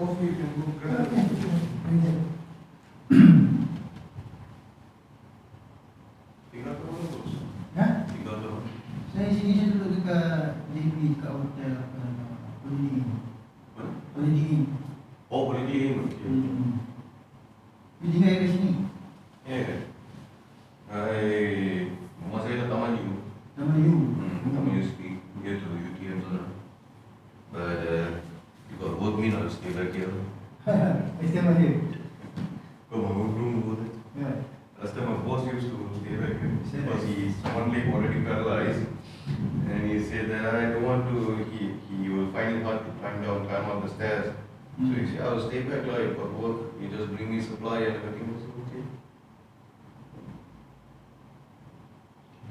coffee you can go grab. Tinggal berapa terus? Hah? Tinggal berapa? Saya sini saya duduk dekat JB dekat hotel apa nama boleh dingin. Mana? Boleh dingin. Oh, boleh dingin. Okay. Boleh tinggal kat sini. Yeah. Rumah saya kat Taman U. Nama you. Taman U speak near to UTM sana. But you got work me not to stay back here. Istimewa dia. Kau mau room over there? Yeah. Last time my boss used to stay back here Stay because back. he's one leg already paralyzed. And he said that I don't want to, he will find it hard to climb up the stairs. So he said, I'll stay back like for work, you just bring me supply and everything was okay.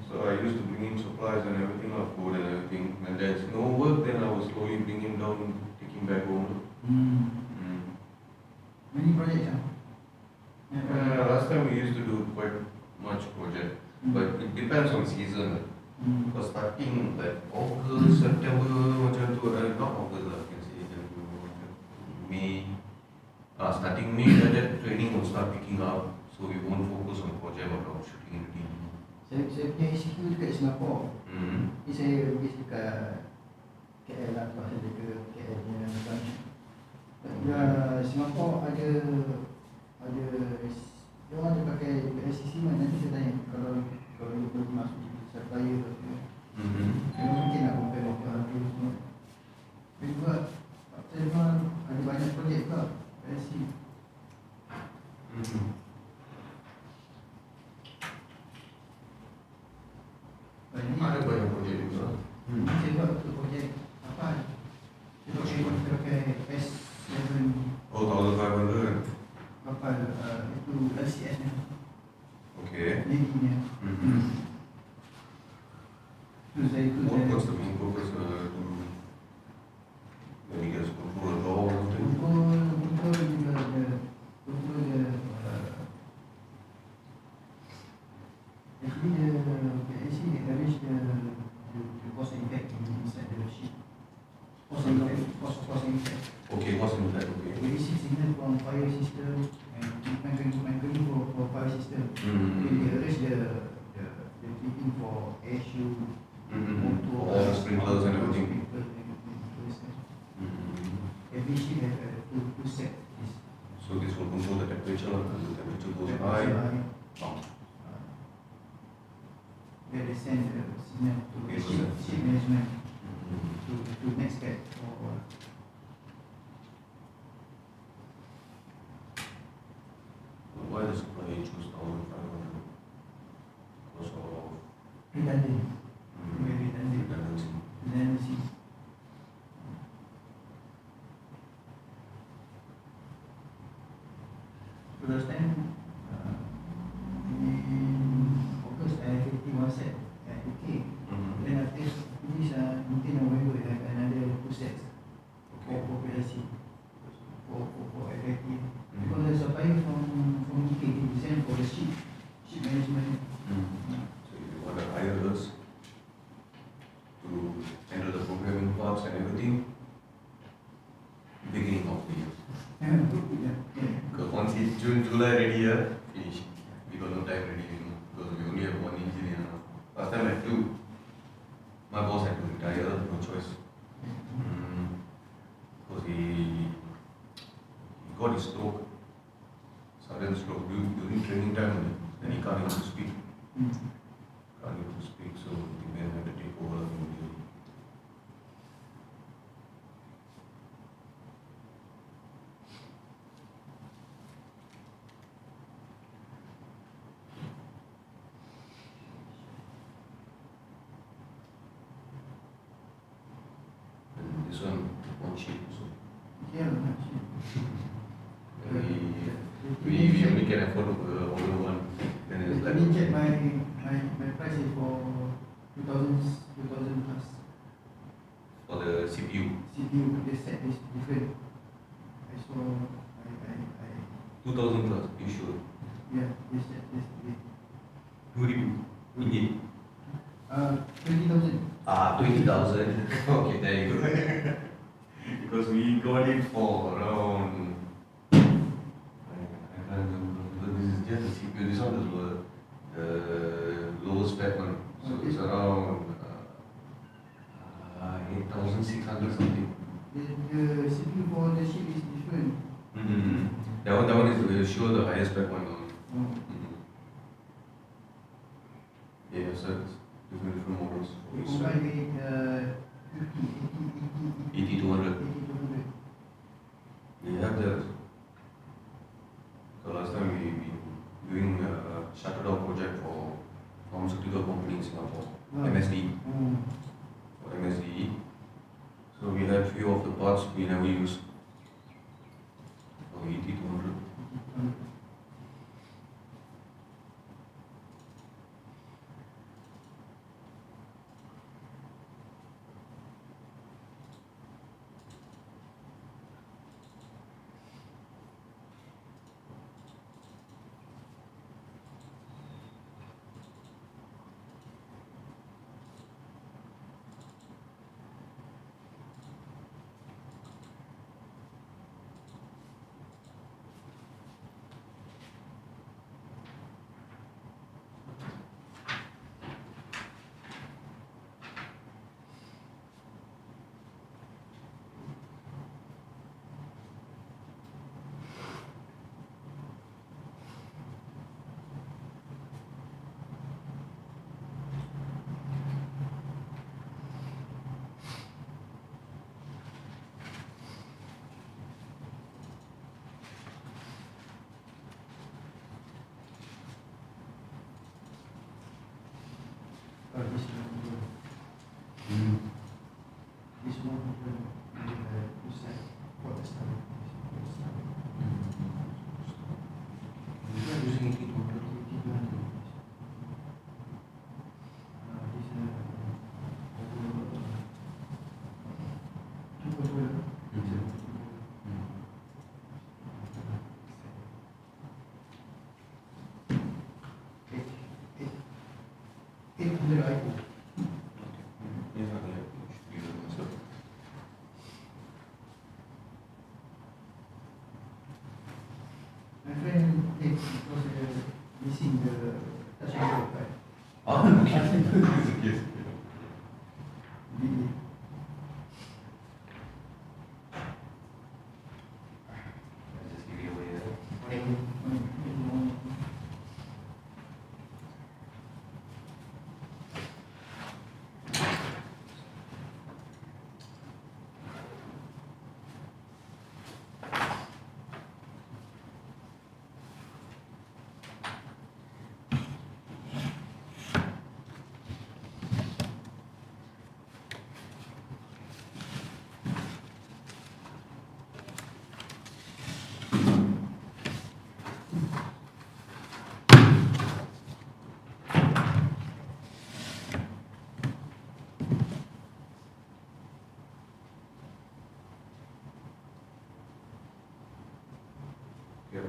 So I used to bring him supplies and everything, of food and everything. When there's no work, then I will slowly bring him down, take him back home. Many projects Last time we used to do quite much project, but it depends on season. Because starting like August, September macam tu, not August lah, can say May. Starting May, that training will start picking up, so we won't focus on project or troubleshooting anything. Saya punya HQ dekat Singapore. Ni saya base dekat KL lah, sebab saya jaga KL punya branch. Singapore ada dia orang ada pakai PLC Siemens. Nanti saya tanya kalau dia boleh masuk supplier tu semua. Mungkin nak compare waktu semua. Tapi juga saya memang ada banyak projek juga PLC. Ada banyak projek juga. Saya buat untuk projek kapal. Kita pakai S7-1200 kapal itu LCS nya. Okay. Navy nya. What's the main purpose to when you guys control the law or something? Actually they arrange the cause and effect inside the ship. Cause and effect. Okay, what's in that? Okay. We receive signal from fire system and maintaining for fire system. They arrange the fitting for air shield, motor, all the sprinklers and everything. Every ship has two sets. So this will control the temperature, and the temperature goes high. Where they send the signal to the ship management to next step. Why does supplier choose 1500? Because of redundancy. So last time in August I had 51 set at UK. Then after this in November I have another 2 sets for PLC for FIT. Because the supplier from UK they design for the ship management. So you want to hire us to handle the programming parts and everything beginning of the year. Because once it's June, July ready, finish. We got no time ready anymore because we only have one engineer now. Last time I had 2. My boss had to retire, no choice. Because he got his stroke, sudden stroke during training time only. Then he can't able to speak. So the man had to take over immediately. And this one sheet also. Yeah, We only can afford to order one. Then it's let like me check my price is for 2000 plus. for the CPU. CPU, the set is different. I saw, 2000 plus, you sure? yeah, this set is different. 20,000. 20,000. 20,000. Okay, there you go. Because we got it for around. I can't remember. This is just the CPU. This one is the lowest spec one. So it's around 8,600 something. The CPU for the ship is different. That one is sure the highest spec one. Yeah, so it's different models. We combine with 80-200. 80-200. We have the. So last time we doing a shutdown project for pharmaceutical company in Singapore, MSD. For MSD. So we had few of the parts we never used. For 80-200. controller. Under IO. Yes, I like so. My friend takes because missing the touch and go part. Oh, okay. Yes. The I'll just give you away. Yeah.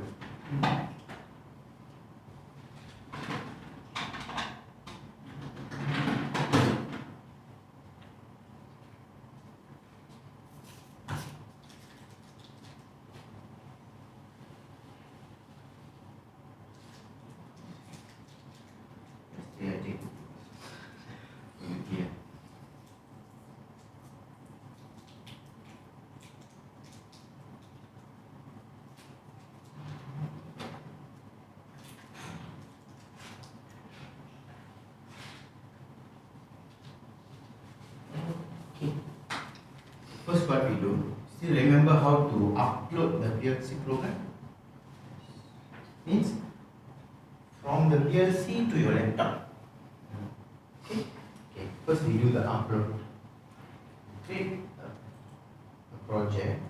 Yeah, I think. Yeah. Okay. First what we do, still remember how to upload the PLC program? Means from the PLC to your laptop. Okay. Okay. First we do the upload. Create a project.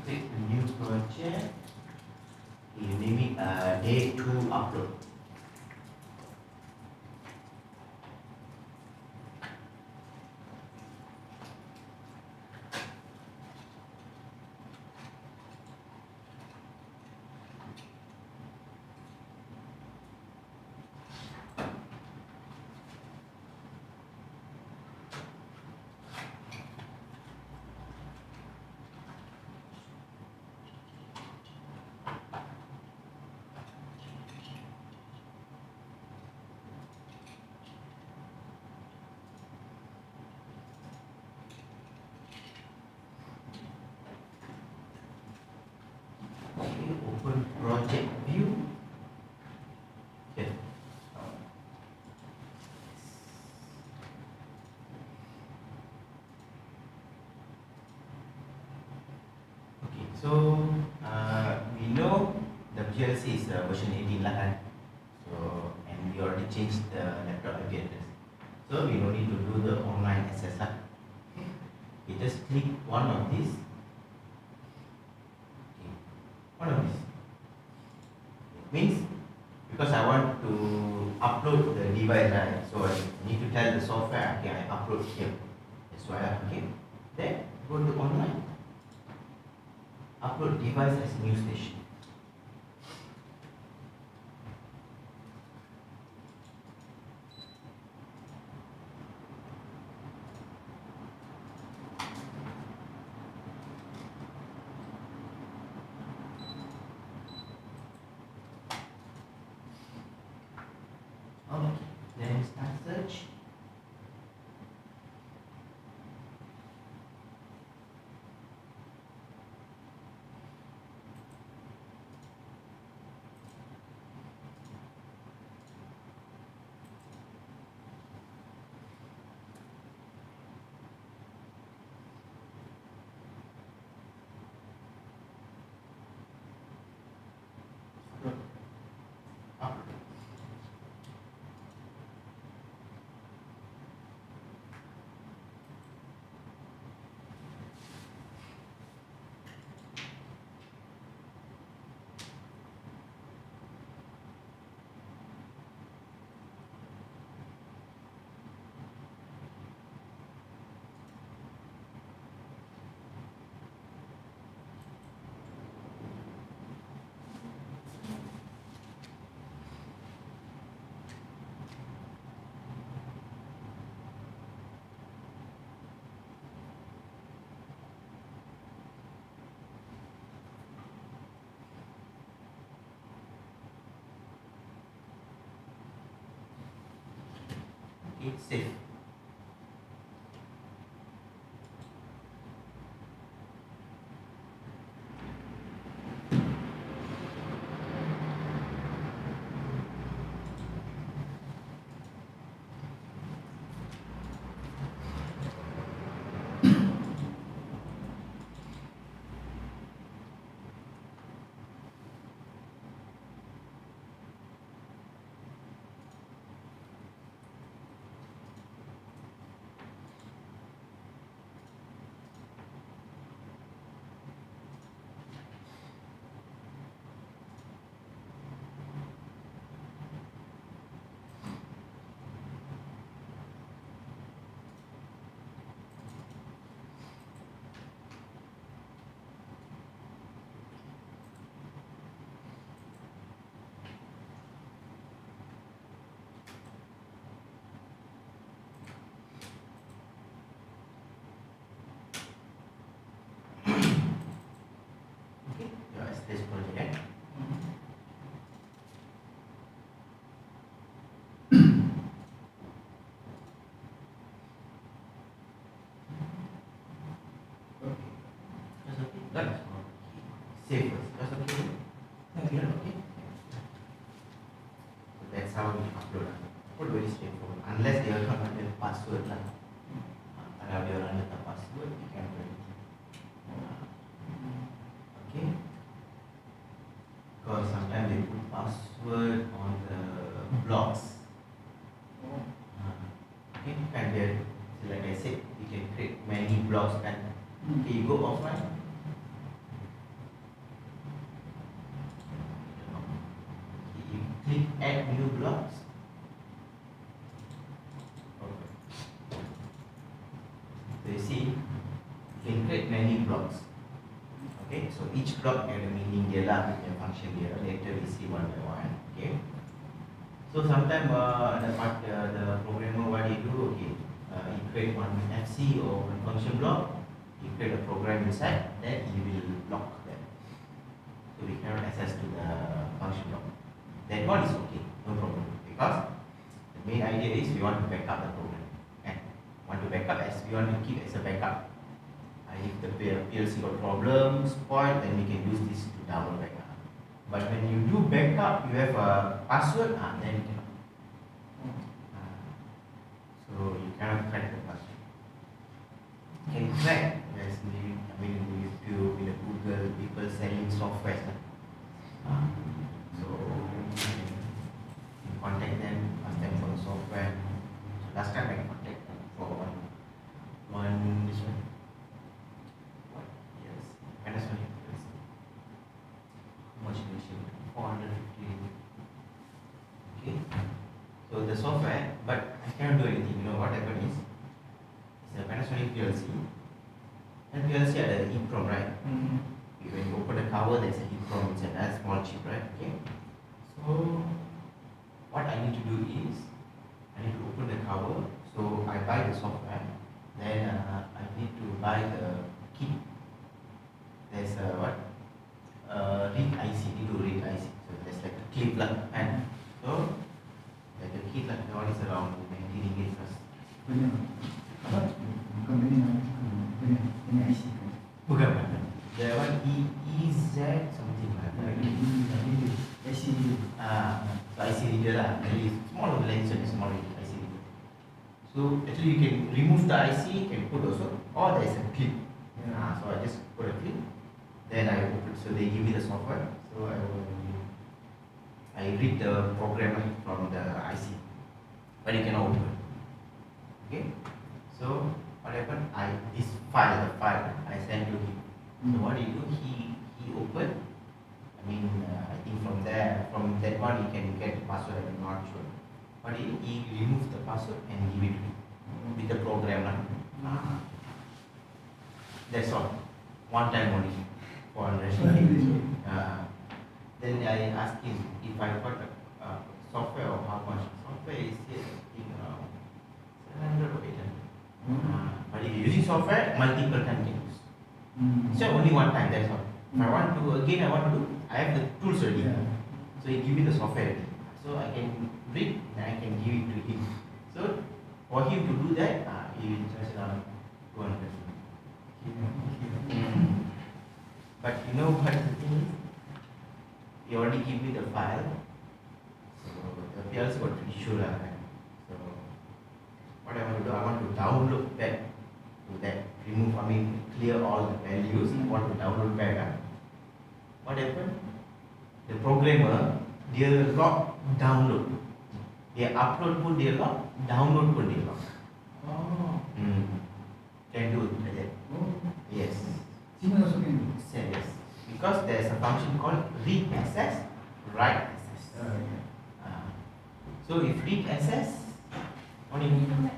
Create a new project. You name it day 2 upload. open project view. Here. Okay, so we know the PLC is version 18 lah kan. So, and we already changed the laptop IP address. So we don't need to do the online access lah. Okay. We just click one of these. Okay. One of these. It means because I want to upload the device, right? So I need to tell the software, okay, I upload here. That's why okay. Then go to online. Upload device as new station. Okay, then start search. Upload. It's safe. Okay, your this project. Okay, that's okay. That's save first. That's okay. Okay. Okay. So that's how we upload. Upload very straightforward. Unless they are not under password lah. Kalau dia orang letak password, you can do it. Okay. Because sometimes they put password on the blocks. Okay, kan dia, like I said, you can create many blocks kan. Okay, you go offline. You click add new blocks. Okay. So you see, you can create many blocks. Okay, so each block ada meaning dia lah, punya function dia. Later we see one by one. Okay. So sometimes the programmer what he do, okay, he create one FC or one function block. He create a program inside, then he will lock them. So we cannot access to the function block. That one is okay, no problem. Because the main idea is we want to back up the program. And want to back up as we want to keep as a backup. If the PLC got problems, spoiled, then we can use this to double backup. But when you do backup, you have a password, then you can. So you cannot crack the password. You can crack, yes, I mean, in YouTube, in Google, people selling software. So you contact them, ask them for the software. So last time I contacted them for this one. What? Yes, Panasonic. How much machine? 450. Okay. So the software, but I cannot do anything. You know what happened is, it's a Panasonic PLC. And PLC had a EEPROM, right? When you open the cover, there's a EEPROM inside, that small chip, right? Okay. So what I need to do is, I need to open the cover. So I buy the software. Then I need to buy the key. There's a what? Read IC. Need to read IC. So there's like a clip lah, and so like a key lah. That one is around 90 ringgit first. Punya apa? Bukan punya IC. Bukan. That one EZ something lah. IC. So IC reader lah. Very small lens and small IC reader. So actually you can remove the IC, can put also, or there is a clip. So I just put a clip. Then I open. So they give me the software. So I read the program from the IC, but you cannot open. Okay. So what happened? The file I send to him. So what he do? He opened. I mean, I think from that one he can get the password. I'm not sure. But he removed the password and give it to me with the program. That's all. One time only. 400. Then I asked him if I got a software or how much. Software is here, I think around 700 or 800. But if you're using software, multiple times can use. So only one time, that's all. If I want to do, I have the tools already. So he give me the software already. So I can read and I can give it to him. So for him to do that, he will charge around 200. But you know what the thing is? He already give me the file. So the PLC got issue lah. So what I want to do, I want to download back to that, clear all the values. I want to download back. What happened? The programmer, dia lock download. Dia upload pun dia lock, download pun dia lock. Can do like that. Yes. Siemens also can do. Yes. Because there's a function called read access, write access. So if read access, what do you mean?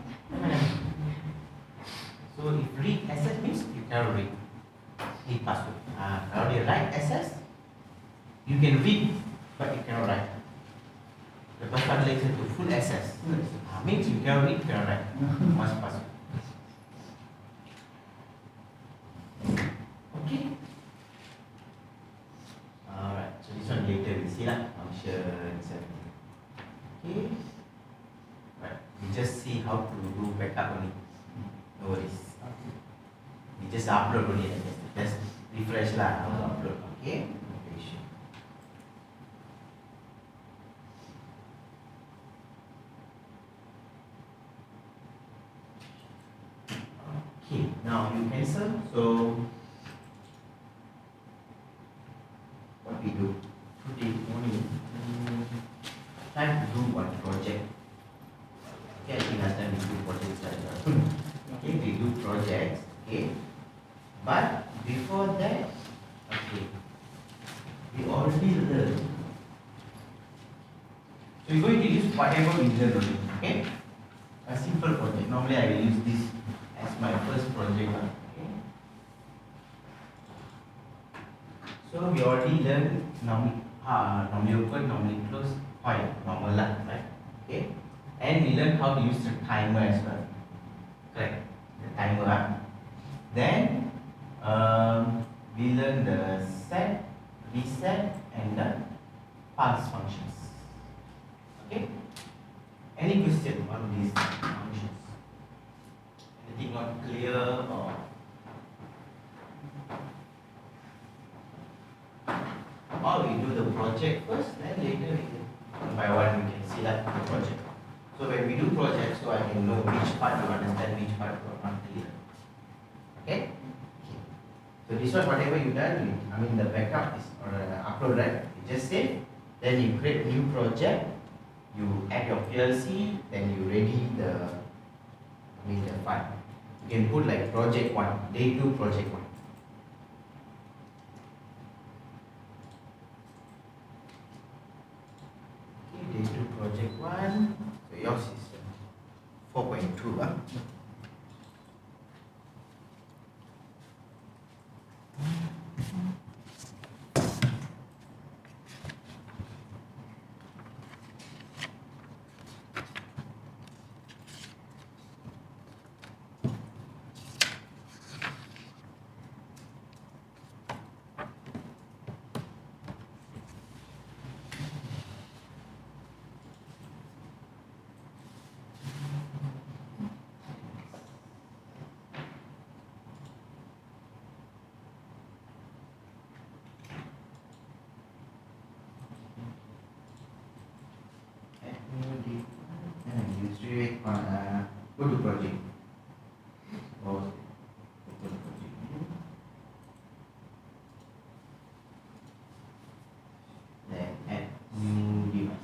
So if read access means you cannot read password. Now the write access, you can read but you cannot write. The password related to full access means you cannot read, you cannot write. Must password. Okay. Alright, so this one later we see lah, functions. Okay. Right, we just see how to do backup only. No worries. We just upload only, just refresh lah, how to upload. Okay. Okay, now you cancel. So what we do today morning, time to do one project. Okay, I think last time we do projects as well. Okay, we do projects. Okay, but before that, okay, we already learned. So we're going to use whatever we learned already. Okay, a simple project. Normally I will use this as my first project. Okay. So we already learned normally open, normally close, fine, normal lah, right? Okay. And we learned how to use the timer as well. Correct. The timer. Then we learned the set, reset, and the pulse functions. Okay. Any question on these functions? Anything not clear or or we do the project first, then later one by one we can see that the project. So when we do projects, so I can know which part you understand, which part you are not clear. Okay? So this one, whatever you done, the backup is or upload, right? You just save, then you create new project, you add your PLC, then you ready the file. You can put like project 1, day 2 project 1. Okay, day 2 project 1. So yours is 4.2, huh? You straight go to project. Or go to project. Then add new device.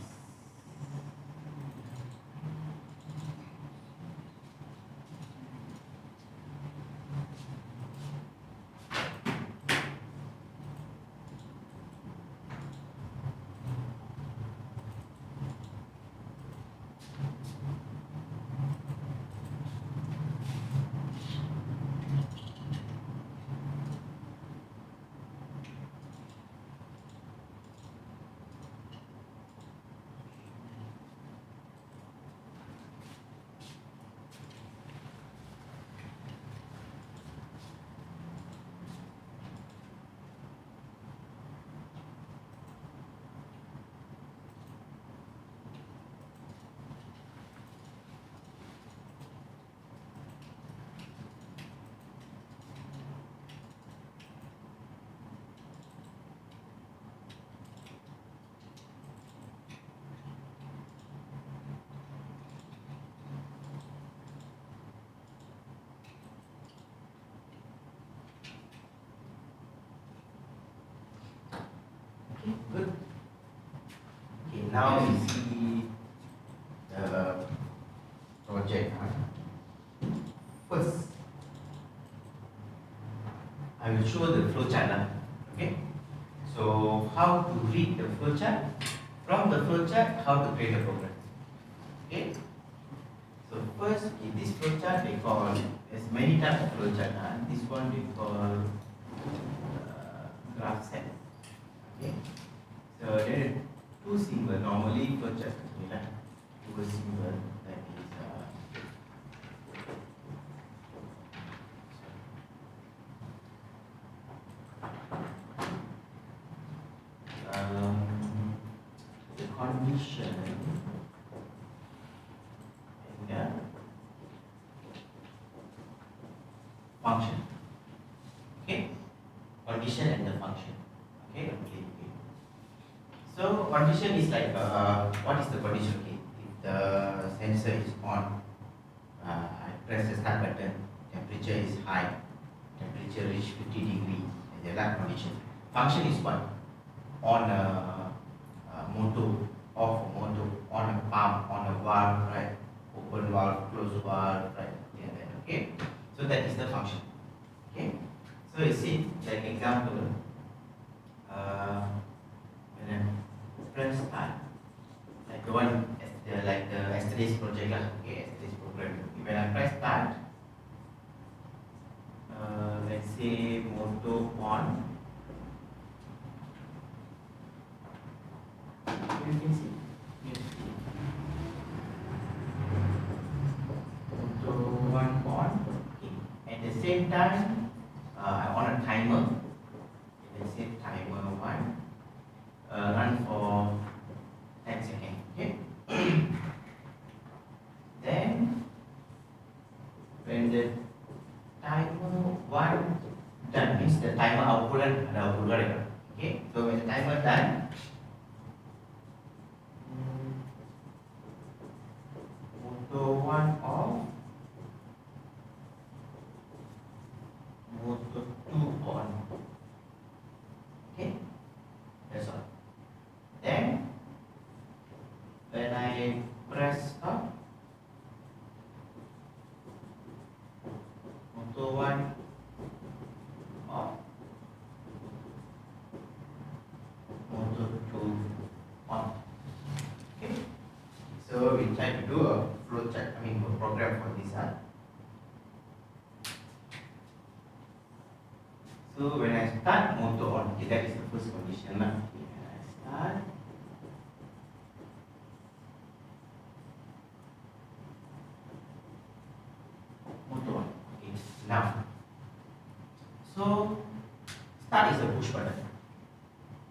Good. Okay, now we see the project. First, I will show the flowchart. Okay. So how to read the flowchart? From the flowchart, how to create a program. Okay. So first, in this flowchart, they call as many types of flowchart. This one we call graph set. Okay. So there are two symbols. Normally for just two symbol that is the condition and the function. Okay, condition and the function. Okay. So condition is like what is the condition? Okay, if the sensor is on, I press the start button, temperature is high, temperature reach 50 degrees, and the last condition. Function is what? On a motor, off a motor, on a pump, on a valve, right? Open valve, close valve, right? Yeah, okay. So that is the function. Okay. So you see, like example, when I press start, like the one, like the yesterday's project lah. Okay, yesterday's program. When I press start, let's say motor on. You can see. Motor one on. Okay. At the same time, I on a timer. Let's say timer 1. Run for 10 seconds. Okay. Then when the timer 1 done, means the timer output ada output kan? Okay, so when the timer done, motor 1 off, motor 2 on. Okay, that's all. Then when I press stop, motor 1 off, motor 2 on. Okay, so we try to do a flow chart, a program for this. So when I start motor on, okay, that is the first condition. Okay, when I start, motor on. Okay, now, so start is a push button.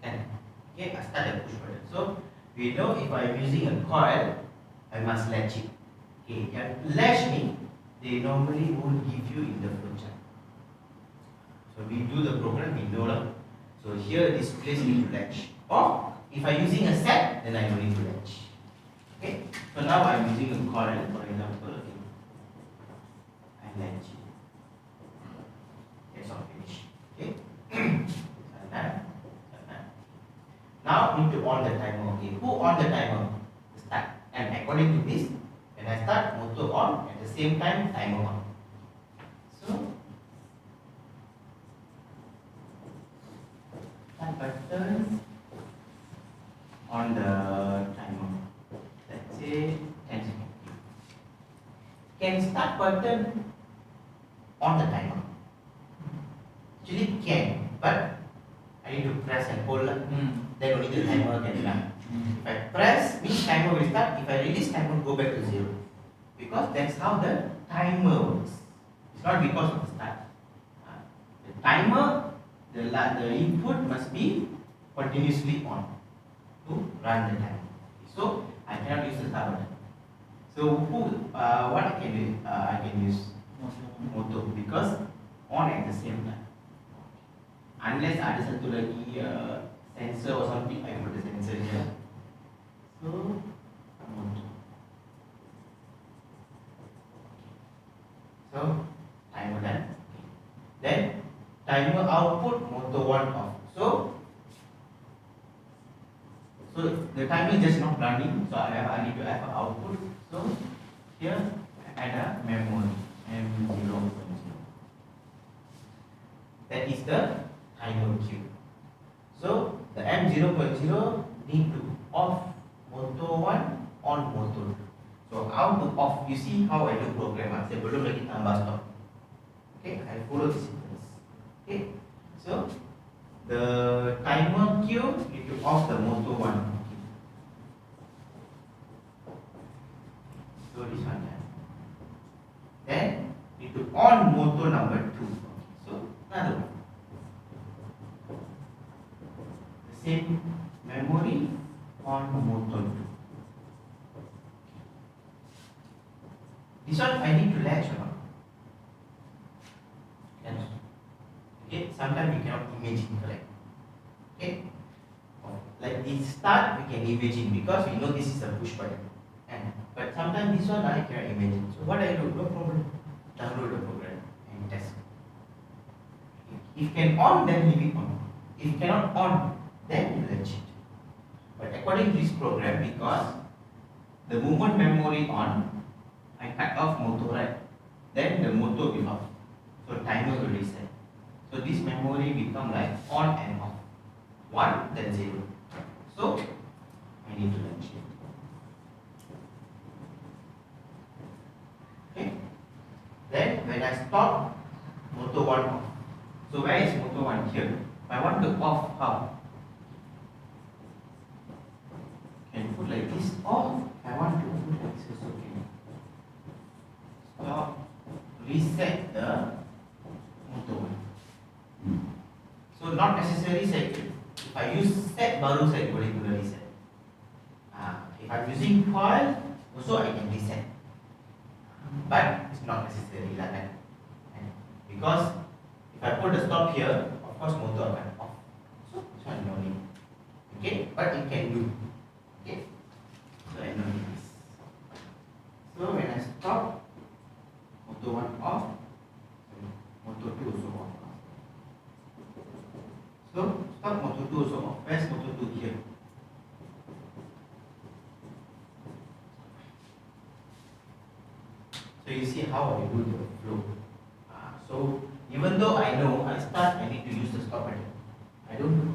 Okay, I start a push button. So we know if I'm using a coil, I must latch it. Okay, latch me, they normally won't give you in the flow chart. So we do the program, we know that. So here this place need to latch. Or if I'm using a set, then I don't need to latch. Okay. So now I'm using a coil, for example. Okay. I latch it. That's all finished. Okay. Now need to on the timer. Okay. Who on the timer? Start. And according to this, when I start, motor on, at the same time timer on. So button on the timer. Let's say 10 seconds. Can start button on the timer? Actually can, but I need to press and hold. Then only the timer can run. If I press, means timer will start. If I release, timer go back to 0. Because that's how the timer works. It's not because of the start. The timer, the input must be continuously on to run the timer. So I cannot use the start button. So what I can do? I can use motor because on at the same time. Unless ada satu lagi sensor or something, I put the sensor here. So motor. So timer done. Then timer output motor 1 off. So the timer is just not running. So I need to have an output. So here I add a memory M0.0. That is the timer queue. So the M0.0 need to off motor 1 on motor 2. So how to off? You see how I do program. Saya belum lagi tambah stop. Okay, I follow the sequence. Okay, so the timer queue need to off the motor 1. Okay. So this one. Then need to on motor number 2. Okay. So another one. The same memory on motor 2. This one I need to latch or not? Latch. Okay, sometimes we cannot imagine, correct? Okay, like this start we can imagine because we know this is a push button. But sometimes this one I cannot imagine. So what I do? No problem. Download the program and test. If can on, then leave it on. If cannot on, then you latch it. But according to this program, because the moment memory on, I cut off motor, right? Then the motor will off. So timer will reset. So this memory become like on and off. 1 then 0. So I need to latch it. Okay. Then when I stop, motor 1 off. So where is motor 1? Here. If I want to off, how? Can put like this, or if I want to put like this, okay. Stop, reset the motor 1. So not necessary set. If I use set, baru saya boleh guna reset. If I'm using coil, also I can reset. But it's not necessary like that. Because if I put the stop here, of course motor akan off. So this one what it can do. Okay, so I know this. So when I stop, motor 1 off, motor 2 also off. So stop, motor 2 also off. Where's motor 2? Here. So you see how I do the flow. So even though I know I start, I need to use the stop button. I don't know.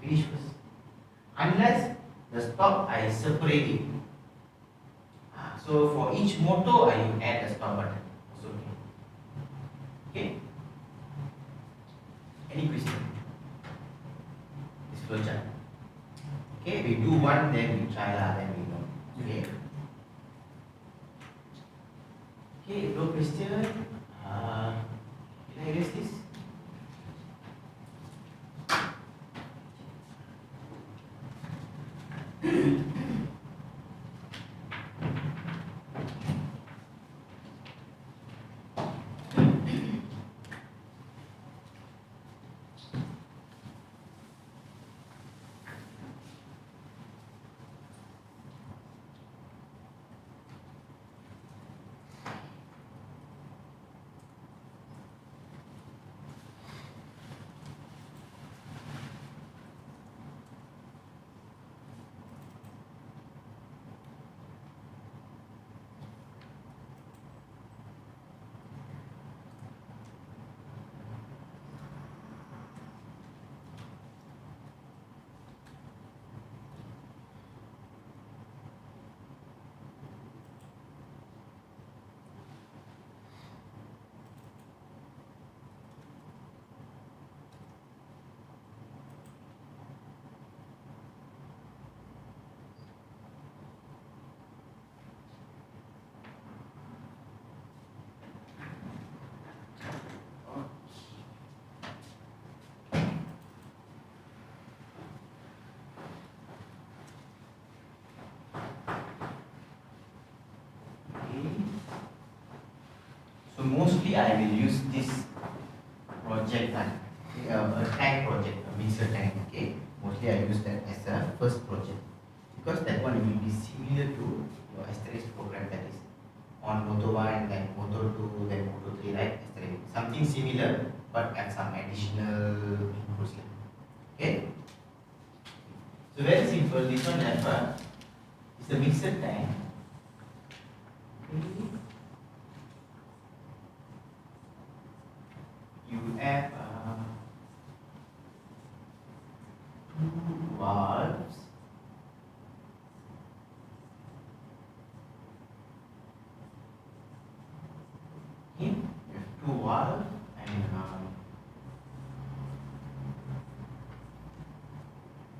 Finish first. Unless the stop I separate it. So for each motor I add a stop button. It's okay. Okay. Any question? This flowchart. Okay, we do one, then we try lah, then we know. Okay. Okay, no question. Can I erase this? So mostly I will use this project, a tank project, a mixer tank. Okay, mostly I use that as a first project because that one will be similar to your asterisk program, that is on motor 1, then motor 2, then motor 3, right? Asterisk. Something similar but add some additional inputs. Okay. So very simple. This one is a mixer tank. Okay. You have 2 valves. Okay. You have 2 valves and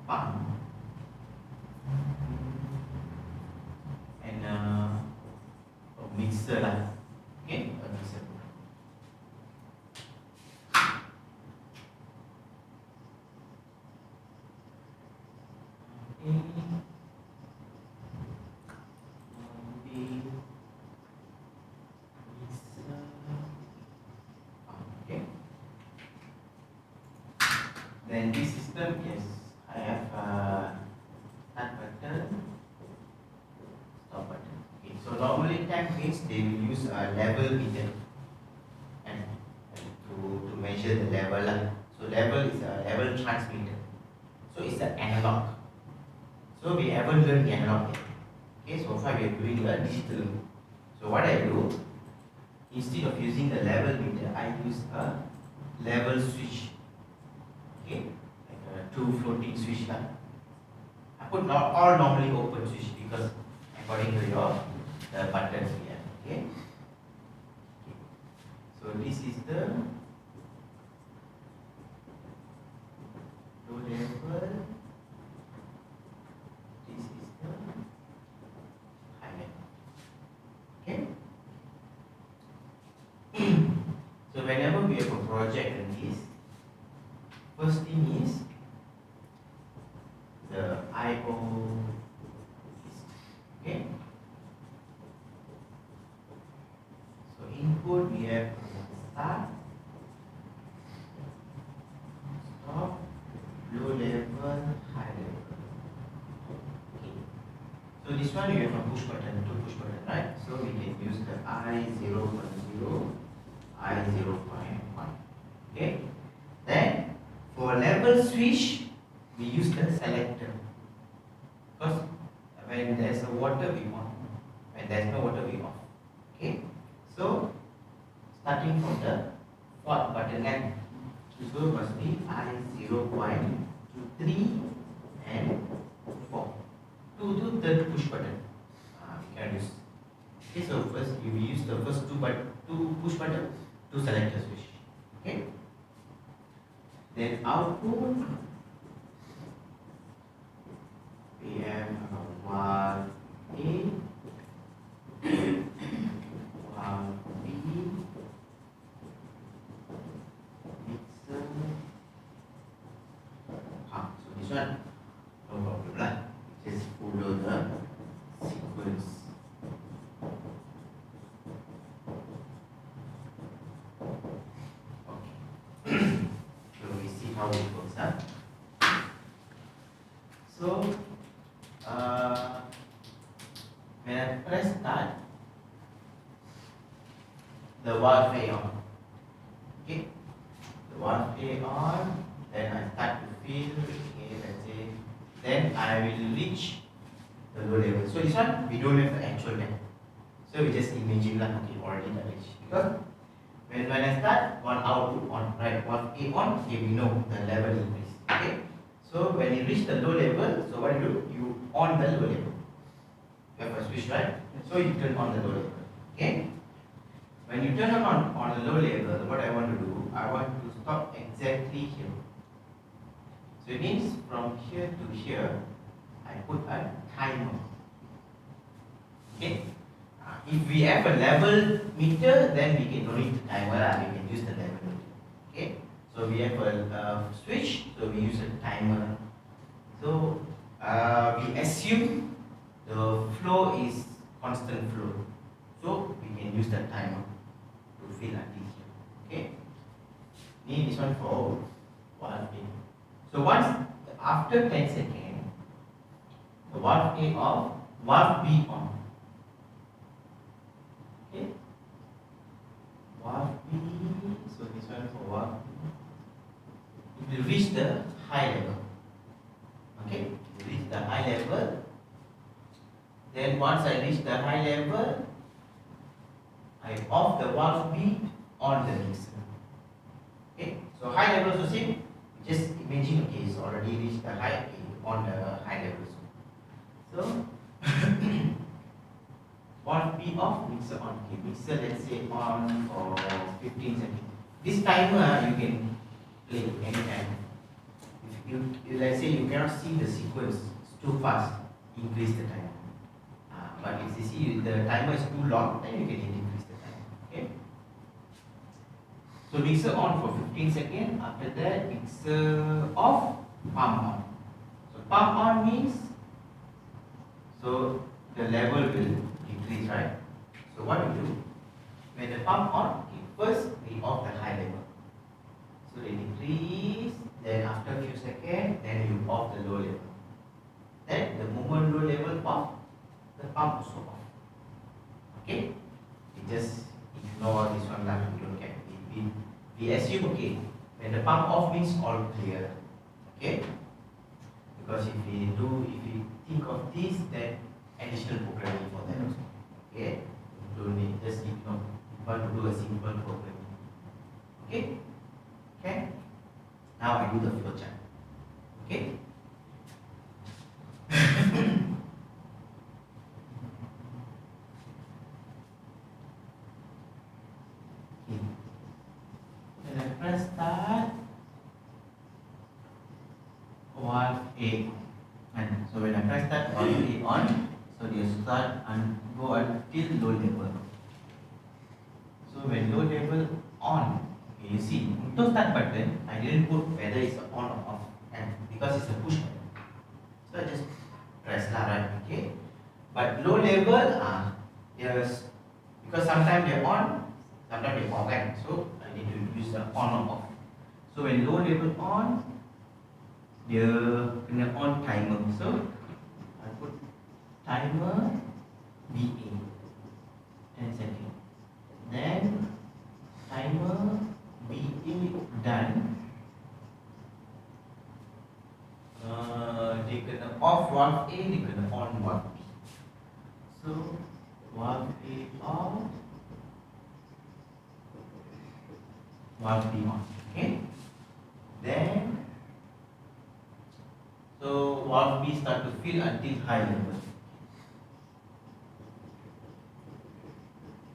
pump and a mixer lah. Okay, a mixer. Then this system, yes, I have start button, stop button. Okay, so normally tank means they will use a level meter and to measure the level lah. So level is a level transmitter. So it's an analog. So we haven't learned the analog yet. Okay, so far we are doing the digital. So what I do, instead of using the level meter, I use a level switch. Okay, like a 2 floating switch lah. I put not all normally open switch because according to the buttons we have. Okay. So this is the low level. This is the high level. Okay. So whenever we have a project like this, first thing is the I/O list. Okay. So input we have start, stop, low level, high level. this one you have a push button, two push button, right? So we can use the I0.0, I0.1. Okay. Then for level switch, we use the selector. Because when there's a water, we on. When there's no water, we off. Okay. So starting from the fourth button end, so must be I0.3 and 4. To the push button. We can use. Okay, so first we use the first two push button, two selector switch. Okay. Then output we have 1A, 1B, mixer. So this one no problem lah. Just follow the sequence. Okay. So we see how it works. So when I press start, the valve A on. Okay, the valve A on. Then I start to fill. Okay, let's say. Then I will reach the low level. So this one we don't have the actual depth. So we just imagine like okay, already that reach. Because when I start, one output on, right? One A on, okay, we know the level increase. Okay. So when you reach the low level, so what you do? You on the low level. You have a switch, right? So you turn on the low level. Okay. When you turn on the low level, what I want to do? I want to stop exactly here. So it means from here to here, I put a timer. Okay. If we have a level meter, then we can don't need the timer. We can use the level meter. Okay. So we have a switch, so we use a timer. So we assume the flow is constant flow. So we can use the timer to fill until here. Okay. This one for valve A. So once after 10 seconds, the valve A off, valve B on. Okay. Valve B. So this one for valve B. It will reach the high level. Okay. It will reach the high level. Then once I reach the high level, I off the valve B on the mixer. Okay. So high level also same. Just imagine okay, it's already reached the high on the high level. So valve B off, mixer on. Okay, mixer let's say on for 15 seconds. This timer you can play anytime. If you let's say you cannot see the sequence, it's too fast, increase the timer. But if you see the timer is too long, then you can increase the timer. Okay. So mixer on for 15 seconds. After that, mixer off, pump on. So pump on means, so the level will decrease, right? So what we do, when the pump on, okay, first we off the high level. So they decrease, then after a few seconds, then you off the low level. Then the moment low level off, the pump also off. Okay? We just ignore this one like we don't get it. We assume okay, when the pump off means all clear. Okay? Because if we think of this, then additional programming for that also. Okay? Don't need, just ignore. You want to do a simple programming. Okay? Okay? Now I do the flowchart. Okay? When I press start, valve A on. So when I press start, valve A on, so they start and go until low level. So when low level on, okay, you see, to start button, I didn't put whether it's on or off, and because it's a push button. So I just press lah, right? Okay. But low level, yes, because sometimes they're on, sometimes they're off, right? So I need to use the on or off. So when low level on, dia kena on timer. So I put timer VA 10 seconds. Then timer VA done. Dia kena off valve A, dia kena on valve B. So valve A off, valve B on. Okay. Then so valve B start to fill until high level.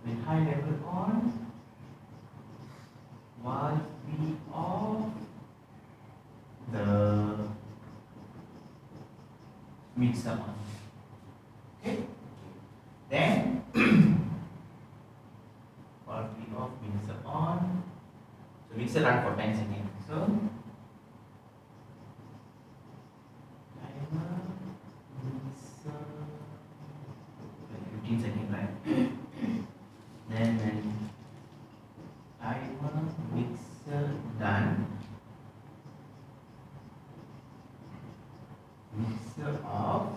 When high level on, valve B off, the mixer on. Okay. Then valve B off, mixer on. So mixer run for 10 seconds. So timer mixer 15 seconds, right? Then when timer mixer done, mixer off,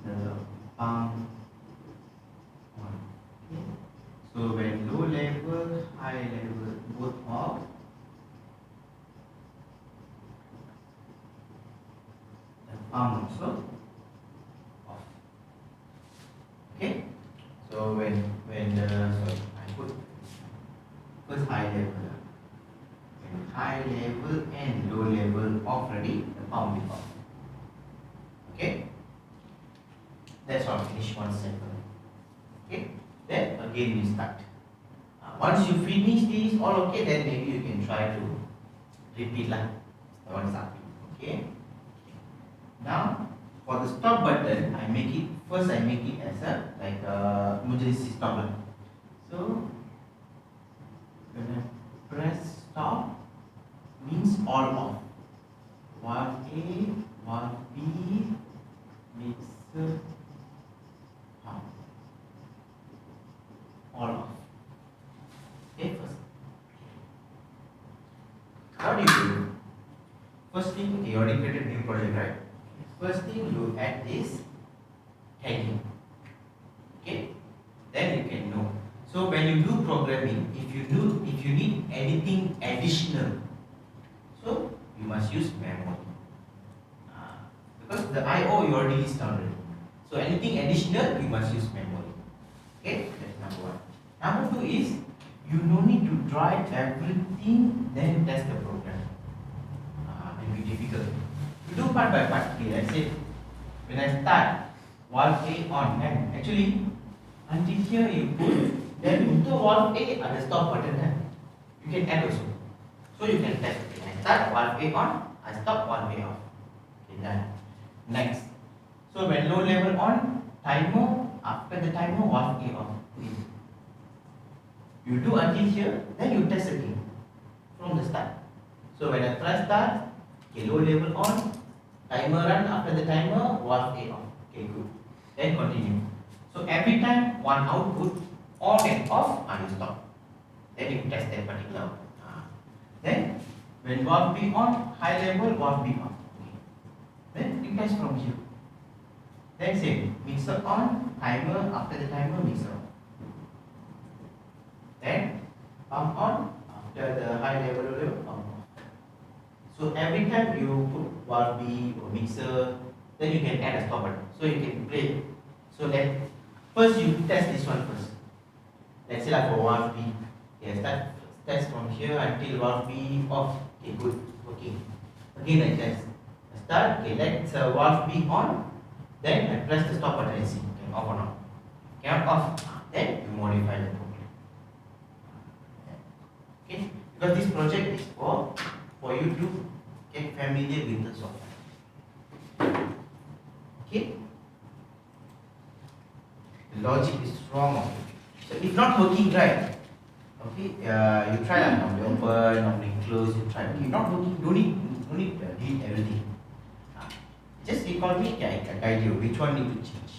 the pump on. Okay. So when low level, high level both off, the pump also off. Okay. So when the I put first high level. When high level and low level off already, the pump will off. Okay. That's all. Finish one cycle. Okay. Then again we start. Once you finish this all okay, then maybe you can try to repeat lah. One start. Okay. Now for the stop button, I make it as a like a emergency stop button. So when I press stop, means all off. Valve A, valve B, mixer, pump, all off. Okay, first. What do you do? First thing, okay, you already created a new project, right? First thing, you add this tagging. Okay, then you can know. So when you do programming, if you need anything additional, so you must use memory. Because the I/O you already list down already. So anything additional, you must use memory. Okay, that's number one. Number two is you no need to drive everything, then test the program. It will be difficult. You do part by part. Okay, let's say when I start valve A on, and actually until here you put, then untuk valve A ada stop button kan? You can add also. So you can test. Okay, I start valve A on, I stop valve A off. Okay, done. Next. So when low level on, timer, after the timer valve A off. You do until here, then you test again from the start. So when I press start, okay, low level on, timer run, after the timer valve A off. Okay, good. Then continue. So every time one output on and off, you stop. Then you test that particular output. Then when valve B on, high level valve B off. Okay. Then you test from here. Then same, mixer on, timer, after the timer mixer on. Then pump on, after the high level pump on. So every time you put valve B or mixer, then you can add a stop button. So you can play. So then first you test this one first. Let's say like for valve B. Okay, start test from here until valve B off. Okay, good. Okay. Again I test. I start, okay, let's valve B on. Then I press the stop button and see. Okay, off or not. Cannot off. Then you modify the program. Okay, because this project is for you to get familiar with the software. Okay, the logic is strong. So if not working right, okay, you try like normally open, normally close. You try. Okay, not working. Don't need delete everything. Just recall me. Okay, I can guide you which one need to change.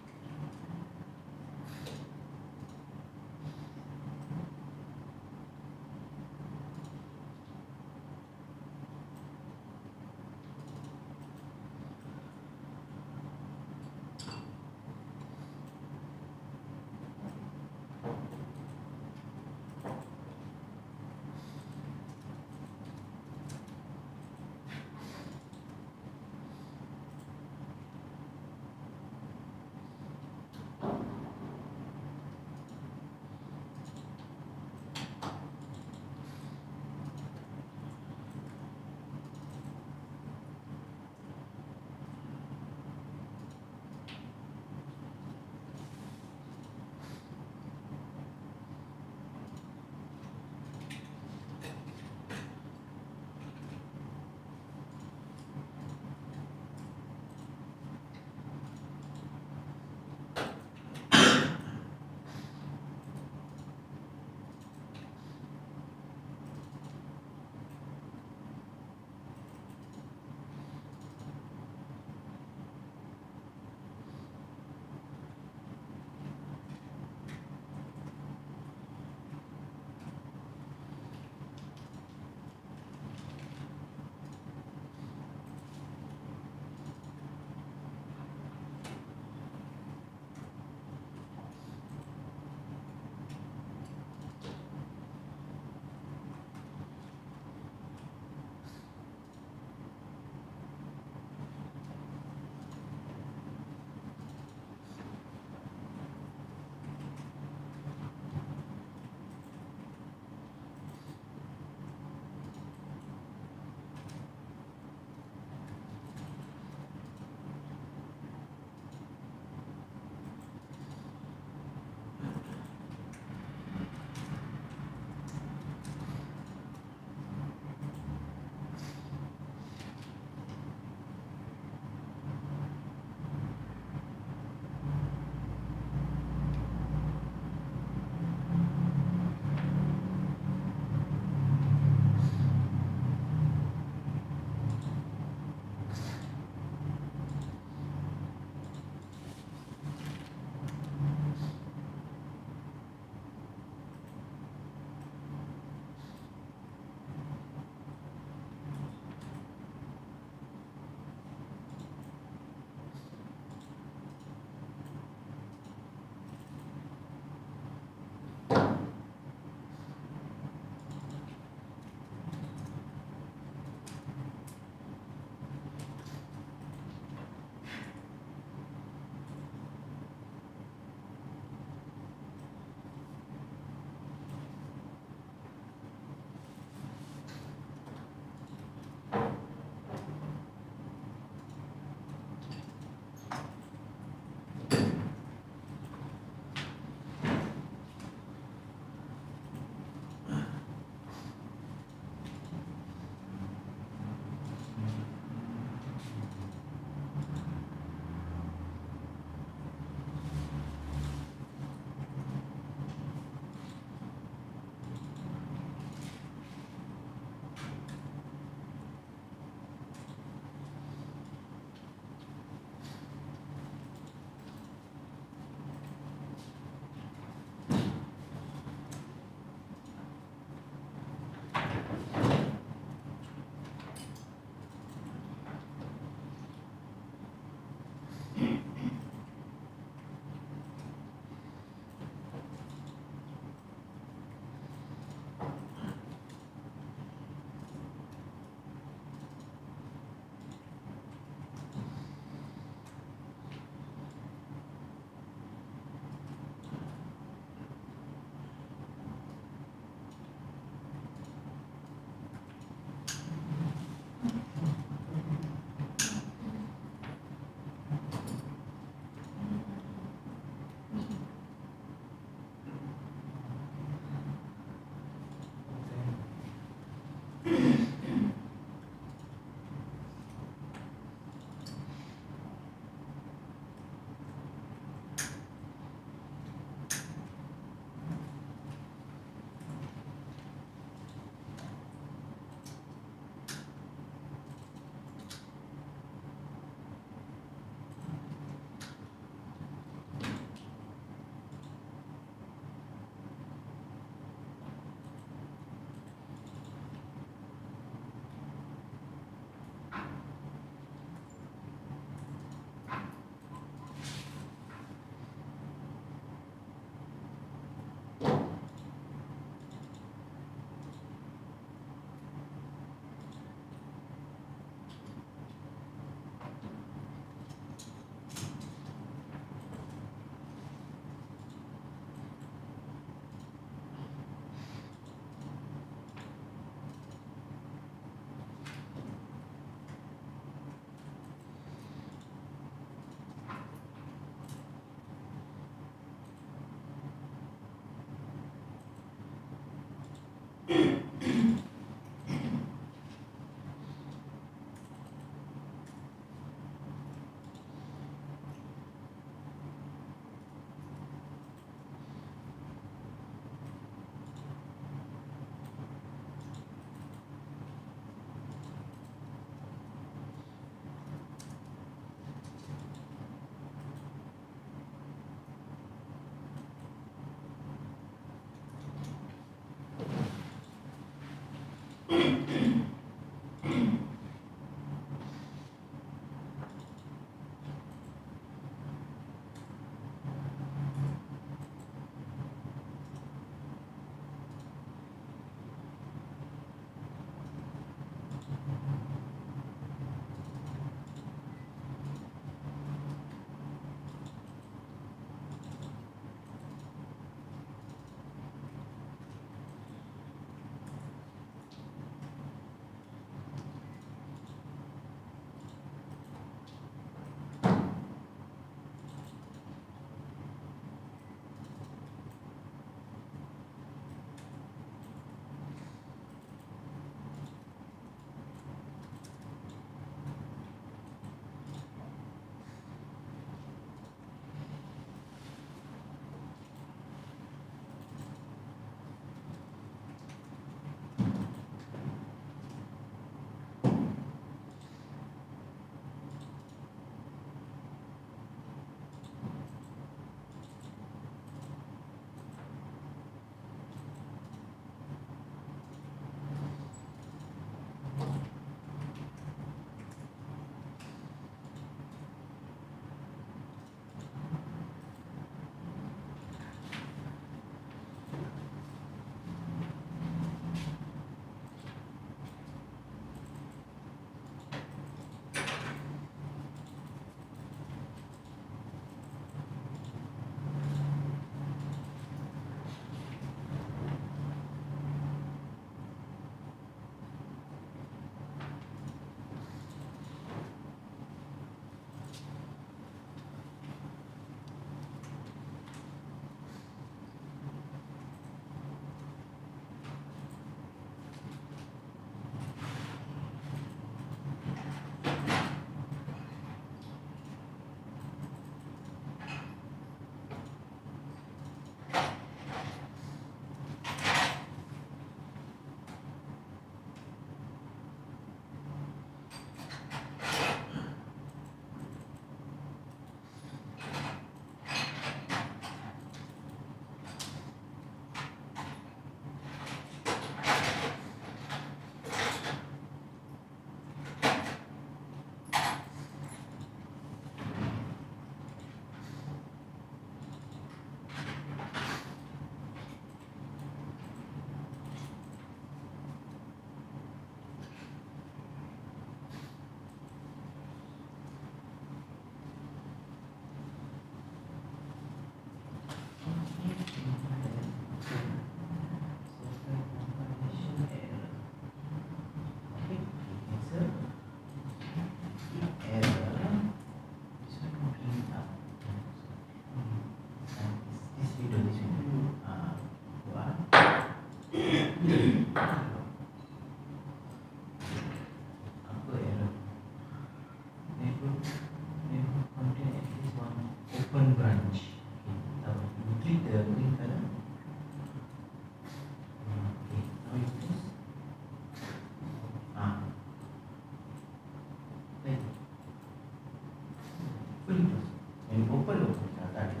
fully closed. And open, tak ada.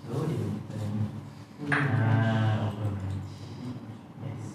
So dia open branch. Yes.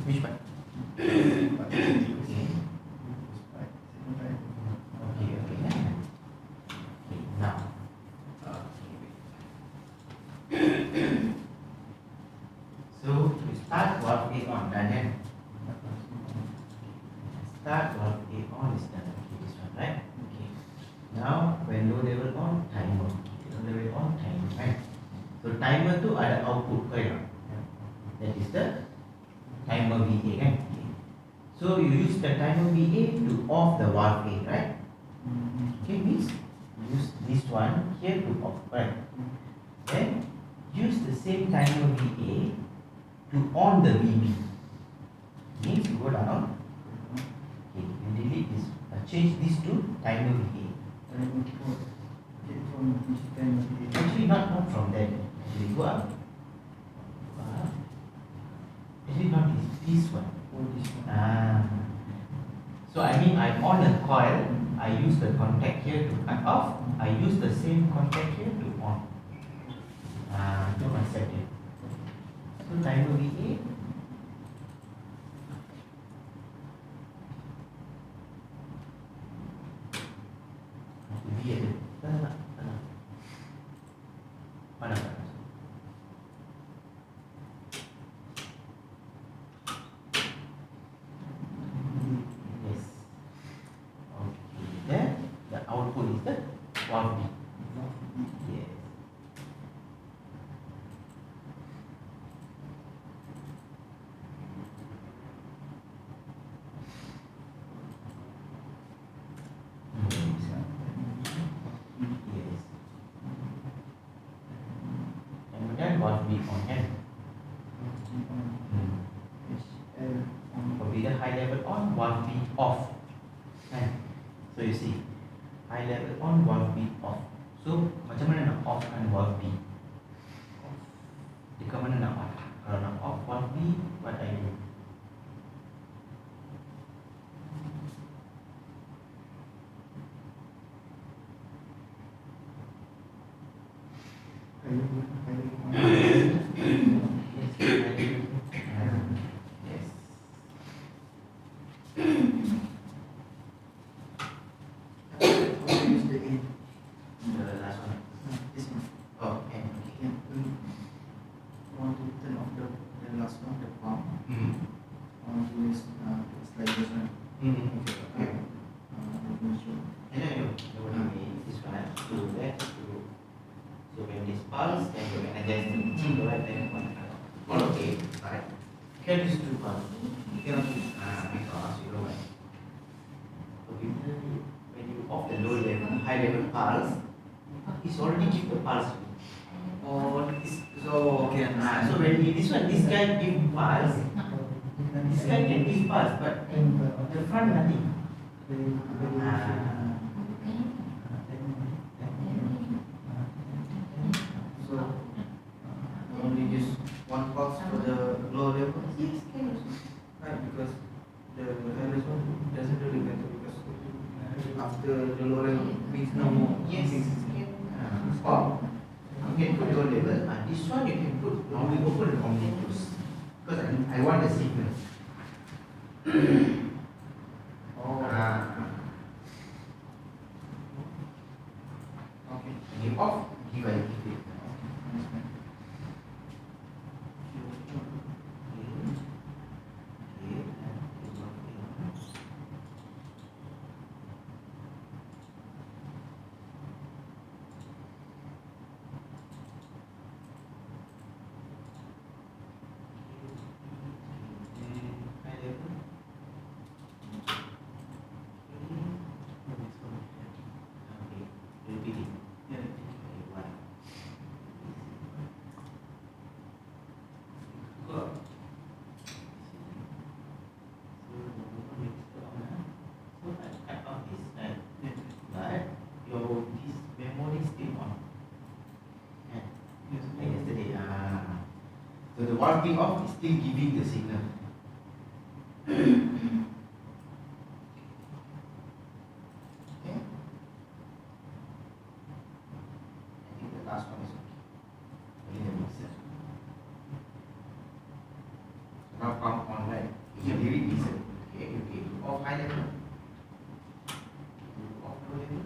Which part? Now. So we start valve A on, done then. Start valve A on is done. Okay, this one, right? Okay. Now when low level on, timer. Low level on, timer, right? So timer tu ada output, correct? That is the timer VA, kan? Okay. So you use the timer VA to off the valve A, right? Okay, means use this one here to off, right? Then use the same timer VA to on the VB. Means you go down. Okay, you delete this. Change this to timer VA. Actually, not from there. Actually, go up. Actually, not this one. So I mean, I on a coil. I use the contact here to cut off. I use the same contact here to on. To concept it. So timer VA. VA ada. Mana? Yes. Okay. Then the output is the valve B. Yes. Yes. Kemudian valve B on, kan? Apabila high level on, valve B off, kan? So you see, high level on, valve B off. So macam mana nak off kan valve B? Dekat mana nak off? Kalau nak off valve B, what I do? Yes. The last one. Oh, and okay. Want to turn off the last one, the pump. Want to use slide this one. Okay. And then you want to this one to that to so when this pulse then you can adjust to the right and one. Okay, right. Can use 2 pulse. Cannot use. Because you know why? So when you off the low level, high level pulse, it's already give the pulse. Oh, So okay, understand. so when this guy give pulse, this guy can give pulse, but the front nothing. So only use one pulse for the low level. Yes, can also. Right, because the high level doesn't really matter because after the low level means no more. Yes. things. Or you can put low level. This one you can put normally open the computers because I want the signal. Oh. Okay. When you off, give I give it. So the one thing off is still giving the signal. Okay. I think the last one is okay. Only the mixer. So now come on, right? You can really listen. Okay, okay. Off high level. Off low level.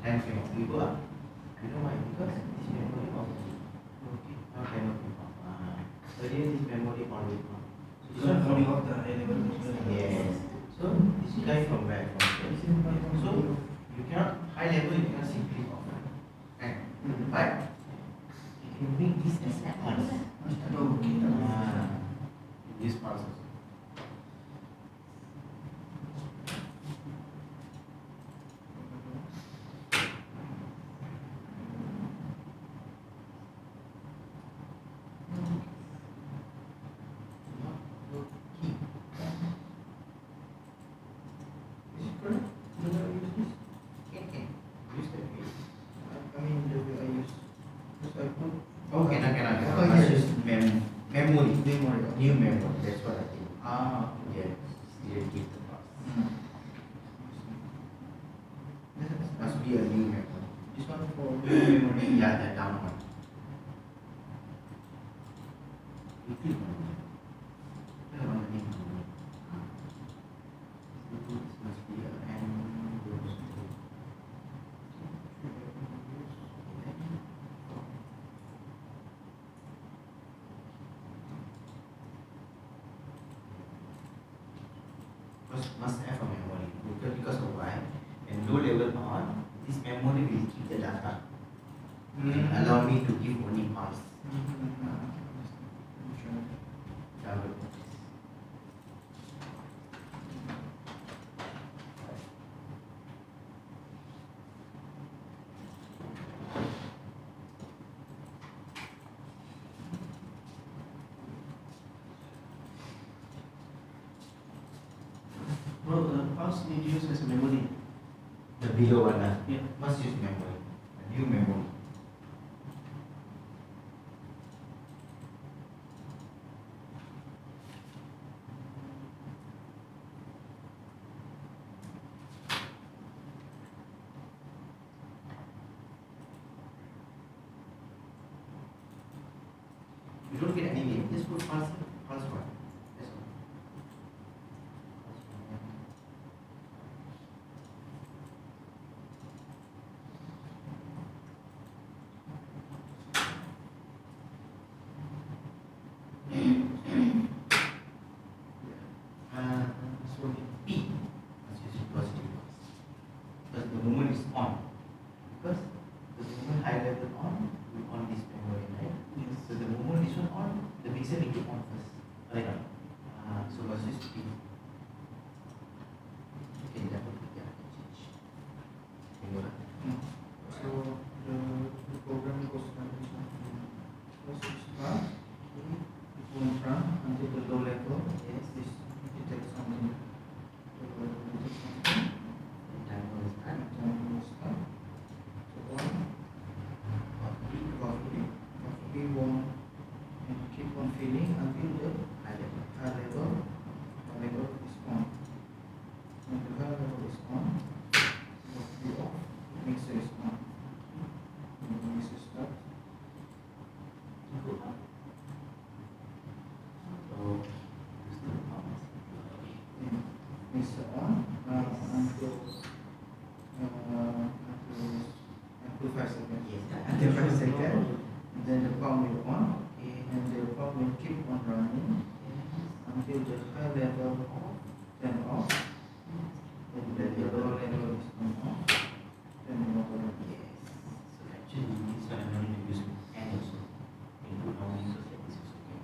And we go up. You know why? Because this memory off. Okay. Now cannot be off. Earlier this memory always on. So this one Only of the high level. yes. So this guy from where? From here. So you cannot high level. You cannot simply off. Right? But you can make this as a pulse. Okay. This pulse also. Okay, cannot. Must use memory. New memory. That's what I think. Yeah. Still give the pulse. Must be a new memory. This one for memory. Yeah, the down one. You click on it. Click on the name. This must be a must have a memory because of why? And low level on, this memory will keep the data and allow me to give only pulse. Double. Bro, the pulse need to use as a memory. The below one, Yeah. must use memory, a new memory. You don't get any name, just put pulse one. That's all. So P must use positive pulse. Because the moment is on. Because the moment high level on, we on this This one we keep on first. Right now. So what's this P? Okay, that will be change. So the program goes from this one. First is start, going from until the low level. Yes. This detect something. Detect something. The timer is done. Time will start. So on. Coffee warm and keep on filling until the High level. high level is on. When the high level is on, coffee off, mixer is on. When the mixer starts, Go up. So use the pumps. mixer on until 5 seconds. Yes. Until 5 seconds, then the pump will on, Okay. and the pump will keep on running until the high level turn off, then the low level is on off, then the motor will Yes. So actually this one I'm going to use and also. Input how many so that this is okay.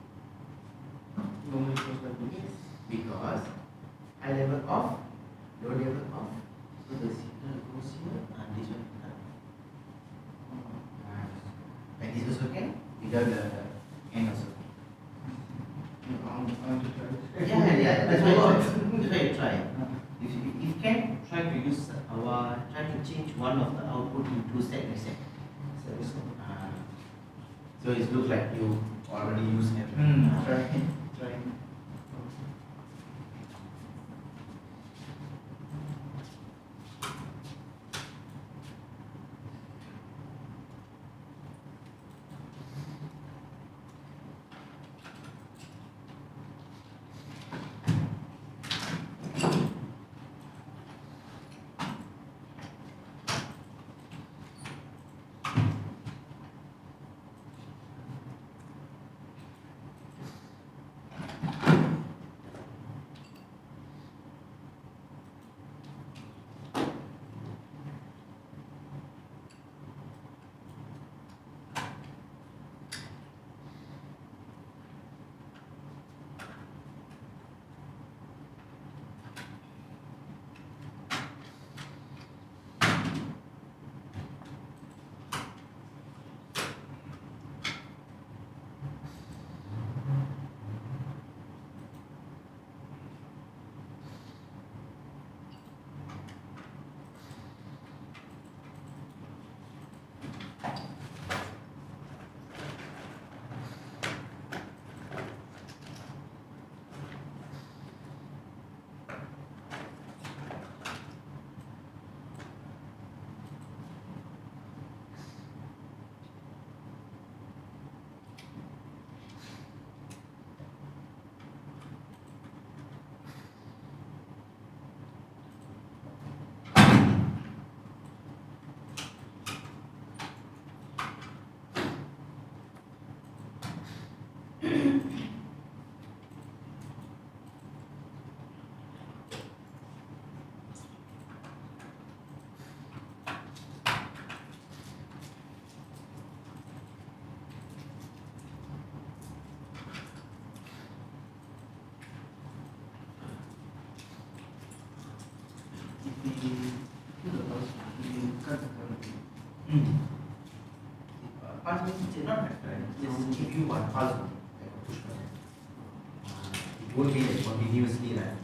normally goes like this. Yes. Because high level off, low level off. So the signal goes here and this one cut. And this is okay without the end also. Yeah, that's why you try. If you can try to use try to change one of the output into set reset. So it looks like you already use everything. Trying. Pulse means it's not just give you one pulse, like a push button. It won't be like continuously, right?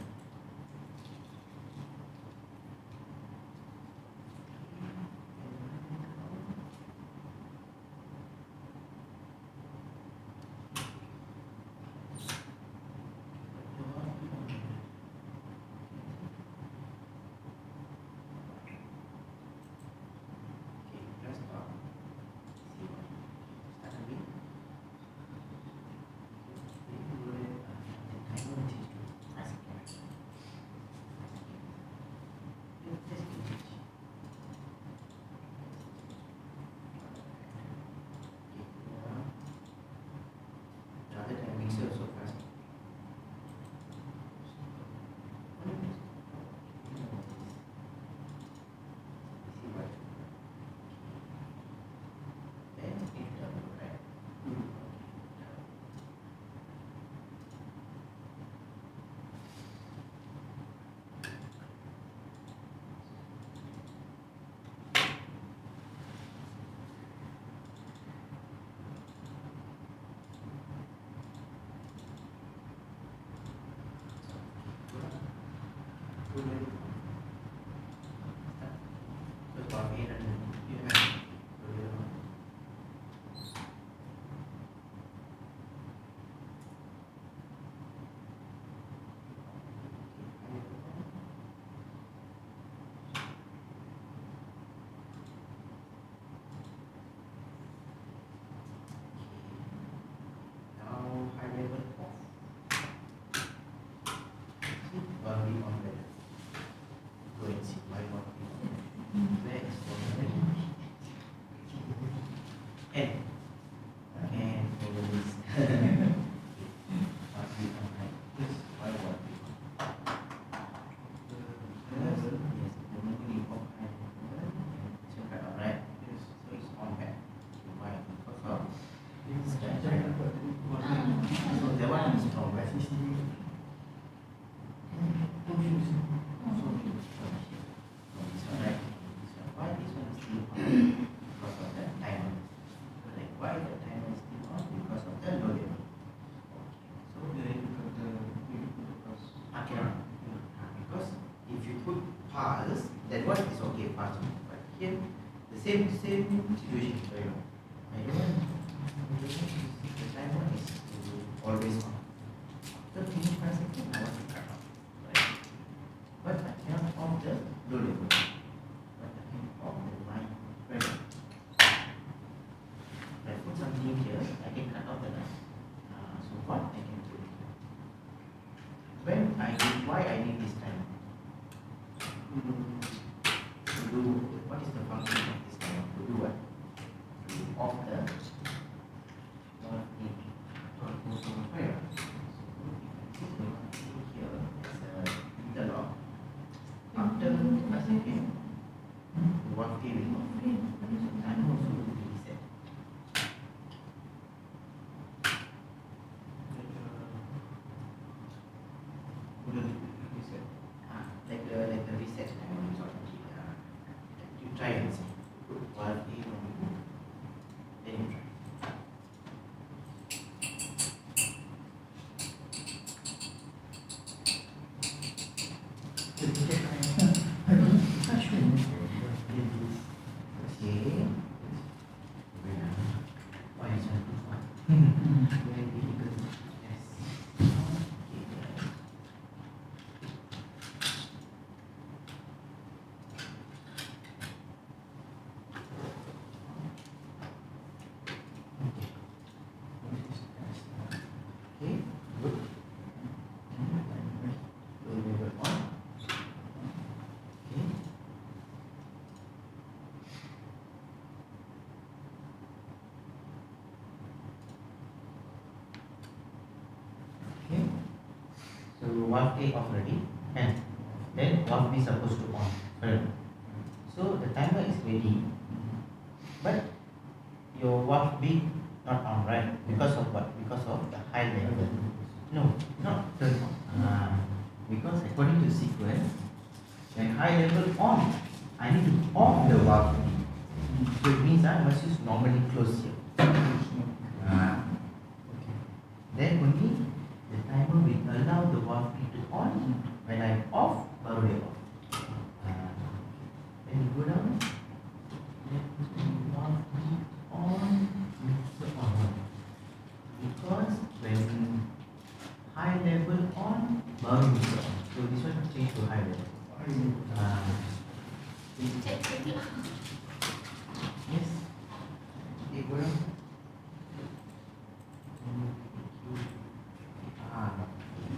And over this. What we on right? Yes. Why what we on? Yes, the memory of high level and check out right. Yes. So it's on back. Why? Because of so that one is from where? Why this one is still on? Because of the timer. Like why the timer is still on? Because of the load level. So because if you put pulse, that one is okay, pulse. But here the same situation. So I don't want the timer is always on. So 25 seconds I want to cut off. Right? But I cannot off the load level. But I can off the line pressure. If I put something here, I can cut off the line. So what I can do? When I need, why I need this time? To do, what is the function of this time? To do what? To off the where? Here as a interlock. After a second, the one day will off. So time also will be reset. Like a reset time sort of thing. You try and see. While you then you try. Okay. Why is that too far? Very difficult. Yes. Okay, good. Load level on. Okay. Okay. So valve A off already, and then valve B supposed to on. Correct. So the timer is ready, but your valve B not on, right? Because of what? Because of the high level. No, not turn on. Because according to sequence, when high level on, I need to off the valve B. So it means I must use normally close here. Then only the timer will allow the valve B to on. When I off, baru dia off. Then you go down. Let the valve B on. Because when high level on, baru bisa on. So this one change to high level. Yes. Okay, go down.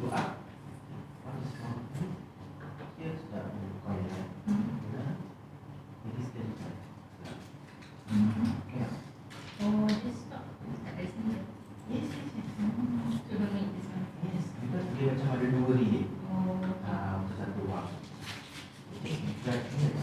Go up. What is wrong? Here's the coil. It is the okay. Oh, this stop. Isn't it? Yes. To the meet this one. Yes, because dia macam ada dua relay. Oh, Untuk satu wang. Okay, right here.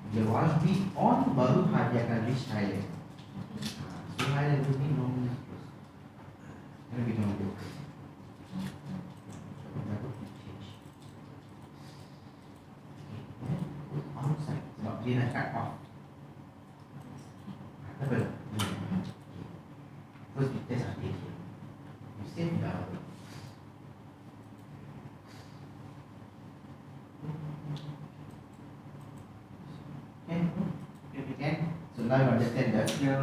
The valve be on, baru dia akan reach high level. So high level ni normally close. Then we don't go. So that will change. Onsite, sebab dia nak cut off. Betul? First we test update here. You save down. Okay, so now you understand the timer.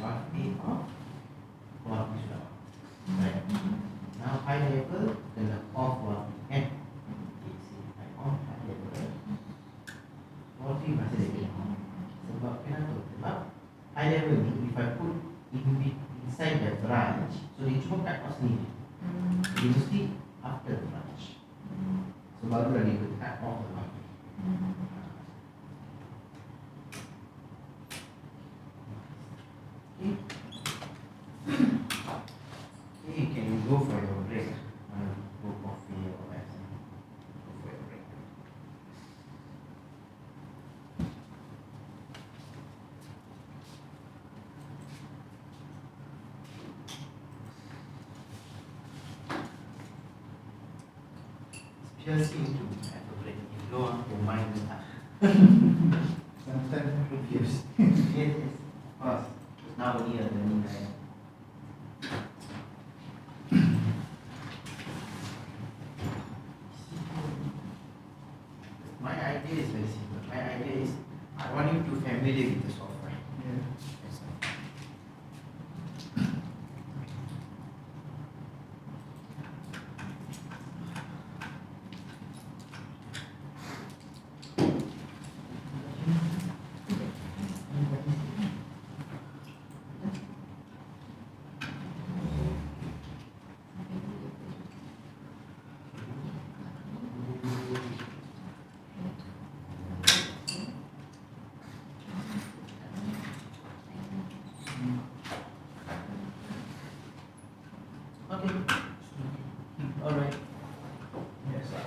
Wharf A off, wharf B sudah off. Right. Now high level kena off wharf B kan. Okay, see, I on high level. Wharf B masih lagi on. Sebab kenapa? Sebab high level ni, if I put inside the branch, so dia cuma cut off sendiri. Dia mesti after the branch. So barulah dia cut off the branch. Okay. Okay, can you go for your break? Go coffee or whatever. Go for your break. PLC to have a break. If no, your mind will start. Sometimes confused. Yes, of course. Because now only a learning time. My idea is very simple. My idea is I want you to familiar with the software. Yeah. That's all. Okay. Alright. Yes, sir.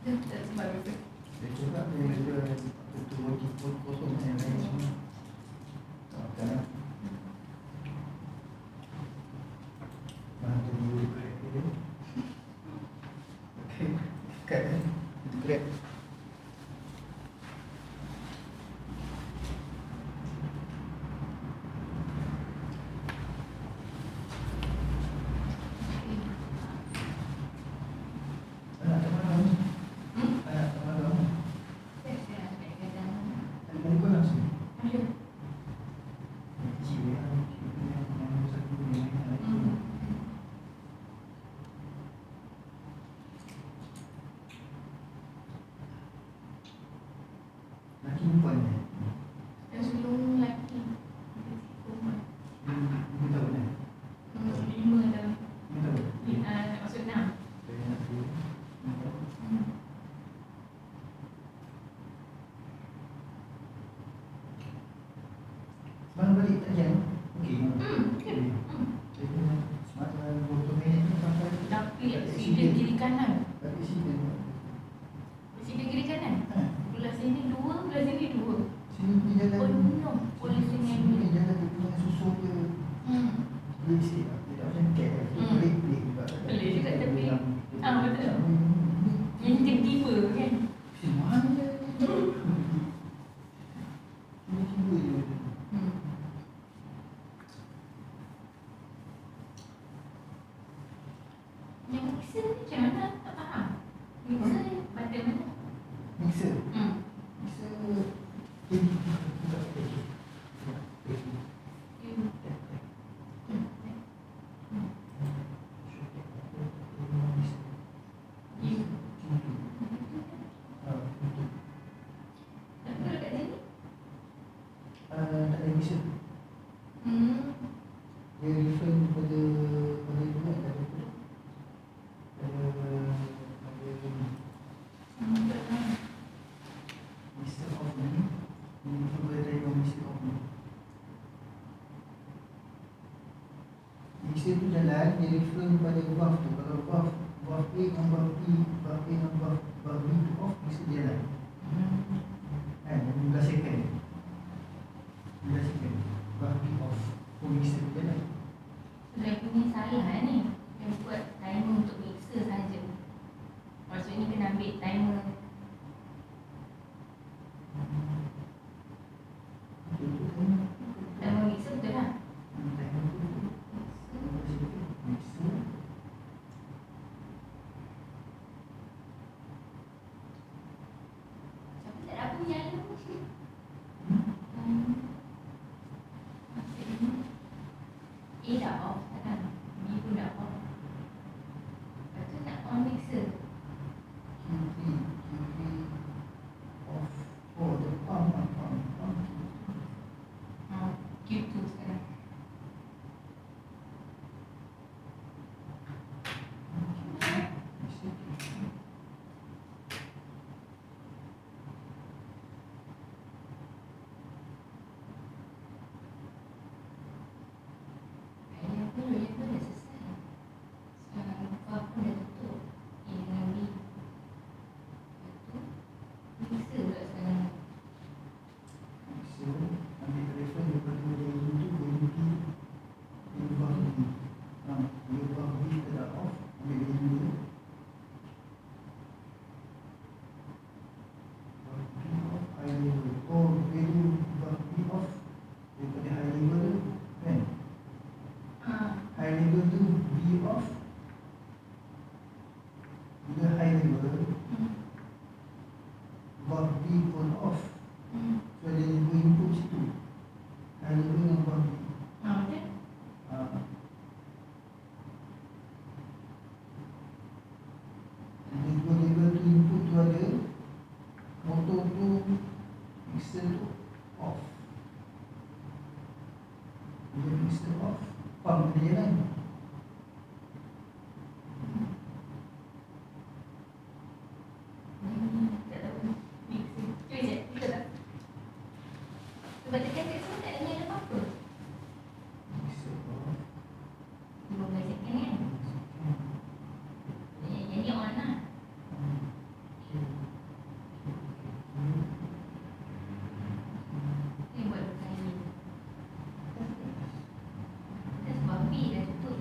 That's my favorite. Dia cakap dia betul-betul kosong yang lain semua. Kan? Mana tu dulu crack dia. Okay, cut kan? Itu crack. Anak tak mana? Anak tak mana? Saya nak naik ke dalam. Ada kau nak sini? Ada. Cik yang satu ni ada tu. Laki perempuan ni? Yang sulung lelaki. Dia tahu kan? 5 dalam. Dia tahu? Maksud 6. Dia nak tu. Dia tahu. Semalam balik tak jam? Okey. Okey. Jadi semalam beberapa minit ni sampai Tapi sida kiri kanan. tak accident. Sida kiri kanan. Belah sini 2, belah sini 2. Sini punya Oh jalan. no, boleh sini yang Sini ni. jalan dia punya susu dia. Boleh sikit tak? Dia tak macam cat kan? Dia pelik-pelik juga. Pelik juga tapi betul. Ni Yang tiba-tiba kan. mana dia? Tiba-tiba je. Yang mixer ni macam mana? Tak faham. Mixer ni pada mana? Mixer. Mixer Tak ada bisa. Dia refer pada itu kan, pada apa tu? Pada Mr. Off ni. Ini refer pada Mr. Off ni. Mr tu jalan, dia refer pada valve tu. Kalau valve A dengan valve B, valve A dengan valve B tu off, Mr jalan. Kan, 15 second. 15 second. Valve B off. Oh, Mr tu jalan. Saya punya salah ni. Yang buat timer untuk mixer saja. Maksudnya kena ambil timer. Timer mixer betul lah. Tapi tak ada apa nyala. A dah off kan? B pun dah off. Lepas tu nak on mixer. Q3 off. Oh, the pump. Q2 sekarang. Ayah pun dah selesai. Sekarang valve pun dah tutup. A dengan B. Lepas tu mixer pula sekarang. So, ambil telefon daripada dari itu ke UP dia valve B. Dia valve B kita dah off, ambil dari dulu. Valve B off, high level. Oh, value valve B off daripada high level kan? High level tu B off. Bila high level, valve B pun off. So ada dua input situ. High level dengan valve B. Betul? Bila dua level tu input tu ada, motor tu, mixer tu off. Bila mixer off, pump kena jalan. Tak tahu. Mixer. Cuba je, betul tak? Sebab tekan kat sini tak ada nyala apa-apa. Mixer off. 15 second kan? Jadi on lah. Ni buat berkali. Dah sebab B dah tutup.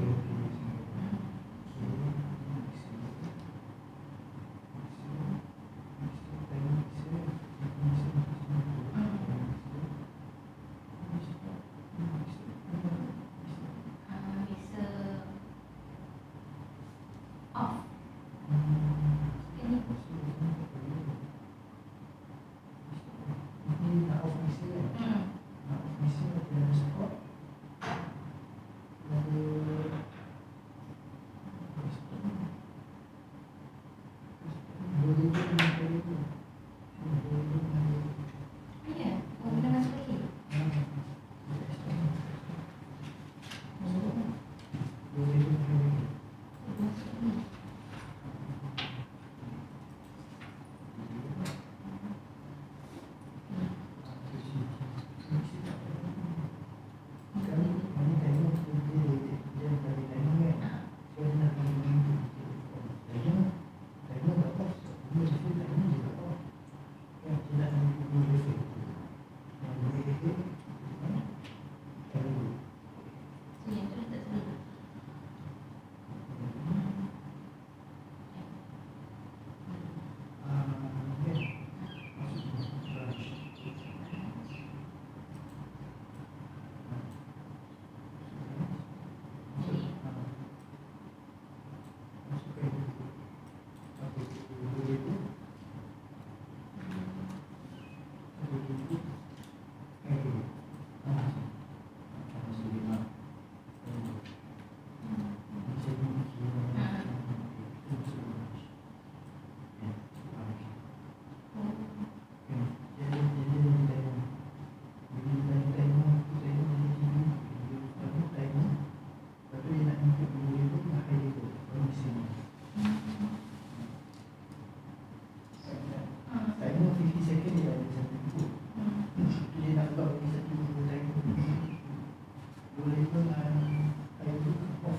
boleh pun saya buka off.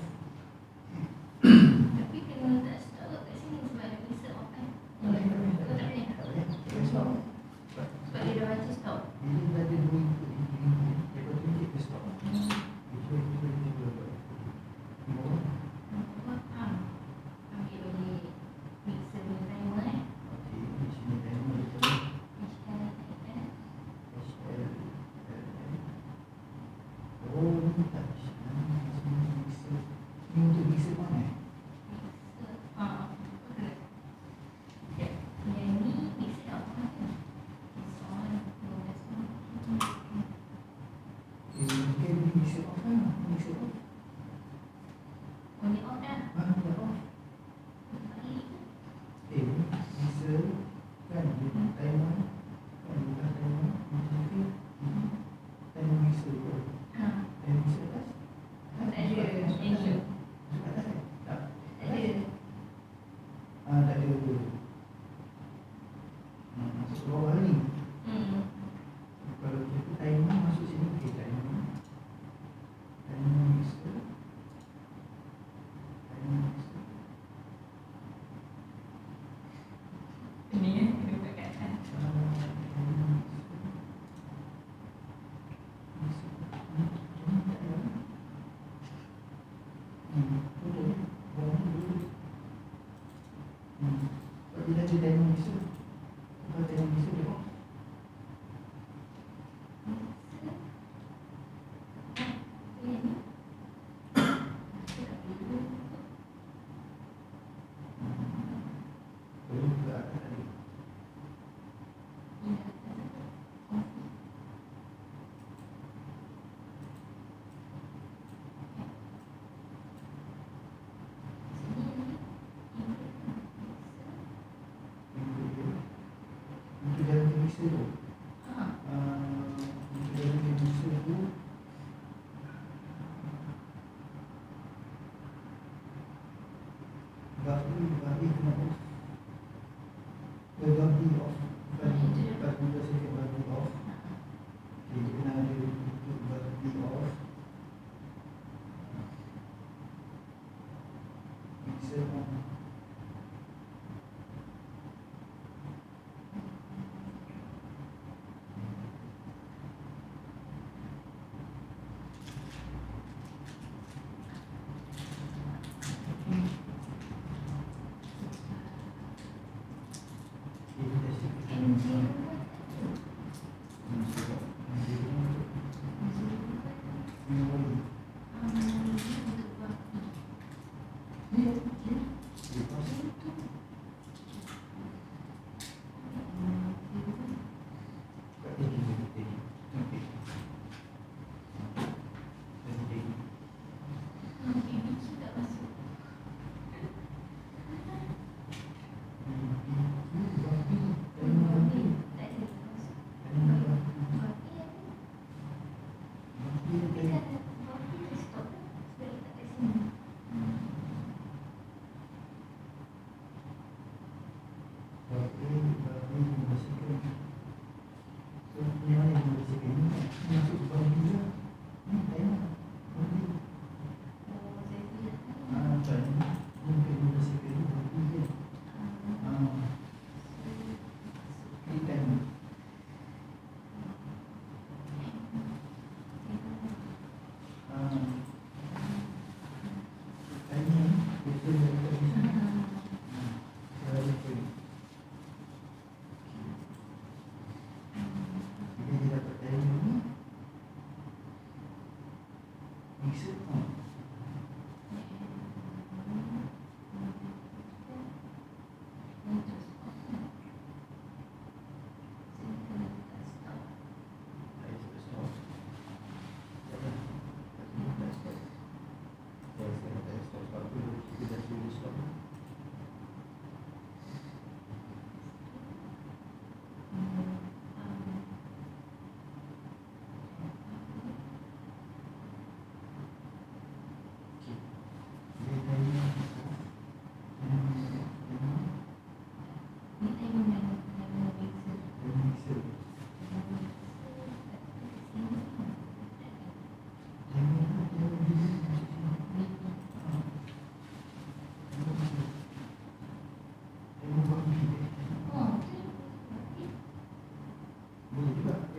Tapi kena tak stop kat sini sebab ada mixer off kan? Tak boleh, tak boleh, Oh, tak boleh? tak boleh. Tak stop. Sebab dia dah baca stop. Ini dah ada 2 input ini. Lepas tu kita stop. Ambil balik mixer punya timer eh. Okey, di sini timer betul. HRDCorp. Oh, ni tak. Ini untuk mixer mana? Yang ni mixer off kan? It's on, no that's on. Mungkin mixer off kan? Mixer off. Oh ni off dah. Dah off. Balik. Mixer kan? Timer. Kan? Bukan timer. Mixer. Timer mixer tu. Timer mixer atas. Tak ada engine. Atas kan? Tak. Tak ada. Tak ada. Masuk ke bawah ni. Kalau kita timer masuk sini, okey timer. Timer mixer. Timer mixer. Ini kan? Kena buka kat atas.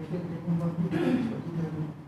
kita tengok bab ni sebab kita mixer.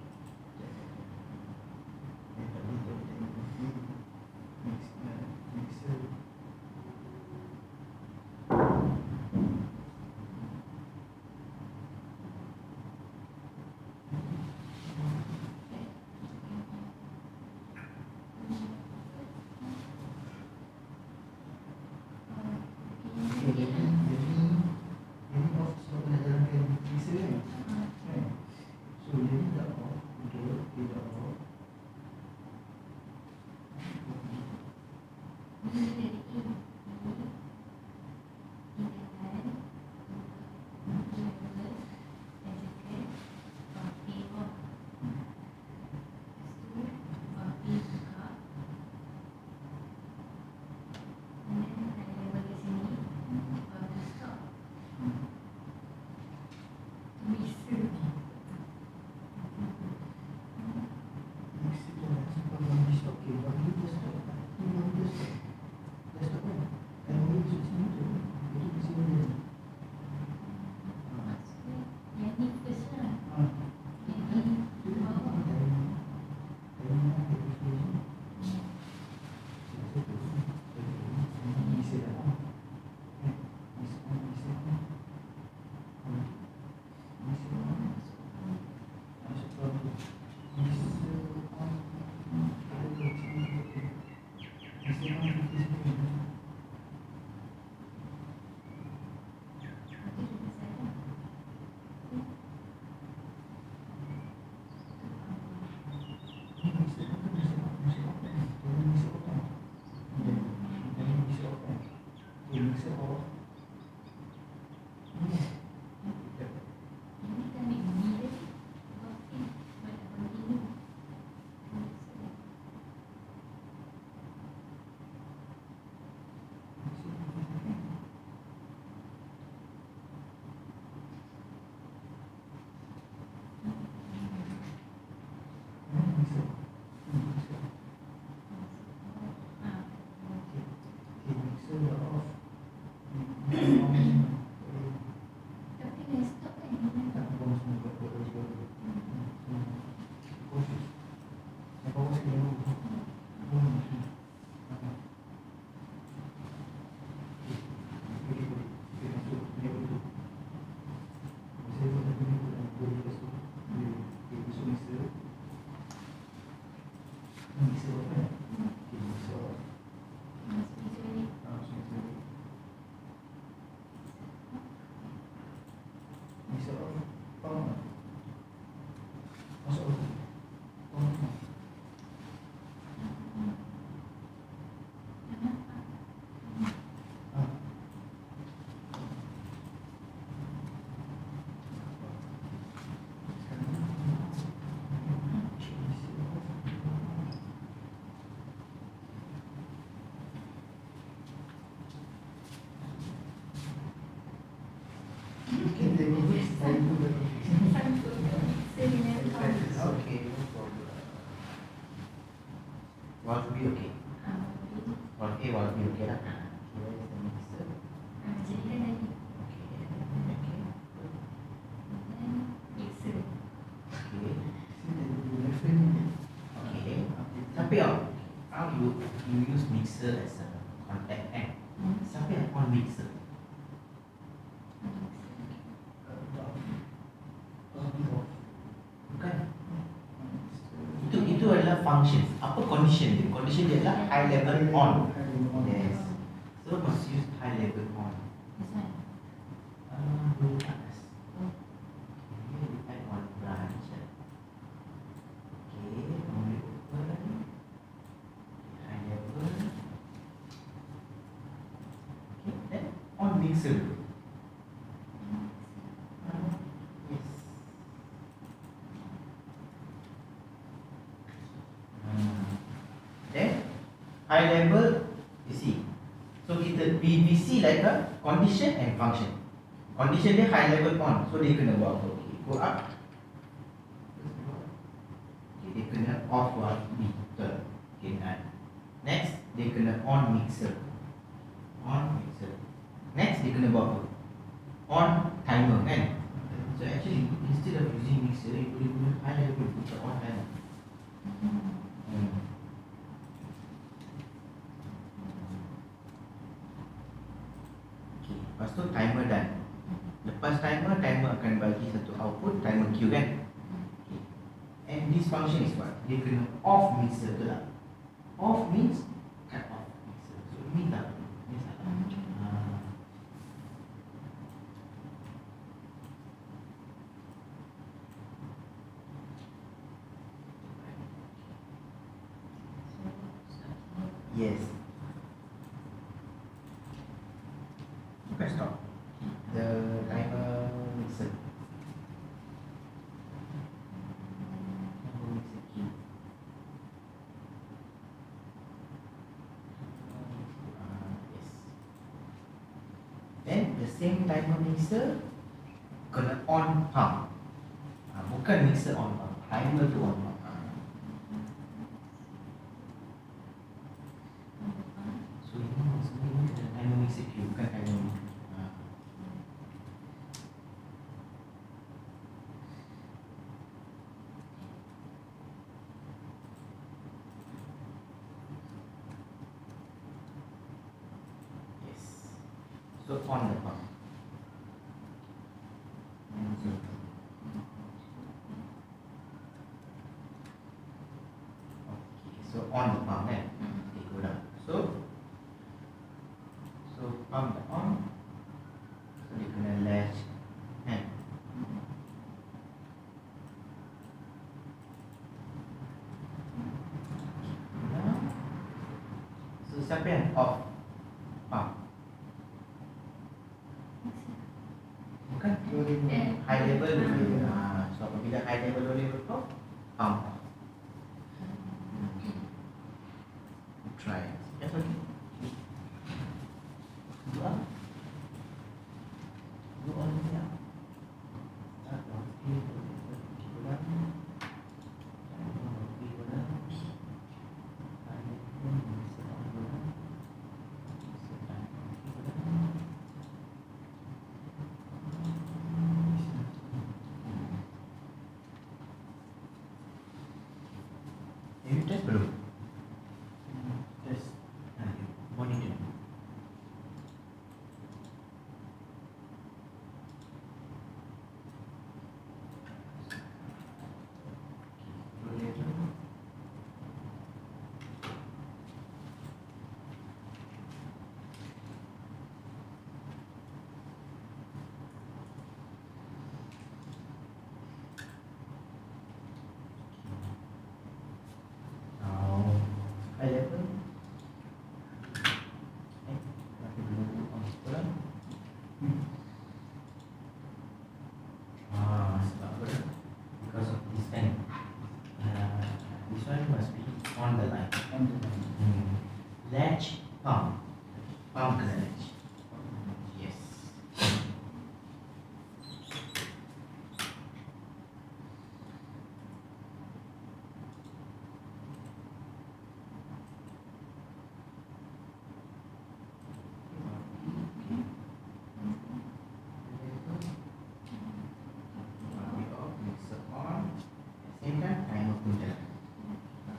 Okay, no problem. Want to be okay? Want A, want to be okay lah. Where is the mixer? Okay, okay. Okay. Tapi how you use mixer as a contact end? Siapa yang on mixer? Bukan. Itu adalah function. Apa condition dia? Condition dia adalah high level on. Yes. So must use high level on. Dulu atas. Okay, depend on branch. Okay, only open. High level. Okay, then on mixer. High level, you see. So kita BBC like a condition and function. Condition dia high level on, so dia kena buat apa? Okay, go up. Okay, dia kena off meter. Okay, next dia kena on mixer. On mixer. Next dia kena buat apa? On timer kan? So actually instead of mixer on timer. Okay, lepas tu timer done. Lepas timer, timer akan bagi satu output, timer Q kan. Okay. And this function is what? Dia kena off mixer, betul tak? Off means cut off mixer. So ini tak, ini salah. Yes. Press stop. The timer mixer. Timer mixer key. Yes. Then the same timer mixer kena on pump. Bukan mixer on pump. Timer tu on pump. So ini kena timer mixer Q, bukan timer mixer. So on the pump. Okay, so on the pump kan? Okay, go down. So pump the on. So dia kena latch kan? So siapa yang off pump? Bukan high level boleh. So apabila high level boleh betul, pump. Try. Yes, okay. Dua. Dua ni ya. Tak okey. Kurang. Test belum? Test. Monitor. High level. Masih belum kurang. Sebab apa? Because of this thing. This one must be on the line. On the line. Latch pump. Pump kena latch. Yes.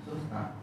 So start.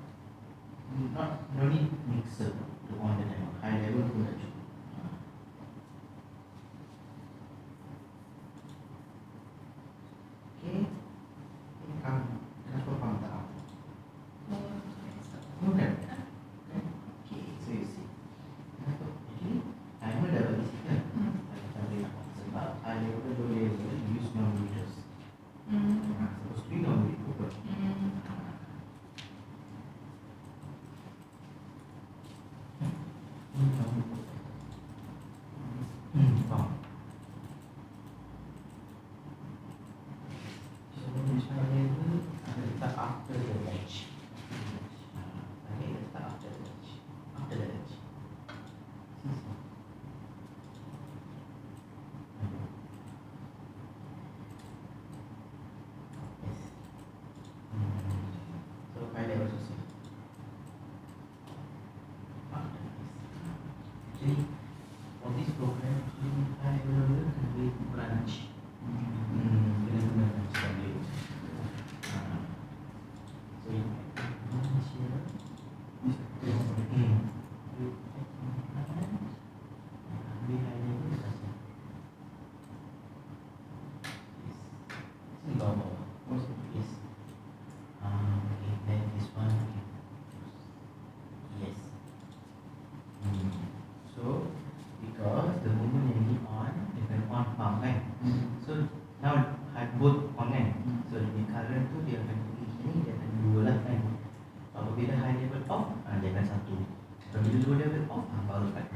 low level off, baru cut.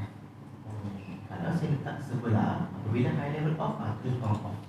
Kalau saya letak sebelah, apabila high level off, terus on off.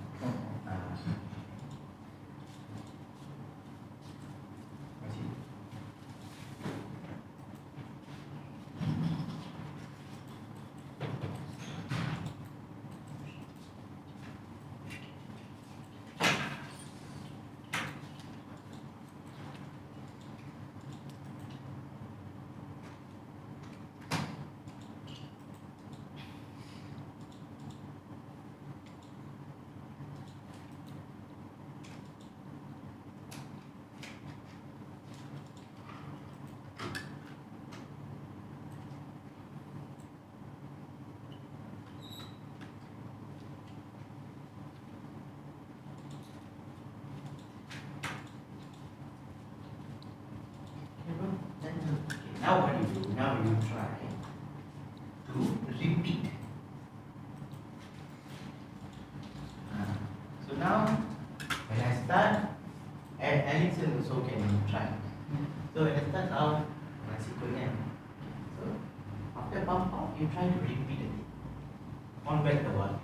Now what you do? Now you try to repeat. So now when I start, and Alex also can try. So when I start now, so after pump out, you try to repeat it. On back the one.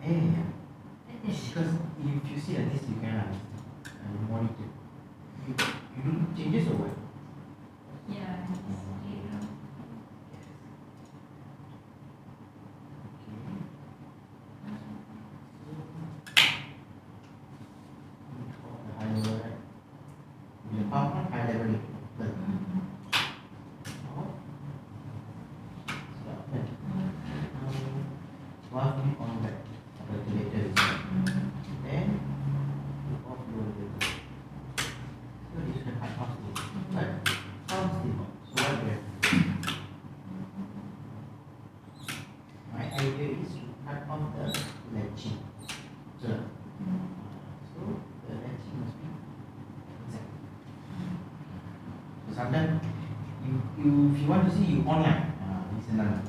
Yeah. That is Because if you see like this, you can monitor. You do changes or what? yeah, it's straight round. High level, right? Bila power high level ni. One on back regulator is then you offload it. So this is the cut off this. But some still not. So what do you have to do? My idea is to cut off the latching. So the latching must be exact. So sometimes if you want to see, you online. This is another.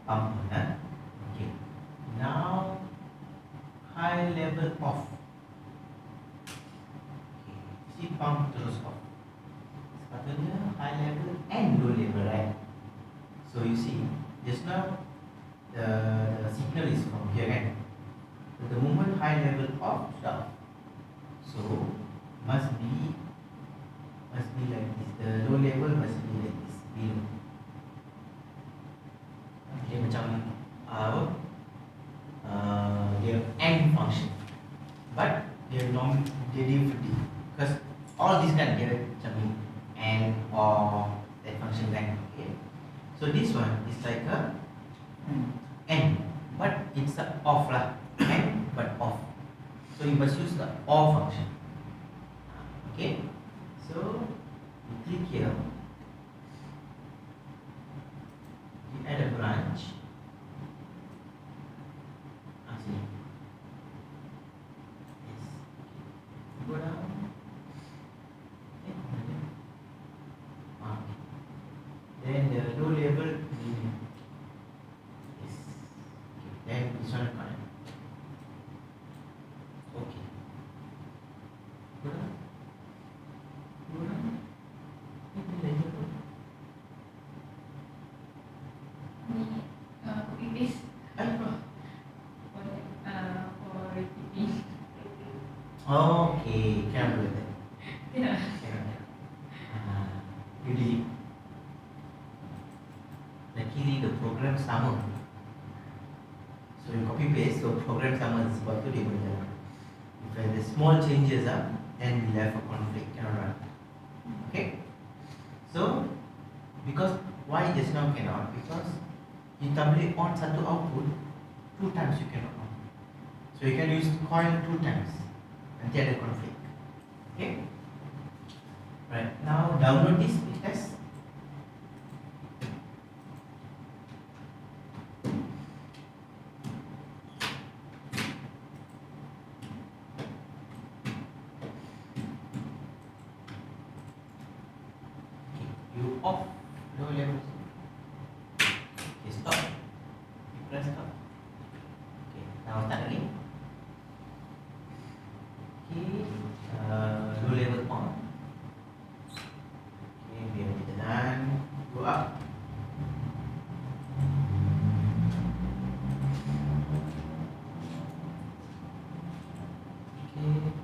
pump on. Okay. Now high level off. Okay. See pump terus off. Sepatutnya high level and low level, right? So you see, just now the signal is from here, right? But the moment high level off, stop. So must be like this. The low level must be like this below. Dia macam apa? Dia AND function, but dia derivative because all this kan dia macam ni AND or that function kan. Okay. So this one is like a AND, but it's a off lah. AND but off. So you must use the OR function. Okay. So you click here. You add a branch. Sini. Yes. Go down. Then the low level. Yes. Okay. Then this one connect. Okay. Go down. Go down. Ni copy paste for repeating. Okay, cannot do that. Yeah. Cannot. You delete. Luckily the program sama. So you copy paste, so program sama sebab tu dia boleh jalan. If there are small changes then we have a conflict, cannot run. Okay. So because why just now cannot? Because you tak boleh on satu output 2 times you cannot on. So you can use coil 2 times. Nanti ada conflict. Okay. Right. Now download this test. You off low level. Okay, stop. You press stop. Okay, now start again. Okay, low level on. Okay, biar dia jalan. Go up. Okay.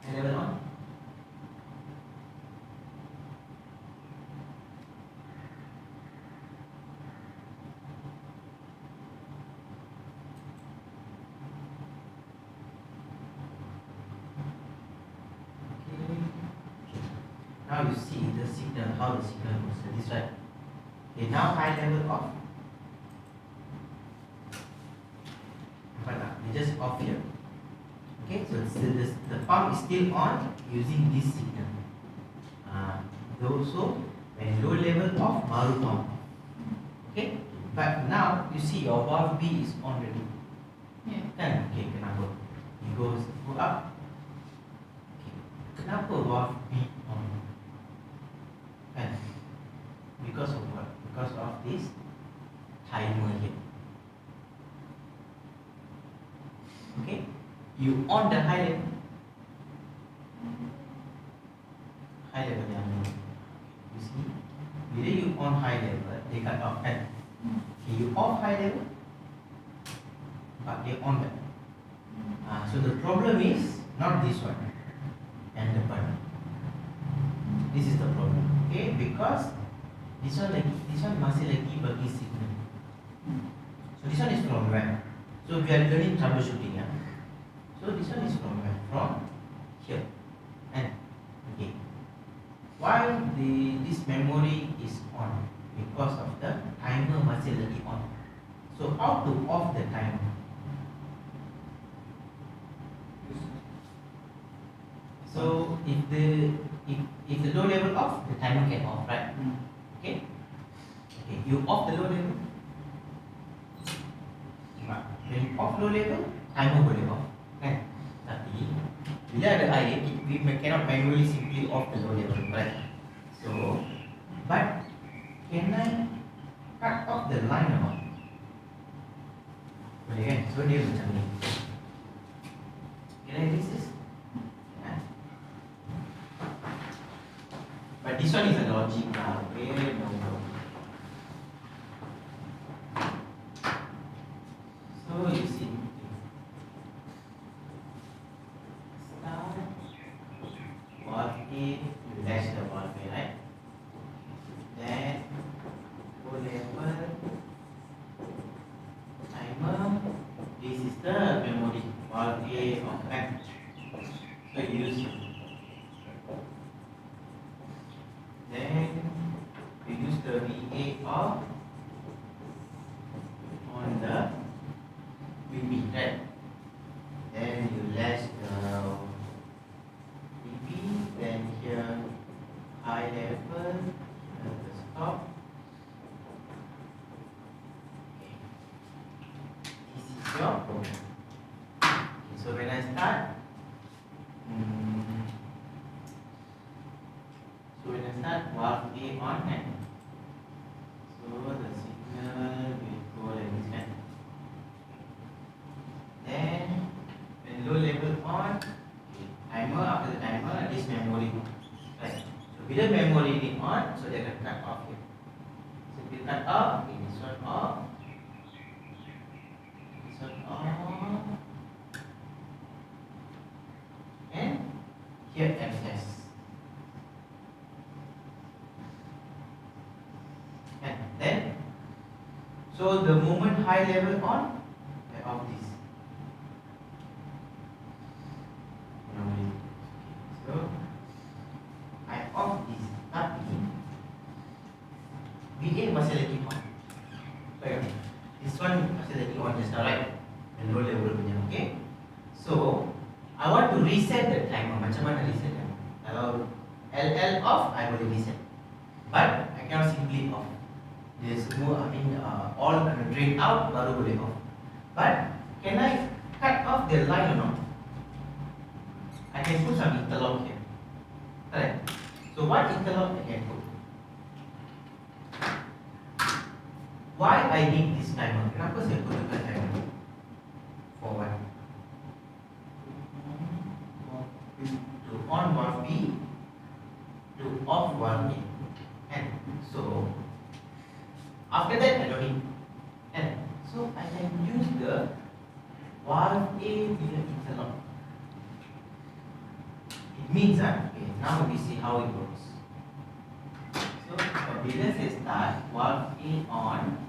High level on. Now you see the signal, how the signal goes. So this right. Okay, now high level off. Nampak tak? You just off here. Okay, so the pump is still on using this signal. Also, when low level off, baru pump. Okay, but now you see your valve B is on already. Yeah. Kan? Okay, kenapa? It go up. Okay, kenapa valve B on? Kan? Because of what? Because of this timer here. Okay, you on the high level. High level yang ni. You see, bila you on high level, they cut off kan? Okay, you off high level, but they on that. So the problem is not this one and the button. This is the problem. Okay, because this one masih lagi bagi signal. So this one is from where? So we are learning troubleshooting. So this one is from where? From here. And okay, why this memory is on? Because of the timer masih lagi on. So how to off the timer? So if the low level off, the timer can off, right? Okay. Okay, you off the low level. When you off low level, timer boleh off, kan? Tapi bila ada air, we cannot manually simply off the low level, right? So, but can I cut off the line or not? Boleh kan? So dia macam ni. Can I fix this? Yeah. But this one is a logic now. Okay, no problem. So you see, start valve A, you dash the valve A, right? Then go level, timer. This is the memory valve A of Mac. So you use. Then we use the VA off on the VB, right? Then you latch the VB, then here high level, the stop. Okay. This is your program. Okay, so when I start, valve A on and so the signal will go like this kind. Then when low level on, okay, timer, after the timer, this memory, right? So bila memory ni on, so dia akan cut off here. So bila cut off, okay, this one off, this one off, and here access. Then, so the moment high level on, I off this. So I off this, tapi VA masih lagi on. This one masih lagi on just now, right? And low level punya, okay? So I want to reset the timer. Macam mana reset timer? Kalau LL off, I boleh reset, but I cannot simply off. Dia semua, all kena drain out baru boleh off. But can I cut off the line or not? I can put some interlock here. Correct. So what interlock I can put? Why I need this timer? Kenapa saya gunakan timer? For what? To on valve B, to off valve A. And so after that, I don't need. And so I can use the valve A with interlock. It means that, okay, now we see how it works. So bila saya start valve A on,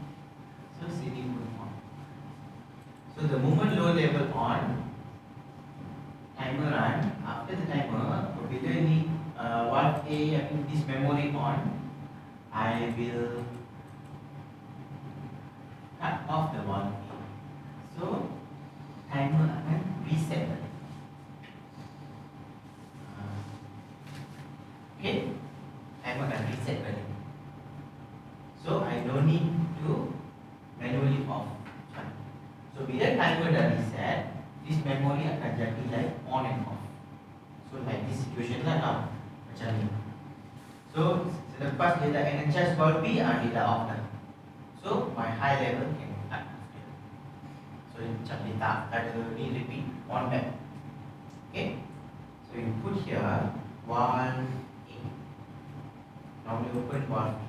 so sini pun on. So the moment low level on, timer run. After the timer, bila ni valve A, this memory on, I will cut off the valve A. So timer akan reset. Okay, timer akan reset balik. So I don't need to manually off. So bila timer dah reset, this memory akan jadi like on and off. So like this situation lah tau, macam ni. So selepas dia dah energize valve B, dia dah off dah. So my high level can cut off here. So macam dia tak ada ni repeat on back. Okay, so you put here valve A. Now we open valve B.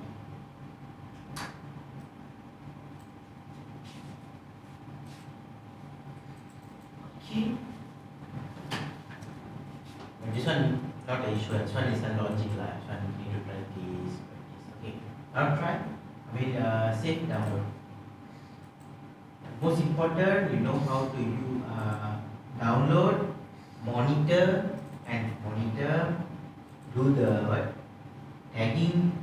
Okay. But this one not the issue. This one is a logic lah. This one need to practice. Okay. Now try. Save download. Most important, you know how to use download, monitor, and do the what? Tagging,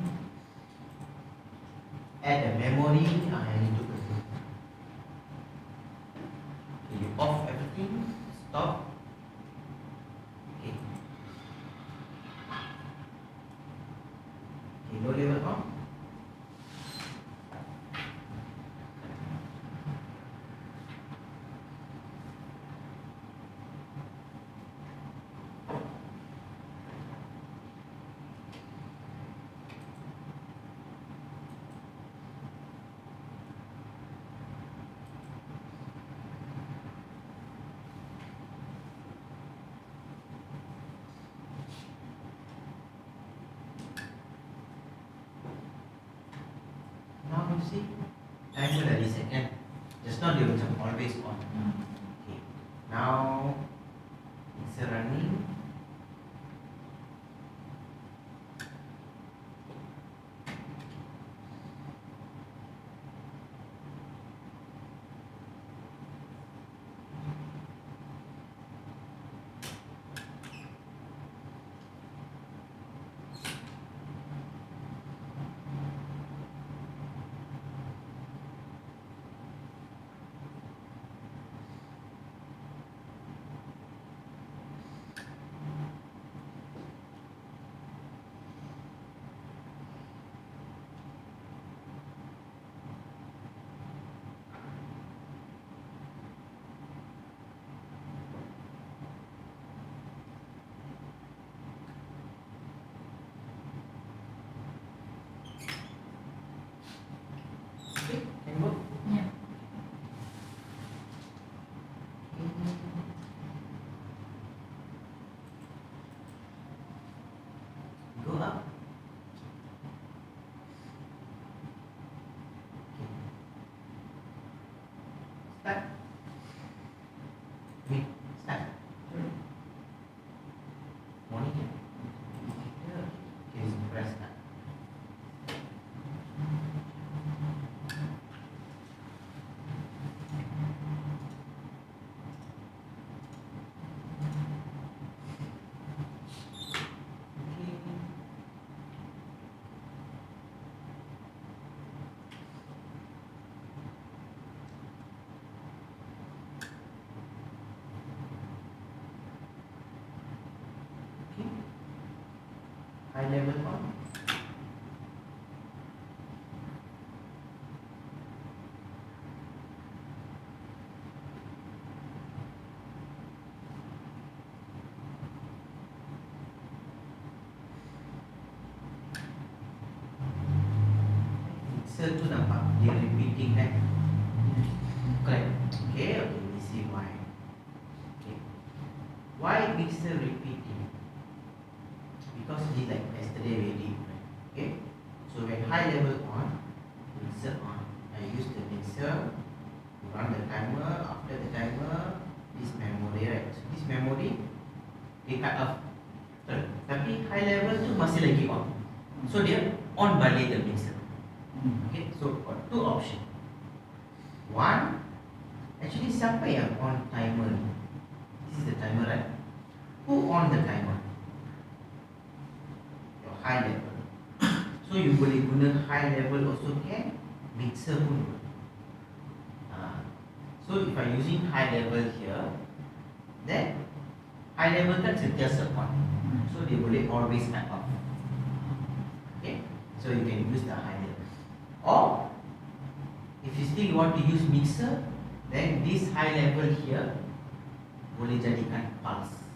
add the memory. I need to do. Okay, you off everything. Stop. Okay. Okay, low level on. you see timer dah reset kan. Just now dia macam always on. Okay. Now it's running. Okay, can work. Yeah. Go up. Okay. Start. Wait, start. Monitor. Okay, press start. Okay. High level on. Mixer tu nampak dia repeating kan. Correct. Okay, okay, we see why. Okay. Why mixer repeating? Because it is like yesterday we did, right? Okay. So when high level on, mixer on. I use the mixer to run the timer. After the timer, this memory, right? So this memory they cut off. Tapi high level tu masih lagi on. So dia on balik the mixer. Okay, so got two options. One, actually siapa yang on timer ni? This is the timer, right? Who on the timer? Your high level. So you boleh guna high level also can, mixer pun boleh. So if I using high level here, then high level kan sentiasa on. So dia boleh always cut off. Okay, so you can use the high level. Or if you still want to use mixer, then this high level here boleh jadikan pulse.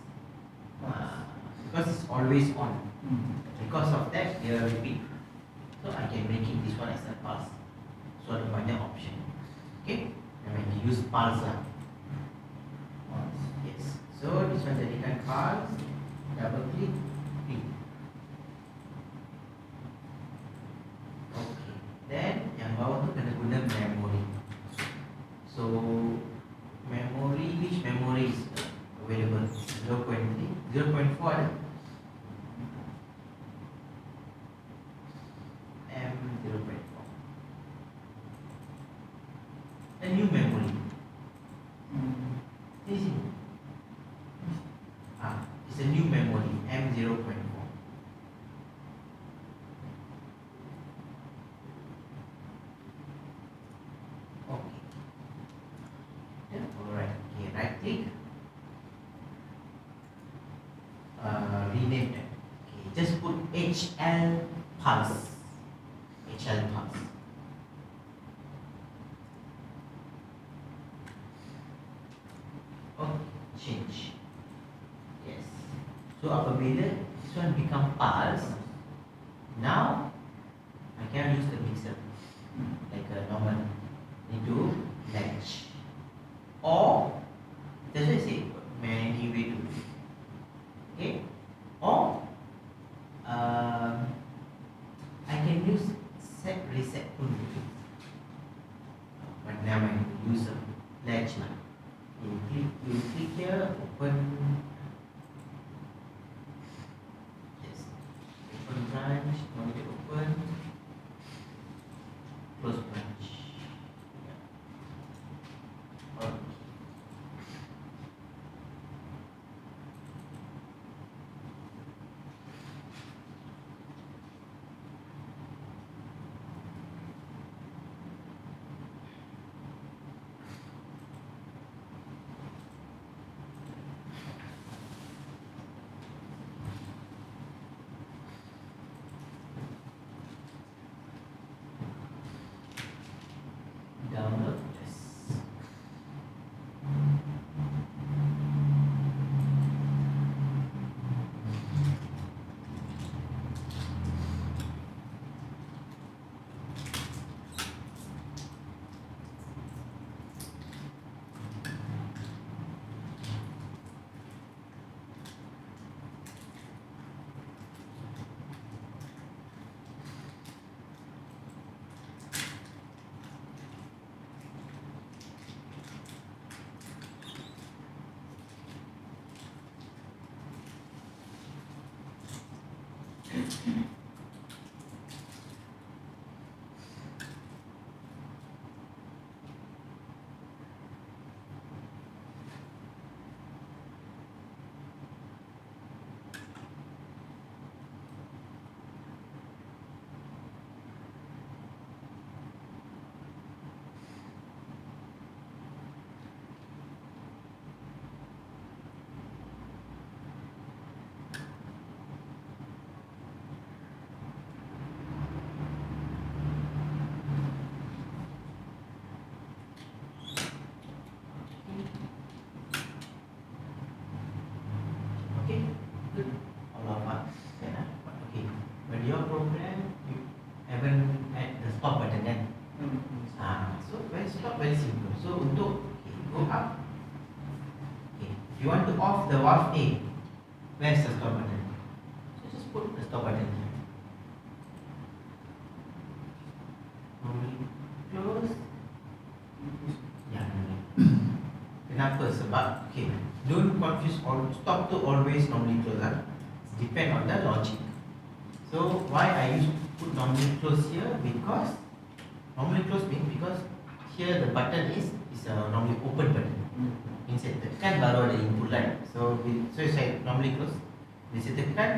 Because it's always on. Because of that, dia repeat. So I can make it this one as a pulse. So ada banyak option. Okay, and I can use pulse lah. Pulse, yes. So this one jadikan pulse. Double click, click. Okay. Then yang bawah tu kena guna memory. So memory, which memory is available? 0.3, 0.4 ada? M0.4. A new memory. This is it's a new memory, M0.4. Okay. Yeah, alright. Okay, right click. Rename that. Okay, just put HL pulse. HL pulse. Okay, change. Yes. So apabila this one become pulse, now I can use the mixer like a normal. Need to latch. Or that's why I say many way to do it. Okay. Or I can use set reset pun. Okay, good. All of us. Yeah. Okay. When your program, you haven't add the stop button then. So when stop very simple. So untuk go up. Okay. If you want to off the valve A, where's the stop button? So just put the stop button here. Normally close. Ya, kenapa? Sebab okay, don't confuse all stop to always normally close. Depend on the logic. So why I use put normally close here? Because normally close means because here the button is normally open button. Inside tekan baru ada input line. So saya normally close. Bila saya tekan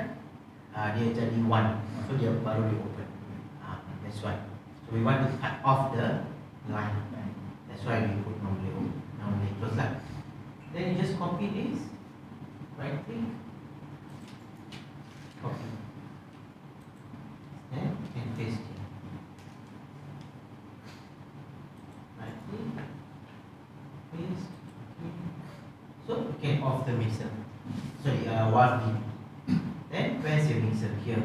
dia jadi 1. So dia baru dia open. That's why. So we want to cut off the line. That's why we put normally close lah. Then you just copy this, right click, copy, then and paste here. Right click, paste, okay. So you can off the mixer. Sorry, valve B. Then where's your mixer? Here.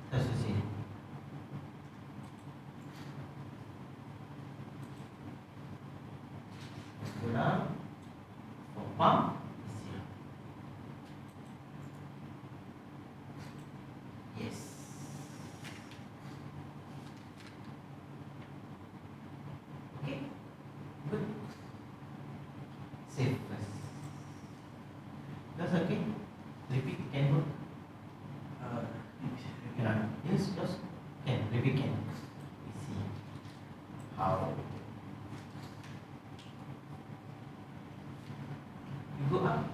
Associate. Go down. For pump is here. Yes. Okay. Good. Save first. That's okay. Repeat can work. Yes, just can. Repeat can. We see how. You go up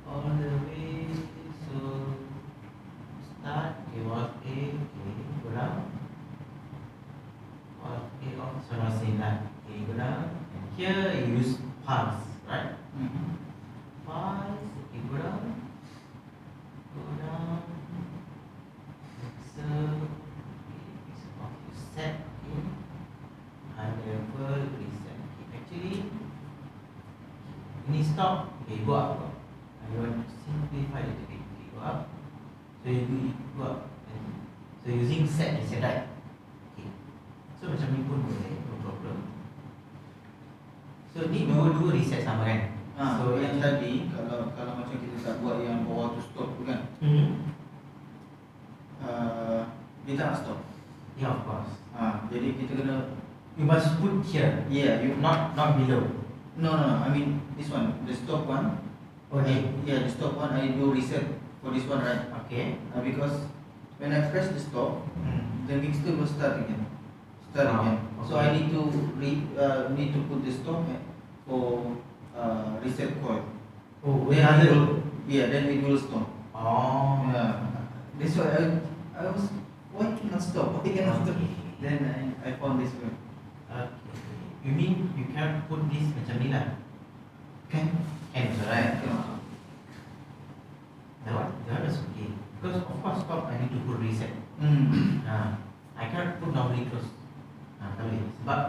all the way. So start. Okay, valve A. Okay, go down. Valve A off. So now say that. Okay, go down. And here you use pulse, right? Pulse. Okay, go down. Go down. Mixer. Okay, mixer off. You set. Okay. High level reset. Okay, actually. Ini stop, okay, go up. I want to simplify it a bit. Okay, go up. So you do it, go up. So using set instead, right? Okay. So macam ni pun boleh, no problem. So ni dua-dua reset sama kan? So yang tadi kalau macam kita tak buat yang bawah tu stop tu kan, dia tak nak stop. Yeah, of course. Jadi kita kena, You must put here, yeah, you not below. no, I mean this one, the stop one. Okay. Yeah, the stop one I do reset for this one, right? Okay. Because when I press the stop, the mixer will start again. Okay. So I need to put the stop for reset coil. Oh, Then it will stop. Oh. Yeah. That's why I was, why cannot stop? Why cannot stop? Then I found this one. Okay. You mean you can't put this macam ni lah? Can So right? Can. That is okay. Because of course stop I need to put reset. I can't put normally close. Tak boleh. Sebab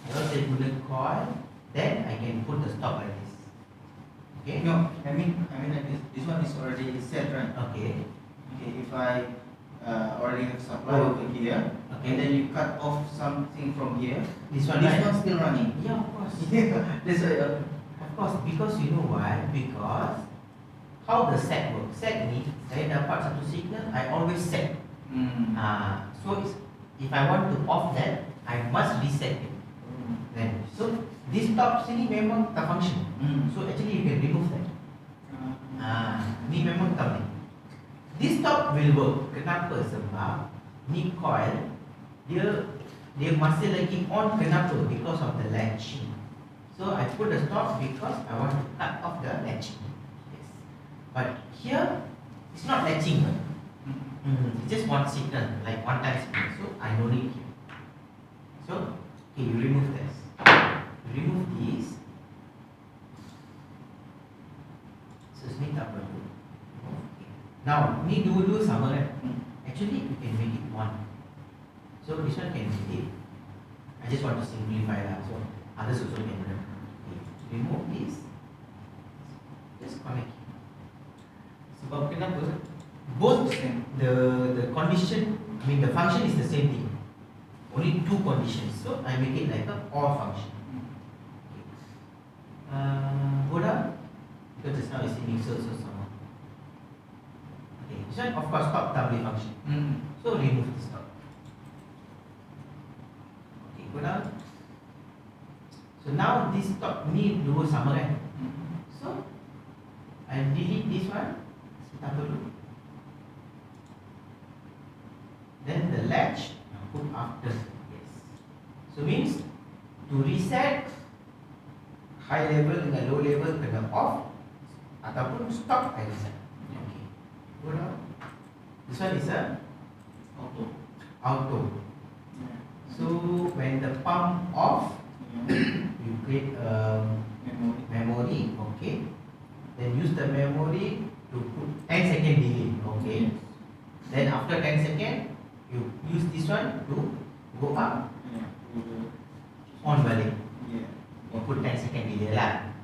kalau saya guna coil, then I can put the stop like this. Okay? No, I mean like this one is already set, right? Okay. Okay, if I already have supply over here, Okay. and then you cut off something from here, This one, this right? one's still running. Yeah, of course. That's why. Of course, because you know why? Because how the set works. Set ni, saya dapat satu signal, I always set. So if I want to off that, I must reset it. Then, so this stop sini memang tak function. So actually you can remove that. Ni memang tak ni. stop will work. Kenapa? Sebab ni coil dia masih lagi on. Kenapa? Because of the latching. So I put the stop because I want to cut off the latching. Yes. But here it's not latching. It's just one signal, like one time signal. So I don't need here. So okay, you remove this. You remove these. So ni tak perlu. Okay. Now ni dua-dua sama kan? Actually you can make it one. So this one can be it. I just want to simplify lah. So others also can learn. Okay. Remove this. Just connect. Sebab kenapa? Both the condition, I mean the function is the same thing. Only two conditions. So I make it like a OR function. Okay. Go down. Because just now you see mixer also sama. Okay. This one of course stop tak boleh function. So remove the stop. Okay. Go down. So now this stop ni dua sama kan? So I delete this one. Tak perlu. Then the latch put after. Yes. So means to reset high level dengan low level kena off ataupun stop I reset. Okay. Go down. This one is a auto. So when the pump off, you create a memory. Okay. Then use the memory to put 10 second delay. Okay. Then after 10 second, you use this one to go up, on balik. You put 10 second delay lah.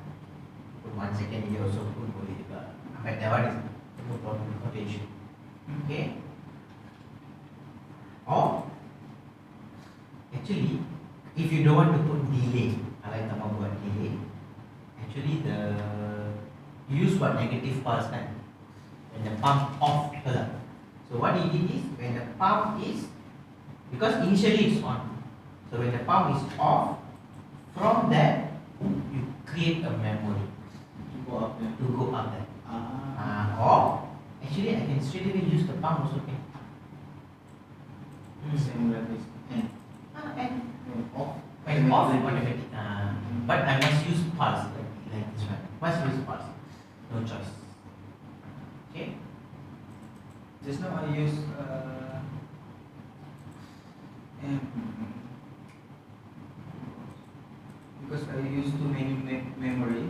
Put 1 second delay also pun boleh juga. But that one is no problem, not an issue. Okay. Or actually, if you don't want to put delay, kalau tak mau buat delay, actually you use what negative pulse kan, when the pump off lah. So what he did is when the pump is, because initially it's on, so when the pump is off, from that you create a memory to go up there. Or actually I can straight away use the pump also can. Same like this. And Off. when off automatic. But I must use pulse like this one. Must use pulse. No choice. Okay. Just now I use because I use too many memory.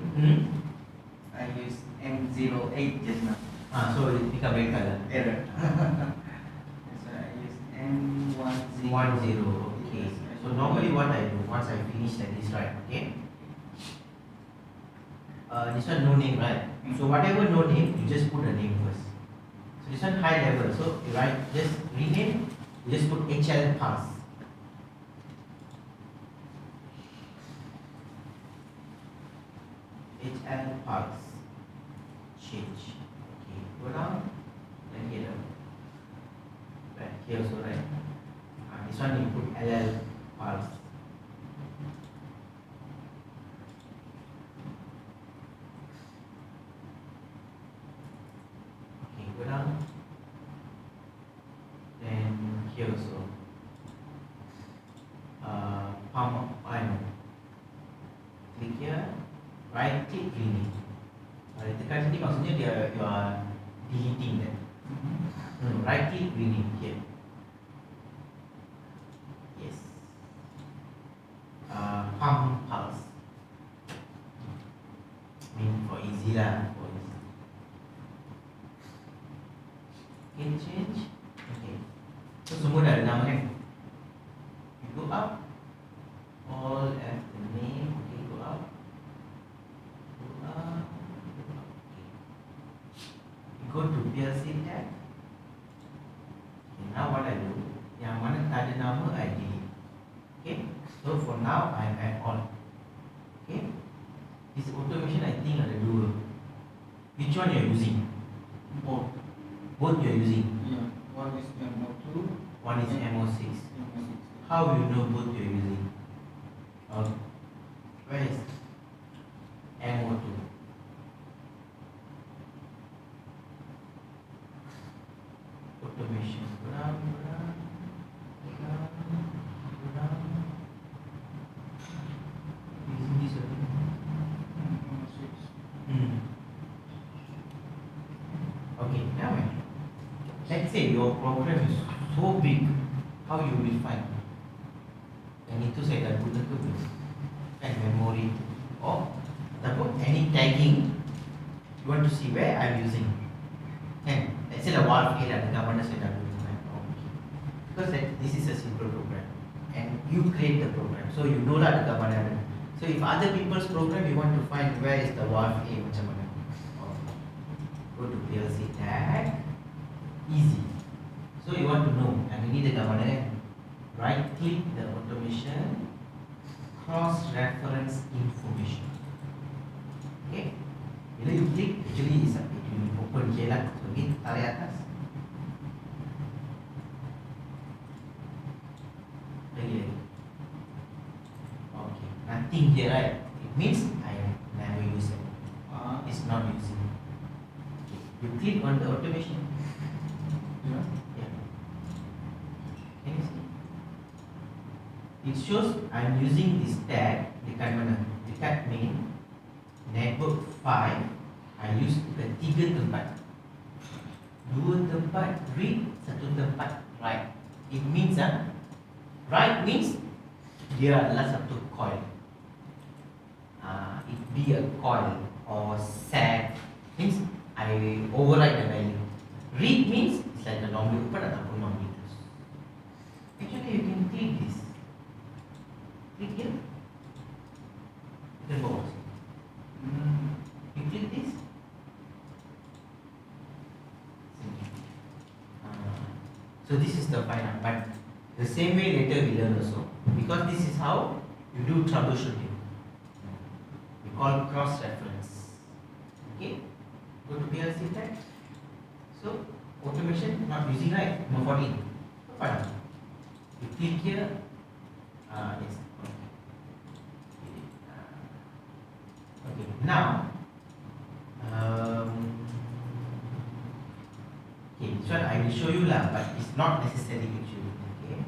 I use M08 just now. So it become red color. Error. So I use M10. 10. Okay. So normally what I do once I finish like this, right? Okay. This one no name, right? So whatever no name, you just put a name first. So this one high level. So you write just rename. You just put HL pass. HL pass. Change. Okay. Go down. Then here. Right here also, right? This one you put LL pulse. Okay, go down. Then here also. Pump on. Click here. Right click cleaning. Tekan sini maksudnya you are deleting that. Right click cleaning here. Yes. Pump pulse. I mean for easy lah. For easy. Okay, change. Okay. So semua dah ada nama kan? You go up. All as the name. Okay, go up. Go up. Okay. You go to PLC tab. Okay, now what I do? Yang mana tak ada nama I delete. Okay. So for now I am on. Okay. This automation I think ada dua. Which one you are using? Both. Both you are using. Yeah. One is M02. One is MO6. M06. How you know both you are using? Where is MO2? Okay, now let's say your program is so big, how you will find? Yang itu saya dah guna ke belum? Kan memory or ataupun any tagging you want to see where I'm using. Kan, let's say the valve A lah dekat mana saya dah guna. Okay. Because this is a simple program and you create the program, so you know lah dekat mana ada. So if other people's program you want to find where is the valve A macam mana? Go to PLC tag, easy. So you want to know, and ini dekat mana kan? Right click the automation, cross reference information. Okay, bila you click, actually it will open here lah. So ini tarik atas. Lagi. Okay, nothing here, right? It means I never use it. It's not using. Okay. You click on the automation. Yeah. Can you see? It shows I'm using this tag dekat mana? Dekat main network 5. I use the 3 tempat. 2 tempat read, 1 tempat write. It means write means dia adalah satu coil. It be a coil or set means I override the value. Read means it's like a normally open ataupun normally close. Actually you can click this. Click here. You can go. You click this. So this is the final, but the same way later we learn also, because this is how you do troubleshooting. We call cross reference. Okay, go to PLC tag. So automation not using, right? Number 14. Fine. You click here. Yes. Okay. Now, okay, this one I will show you lah, but it's not necessary actually. Okay.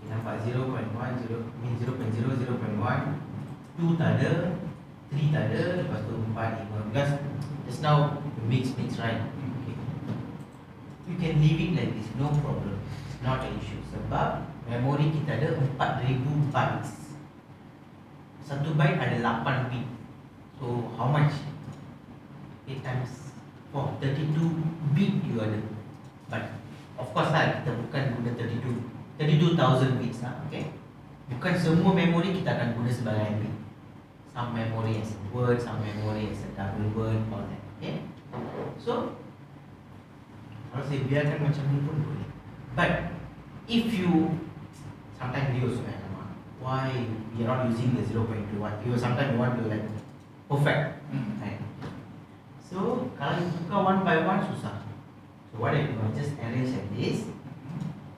Nampak 0.1, 0, mean 0.0, 0.1, 2 tak ada, 3 tak ada, lepas tu 4, 5. Because just now you mix right. Okay. You can leave it like this, no problem. It's not an issue. Sebab memori kita ada 4000 bytes. Satu byte ada 8 bit. So how much? 8 times 4, 32 bit you ada. But of course lah, kita bukan guna 32,000 bits lah, okay? Bukan semua memori kita akan guna sebagai bit. Some memory as a word, some memory as a double word, all that, okay? So kalau saya biarkan macam ni pun boleh. But if you sometimes you also why we are not using the 0.21? You sometimes want to like perfect, right? So kalau you buka one by one susah. So what I do, I just arrange like this.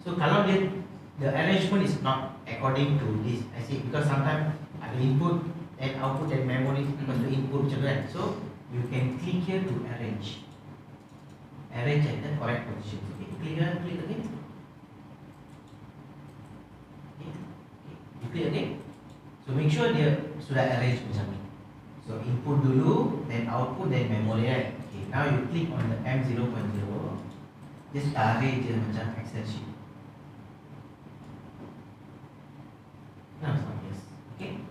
So kalau dia the arrangement is not according to this, I see, because sometimes ada input and output and memory lepas tu input macam tu kan. So you can click here to arrange at the correct position. Okay, click again. Okay. You click again. So make sure dia sudah arrange macam ni. So input dulu, then output, then memory, right? Okay, now you click on the M0.0. Just tarik je macam Excel sheet. No, it's not yes. Okay.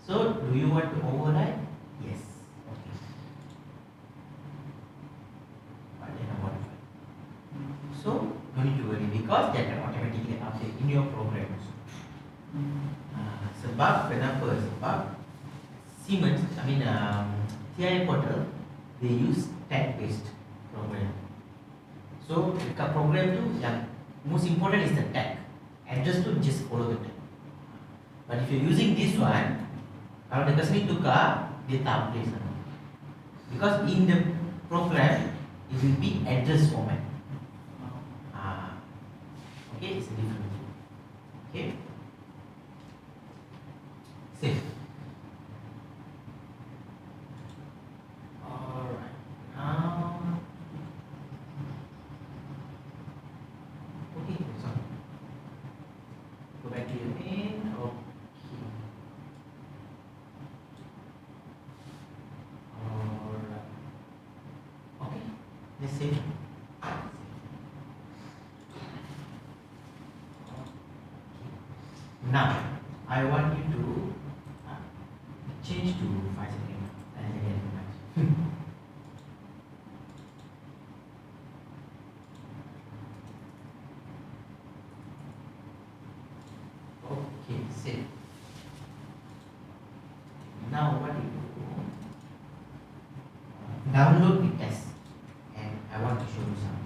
So do you want to override? Yes. Okay. But then I modify. So no need to worry because they can automatically update in your program. Sebab kenapa? Sebab Siemens, TI portal, they use tag-based program. So dekat program tu yang most important is the tag. Address tu just follow the tag. But if you're using this one, kalau dekat sini tukar, dia tak update sana. Because in the program, it will be address format. Okay, it's a different thing. Okay. Save. Alright. Just save. Now, I want you to change to 5 seconds. 10 seconds max. Okay, save. Now, what you do? Download the test, and I want to show you something.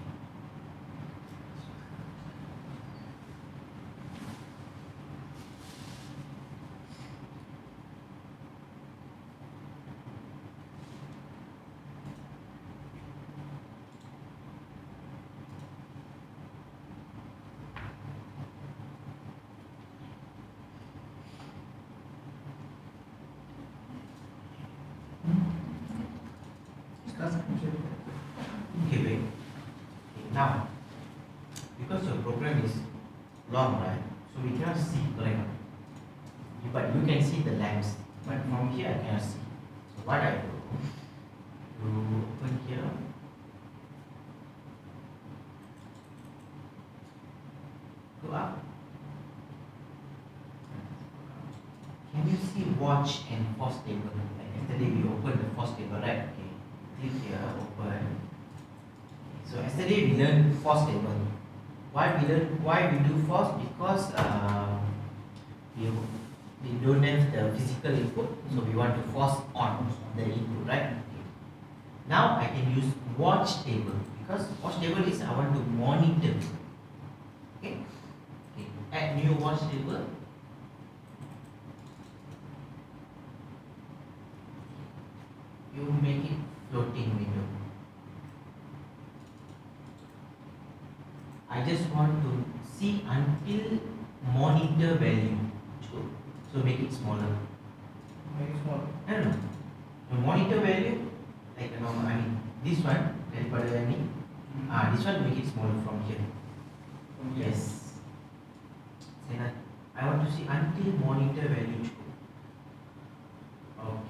Okay, wait. Okay, now, because your program is long, right? So we cannot see, correct? But you can see the lamps. But from here, I cannot see. So what I do, you open here. Go up. Can you see watch and force table? Like yesterday we opened the force table, right? Okay. Click here, open. So yesterday we learned force table. Why we do force? Because we don't have the physical input, so we want to force on the input, right? Okay. Now I can use watch table because watch table is I want to monitor. Okay. Okay. Add new watch table. You make it floating window. I just want to see until monitor value. So make it smaller. Very small. No. The monitor value, like I mean this one, daripada ni. This one make it smaller from here. Yes. I want to see until monitor value. Okay.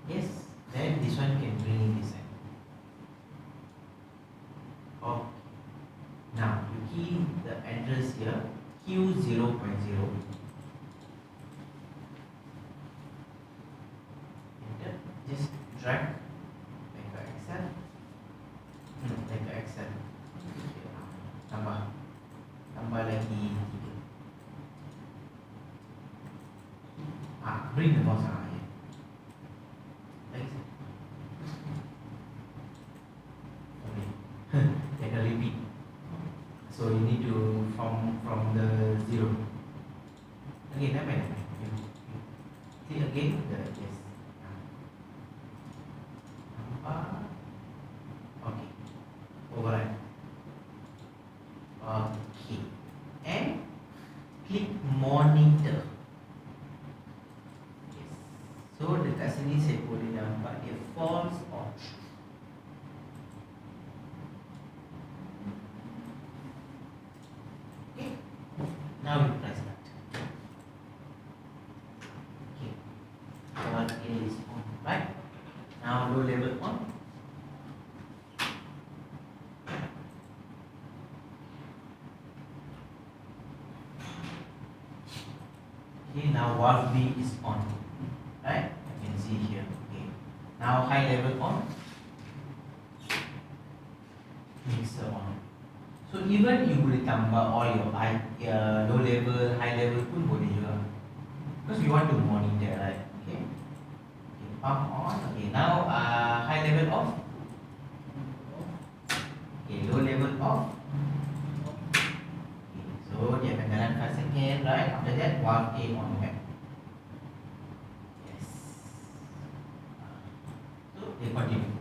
Yes. Then this one can bring in this side. Okay. Now you key the address here Q0.0. Enter. Just drag like a Excel. Like a Excel. Tambah lagi 3. Bring the mouse here. Like a repeat. So you need to from the 0. Again, never mind. See again the yes. Okay. Override. Okay. And click monitor. Yes. So dekat sini saya boleh nampak dia false or true. Now you press that. Okay. Level A is on, right? Now low level on. Okay, now valve B is on, right? You can see here. Okay. Now high level on. Mixer on. So even you boleh tambah all your low level, high level pun boleh juga. Because we want to monitor, right? Okay. Okay, pump on. Okay, now high level off. Okay, low level off. Okay, so dia akan jalan 5 second, right? After that, valve A on back. Yes. So they continue,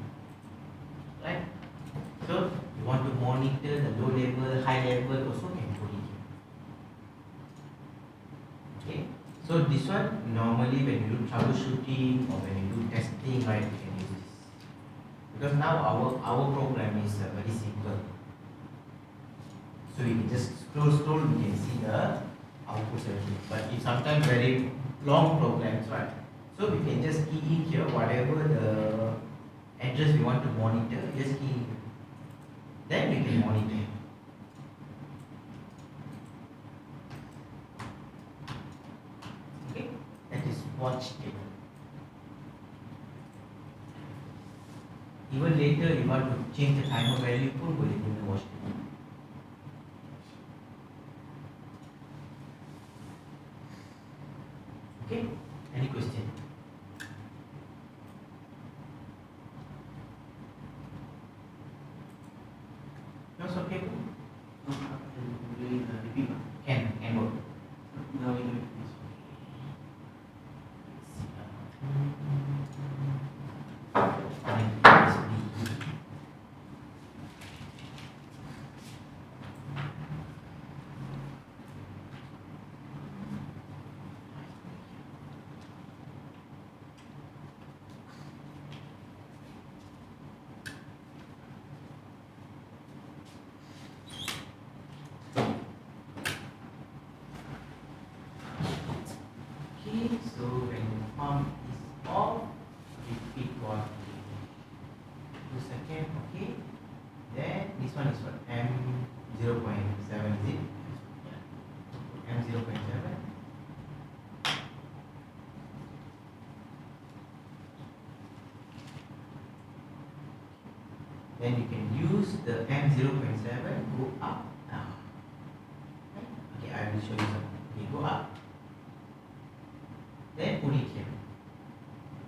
right? So you want to monitor the low level, high level also can put it here. Okay. So this one normally when you do troubleshooting or when you do testing, right, you can use this. Because now our program is very simple. So you can just scroll, you can see the output everything. But if sometimes very long programs, right? So we can just key in here whatever the address we want to monitor, just key in. then we can monitor. Okay, that is watch table. Even later, you want to change the timer value pun boleh guna watch table. Okay, any question? That's okay. Repeat. Can work. Now we do it. Okay, so when the pump is off, repeat for 2 seconds, okay. Then this one is what? M0.7 is it? Yeah. M0.7. Then you can use the M0.7, go up, down. Okay, I will show you something. Okay, go up. Then put it here.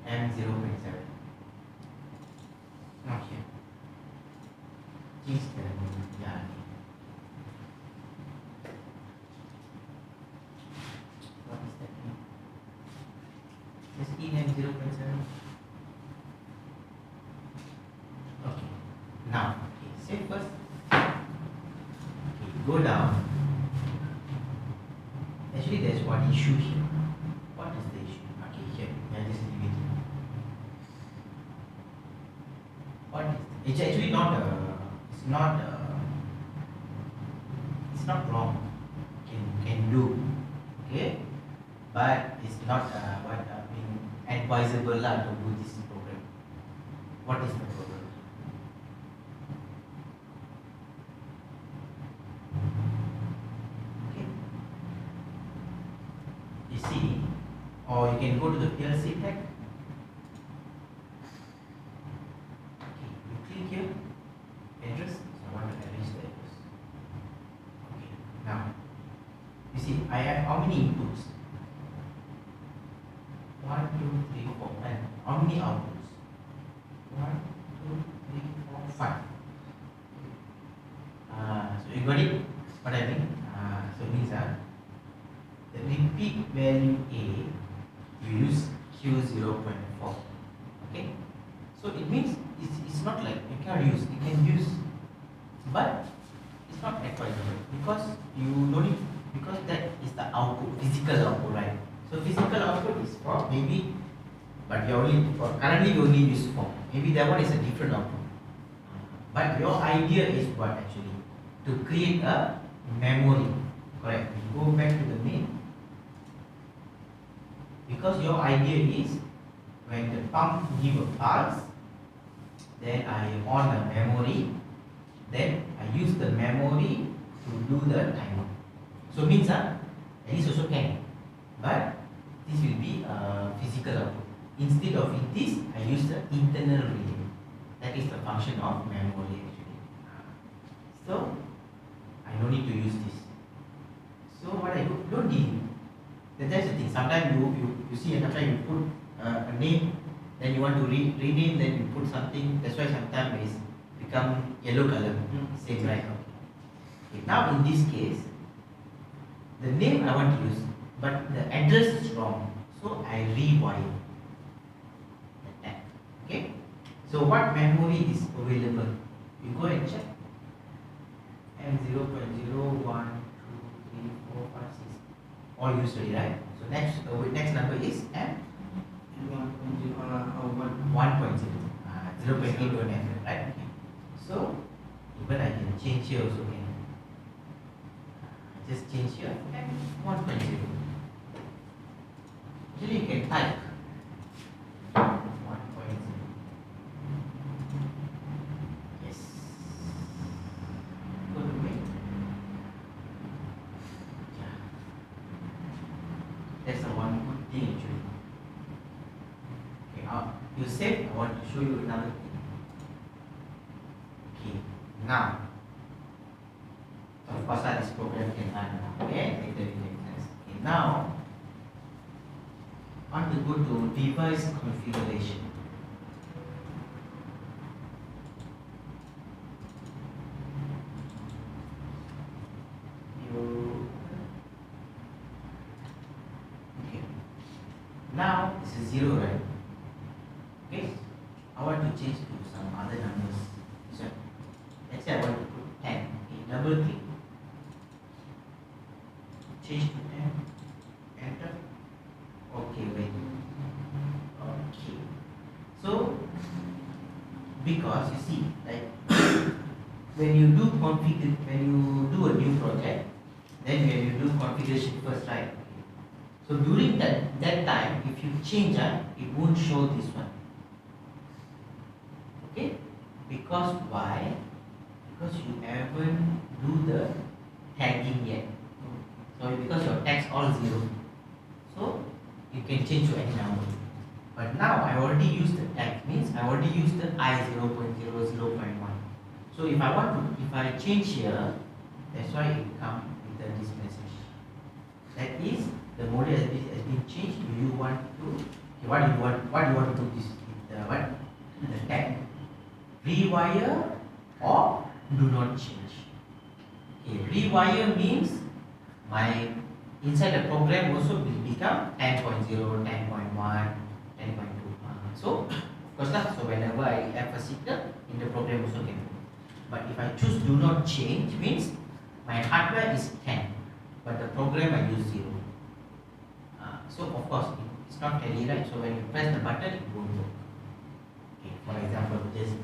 M0.7. Not here. Change the yeah. What is that name? Just in M0.7. Okay. Now, okay, save first. Okay, go down. Actually, there's one issue here. What is the issue? Okay, here. Yeah, just leave it here. What is it's actually not it's not wrong. Can do. Okay? But it's not what advisable to do this program. What is the program? Okay. You see, or you can go to the PLC tag. Okay, you click here, address. So I want to arrange the address. Okay, now you see I have how many inputs? 1, 2, 3, 4, and how many outputs? 1, 2, 3, 4, 5. So you got it? What I mean? So it means the repeat value A, you use Q0.4. Okay? So it means it's not like you cannot use, you can use, but it's not advisable because you don't need, because that is the output, physical output, right? So physical output is for maybe, but you only for currently you only use 4. Maybe that one is a different output. But your idea is what actually? To create a memory. Correct. You go back to the main. Because your idea is when the pump give a pulse, then I on a memory, then I use the memory to do the timer. So means this also can, but this will be a physical output. Instead of this, I use the internal relay. That is the function of memory actually. So I don't need to use this. So what I do, don't delete. That's the thing. Sometimes you see, sometimes you put a name, then you want to rename, then you put something. That's why sometimes it's become yellow color. Same, right? Okay. Now in this case, the name I want to use, but the address is wrong. So I rewire the tag. Okay. So what memory is available? You go and check. M0.0, 1, 2, 3, 4, 5, 6. All used already, right? So next number is M 1.0 or 1.0. 0.8 don't have, right? Okay. So even I can change here also can. Just change here and 1.0. Actually you can type 1.0. Yes. save, I want to show you another thing. Okay, now, of course, this program can run now. Okay, later we can test. Okay, now, I want to go to device configuration. Now this is 0, right? Okay. I want to change to some other numbers. So let's say I want to put 10. Okay, double click. Change to 10. Enter. Okay, wait. Okay. So because you see, like when you do a new project, then when you do configuration first, right? So during that time, if you change it won't show this one. Okay? Because why? Because you haven't do the tagging yet. So because your tags all 0. So you can change to any number. But now I already used the tag, means I already used the I 0.0, 0.1. So if I change here, that's why it comes with this message. That is, the model has been changed. Do you want to? Okay, what do you want to do this? The tag, rewire or do not change. Okay, rewire means my inside the program also will become 10.0, 10.1, 10.2. So of course so whenever I have a signal in the program also can. But if I choose do not change, means my hardware is 10, but the program I use 0. So of course it's not tally, right? So when you press the button, it won't work. Okay, for example, just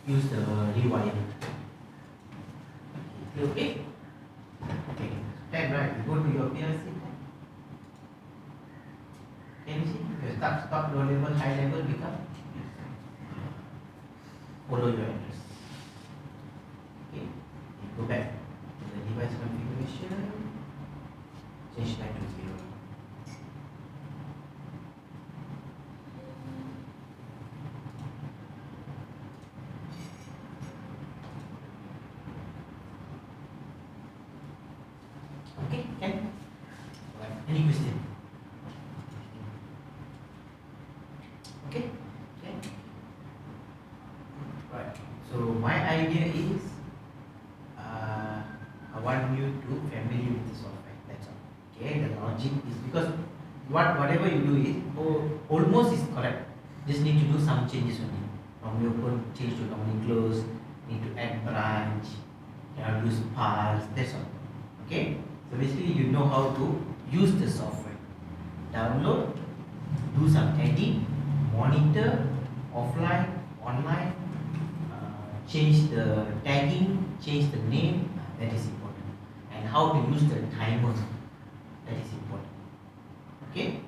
use the rewire. Okay. Okay. Then right, you go to your PLC. Can you see? Your start, low level, high level become. Follow your address. Okay. Go back to the device configuration. Change that to 0. Okay, can? Any question? Okay, okay. Right. So my idea is, I want you to familiar with the software. That's all. Okay, the logic is because whatever you do is almost is correct. Just need to do some changes only. Normally open, change to normally close. Need to add branch. Use parts. That's all. Okay. So basically you know how to use the software. Download, do some editing, monitor, offline, online, change the tagging, change the name, that is important. And how to use the timer, that is important. Okay?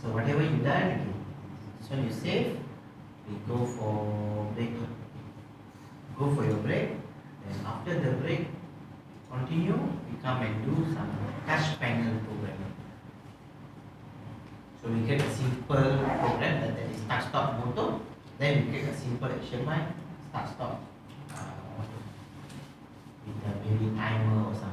So whatever you done, okay. So you save, we go for break. Go for your break, then after the break, continue, we come and do some touch panel programming. So we get a simple program that is start stop motor, then we get a simple HMI start stop motor with maybe timer or something.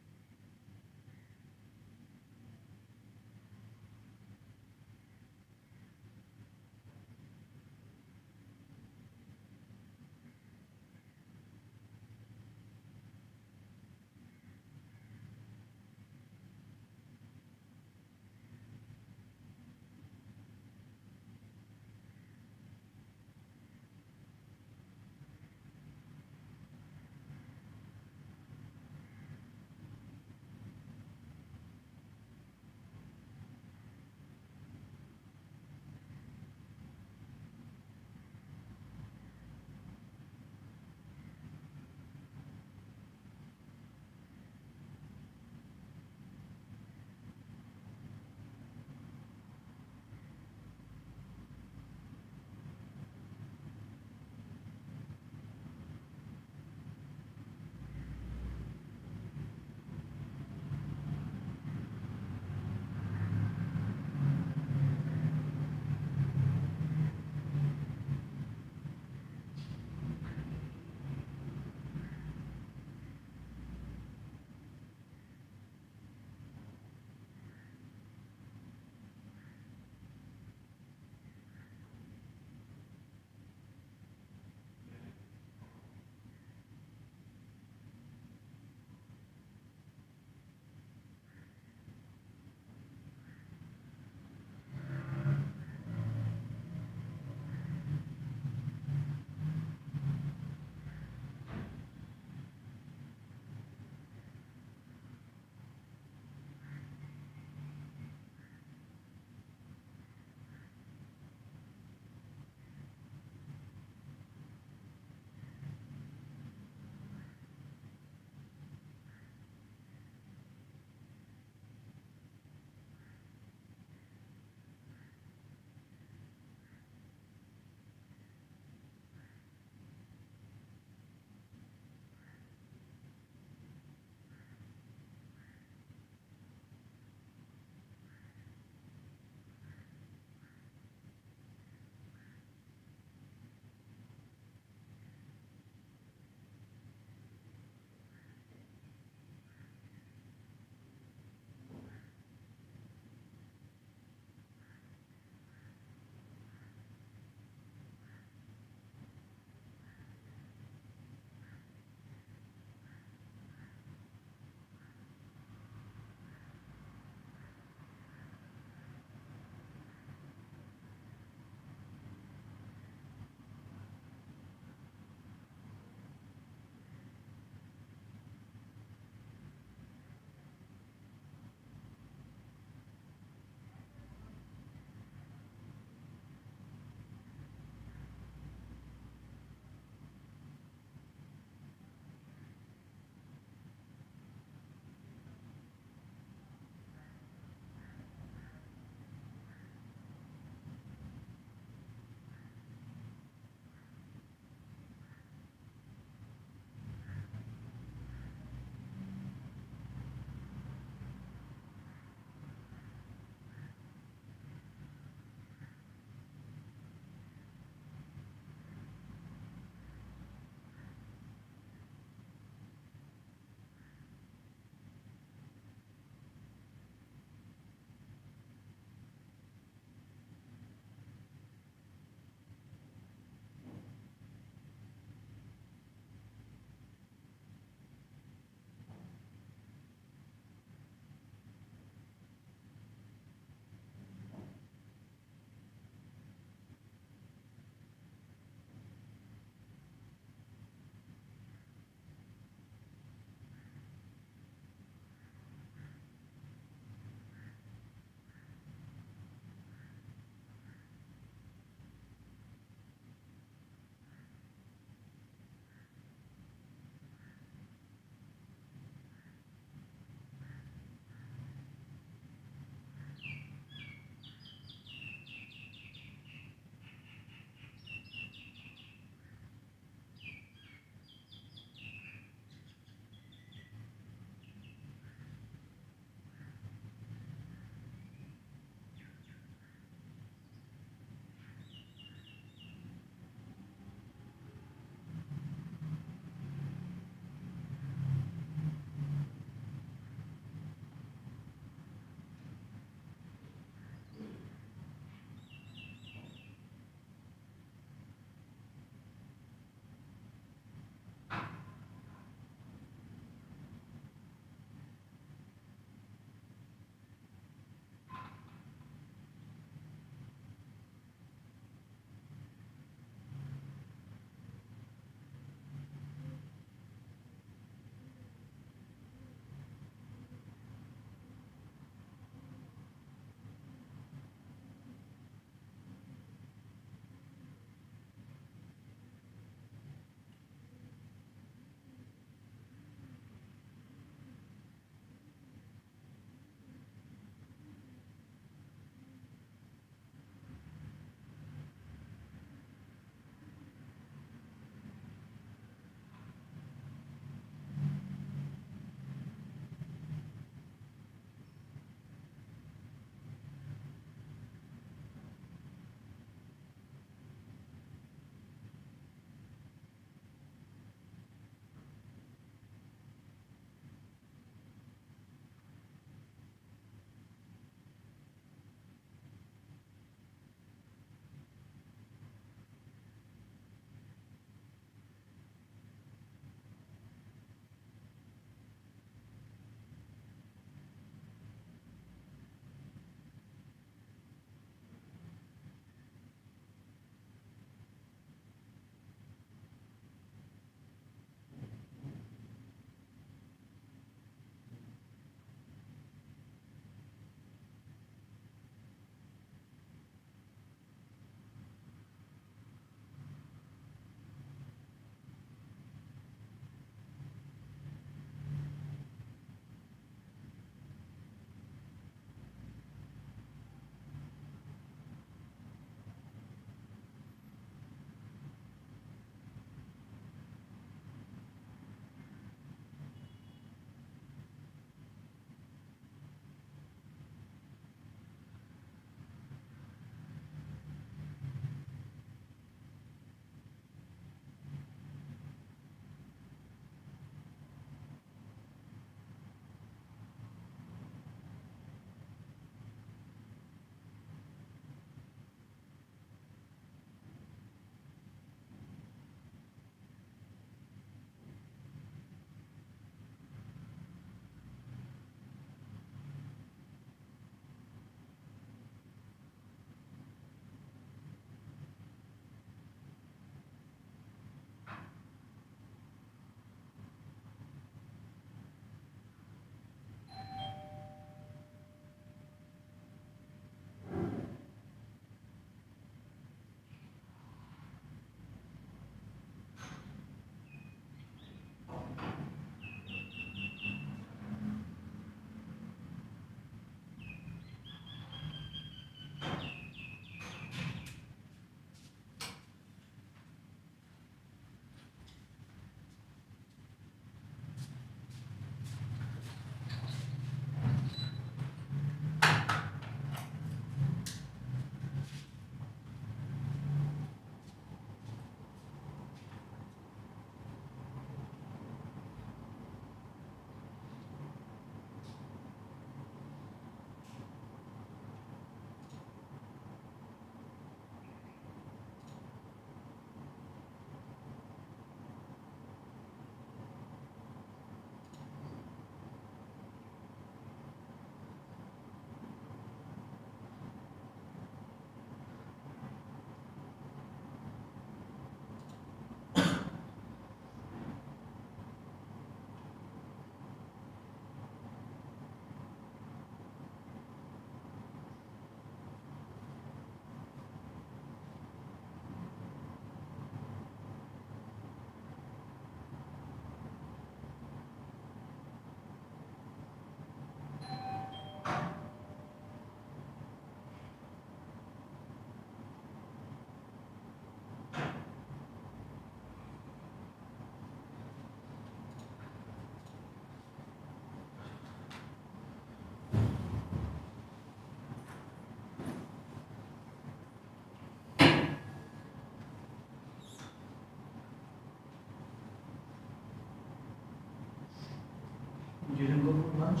didn't go for lunch?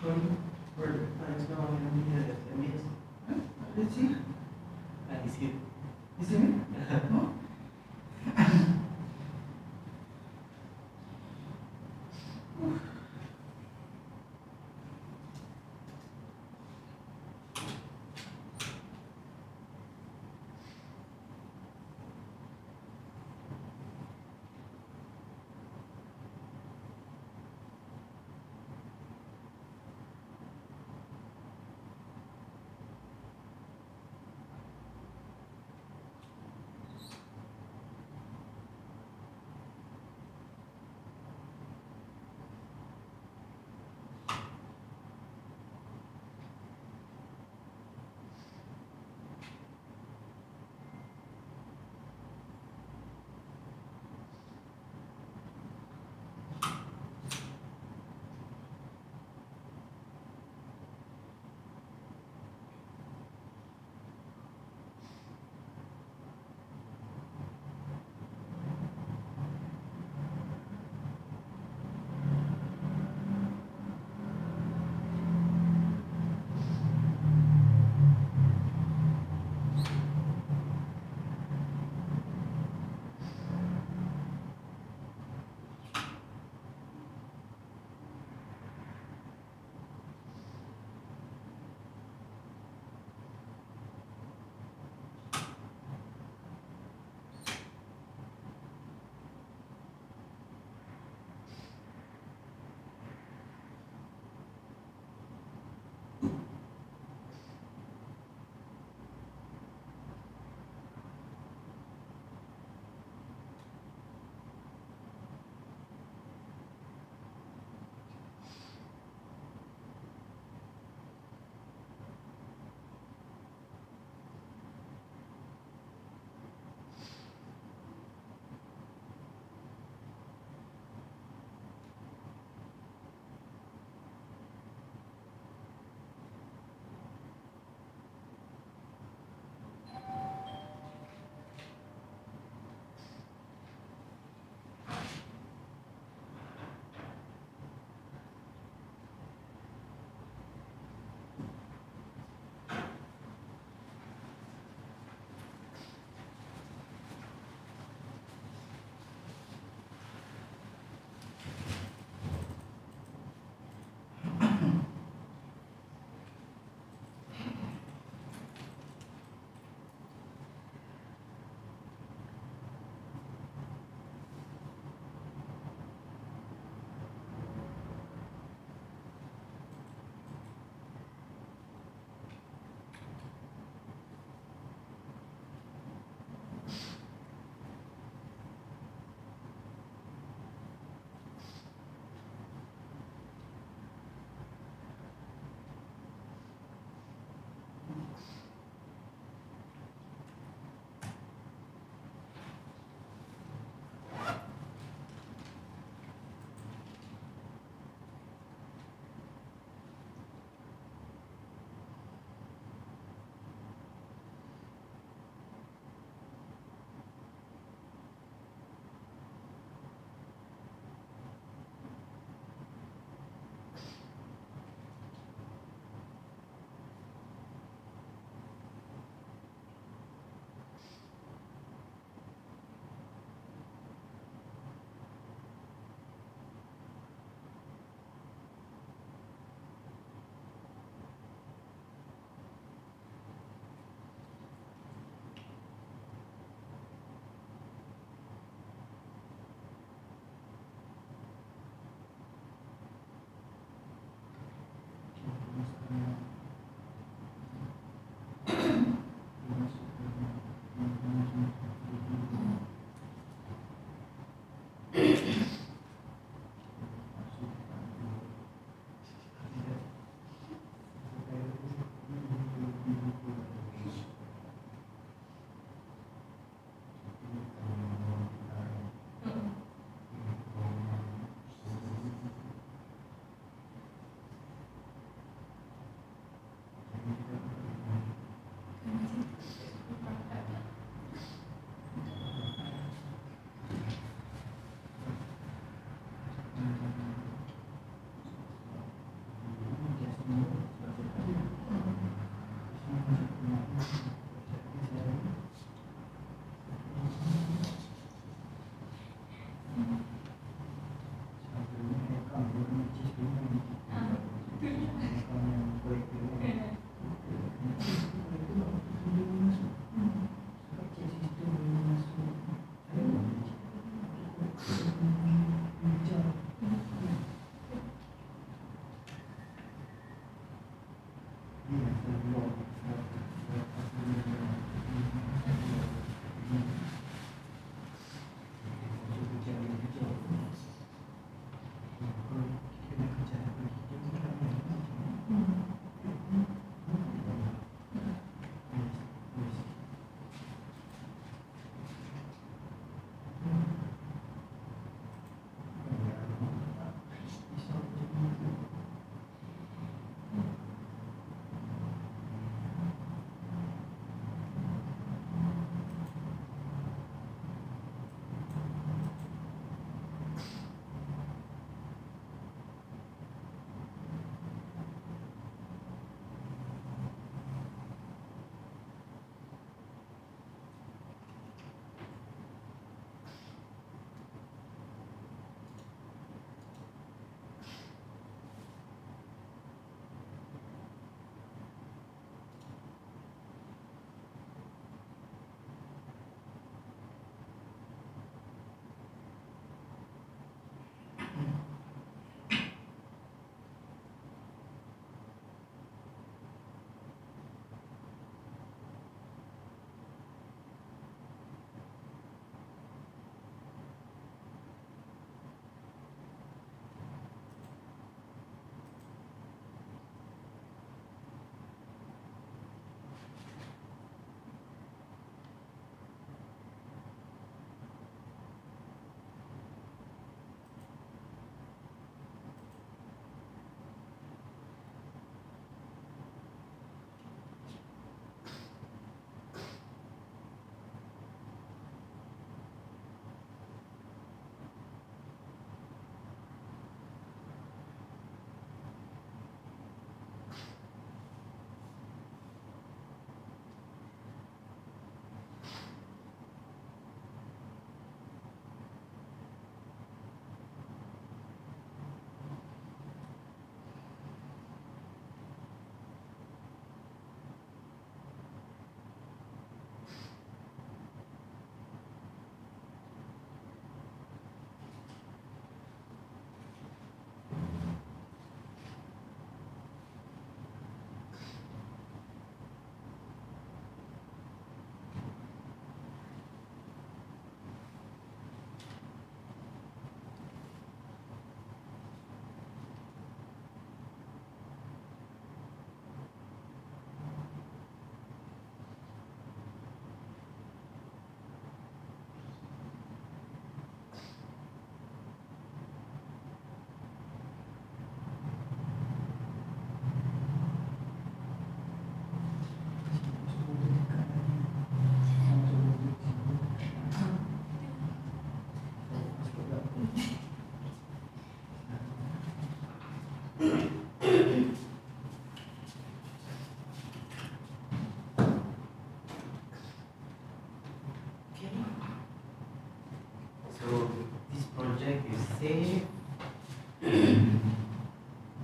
Sorry, for the times now I'm here at SMS. Huh? Let's see. He's here. Is it me? No?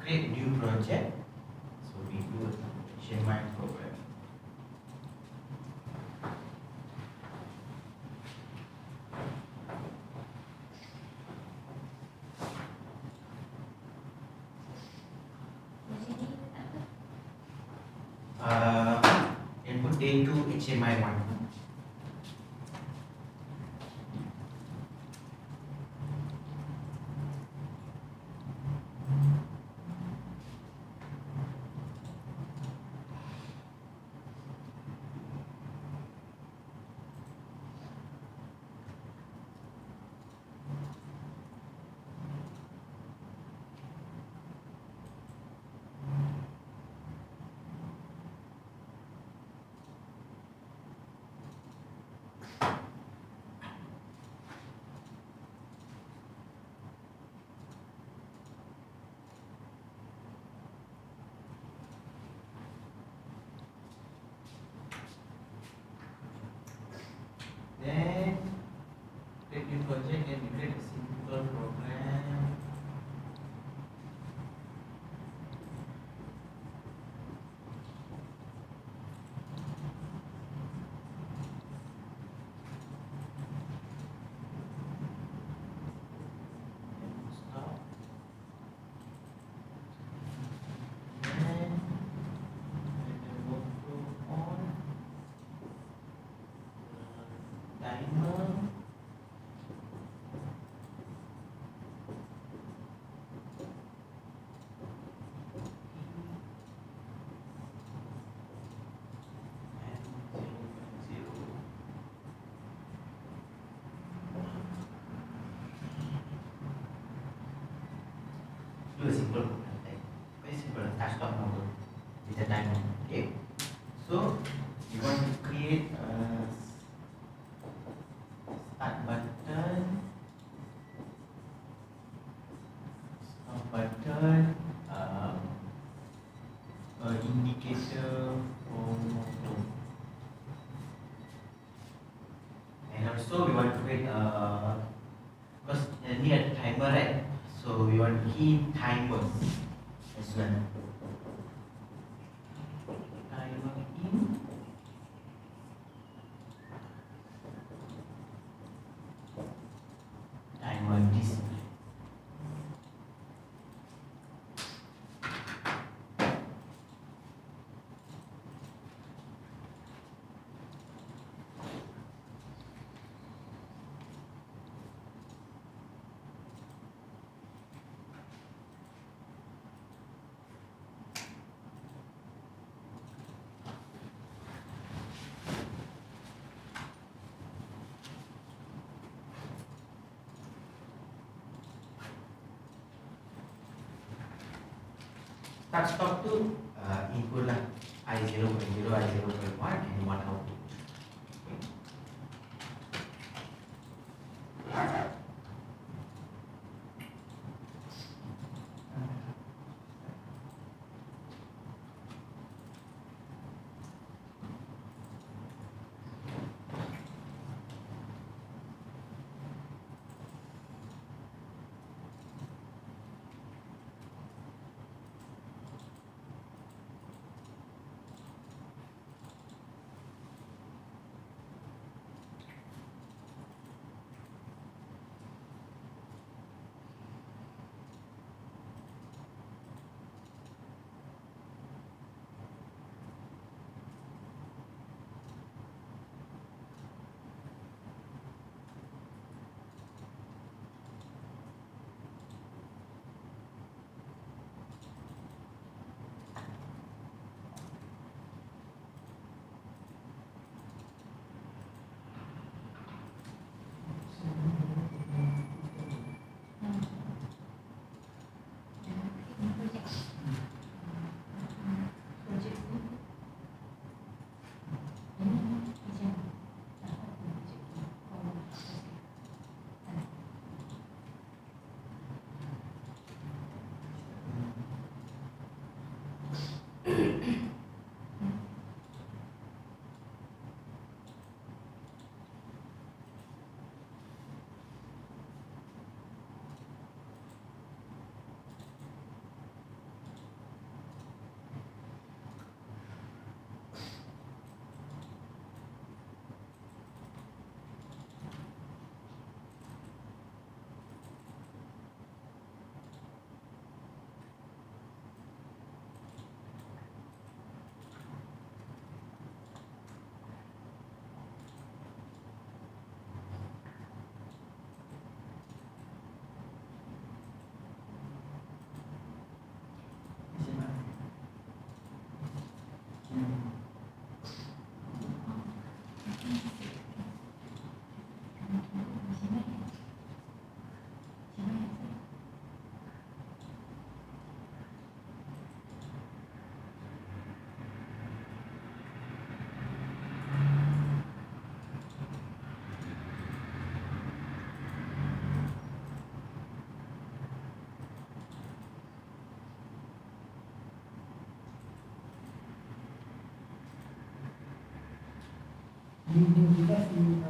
create new project. So we do a HMI program. Input day 2 HMI 1. Then create new project and we create a simple program. And stop. Then let the workflow on. Timer. Do a simple program, very simple start stop model with a timer. Okay, so you want to create a start button, stop button, indicator for motor, and also we want to create because need a timer, right? So we want to key timers as well. Timer in. Timer display. Start stop to input lah I0.0, I0.1 and 1 output. New device in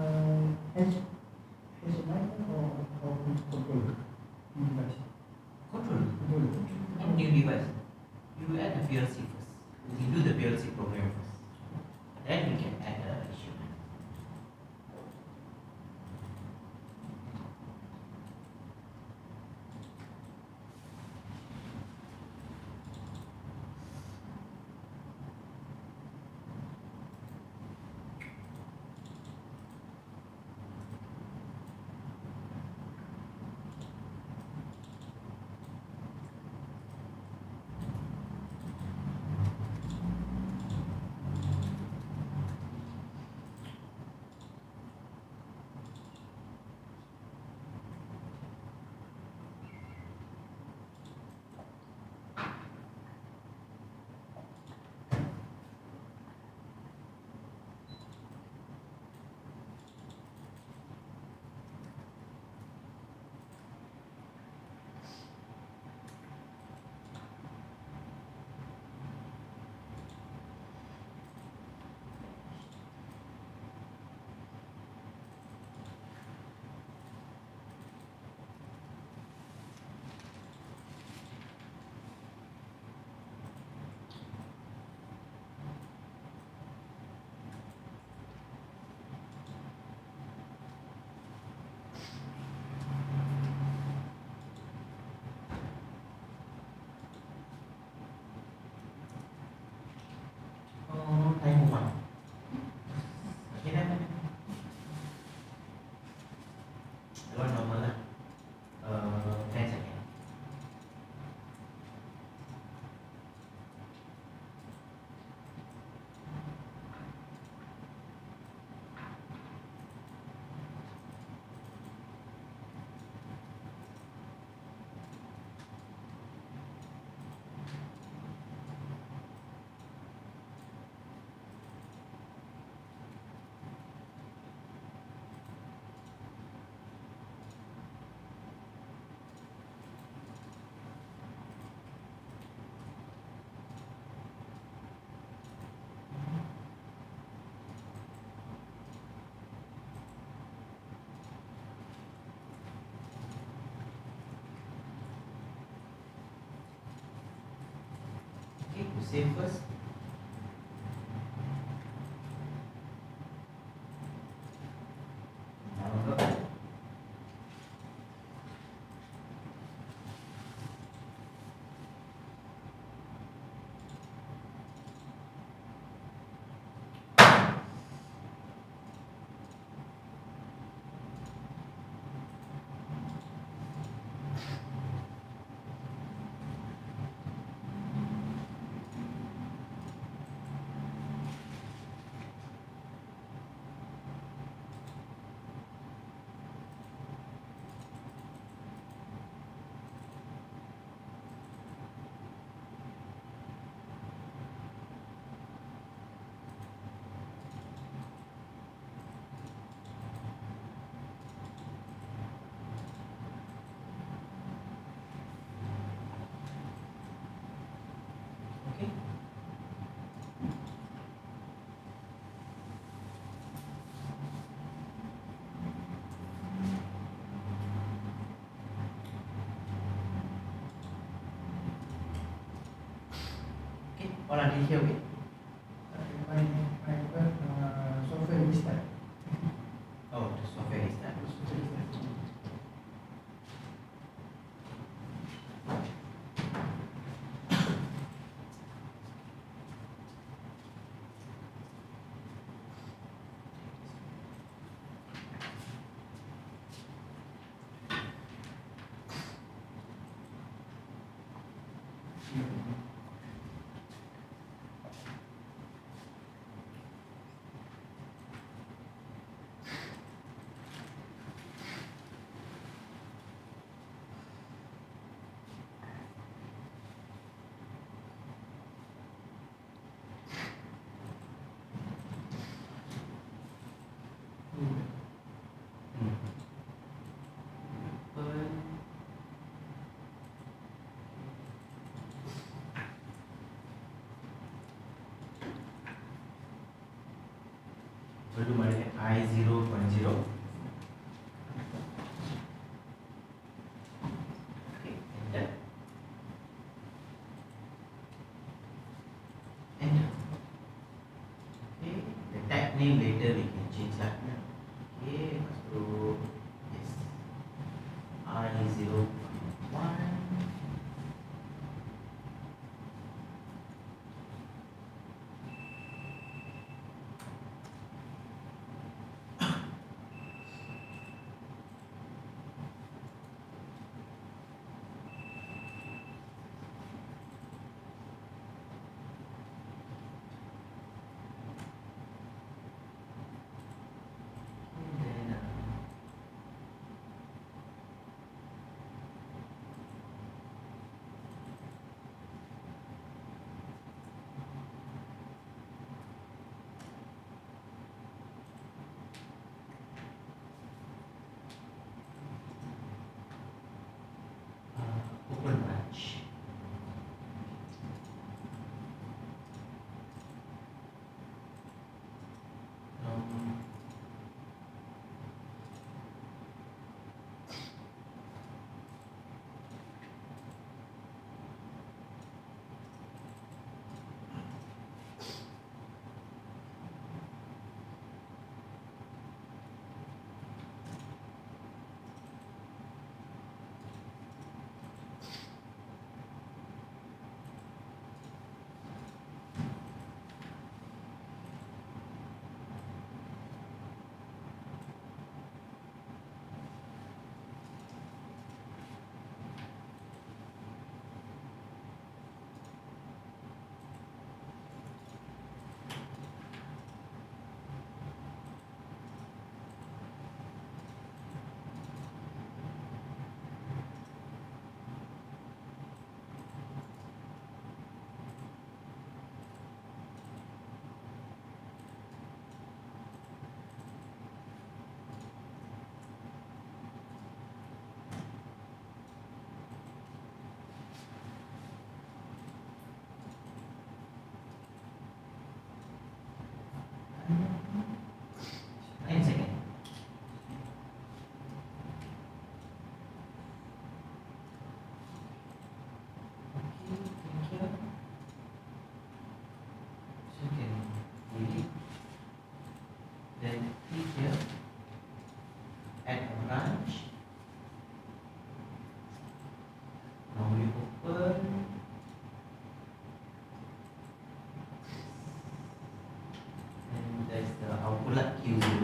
HMI or control? New device. Control. Control. Not new device. You add the PLC first. You do the PLC program first. Then you can add the HMI. Time 1. Okay, then. That one normal lah. 10 seconds. Okay, you save first. Download. Okay. Okay, all until here, okay? My software is that. Oh, the software is done. Lalu mana I0.0. Okay, enter. Enter. Okay, the tag name later we can change lah. Okay, lepas tu yes, I0.1. Open branch. And second. Okay, thank you. So you can delete. Then click here. Add a branch. Normally open. And there's the output Q0.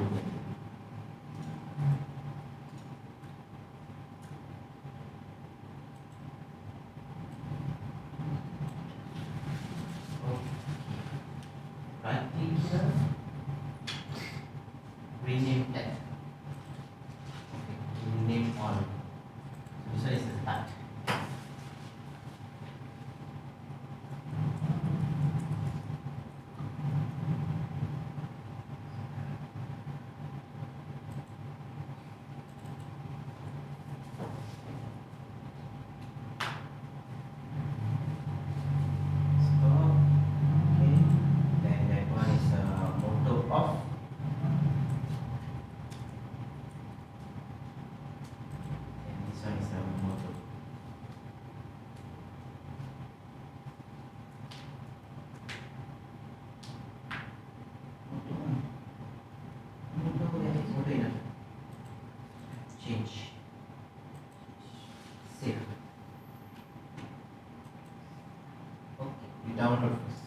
Right click here. Rename tag. Okay, rename all. So this one is the start. Stop. Okay. Then that one is motor off. And this one is motor. Motor enough. Change. Save. Okay, you download first.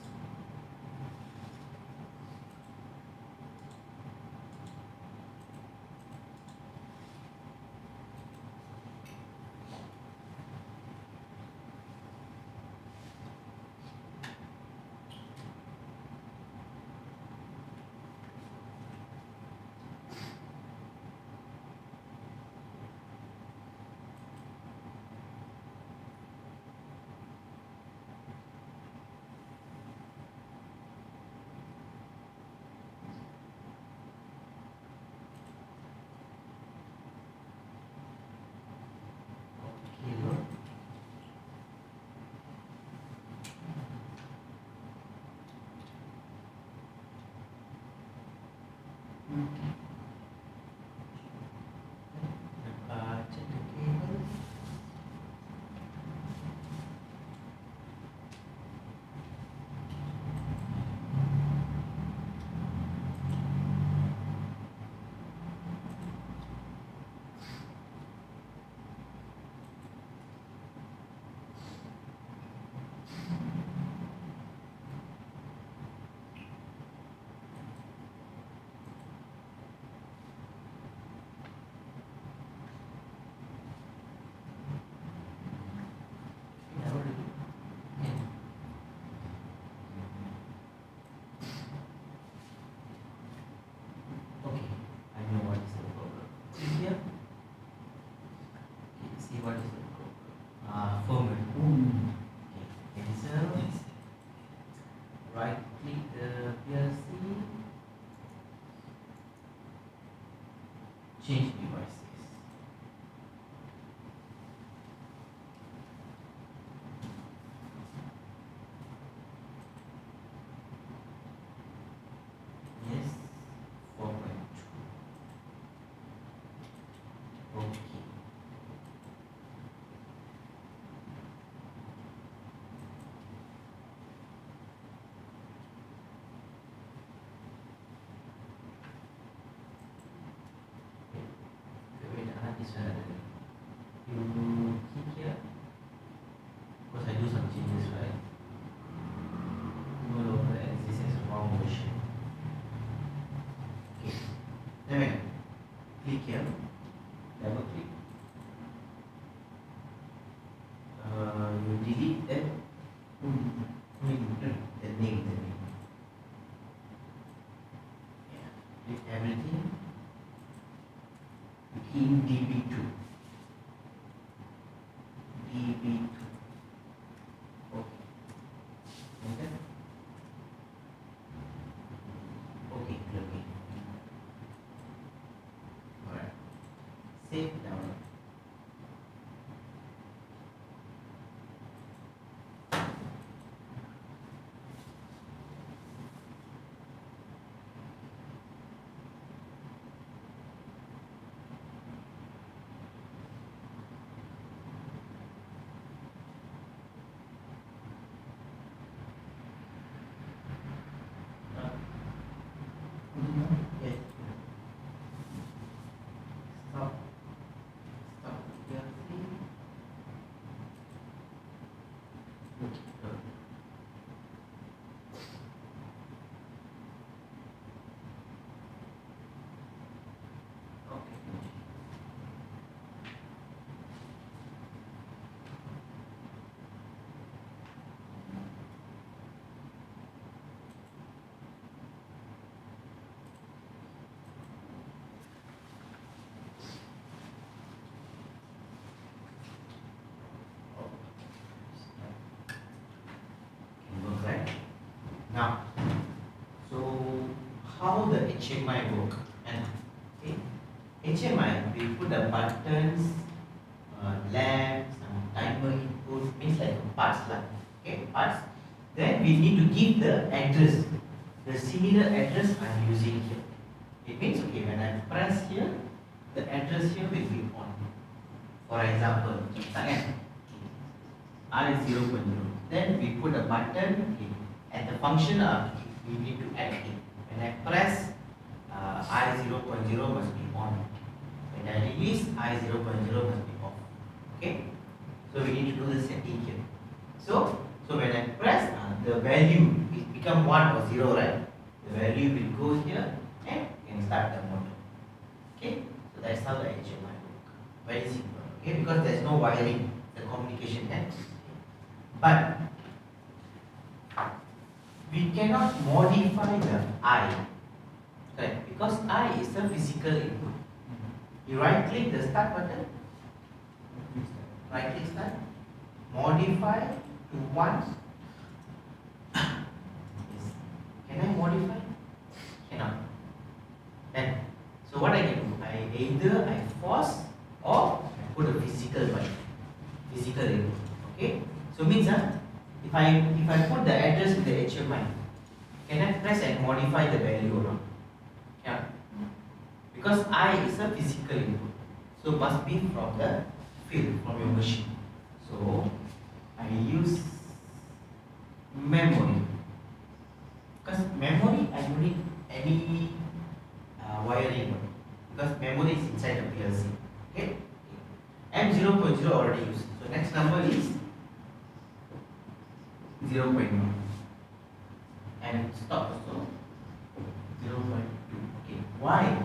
Check the cable. Okay, I know what is the problem. See here? Okay, see what is the problem. Firmware. Okay, cancel. Right click the PLC. Change devices. Yes, 4.2. Okay. Wait, this one you click here. Because I do some changes, right? No longer exists as a wrong version. Okay. Then click here. Double click. You delete that. The name. Yeah. Click everything. In DB2. DB2. Okay. Okay. Okay. Okay. Alright. Save down. Yes. Stop. Stop PLC. Okay. Right. Now, so how the HMI work? And okay, HMI we put the buttons, lamps, and timer input, means like parts lah. Okay, parts. Then we need to give the address, the similar address I'm using here. It means okay, when I press here, the address here will be on. For example, R0.0. Then we put a button and the function we need to add it. When I press I0.0 must be on. When I release I0.0 must be off. Okay? So we need to do the setting here. So when I press the value it become 1 or 0, right? The value will go here and can start the motor. Okay? So that's how the HMI work. Very simple. Okay? Because there's no wiring, the communication ends. But we cannot modify the I, right? Because I is a physical input. You right click the start button, right click start, modify to 1. Yes. Can I modify? Cannot. Then, so what I can do, either I force or I put a physical button, physical input. Okay. So means if I put the address in the HMI, can I press and modify the value or not? Yeah. Because I is a physical input, so must be from the field, from your machine. So I use memory, because memory I don't need any wiring, because memory is inside the PLC. Okay, M0.0 already used. So next number is 0.1 and stop also 0.2. Okay, why?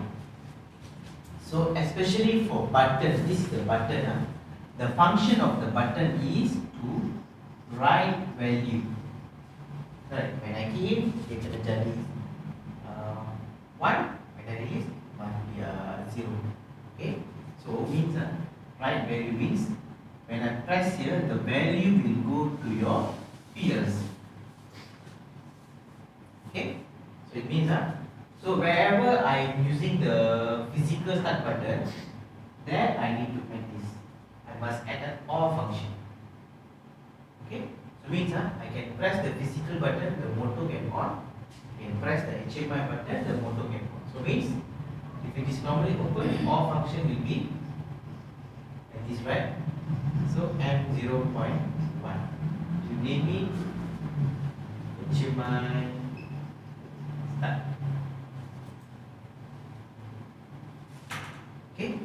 So especially for button, this is the button. The function of the button is to write value. Right? When I key in, dia kena jadi 1. When I release, must be 0. Okay? So means write value means when I press here, the value will go to your PLC. Okay? So it means so wherever I am using the physical start button, there I need to add this. I must add an OR function. Okay? So means I can press the physical button, the motor can on. I can press the HMI button, the motor can on. So means if it is normally open, OR function will be like this, right? So M0.1. You name it HMI start. Okay,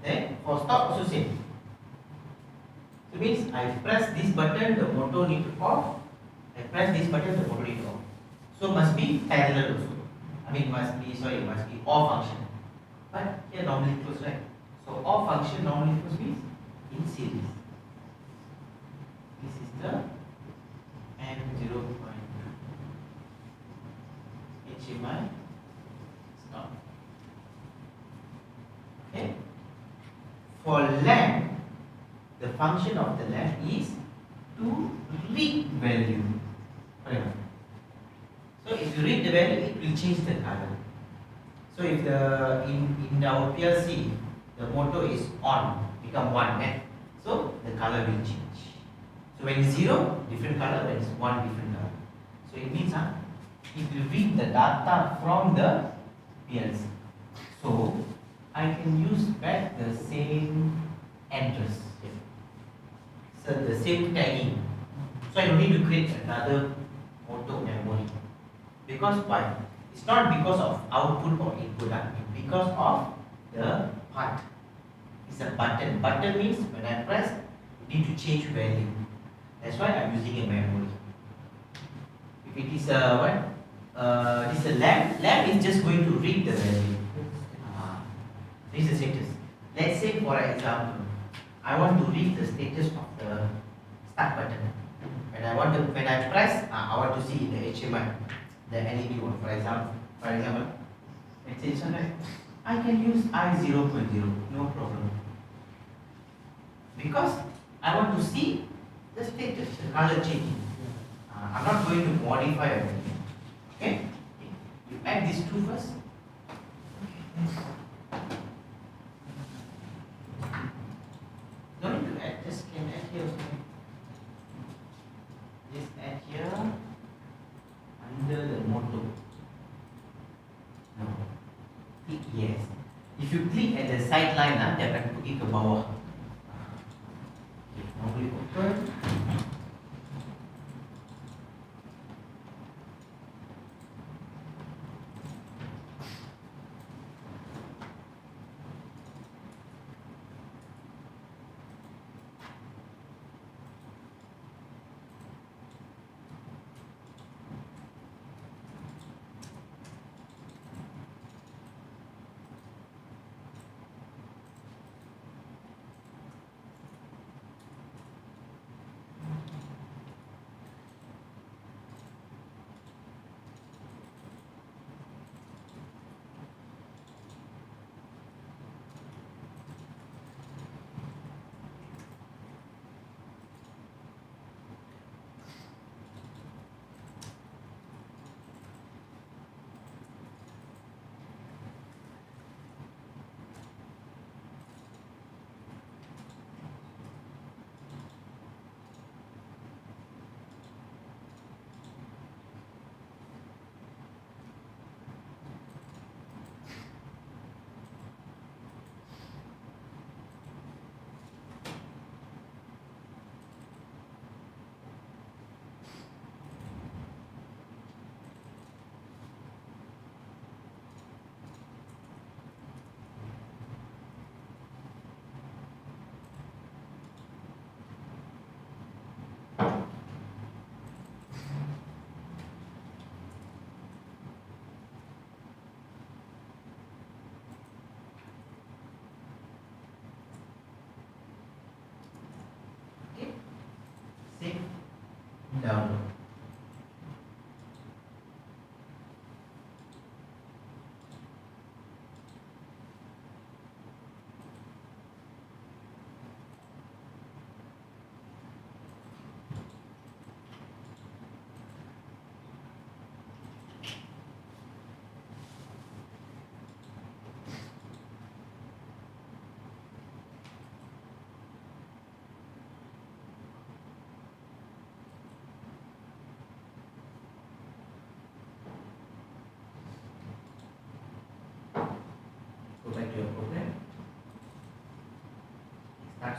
then for stop also same. So means I press this button, the motor need to off. I press this button, the motor need to off. So must be parallel also. I mean must be off function. But here normally close, right? So off function normally close means in series. This is the M0.2 HMI stop. Okay. For lamp, the function of the lamp is to read value. So if you read the value, it will change the color. So if the in our PLC, the motor is on, become 1, so the color will change. So when it's 0, different color. When it's 1, different color. So it means it will read the data from the PLC. So I can use back the same address, so the same tagging. So I don't need to create another motor memory. Because why? It's not because of output or input, it's because of the part. It's a button. Button means when I press, you need to change value. That's why I'm using a memory. If it is a this is a lamp. Lamp is just going to read the value. This is the status. Let's say for example, I want to read the status of the start button. When I press, I want to see the HMI, the LED one. For example, let's say something. I can use I0.0, no problem. Because I want to see the status, the color changing. I'm not going to modify everything. Okay? You add these two first. No need to add, just can add here. Just add here under the motor. No. Click yes. If you click at the sideline, dia akan pergi ke bawah. Okay, normally open.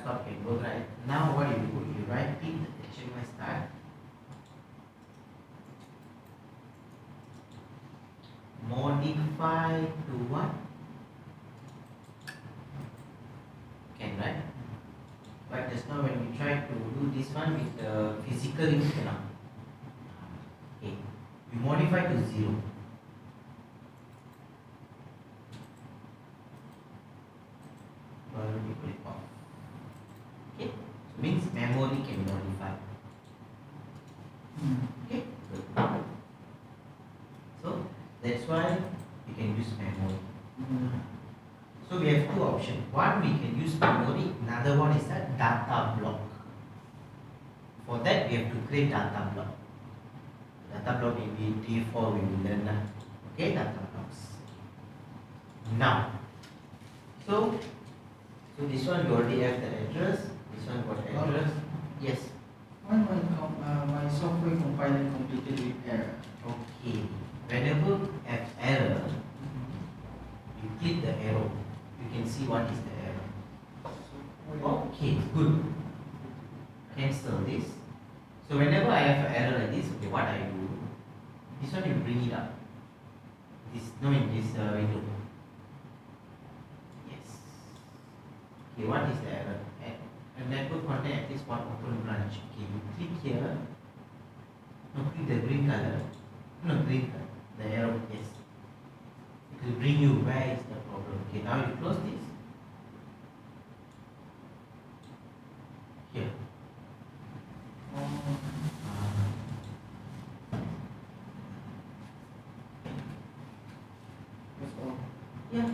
stop can work, right? Now what you do, you right click the HMI start. Modify to what? Can, right? But just now when we try to do this one with the physical, it cannot. Okay, you modify to 0. Already put it off. Okay, so means memory can modify. Okay, good. So that's why we can use memory. So we have two options. One, we can use memory. Another one is a data block. For that, we have to create data block. Data block will be D4 we will learn now. Okay, data blocks. Now, so this one you already have the address. This one got address. Yes. My software compiler completed with error. Okay. Whenever have error, you click the arrow. You can see what is the error. Okay, good. Cancel this. So whenever I have an error like this, okay, what I do? This one you bring it up. This window. Yes. Okay, what is the error? A network contain at least one open branch. Okay, you click here. No, click the green color. No, green color. The arrow, yes. It will bring you where is the problem. Okay, now you close this. Here. That's all. Yeah.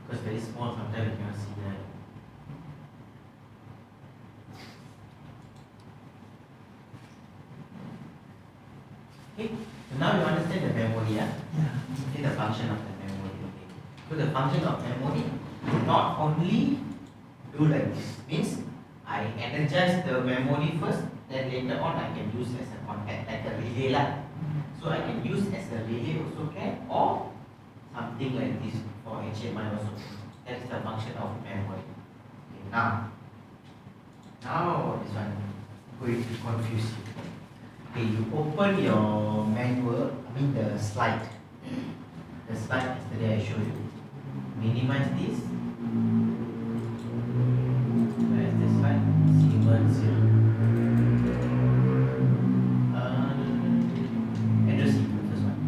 Because very small, sometimes you cannot see that. Okay, so now you understand the memory, yeah? Okay, the function of the memory. Okay. So the function of memory not only do like this, means I energize the memory first, then later on I can use as a contact, like a relay lah. So I can use as a relay also can, or something like this for HMI also. That is the function of memory. Okay, now this one going to confuse you. Okay, you open your manual, the slide. The slide yesterday I showed you. Minimize this. Where is this slide? Siemens here. Address the first one.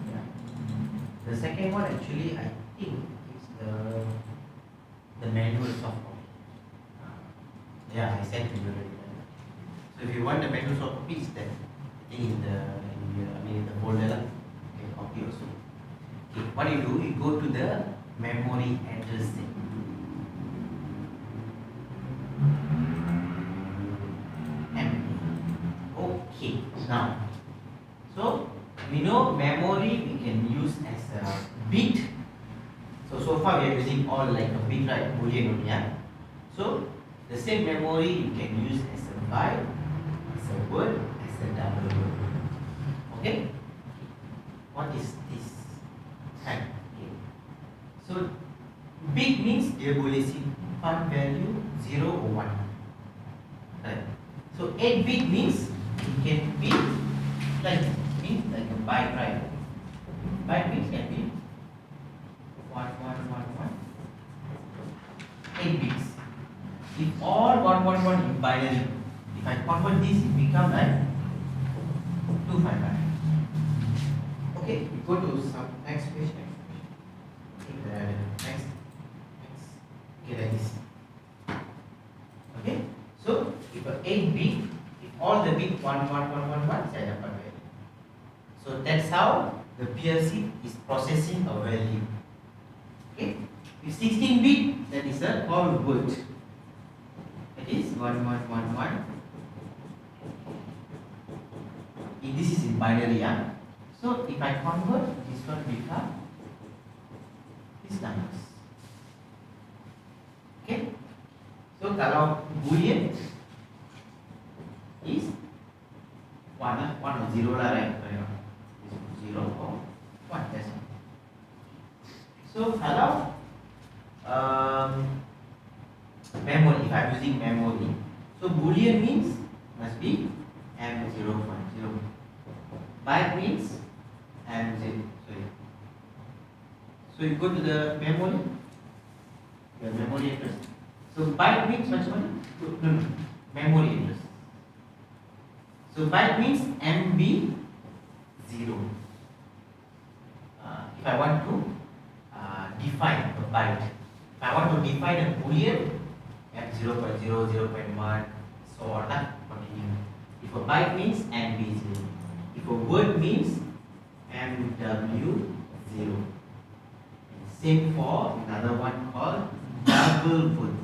Yeah. The second one actually I think is the manual soft copy. Yeah, I sent to you already. So if you want the manual soft copy, it's there. I think in the folder lah. You can copy also. Okay, what you do? You go to the memory addressing. Okay, now, so we know memory we can use as a bit. So far we are using all like a bit, right? Boolean only, yeah. So the same memory you can use as a byte, as a word, as a double word. Okay. What is this? Okay. So bit means dia boleh simpan value 0 or 1. Right. So 8 bit means it can be like a byte, right? Byte means can be 1111. 8 bits. If all 111 in binary, if I convert this, it becomes like 255. Okay, we go to some next page. Okay, next. Okay, like this. Okay, so if a 8 bit, if all the bit 11111, saya dapat value. So that's how the PLC is processing a value. Okay, if 16 bit, that is a call word. That is 1111. If this is in binary, yeah. So if I convert, this one become these numbers. Okay. So kalau boolean is 1 or 0 lah, right? 0 or 1, that's all. So kalau memory, if I'm using memory. So Boolean means must be M0.0. Byte means M0. Sorry. So you go to the memory, your memory address. So byte means macam mana? No, memory address. So byte means MB0. If I want to define a byte, if I want to define a Boolean, M0.0, 0.1, so on, continue. If a byte means MB0, if a word means MW0. Same for another one called double word.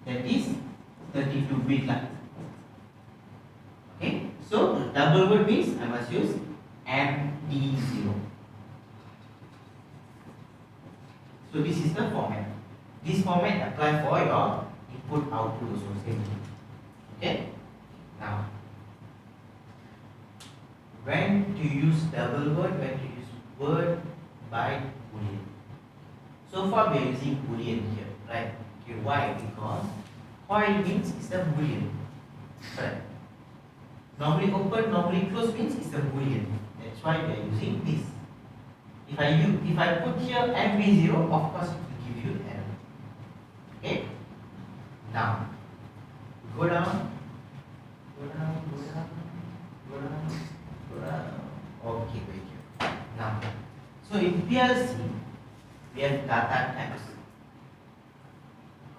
That is 32-bit lah. Okay, so double word means I must use MD0. So this is the format. This format apply for your input output also same. Okay. Now, when to use double word, when to use word, byte, Boolean. So far we are using Boolean here, right? Okay, why? Because while means it's a Boolean. Right. Normally open, normally close means it's a Boolean. That's why we are using this. If I put here MB0, of course it will give you error. Okay? Now go down. Okay, wait here. Now, so in PLC we have data types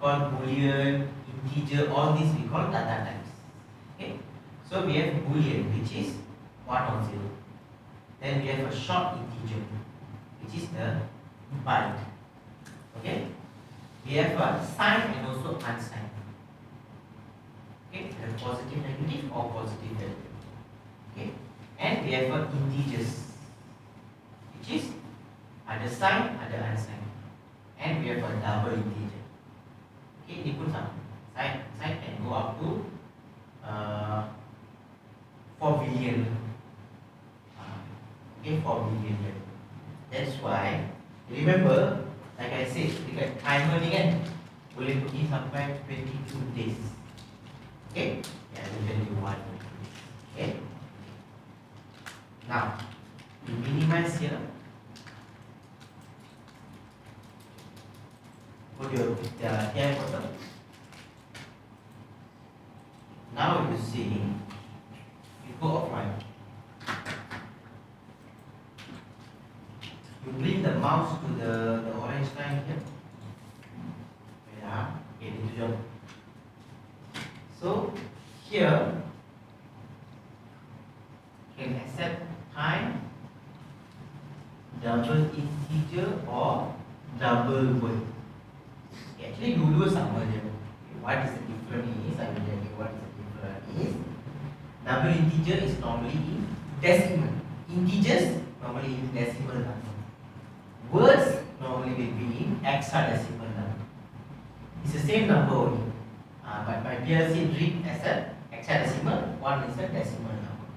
called Boolean, integer, all these we call data types. Okay? So we have Boolean, which is 1 or 0. Then we have a short integer, which is the byte. Okay? We have a signed and also unsigned. Okay? We have positive, negative, or positive, negative. Okay? And we have a integers, which is ada signed, ada unsigned. And we have a double integer. Okay, ini pun sama. Signed can go up to 4 billion. Okay, 4 billion. That's why, remember, like I said, dekat timer ni kan boleh pergi sampai 22 days. Okay, yeah, the value 1. Okay. Now, we minimize here. Put your TI button. Now you see, you go offline. You bring the mouse to the orange line here. Yeah, okay, itu je. So here can accept time, double integer or double word. Actually, dua-dua sama je. What is the difference is, I will tell you what is the difference is. Double integer is normally in decimal. Integers normally in decimal number. Words normally will be in hexadecimal number. It's the same number only. But my PLC read as a hexadecimal, one is a decimal number.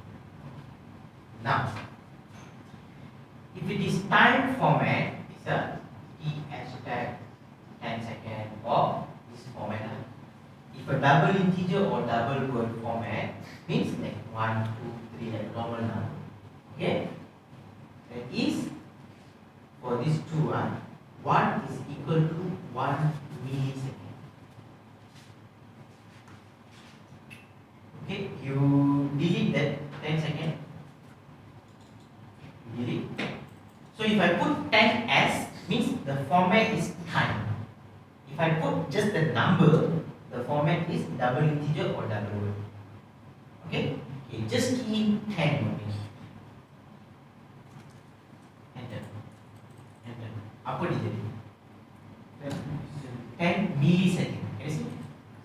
Now, if it is time format, it's a T hashtag 10 second or this format. If a double integer or double word format means like 1, 2, 3 like normal number. Okay? That is for these two, 1 is equal to 1 millisecond. Okay, you delete that 10 second. Delete. So if I put 10s means the format is time. If I put just the number, the format is double integer or double word. Okay? Okay, just key in 10 only. Enter. Enter. Apa dia jadi? 10 millisecond. Can you see?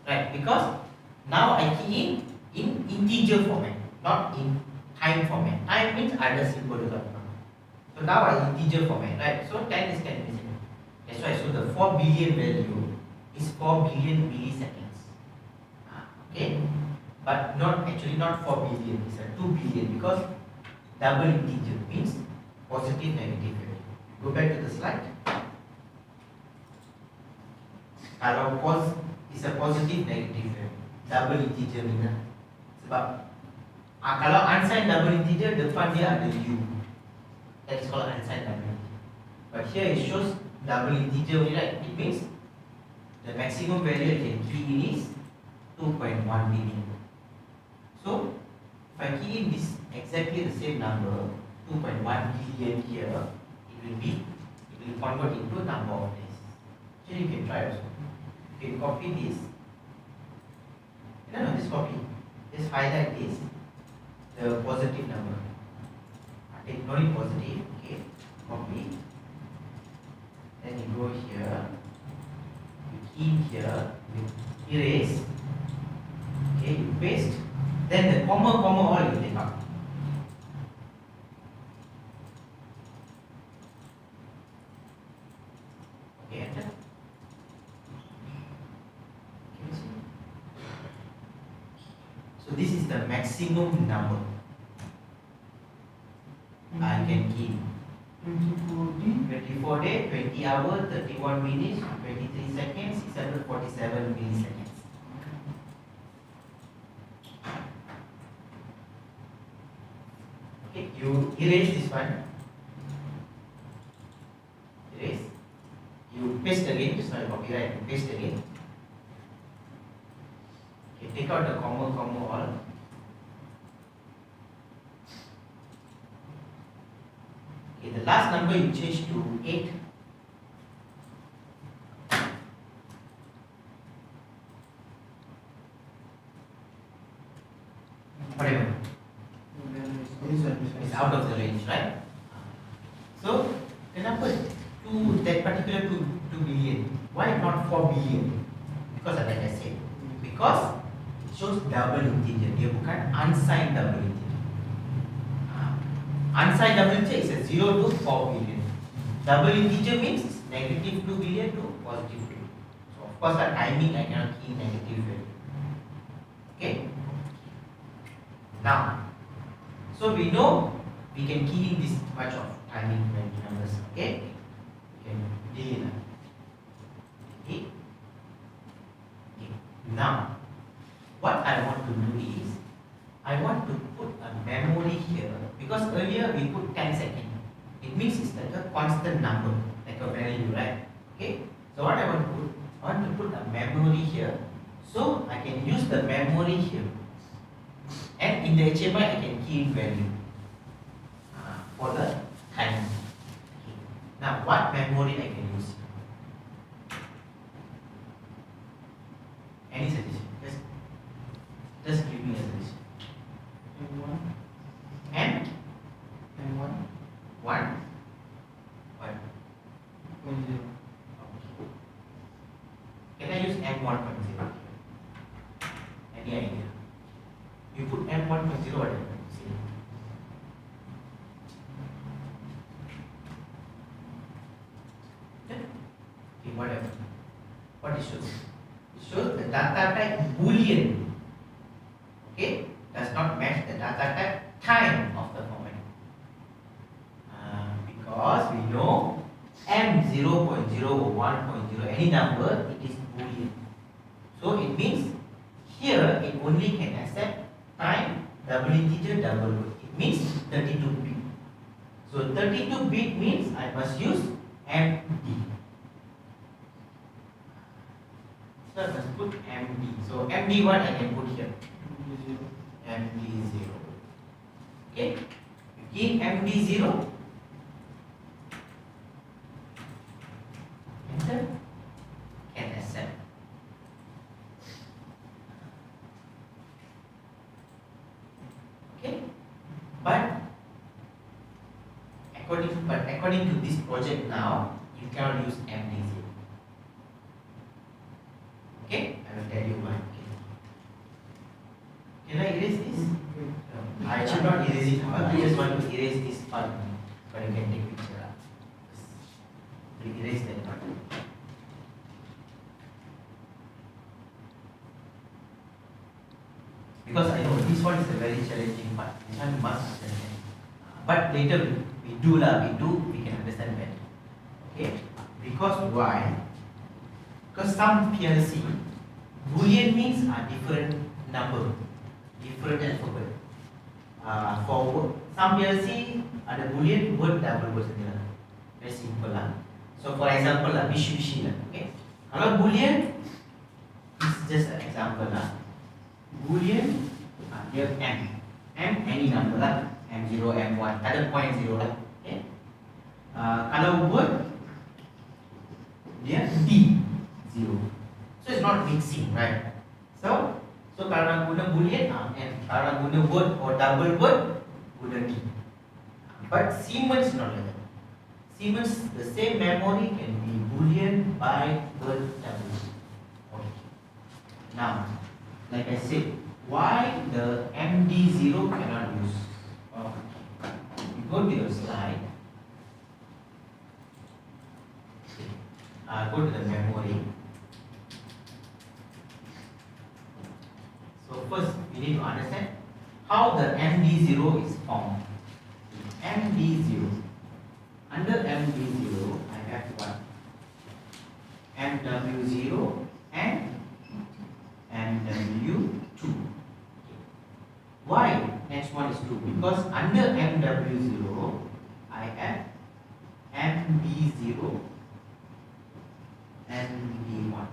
Right, because now I key in integer format, not in time format. Time means ada simple juga. So now I integer format, right? So 10 is 10 millisecond. That's why, so the 4 billion value is 4 billion milliseconds. Okay? But not actually not 4 billion, it's a 2 billion because double integer means positive, negative value. Go back to the slide. Kalau is a positive negative value, double integer ni lah. Sebab kalau unsigned double integer, depan dia ada U. That is called unsigned double integer. But here it shows double integer only, right? It means the maximum value I can key in is 2.1 billion. So if I key in this exactly the same number, 2.1 billion here, it will convert into a number of days. So you can try also. You can copy this. No, just copy. Just highlight this, the positive number. Take no positive, okay, copy. Then you go here, you key here, you erase, okay, you paste. Then the comma all you take out. Okay, enter. Can you see? So this is the maximum number I can key. 24 day, 20 hours, 31 minutes, 23 seconds, 647 milliseconds. Okay, you erase this one. Erase. You paste again, just not copyright, you paste again. Okay, take out the comma all. Okay, the last number you change to 8. Whatever. It's out of the range, right? So, kenapa that particular 2 billion? Why not 4 billion? Because like I said, because it shows double integer, dia bukan unsigned double integer. Unsigned double integer is a 0 to 4 billion. Double integer means negative 2 billion to positive 2. So of course the timing I cannot key negative value. Okay. Now, so we know we can key in this much of timing value numbers. Okay. We can delete that. Okay. Now, what I want to do is I want to put a memory here, because earlier we put 10 seconds. It means it's like a constant number, like a value, right? Okay. So what I want to put? I want to put a memory here, so I can use the memory here, and in the HMI I can key in value for the time. Okay. Now what memory I can use? Any suggestion? Just give me a suggestion. M1 1 Can I use M1.0? Any idea? You put M1.0, what happens? Okay, whatever. What it shows? It shows the data type Boolean. Okay, does not match the data type time of the format. Because we know M0.0 or 1.0, any number, it is Boolean. So it means here it only can accept time, double integer, double root. It means 32 bit. So 32 bit means I must use MD. So I must put MD. So MD what I can put here? MD0. Okay. You key MD0. Enter. Can accept. Okay. But according to this project now, you cannot use MD0. Okay. I will tell you why. Can I erase this? I should not erase it. I just want to erase this part, but you can take picture up. Erase that part. Because I know this one is a very challenging part. This one must understand. But later we can understand better. Okay? Because why? Because some PLC, Boolean means a different number, different alphabet. Some PLC ada Boolean word double word saja lah. Very simple lah. So for example lah, bishi lah. Okay. Kalau Boolean, it's just an example lah. Boolean dia M any number lah, M0, M1, tak ada point 0 lah. Okay. Kalau word dia D0. So it's not mixing, right? So kalau nak guna Boolean M, kalau nak guna word or double word guna D. But Siemens not like that. Siemens, the same memory can be Boolean, byte, word, double. Okay. Now, like I said, why the MD0 cannot use? Okay. You go to your slide. Go to the memory. So first, we need to understand how the MD0 is formed. MD0. Under MD0, I have what? MW0 and MW2. Why next one is 2? Because under MW0, I have MB0 and B1.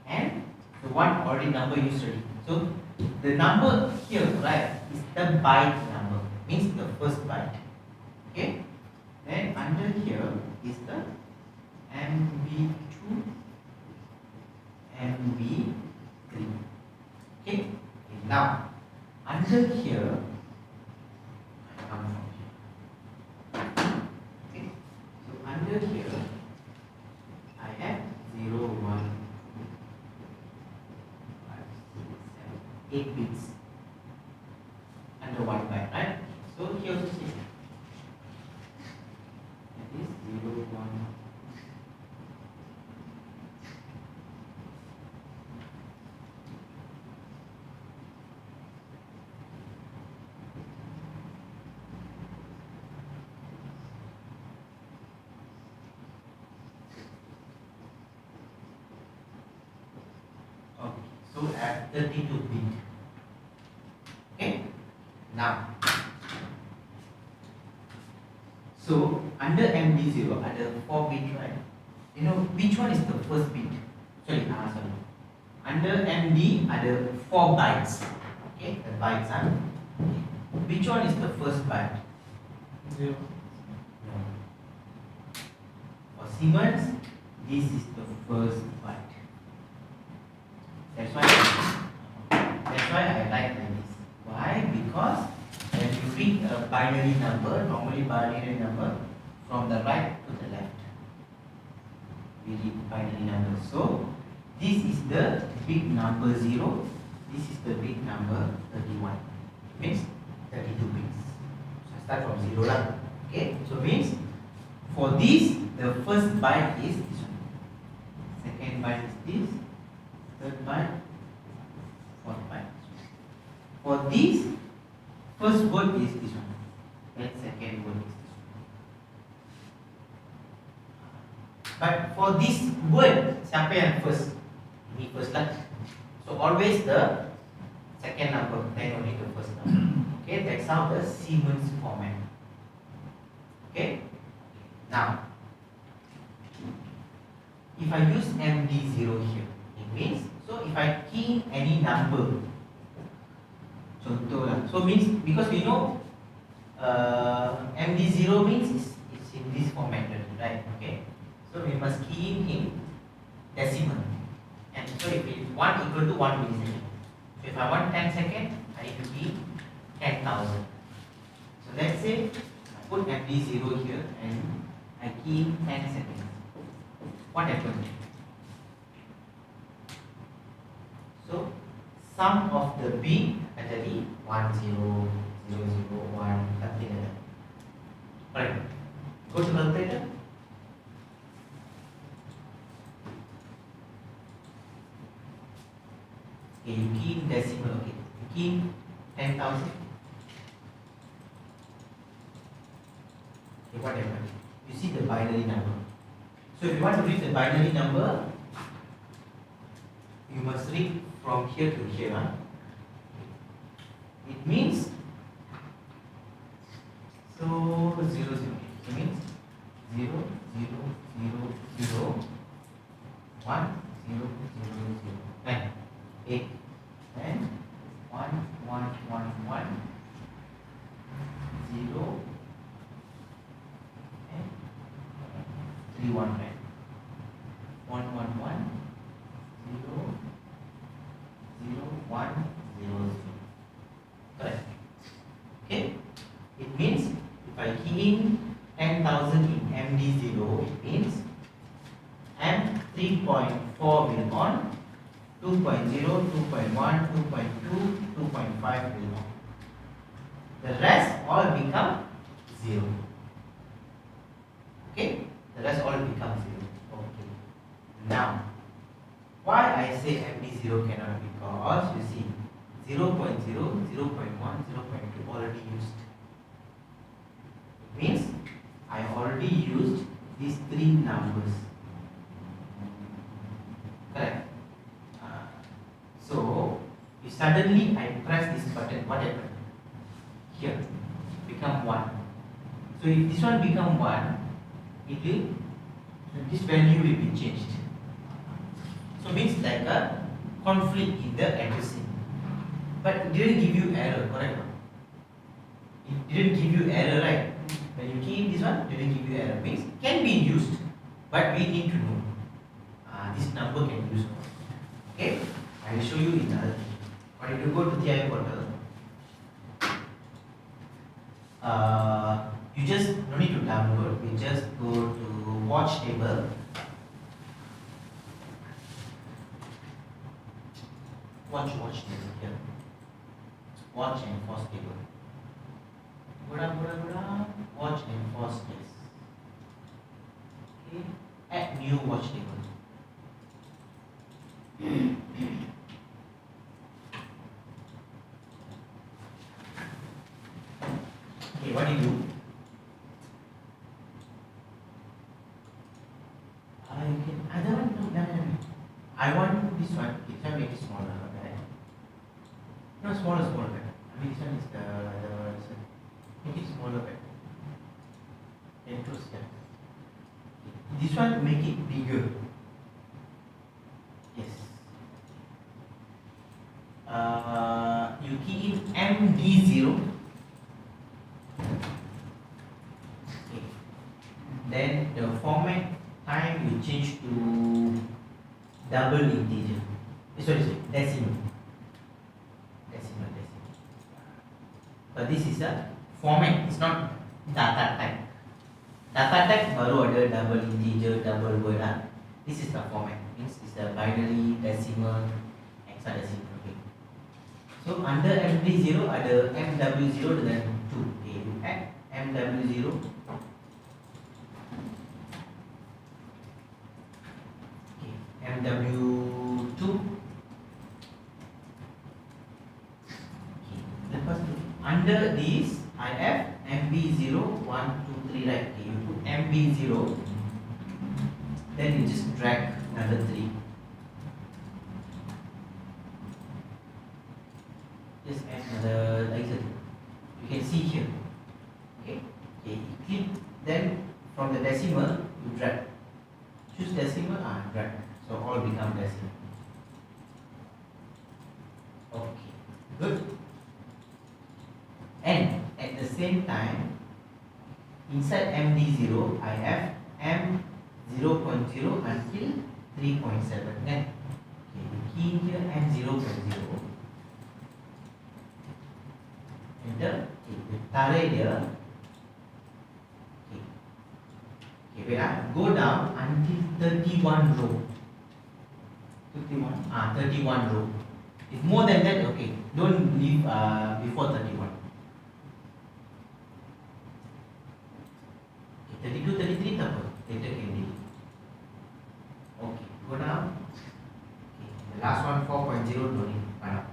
And the one already number you studied. So the number here, right, is the byte number, means the first byte. Okay? Then under here is the MB2, MB3. Okay? Now, under here, I come from here. Okay? So under here, I have 0, 1, 2, 5, 6, 7, 8 bits under one byte, right? So here you see that is 0, 1. So at 32 bit. Okay. Now, so under MD0 ada 4 bit, right? You know which one is the first bit? Sorry. Under MD ada 4 bytes. Okay, the bytes are. Okay. Which one is the first byte? 0. No. For Siemens, this is the first byte. That's why I like this. Why? Because when you read a binary number, normally binary number from the right to the left, we read binary number. So this is the big number 0. This is the big number 31. Means 32 bits. So I start from 0 lah. Okay. So means for this, the first byte is this one. Second byte is this. Third byte, fourth byte. For this, first word is this one. Then second word is this one. But for this word, siapa yang first? Ini first lah. So always the second number, then only the first number. Okay, that's how the Siemens format. Okay. Now, if I use MD0 here, it means, so if I key any number, contoh lah, so means because we know MD0 means it's in this format, right? Okay, so we must key in decimal, and so if it 1 equal to 1 millisecond, so if I want 10 seconds, I need to key 10,000. So let's say I put MD0 here and I key 10 seconds. What happened? So sum of the bit jadi 10, 0, 0, 1, something like that. Alright, go to calculator. Okay, you key in decimal. Okay, you key in 10,000. Okay, what happened? You see the binary number. So if you want to read the binary number, you must read from here to here. Huh? It means so 0 0. It means 0 0 0 0 1 0 0 0 and 8 and 1 1 1 1 0 and 3 1 right 1 1 1 0 0 1 0 0. Correct. Okay. It means if I key in 10,000 in MD0, it means M 3.4 will on, 2.0, 2.1, 2.2, 2.5 will on. The rest all become 0. Okay? The rest all become 0. Okay. Now, why I say MD0 cannot, because you see 0.0, 0.1, 0.2 already used. It means I already used these three numbers. Correct? So, if suddenly I press this button, what happened? Here, become 1. So if this one become 1, it will, this value will be changed. So means like a conflict in the addressing. But it didn't give you error, correct? It didn't give you error, right? When you key in this one, it didn't give you error. Means can be used, but we need to know this number can use. Okay, I will show you in other thing. But if you go to TI portal, you just no need to download. You just go to watch table. Watch table here. Watch and force table. Watch and force test. Okay. Add new watch table. Okay, what do you do? I don't want no. I want this one. This one make it smaller. Okay. No, smaller. I mean, this one is the make it smaller. This one make it bigger. Yes. You key in MD0. Okay. Then the format time you change to double integer. Sorry, decimal. But this is a format, it's not data type. Data type baru ada double integer, double word. This is the format. Means it's the binary, decimal, hexadecimal. Okay. So under MD0 ada MW0 dengan 2. Okay, you add MW0. Okay, MW2. Okay. Lepas tu under this I have MB0 1 2 3 right. Okay, you put MB0, then you just drag another 3. Just add another like that. You can see here. Okay, you click, then from the decimal you drag. Choose decimal, drag. So all become decimal. Okay, good. And at the same time, inside MD0, I have M0.0 until 3.7. Then, okay, key here M0.0. Enter. Okay, tarik dia. Okay, wait. Go down until 31 row. 31 row. If more than that, okay, don't leave before 31. 32, 33 tak apa, later can delete. Okay, go down. Okay, the last one 4.0 don't need to find out.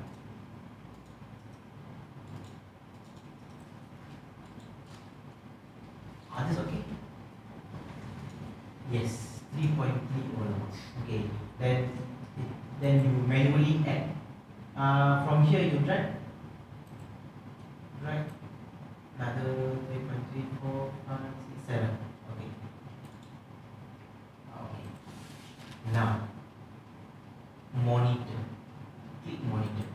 This okay? Yes, 3.3 all. Okay, then you from here you drag another 3.3, 4, 5, 6, 7. Okay. Okay. Now, monitor. Click monitor.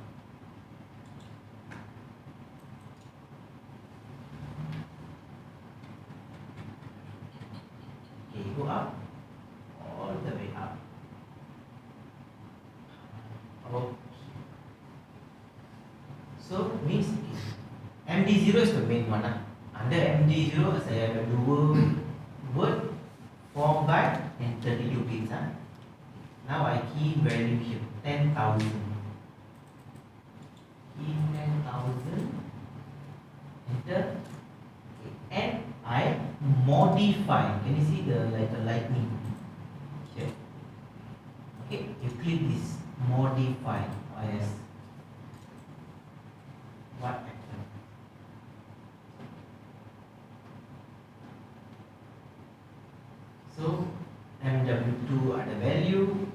Okay, go up, all the way up. Okay. So means MD0 is the main one. Under MD0 saya ada dua word, 4 byte and 32 bits. Now I key value here 10,000. Key 10,000. Enter. Okay. And I modify. Can you see the like a lightning here? Okay, you click this modify as what action? So MW2 ada value,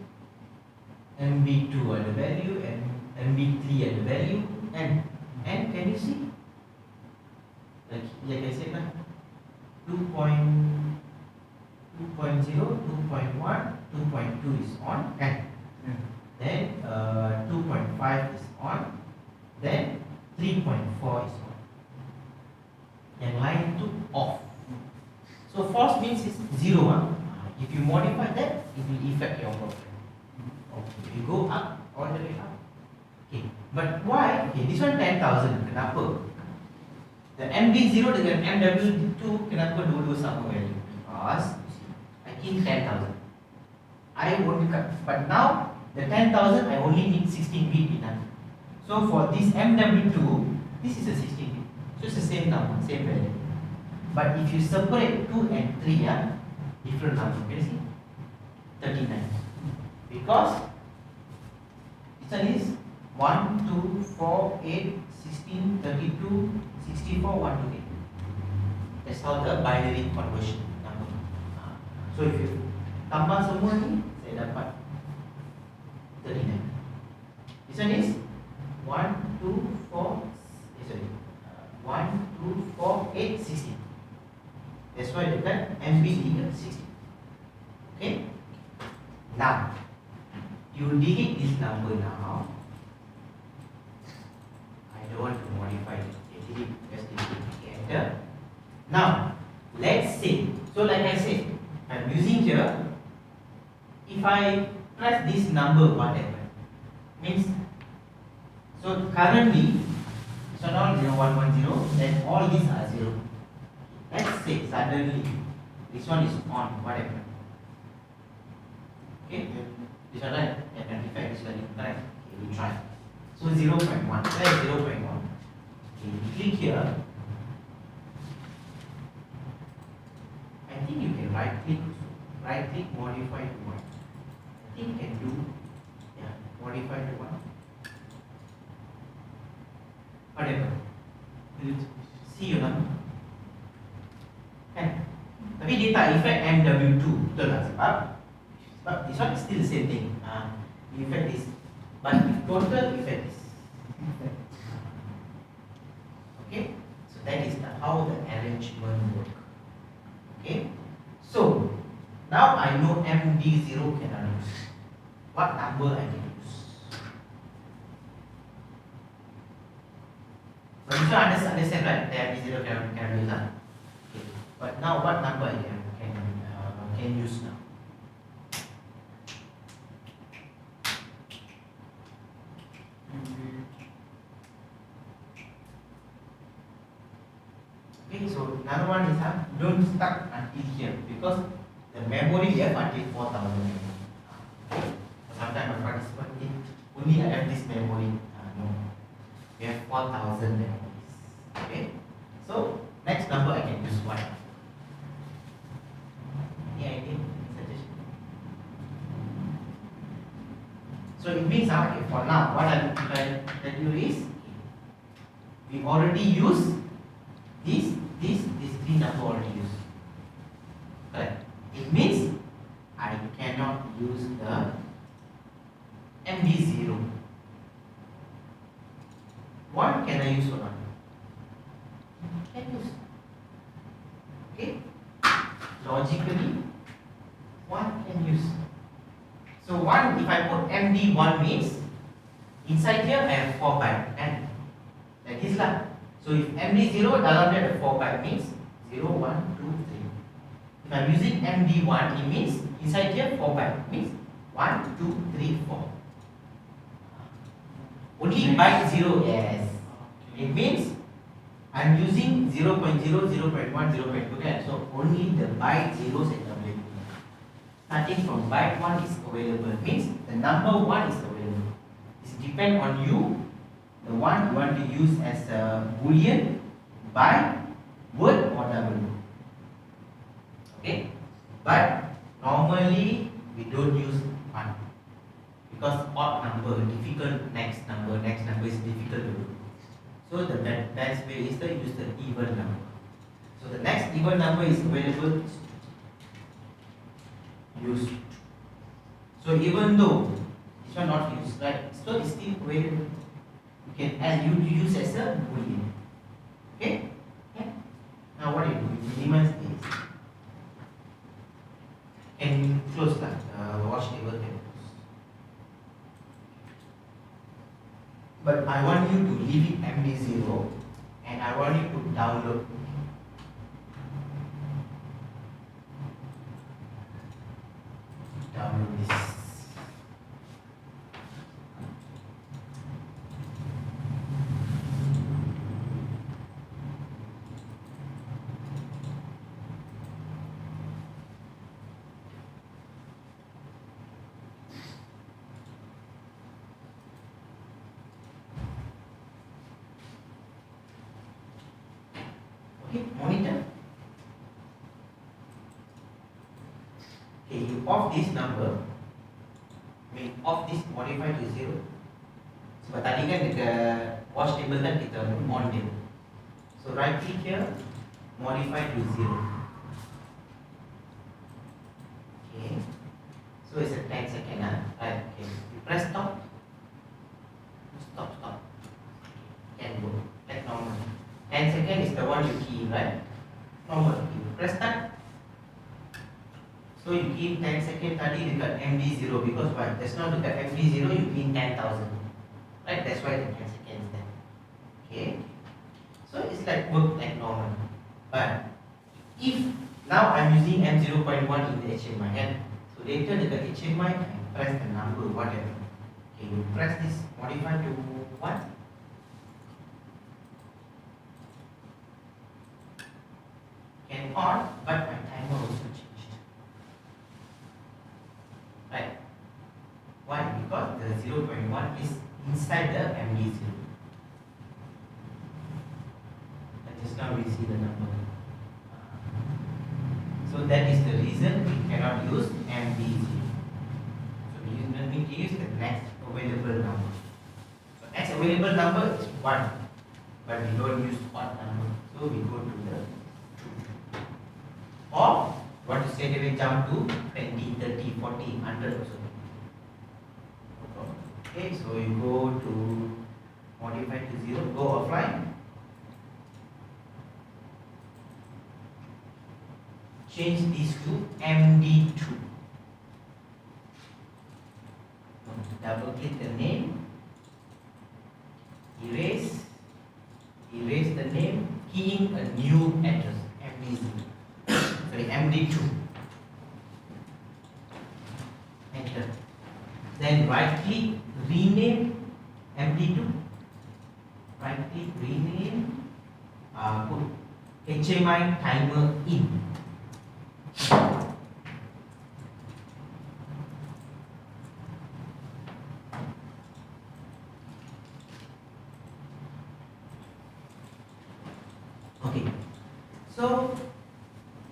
MB2 ada value, and MB3 ada value, and can you see? Like I said lah, 2.0, 2.1, 2.2 is on, and then 2.5 is on, then 3.4 is on, and line 2 off. So false means it's 0. If you modify that, it will affect your program. Okay, you go up, all the way up. Okay, but why? Okay, this one 10,000. Kenapa? The MB0 dengan MW2 kenapa dua-dua sama value? Because I key 10,000. I won't cut, but now the 10,000 I only need 16 bit enough. So for this MW2, this is a 16 bit. So it's the same number, same value. But if you separate 2 and 3, different number. Can you see? 39. Because this one is 1, 2, 4, 8, 16, 32, 64, 1 to 8. That's how the binary conversion number. So if you tambah semua ni, saya dapat 39. This one is 1, 2, 4, 1, 2, 4, 8, 16. That's why they got MB equal 60. Okay. Now, you delete this number now. I don't want to modify it. Okay, delete. Just delete. Okay, enter. Now, let's say. So, like I said, I'm using here. If I press this number, what happens? Means. So currently, so now 0110. Then all these are 0. Let's say suddenly this one is on, what happened? Okay, this one right, and effect this one correct. Okay, we try. So 0.1, where is 0.1? Okay, you click here. I think you can right click, modify to 1. I think you can do, yeah, modify to 1. Whatever. See you now. Kan? Tapi dia tak effect MW2, betul tak? Sebab this one is still the same thing. Effect is, but if total effect is. Okay, so that is how the arrangement work. Okay, so now I know MD0 cannot use. What number I can use? So you understand right? The MD0 cannot use that. But now what number I can use now? Okay, so another one is don't stuck until here because the memory we have until 4,000. Okay. Sometimes my participant only I have this memory. No, we have 4,000 memories. Okay, so next number I can use what? Any idea? Suggestion? So it means okay, for now, what I will tell you is we already use this 3 number already used. Correct. It means I cannot use the MB0. 1 can I use or not? Can use. Okay? Logically, 1 can use. So 1, if I put MD1 means, inside here I have 4 byte and like this lah. So if MD0 dalam dia ada 4 byte means 0, 1, 2, 3. If I'm using MD1, it means inside here 4 byte means 1, 2, 3, 4. Only byte 0, yes. It means I'm using 0.0, 0.1, 0.2 kan? So only the byte 0s is available. Starting from byte 1 is available. Means the number 1 is available. It depends on you, the one you want to use as a boolean, byte, word or double. Okay? But normally we don't use 1 because odd number, difficult next number is difficult to do. So the best way is to use the even number. So the next even number is available, use 2. So even though this one not used, right? So it's still available. You can add you to use as a boolean. Okay? Yeah. Now what do you do? You minimize this. And close that wash table can close. But I want you to leave it MD0 and I want you to download this. Okay, monitor. Okay, you off this number, off this modify to 0. Sebab tadi kan dekat wash table kan kita on dia. So right click here, modify to 0. Okay, so it's a 10 second right? Okay, you press stop. Stop. Can go. Like normal. 10 second is the one you key, right? Normal. You press start. So you keep 10 second tadi dekat MD0 because why? Just now dekat MD0 you key 10,000. Right? That's why the 10 seconds there. Okay. So it's like work like normal. But if now I'm using M0.1 in the HMI kan? So later dekat HMI I press the number whatever. Okay, you press this modify to what? Can on, but my timer also changed. Right? Why? Because the 0.1 is inside the MD0. And just now we see the number. So that is the reason we cannot use MD0. So we need to use the next available number. So next available number is 1, but we don't use odd number. So we go to the or what to say, they will jump to 20, 30, 40, 100 also. Okay, so you go to modify to 0, go offline, change this to MD2, double click the name, erase the name, keying a new address, MD0. MD2. Enter. Then right click, rename MD2. Right click, rename. Put HMI timer in. Okay. So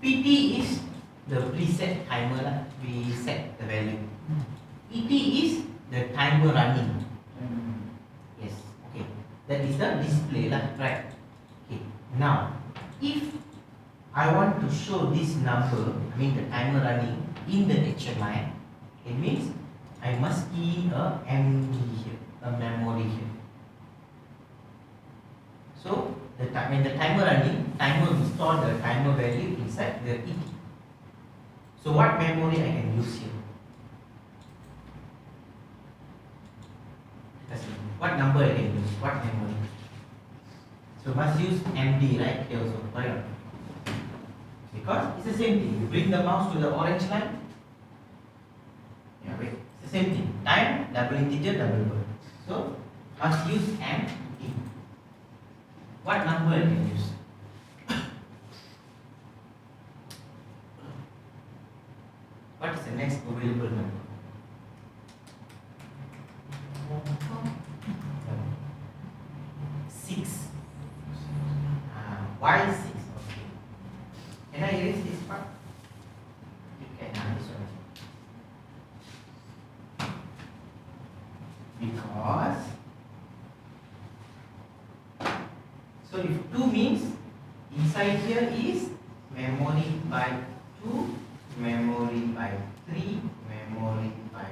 PT is the preset timer lah. We set the value. ET is the timer running. Yes. Okay. That is the display lah. Right. Okay. Now, if I want to show this number, I mean the timer running in the HMI, it means I must key a MD here, a memory here. So when the timer running, timer will store the timer value inside the ET. So what memory I can use here? What number I can use? What memory? So must use MD, right? Here also, right? Because it's the same thing. You bring the mouse to the orange line. Yeah, wait. It's the same thing. Time, double integer, double word. So must use MD. What number I can use? What is the next available number? 6. Why 6? Okay. Can I erase this part? You can, this one. Because, so if 2 means inside here is memory by 2, memory by 3, memory by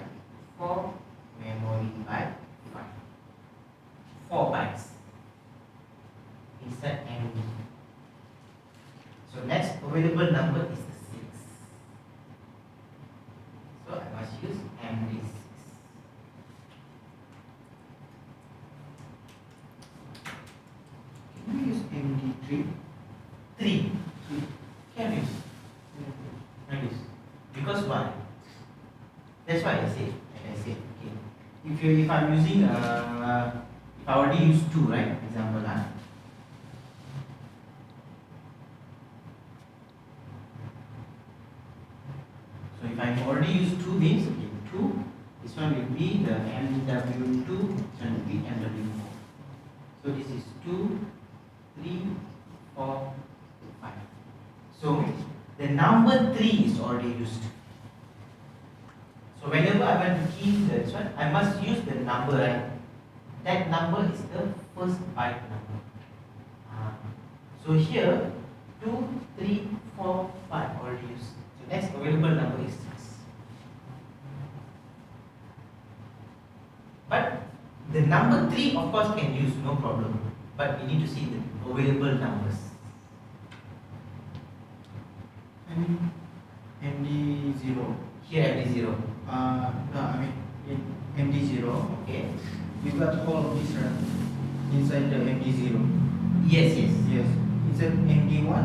4, memory by 5. 4 bytes inside MD. So next available number is the 6. So I must use MD6. Can you use MD3? 3. Can use. Can use. Because why? That's why I said. Like I said, okay. If I'm using if I already use 2, right? Example, so if I already use 2 means okay, 2. This one will be the MW2. This one will be MW4. So this is 2, 3, 4, 5. So the number 3 is already used. So whenever I want to key this one, I must use the number, right? That number is the first byte number. So here 2, 3, 4, 5 already used. So next available number is 6. But the number 3 of course can use, no problem. But we need to see the available numbers. MD0. Here MD0. No, I mean in MD0. Okay. You got all of this right inside the MD0. Yes, yes. Yes. Inside MD1,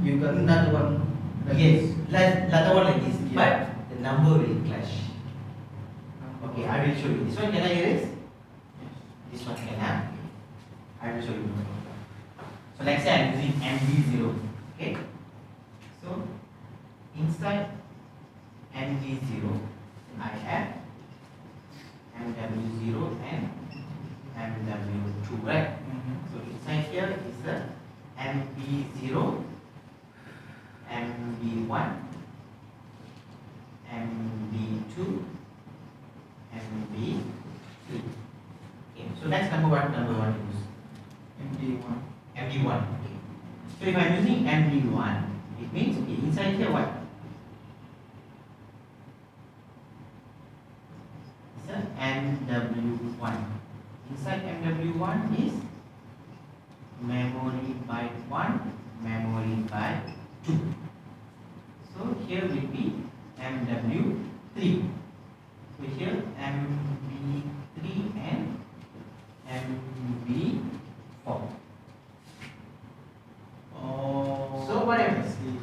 you got another one. Like Yes, this. another one like this. Yeah. But the number will clash. Okay, I will show you. This one can I erase? Yes. This one can have. I will show you. So let's say I'm using MD0. Okay. So inside MD0, I have MW0 and MW2, right? So inside here is the MB0, MB1, MB2, MB3. Okay, so next number what number one to use? MD1. MD1. Okay. So if I'm using MD1, it means okay, inside here what? It's a MW1. Inside MW1 is memory byte 1, memory byte 2. So here will be MW3. So here MB3 and MB4. Oh. So what happens? see.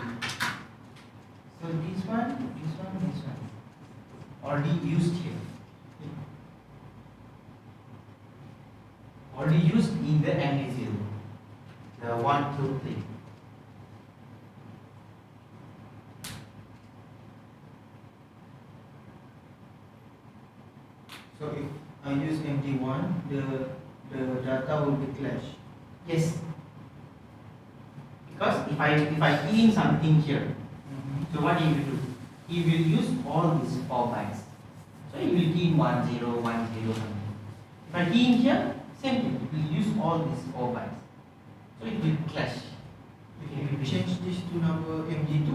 So this one already used here. Already used in the MD0. The 1, 2, 3. So if I use MD1, the data will be clash. Yes. Because if I key in something here, so what he will do? He will use all these 4 bytes. So he will key in 1, 0, 1, 0, 1. If I key in here, same thing. It will use all these 4 bytes. So it will clash. If you change this to number MD2,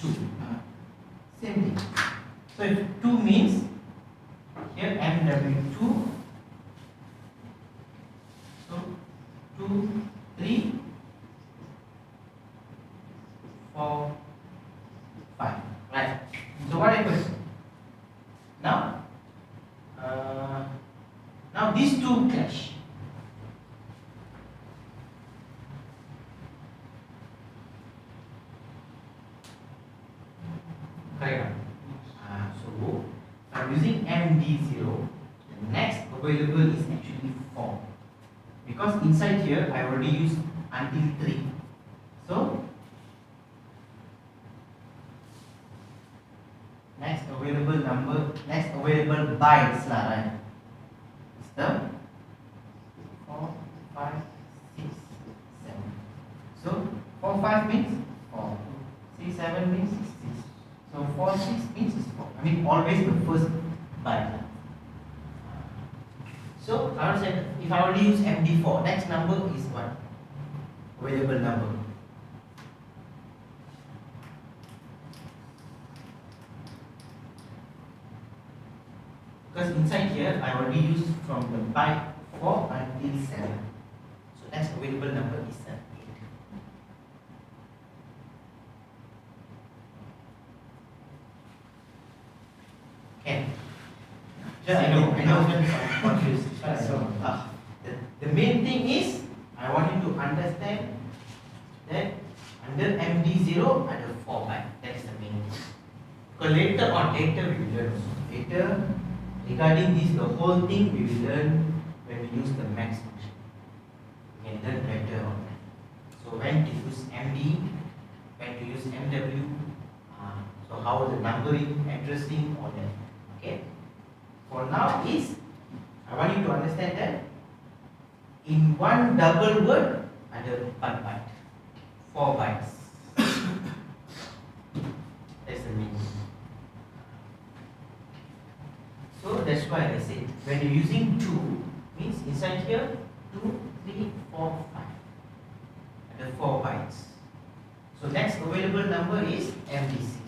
2. Same thing. So if 2 means here MW2. So 2, 3, 4, 5. Right. So what happens? Now, now these two clash. Correct. So I'm using MD0. The next available is actually 4 because inside here I already used until 3. So next available number, next available bytes lah, right? Is the 4, 5, 6, 7. So 4, 5 means 4. 6, 7 means 6. So 4, 6 means is 4. I mean always the first byte. So I will say if I already use MD4, next number is what? Available number. Because inside here I already used from the byte 4 until 7. So next available number is 8. Okay. Just I know I'm confused. The main thing is I want you to understand that under MD0 under 4 byte. That is the main thing. Because later we will learn also. Later regarding this, the whole thing we will learn when we use the max function. We can learn better on that. So when to use MD, when to use MW, so how the numbering, addressing, all that. Okay. For now is I want you to understand that in one double word under 1 byte, 4 bytes. That's the meaning. So that's why I said when you're using 2 means inside here 2, 3, 4, 5 under 4 bytes. So next available number is MD6.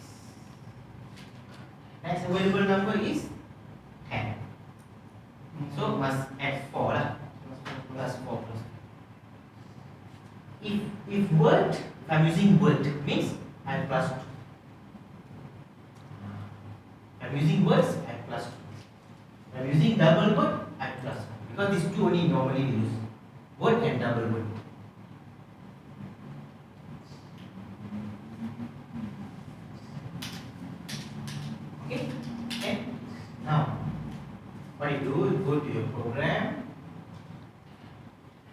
Next available number is 10. So must add 4 lah. Plus 4 plus. If word, if I'm using word means I plus 2. I'm using words, I plus 2. I'm using double word, I plus 1. Because these two only normally use word and double word. Okay? Okay? Now, what you do, you go to your program,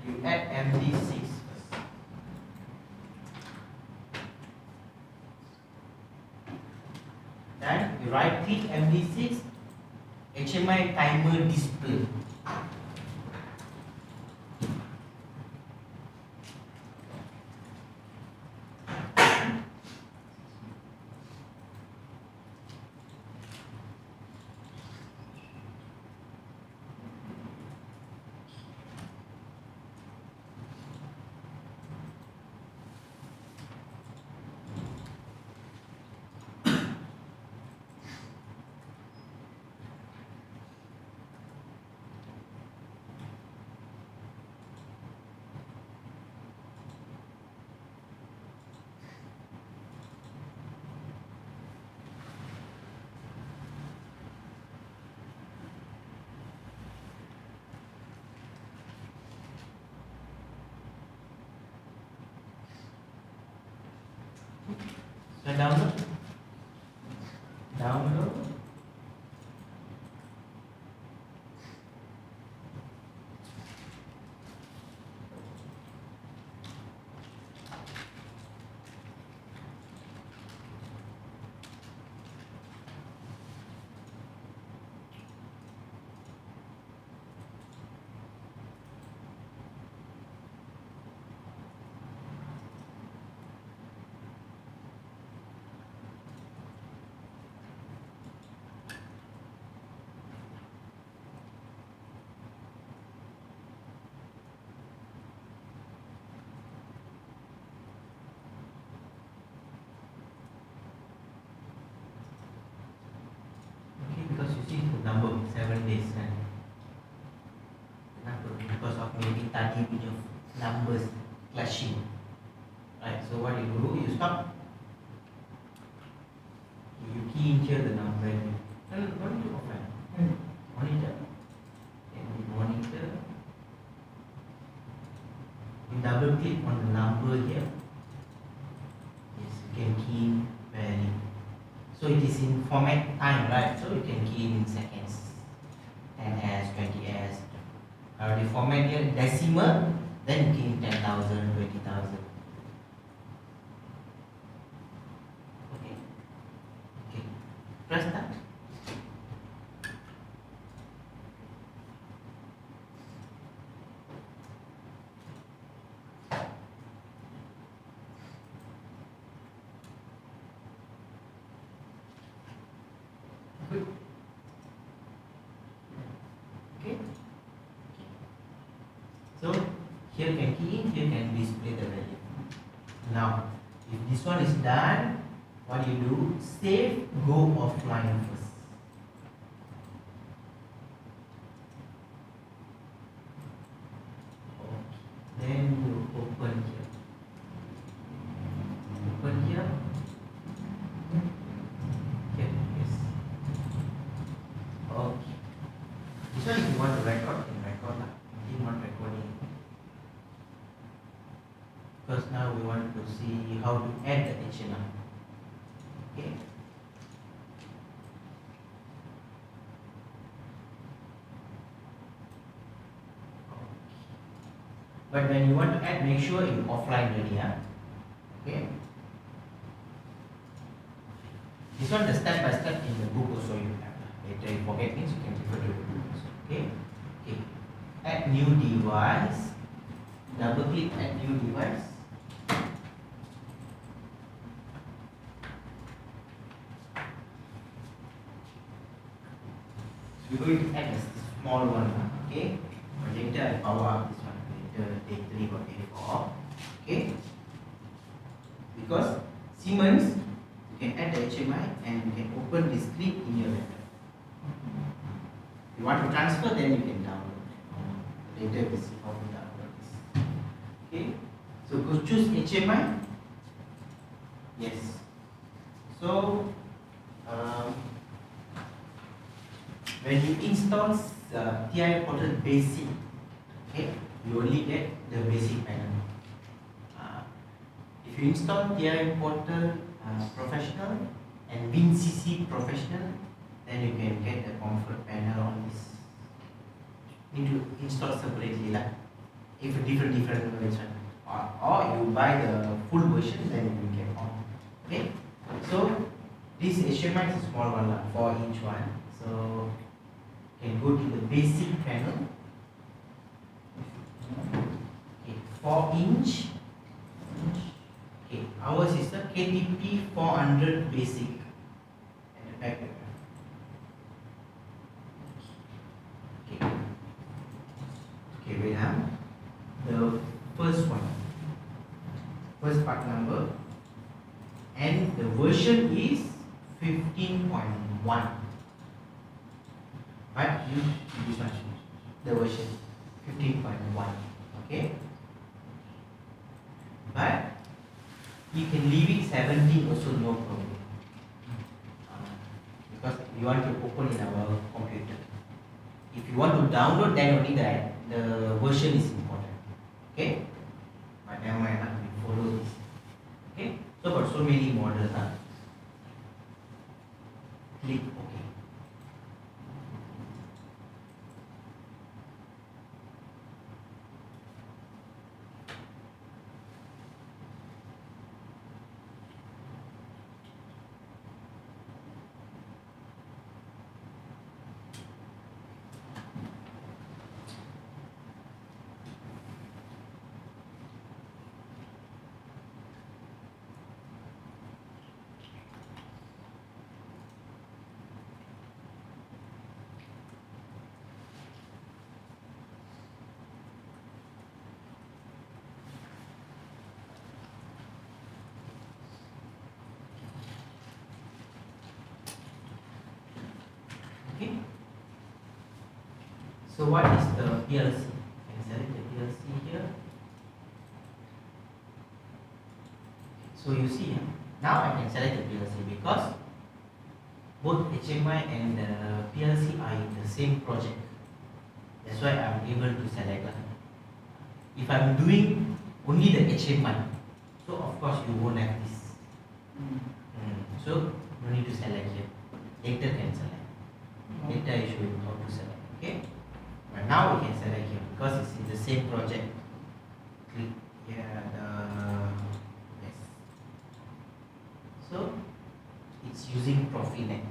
you add MD6 first. Then you right click MD6, HMI timer display. So download. Because you see the number 7 days kan. Kenapa? Because of maybe tadi punya numbers clashing. Right, so what you do, you stop. You key in here the number. What do you offline? Monitor. Then you monitor. You double click on the number here. Yes, you can key in value. So it is in format time, right? So you can key in seconds. 10s, 20s. The format here decimal, then you key in 10,000, 20,000. Okay. Okay. Press that. Good. Okay. So here can key in, here can display the value. Now, if this one is done, what you do? Save, go offline first. Okay. Then you open here. Open here. Here, yes. Okay. This one if you want to record, you can record lah. If you want recording. Because now we want to see how to add the HMI. Okay. But when you want to add, make sure you offline ready, huh? Okay. This one the step by step in the book also you have. Later you forget things, you can refer to the book also. Okay. Okay. Add new device. Double click add new device. We're going to add a small one, okay? But later I power up this one, later day 3 or day 4, okay? Because Siemens, you can add the HMI and you can open the script in your laptop. If you want to transfer, then you can download. Later we see how to download this. Okay? So go choose HMI. Yes. So, when you install TI Portal Basic, okay, you only get the basic panel. If you install TI Portal Professional and WinCC Professional, then you can get the comfort panel on this. Need to install separately lah. If a different version, or you buy the full version, then you will get all. Okay, so this HMI is a small one lah, 4-inch one. So can go to the basic panel. Okay, 4-inch. Okay, ours is the KTP400 basic at the back. Okay. Okay, wait now. The first one, first part number, and the version is 15.1. But you this one, the version 15.1, okay? But you can leave it 17 also, no problem. Because we want to open in our computer. If you want to download, then only the version is important. Okay? But never mind, we follow this. Okay? So got so many models. Click OK. Okay. So what is the PLC? Can select the PLC here. So you see, now I can select the PLC because both HMI and the PLC are in the same project. That's why I'm able to select. If I'm doing only the HMI, so of course you won't have this. So no need to select here. Later can select. Later I show you how to select. Okay. But now we can select here because it's in the same project. Click here. Yes. So it's using Profinet.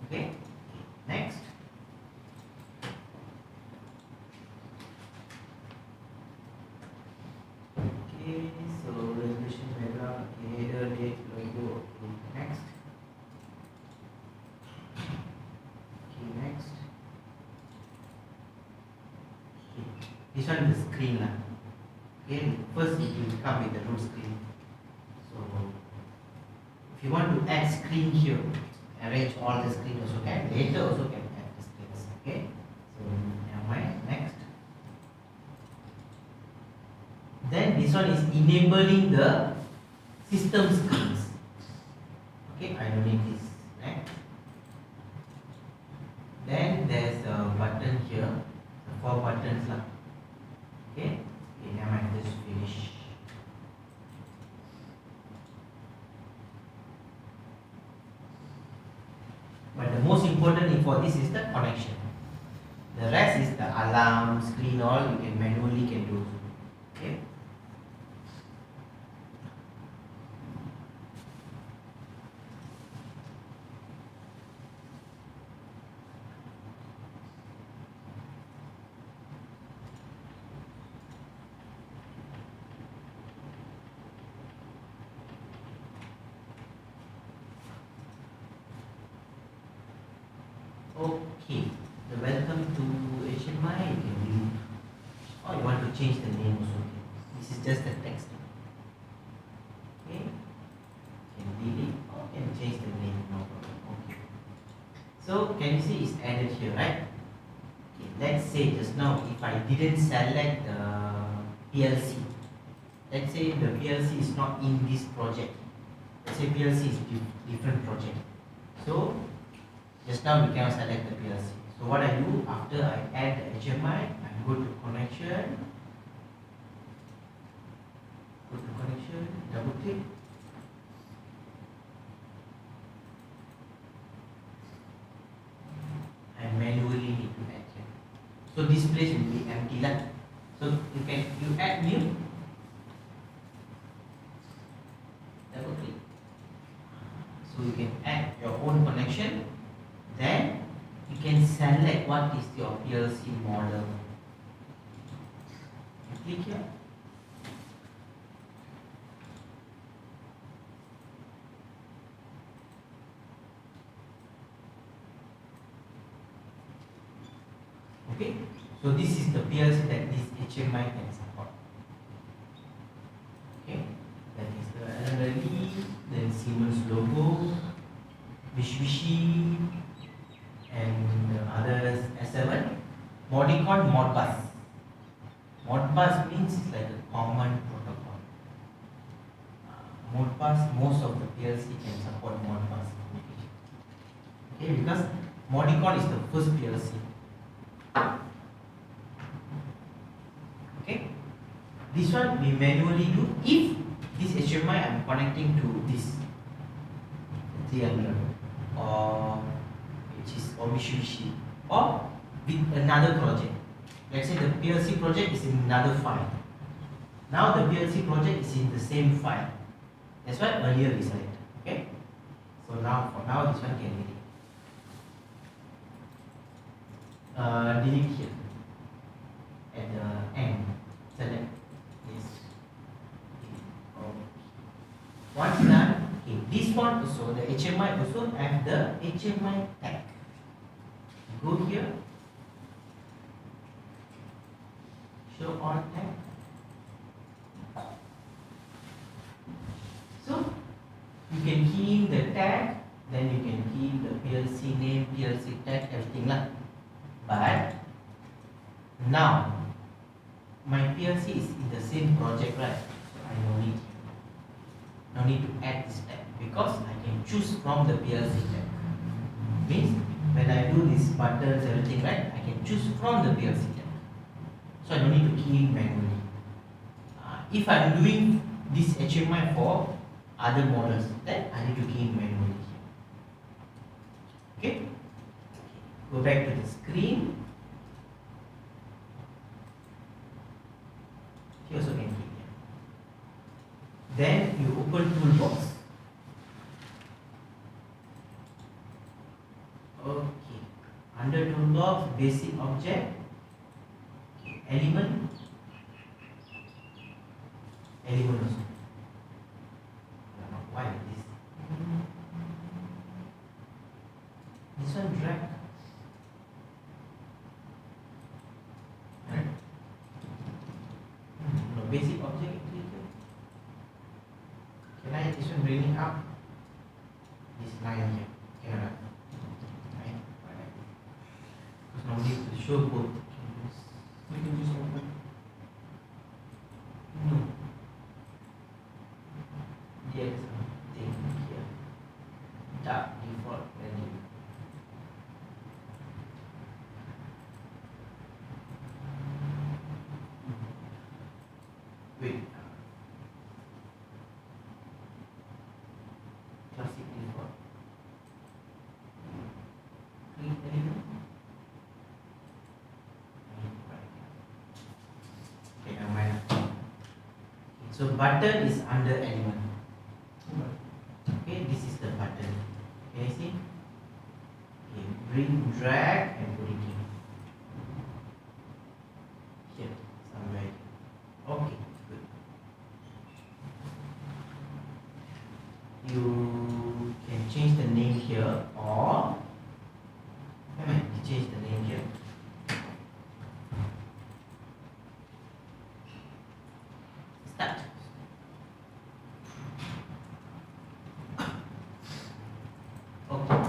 Okay. Next. Okay. So resolution background. Okay. Header, date, logo. Okay. Next. Okay. Next. Okay. This one is the screen lah. Okay. First it will come with the root screen. So if you want to add screen here, arrange all the screen also can. Later also can add the screens. Okay. So now next. Then this one is enabling the system screens. Okay, I don't need this. Next. Then there's a button here. The 4 buttons lah. Okay. Okay, now I just finish. But the most important thing for this is the connection. The rest is the alarm, screen, all you can manually can do. Okay. Okay, the welcome to HMI, you can delete, or you want to change the name also. This is just the text. Okay, you can delete or you can change the name, no problem. Okay. So can you see it's added here, right? Okay, let's say just now if I didn't select the PLC, let's say the PLC is not in this project. Let's say PLC is different project. So just now we cannot select the PLC. So what I do after I add the HMI, I go to connection, double click. I manually need to add here. So this place will be empty lah. So you add new, double click. So you can add your own connection. Then you can select what is your PLC model. You click here. Okay, so this is the PLC that this HMI can support. Okay, that is the LLE, then Siemens logo, Mitsubishi, and the others S7. Modicon Modbus. Modbus means it's like a common protocol. Modbus, most of the PLC can support Modbus communication. Okay, because Modicon is the first PLC. Okay, this one we manually do if this HMI I'm connecting to this 300 or which is Mitsubishi or with another project. Let's say the PLC project is in another file. Now the PLC project is in the same file. That's why earlier we selected. Okay, so now for now this one can delete. Delete here at the end. Select this. Okay. Once done, okay, this one also, the HMI also have the HMI tag. Go here, show all tag. So you can key in the tag, then you can key in the PLC name, PLC tag, everything lah. But now my PLC is in the same project, right? So I don't need. No need to add this tab because I can choose from the PLC tab. Means when I do this buttons, everything, right, I can choose from the PLC tab. So I don't need to key in manually. If I'm doing this HMI for other models, then I need to key in manually here. Okay? Go back to the screen. You also can key here. Then you open toolbox. Okay. Under toolbox, basic object, element also. Why this? This one drag. Right? No, basic object. Can I this one bring it up? This line here. Cannot. Right? Because normally to show both. We can just open. No. There is something here. Dark default value. Wait. Classic default. Click element. Okay, now mind. So button is under element. Okay, this is the button. Can you see? Okay, bring, drag, and put it in. Here, somewhere. Okay, good. You can change the name here, or change the name here. Start. Okay.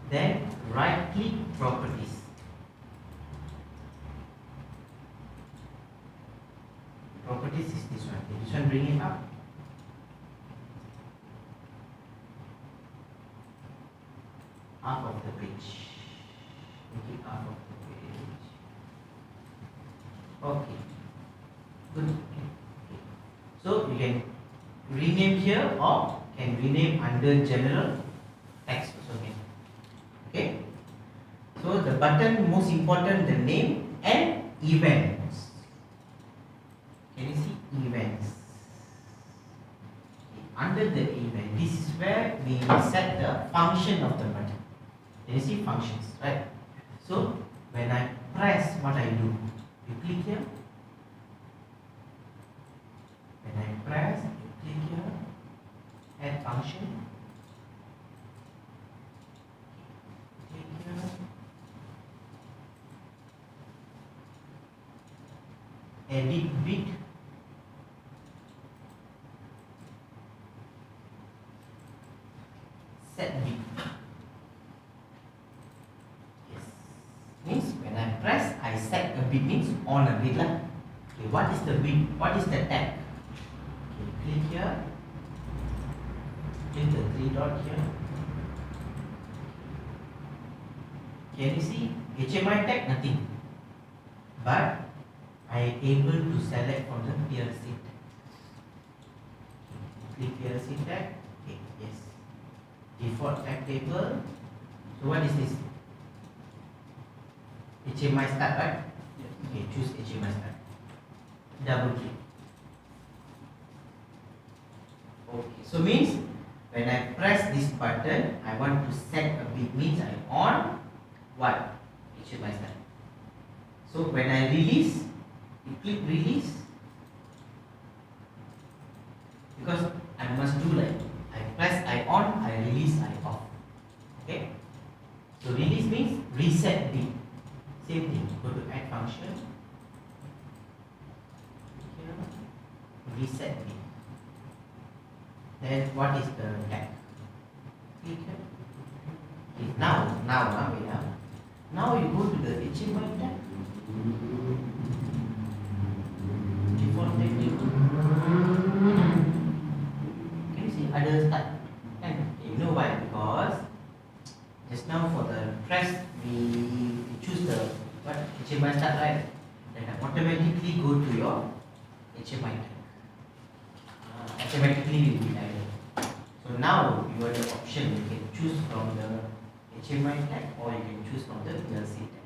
Then right click properties. Properties is this one. This one bring it up. Half of the page. Make it half of the page. Okay. Good. Okay. So you can rename here or can rename under general text also can. Okay. So the button most important the name and events. Can you see events? Okay. Under the event, this is where we set the function of the button. Can you see functions, right? So when I press, what I do? You click here. When I press, you click here. Add function. Click here. Edit bit. Set bit. Yes. Means when I press, I set a bit means on a bit lah. Okay, what is the bit? What is the tag? Okay, click here. Click the three dot here. Can you see HMI tag? Nothing. But I am able to select from the PLC tag. Click PLC tag. Okay, yes. Default tag table. So what is this? HMI start, right? Yes. Okay, choose HMI start. Double click. Okay, so means when I press this button, I want to set a bit means I on what? HMI start. So when I release, you click release because I must do like I press I on, I release I off. Okay. So release means reset bit. Same thing. Go to add function. Here, reset bit. Then what is the tag? Click here. Okay, now wait up. Now you go to the HMI tag. Default tag. Okay. to your HMI tag. Automatically will be added. So now you have the option, you can choose from the HMI tag or you can choose from the PLC tag.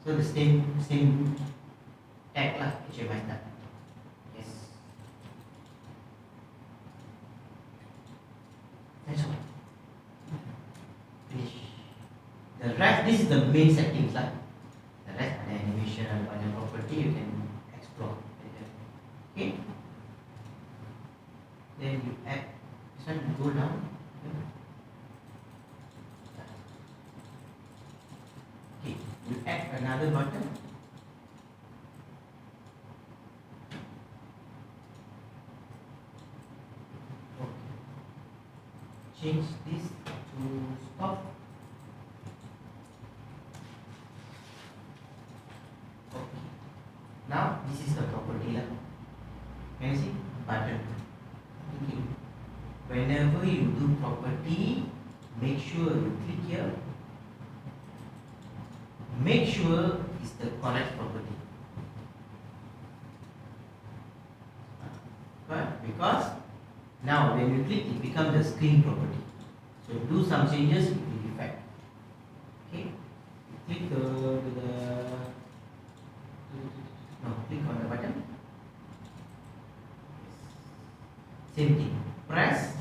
So the same tag lah, HMI tag. Yes. That's all. Finish. The rest, this is the main settings lah. The rest ada animation, ada property you can explore later. Okay. Then you add this one, go down. Okay, you add another button. Okay. Change this to stop. Okay. Now this is the property lah. Can you see? Button. Okay. Whenever you do property, make sure you click here. Make sure it's the correct property. Right? Because now when you click, it becomes the screen property. So do some changes, it will effect. Okay. Click click on the button. Same thing. Press.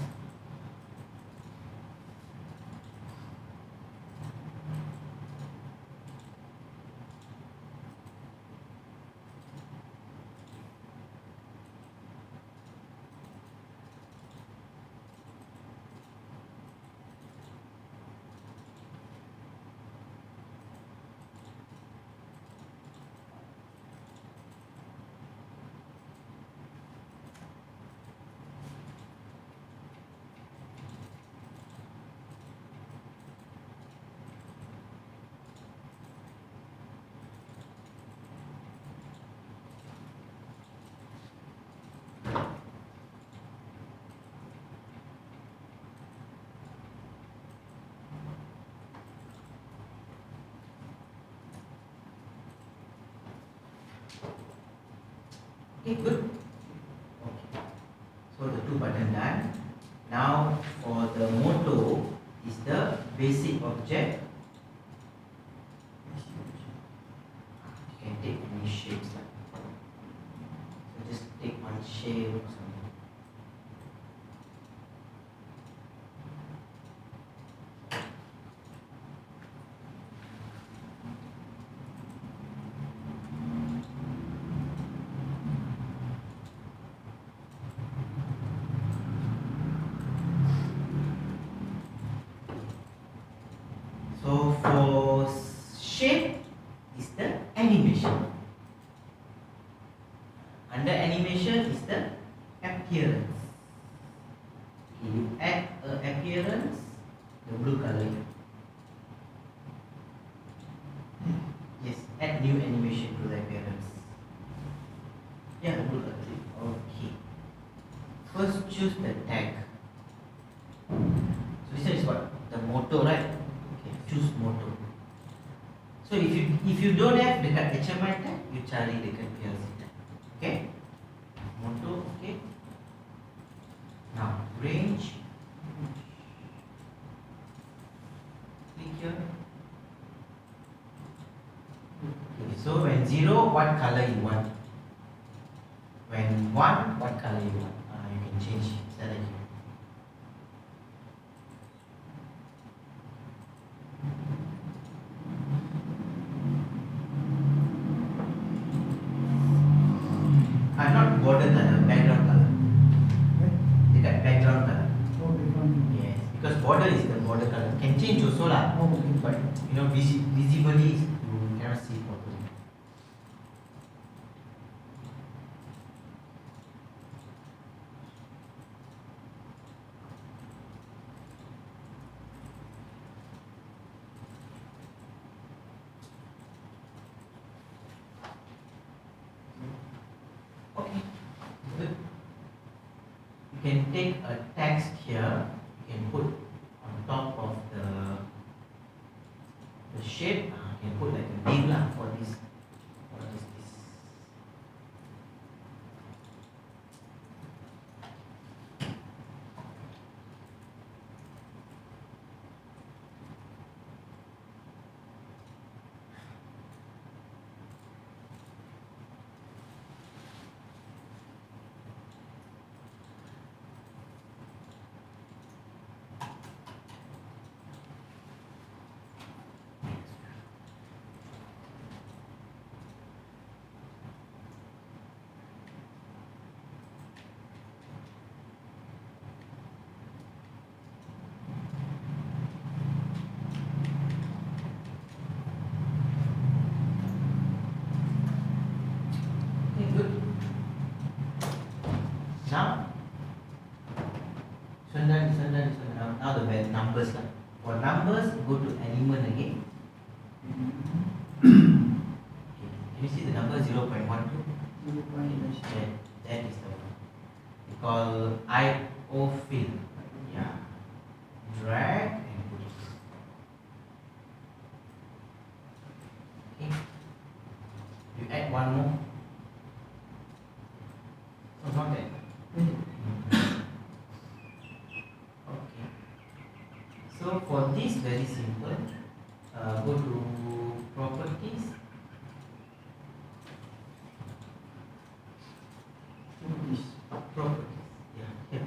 Okay, good. Okay. So the two button done. Now for the motor is the basic object. You can take any shapes like. So just take one shape or something. So for shape is the animation. Under animation is the appearance. Okay, you add a appearance, the blue color here. Yes, add new animation to the appearance. Yeah, the blue color. Okay. First choose the tag. So this is what? The motor, right? Choose motor. So if you don't have dekat HMI tag, you cari dekat PLC tag. Okay? Motor, okay. Now range. Click here. Okay, so when 0, what color you want? When 1, what color you want? You can change. Select here. Not border color, background color. Dekat background color. Oh, background. Yes, because border is the border color. Can change also lah. Oh, okay. But you know, visibly you cannot see properly. Okay, good. You can take a text here, you can put on top of the shape, you can put like a name lah for this. where numbers lah. For numbers, go to element again. Okay. Can you see the number 0.12? That is the one. We call IO field. Yeah. Drag and put it. Okay. You add one more. Oh, not that. Okay. So for this, very simple. Go to properties. Properties. Yeah. Here.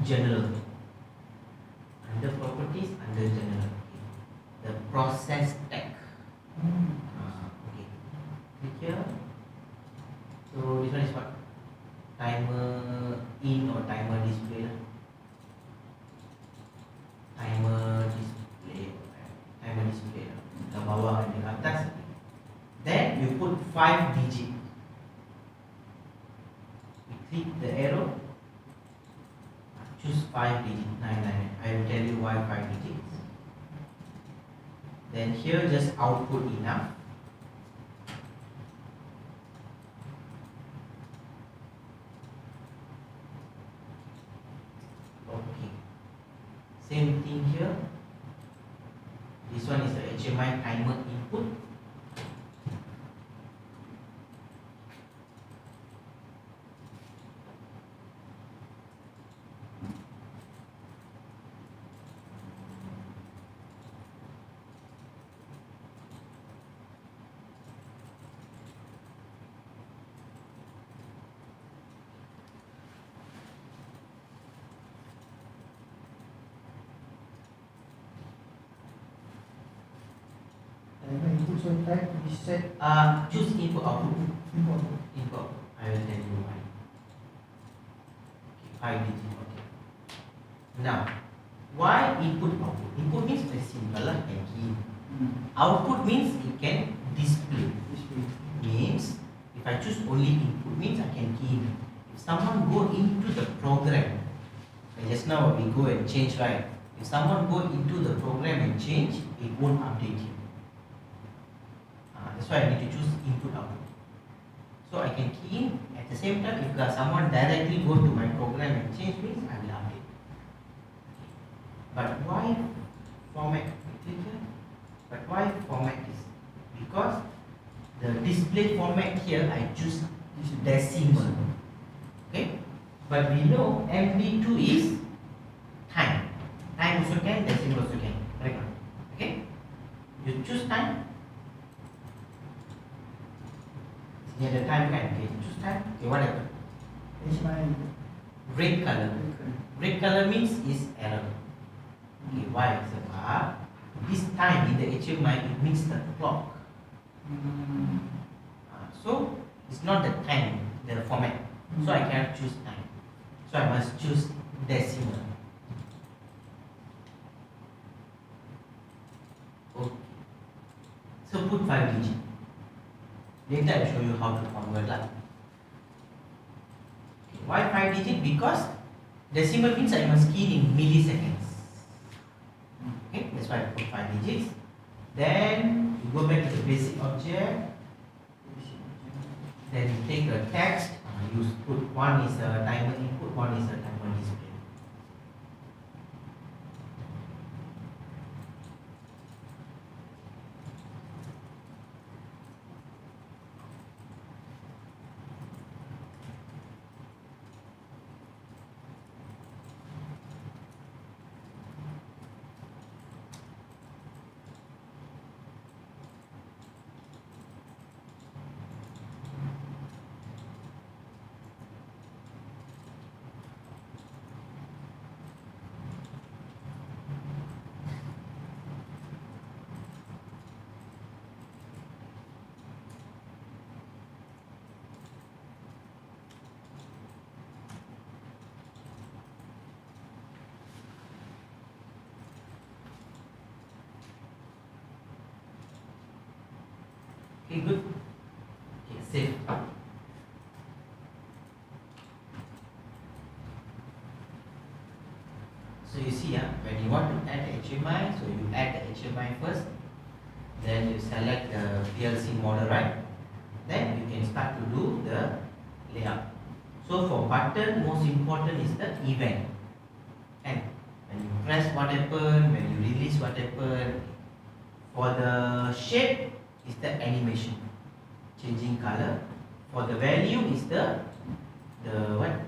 General. Under properties, under general. Okay. The process tag. Okay. Click here. So this one is what? Timer in or timer display lah. Timer display. Timer display lah. Ke bawah dan ke atas. Then you put 5 digit. You click the arrow. Choose 5 digit 999. I will tell you why 5 digits. Then here just output enough. Okay. Same thing here. This one is the HMI timer input. Input so type is set. Choose input output. Input. Input. I will tell you why. Okay, 5 digit. Okay. Now, why input output? Input means very simple lah, can key. Output means it can display. Means if I choose only input means I can key in. If someone go into the program, like just now we go and change, right? If someone go into the program and change, it won't update him. That's why I need to choose input output. So I can key in. At the same time, if someone directly go to my program and change means I will update. But why format? But why format this? Because the display format here I choose decimal. Okay? But we know MD2 is time. Time also can, decimal also can. Correct? Okay? You choose time. Near the time can. Okay, choose time. Okay, whatever. HMI. Red color. Red color means is error. Okay, why? Sebab this time in the HMI it means the clock. So it's not the time, the format. So I cannot choose time. So I must choose decimal. Okay. So put 5 digit. Later I will show you how to convert that. Okay. Why 5 digit? Because decimal means I must key in milliseconds. Okay, that's why I put 5 digits. Then you go back to the basic object. Then you take a text. You put one is a timer input, one is a timer display. Okay, good. Okay, save. HMI first, then you select the PLC model, right? Then you can start to do the layout. So for button, most important is the event. And when you press, what happen, when you release, what happen. For the shape is the animation, changing color. For the value is the what?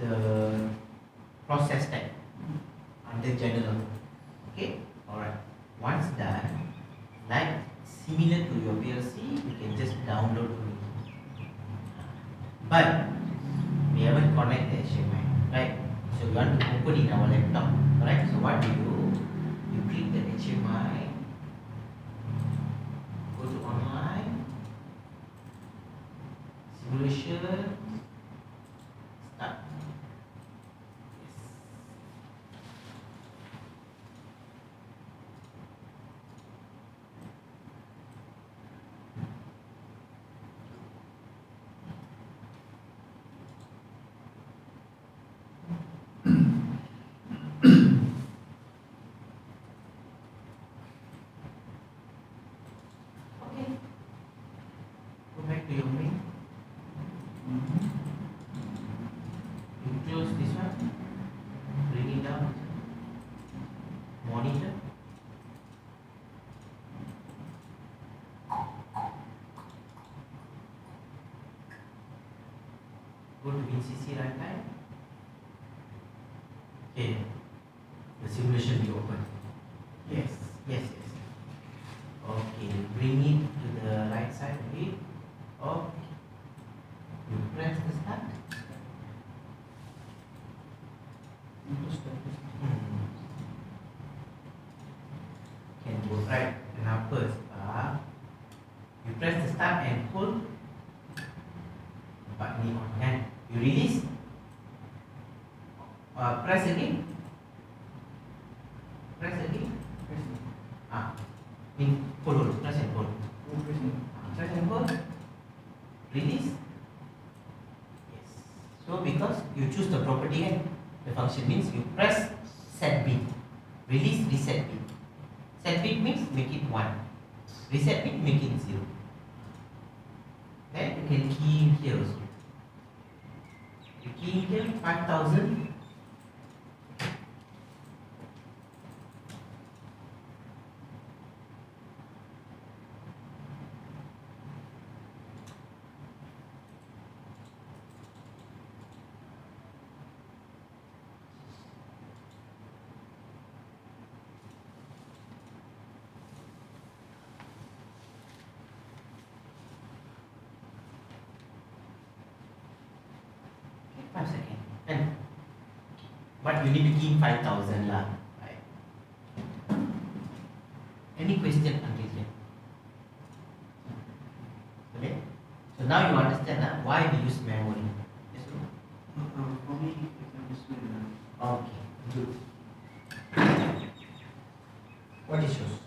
The process tag under general. Okay, alright. Once done, like similar to your PLC, you can just download it. But we haven't connected HMI, right? So we want to open in our laptop, right? So what we do, you click the HMI, go to online, simulation, start. Okay. Go back to your main. You close this one. Bring it down. Monitor. Go to WinCC runtime. Okay. The simulation will open. Yes, yes, yes. Okay, bring it to the right side of it. Okay. You press the start. Can go right. Kenapa? Sebab you press the start and hold. Nampak ni on kan? You release. Press again. Press again. Hold. Press and hold. Press and hold. Release. Yes. So because you choose the property kan, the function means you press set bit. Release reset bit. Set bit means make it 1. Reset bit make it 0. Then you can key in here also. You key in here 5000. Kan? But you need to key in 5000 lah, right? Any question until here? Okay? So now you understand why we use memory. Yes, bro? For me, I can just do it. Okay, good. What is yours?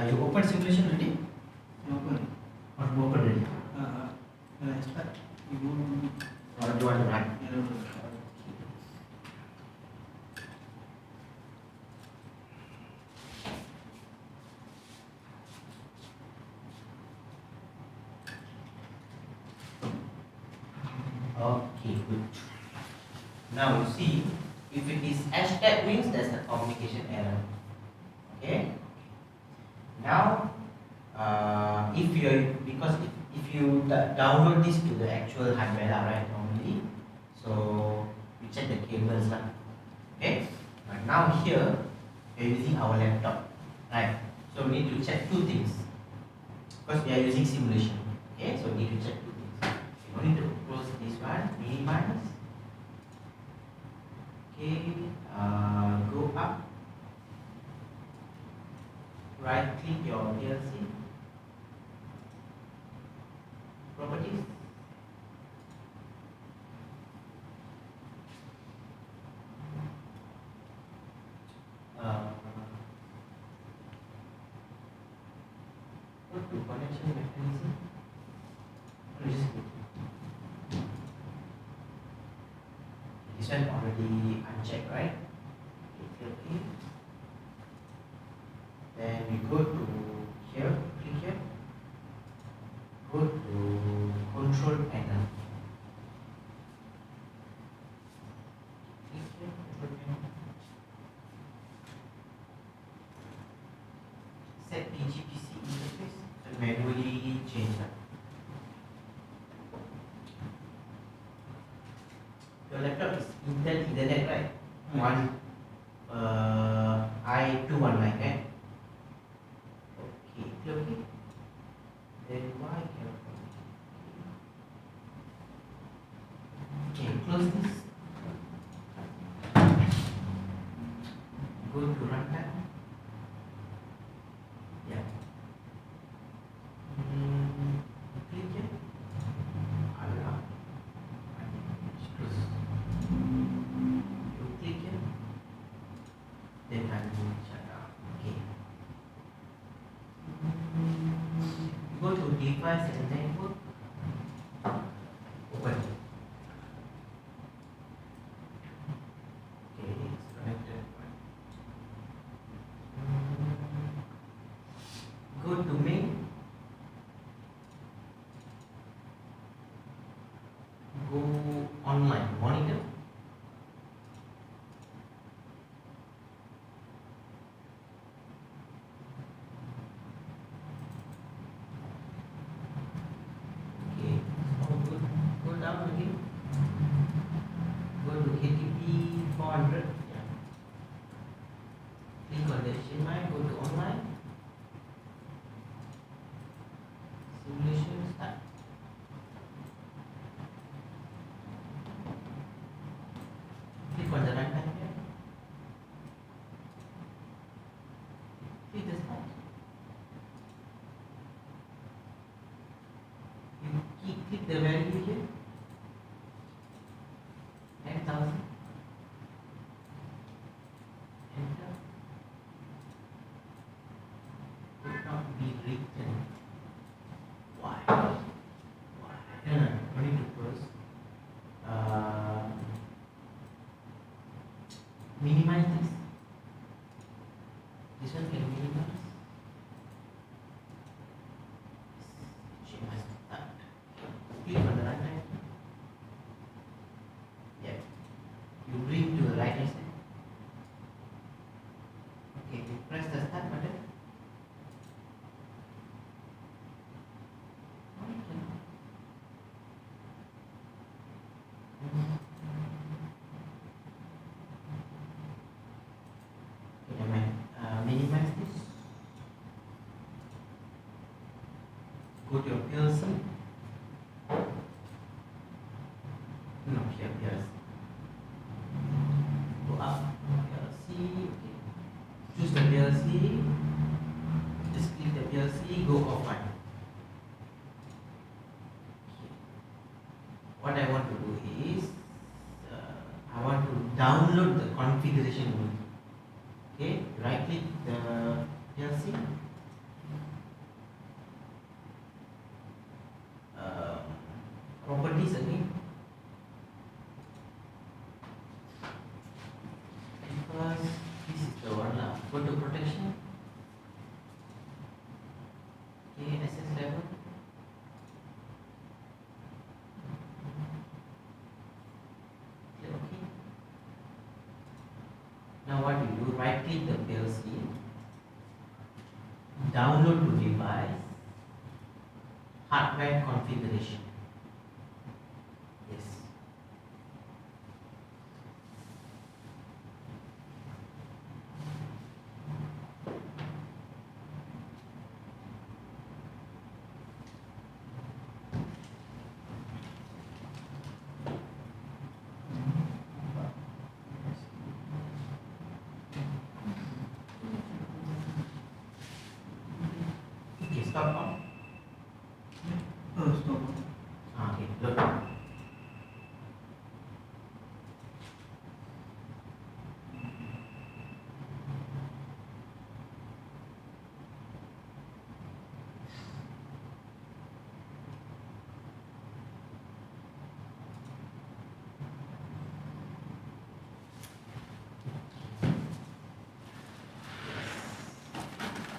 You open simulation already? Open. Or you open already? When I start, you go. Or do you want to run? Okay, good. Now you see, if it is hashtag means there's a communication error. Okay. Now, because if you download this to the actual hardware, right? Normally, so you check the cables, lah. Okay. But now here, we are using our laptop, right? So we need to check two things because we are using simulation. Okay, so we need to check two things. We need to close this one, minimize. Okay, go up, right click your PLC, properties, go to connection mechanism. This one already unchecked, right? Okay. to manually change that. Your laptop is Intel Ethernet, right? One I219, right? Okay. Then why cannot okay, close this. Go to runtime. Yeah. Click here. Allah. Close. You click here. Then I will shut down. Okay. Go to device and network. Open. Okay, it's connected. Go to main. Go online monitor. Okay, so go down again. Go to KTP400. Yeah. Click on the HMI. Go to online. Simulation start. Click on the runtime here. Click the start. You click the value here. 10,000. Enter. Could not be written. Why? No, I need to close. Minimize this. This one can minimize. HMI start. Click on the right hand. Yeah. You bring to the right hand side. Okay, you press the start button. Minimize this. Go to your PLC. No, here PLC. Go up. PLC. Okay. Choose the PLC. Just click the PLC. Go offline. What I want to do is I want to download the configuration mode. Okay, right click the PLC. Properties again. Because this is the one now. Go to protection. Okay, access level. Okay. Now what you do, right click the PLC, download to device, hardware configuration. Yes. Okay, stop now. Stop. Okay, load.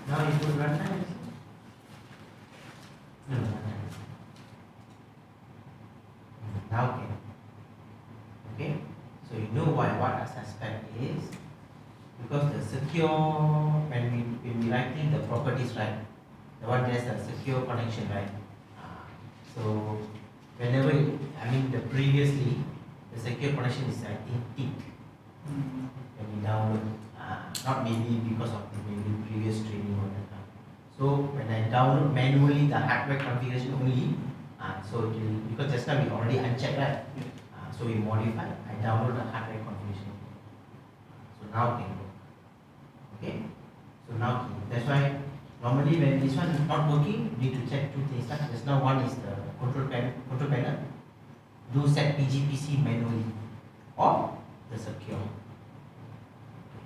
Now you put runtime. No, runtime. Now okay. Okay. So you know what suspect is, because the secure when we writing the properties right, the one there's a secure connection, right? So whenever the previously the secure connection is I think ticked when you download, not maybe because of maybe previous training or that. So when I download manually the hardware configuration only, so it will, because just now we already unchecked, right? So we modify. I download the hardware configuration. So now can go. Okay. So now that's why normally when this one is not working, you need to check two things. Just now one is the control panel. Do set PGPC manually or the secure.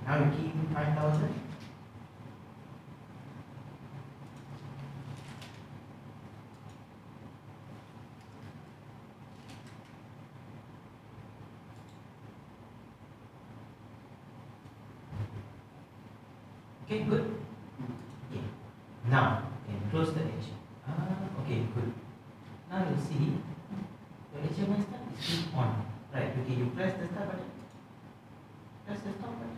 Now you key in 5000. Okay, good. Okay. Now you can close the edge. Okay, good. Now you see your HMI start is still on. Right, okay, you press the start button. Press the stop button.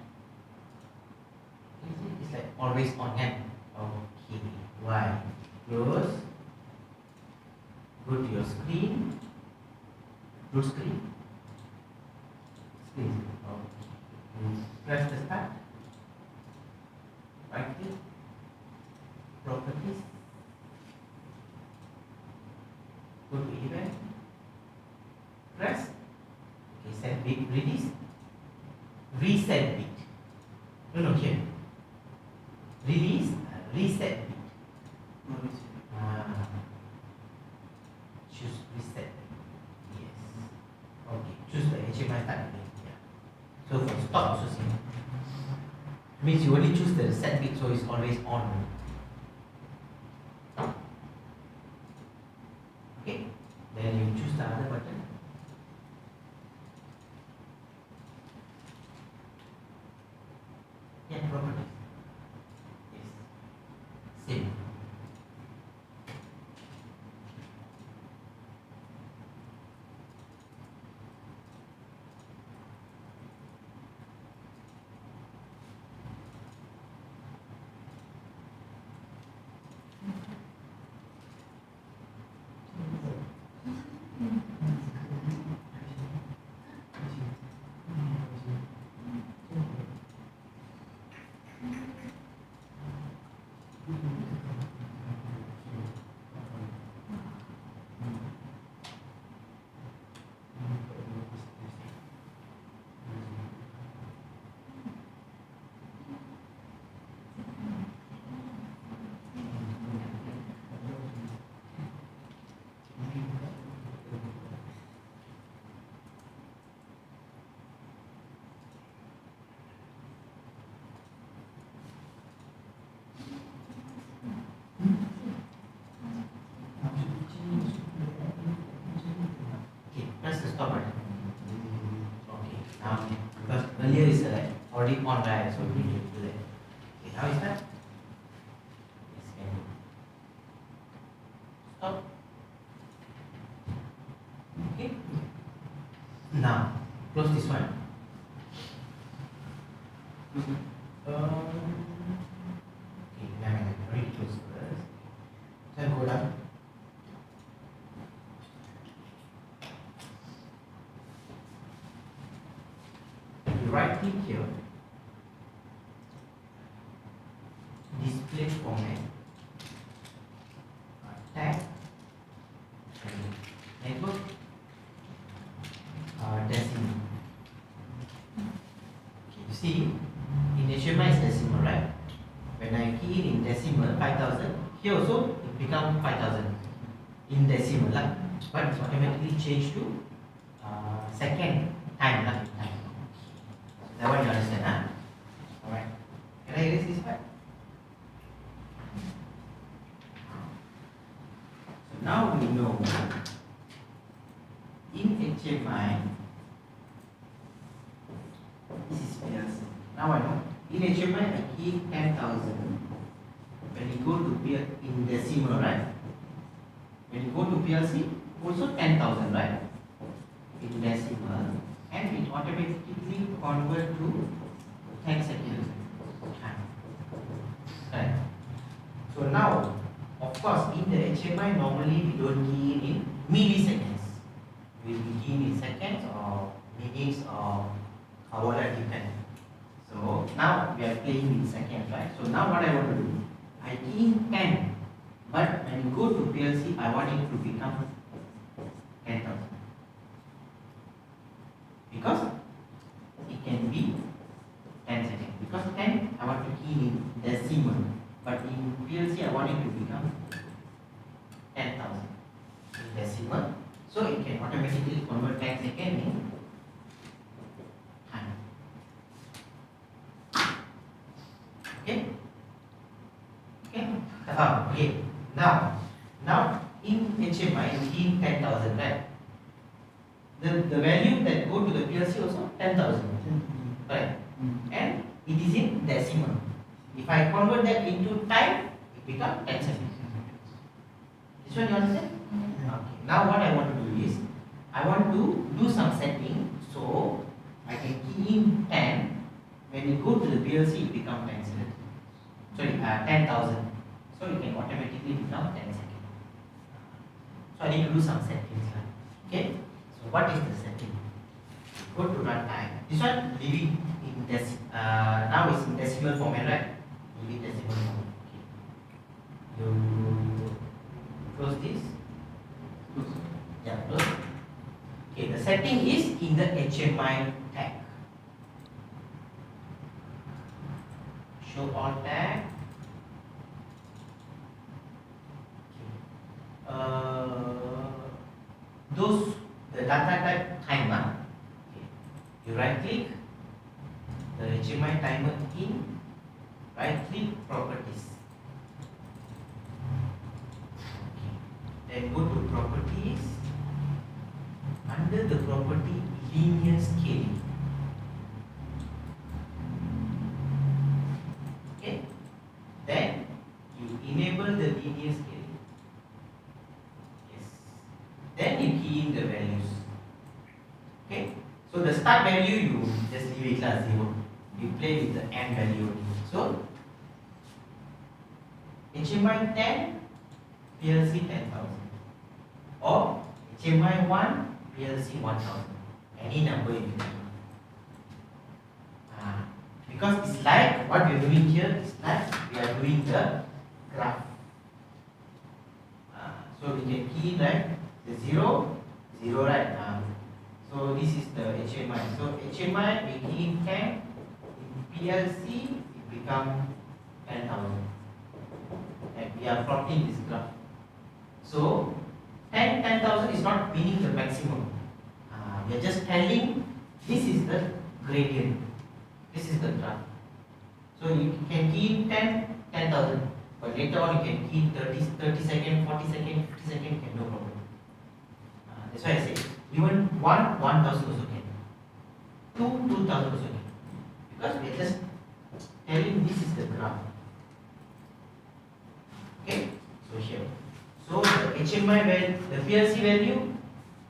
You see, it's like always on hand. Okay, why? Close. Go to your screen. Root screen. Screen. Okay. Press the start. Right click. Properties. Go to event. Press. Okay, set bit release. Reset bit. No, here. Release, reset bit. Choose reset. Yes. Okay, choose the HMI start again. Yeah. So for stop also same. Means you only choose the set bit, so it's always on. Okay. Then you choose the other button. Yeah, properties. Yes. Same. Earlier is already on, right? So we need to do that. Okay, now is that? Yes, can do. Stop. Okay. Now close this one. Okay, now I already close first. Then go down. Right click here, display format, tag, network, decimal. Okay, you see, in HMI is decimal, right? When I key in decimal 5000, here also it become 5000 in decimal, but it's automatically changed to second time, time. That one you understand, huh? Alright. Can I erase this part? So now we know in HMI, this is PLC. Now I know. In HMI, I key 10,000. When you go to in decimal, right? When you go to PLC, also 10,000, right? In decimal. And it automatically convert to 10 seconds time. Right. So now Of course, in the HMI normally we don't key in milliseconds. We will key in seconds or minutes or however depend. So now we are playing in seconds, right? So now what I want to do, I key in 10, but when you go to PLC, I want it to become 10,000 because it can be 10 seconds. Because 10, I want to key in decimal, but in PLC, I want it to become 10,000 in decimal. So it can automatically convert 10 seconds in time. Okay? Okay? Okay. Now in HMI, you key in 10,000, right? The value that go to the PLC also 10,000, right? And it is in decimal. If I convert that into time, it becomes 10 seconds. This one you understand? Okay. Now what I want to do is, I want to do some setting so I can key in 10. When you go to the PLC, it becomes 10 seconds. Sorry, 10,000. So it can automatically become 10 seconds. So I need to do some settings. Okay. So what is the setting? Go to runtime. This one leaving in now it's in decimal format, right? Leave it decimal format. Okay. You close this. Yeah, close. Okay, the setting is in the HMI tag. Show all tag. Those the data type timer. Okay. You right click the HMI timer in, right click properties. Okay. Then go to properties. Under the property linear scaling. Okay. Then you enable the linear scaling. Yes. Then you key in the values. Okay. So the start value you just leave it as 0. You play with the end value only. So HMI 10, PLC 10,000, or HMI 1, PLC 1,000. Any number in between. Because it's like what we are doing here is like we are doing the graph. So we can key like the 0, 0, right? So this is the HMI. So HMI we key in 10. In PLC it become 10,000. And we are plotting this graph. So 10,000 is not meaning the maximum. We are just telling this is the gradient. This is the graph. So you can key in 10,000. But later on you can key in 30 seconds, 40 seconds, 50 seconds, no problem. That's why I say even 1,000 also can. 2,000 also can. Because we are just telling this is the graph. Okay? So here. So the HMI value, the PLC value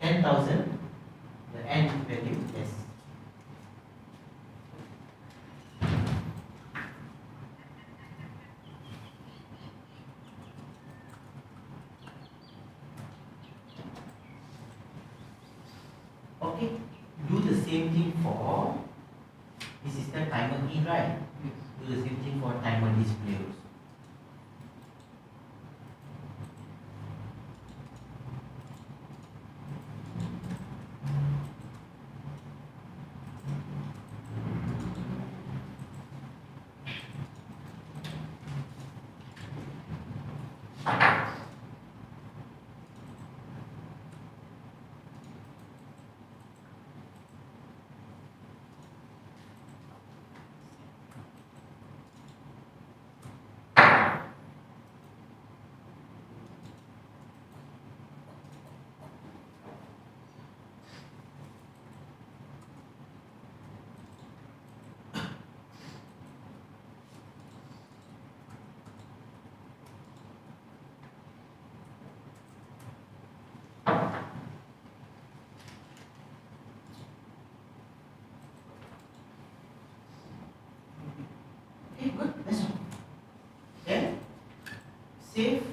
10,000, the end value less. Okay, do the same thing for this is the timer key, right? Do the same thing for timer display also. Okay, good. That's all. Then save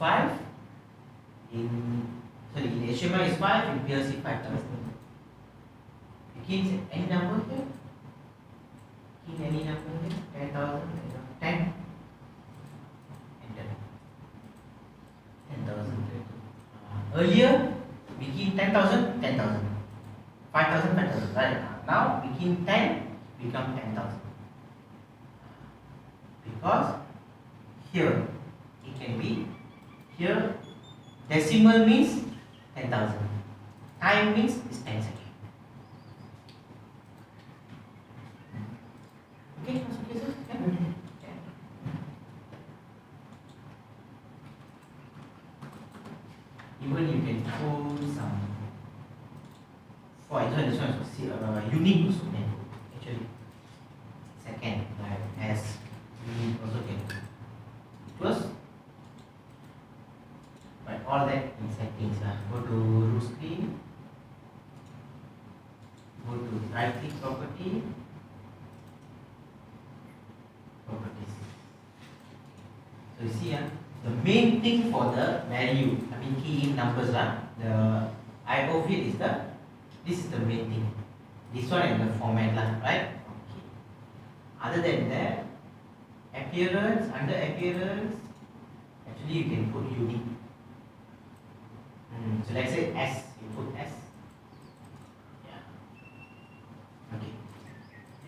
5, in HMI is 5, in PLC 5,000. Begins any number here? Begin any number here? 10,000, 10. Enter. 10,000. Earlier, begin 10,000, 10,000. 5,000, 5,000. Right. Now, begin 10, become 10,000. Because here, it can be, here, decimal means 10,000. Time means is 10 seconds. Okay, that's okay, sir? Yeah. Even you can pull some, for example, this one is unique also can do, actually. Second, like as unique also can do. First, but all that in settings. Go to root screen, go to right click properties. So you see, the main thing for the value, key in numbers, the IO field is this is the main thing. This one is the format, right? Okay. Other than that, appearance, under appearance, actually you can put unique. So let's say S, you put S. Yeah. Okay.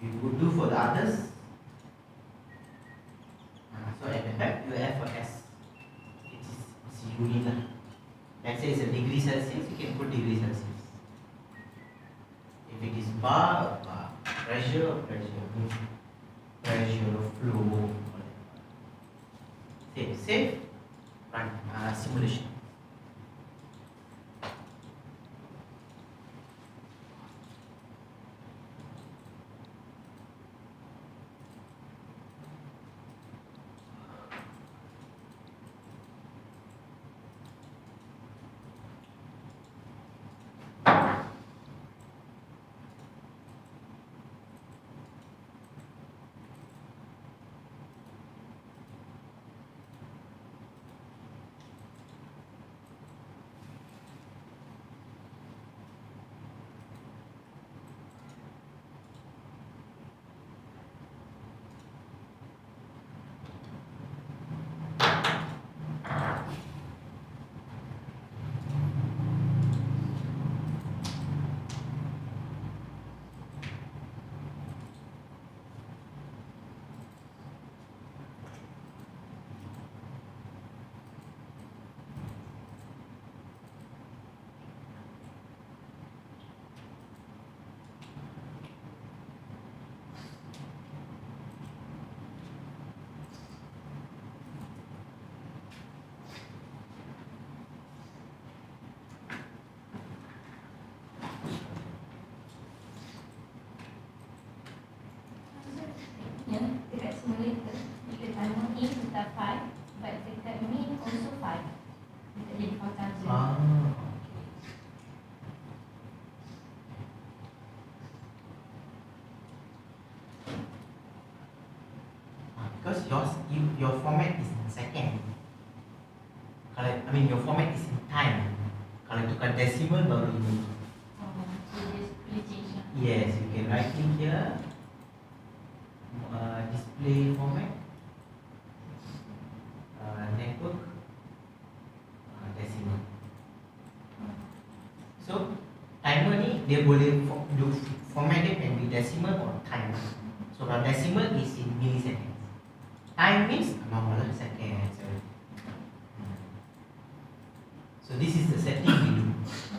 You would do for the others. So at the back you have for S. It's unique. Let's say it's a degree Celsius, you can put degree Celsius. If it is bar, pressure, flow. Save, run simulation. Dekat simulator, jika timer in letak 5, but dekat min also 5. Kita jadi 4,000. Because your format is in second. Your format is in time. Kalau tukar decimal baru ini. So just boleh change lah. Yes, you can right click here. Display format, network, decimal. So timer ni dia boleh do format dia can be decimal or time. So kalau decimal is in milliseconds, time means seconds. So this is the setting we do.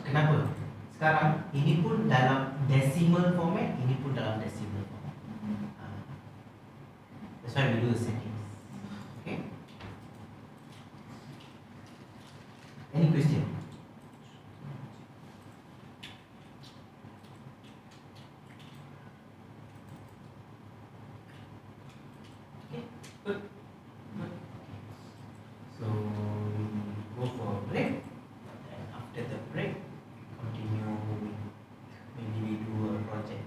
Kenapa? Sekarang ini pun dalam decimal format, ini pun dalam decimal format. That's why we do the settings. Okay. Any question? Okay. Good. So we go for a break. And after the break, continue. Maybe we do a project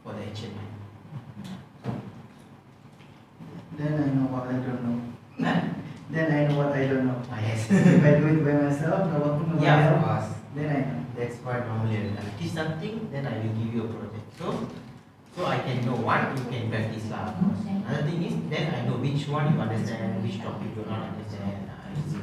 for the HMI. Then I know what I don't know. Then I know what I don't know. If I do it by myself, no one to Yeah, of course. then I know. That's what normally I teach something, then I will give you a project. So I can know one, you can practice lah. Another thing is, then I know which one you understand, which topic you not understand. I see.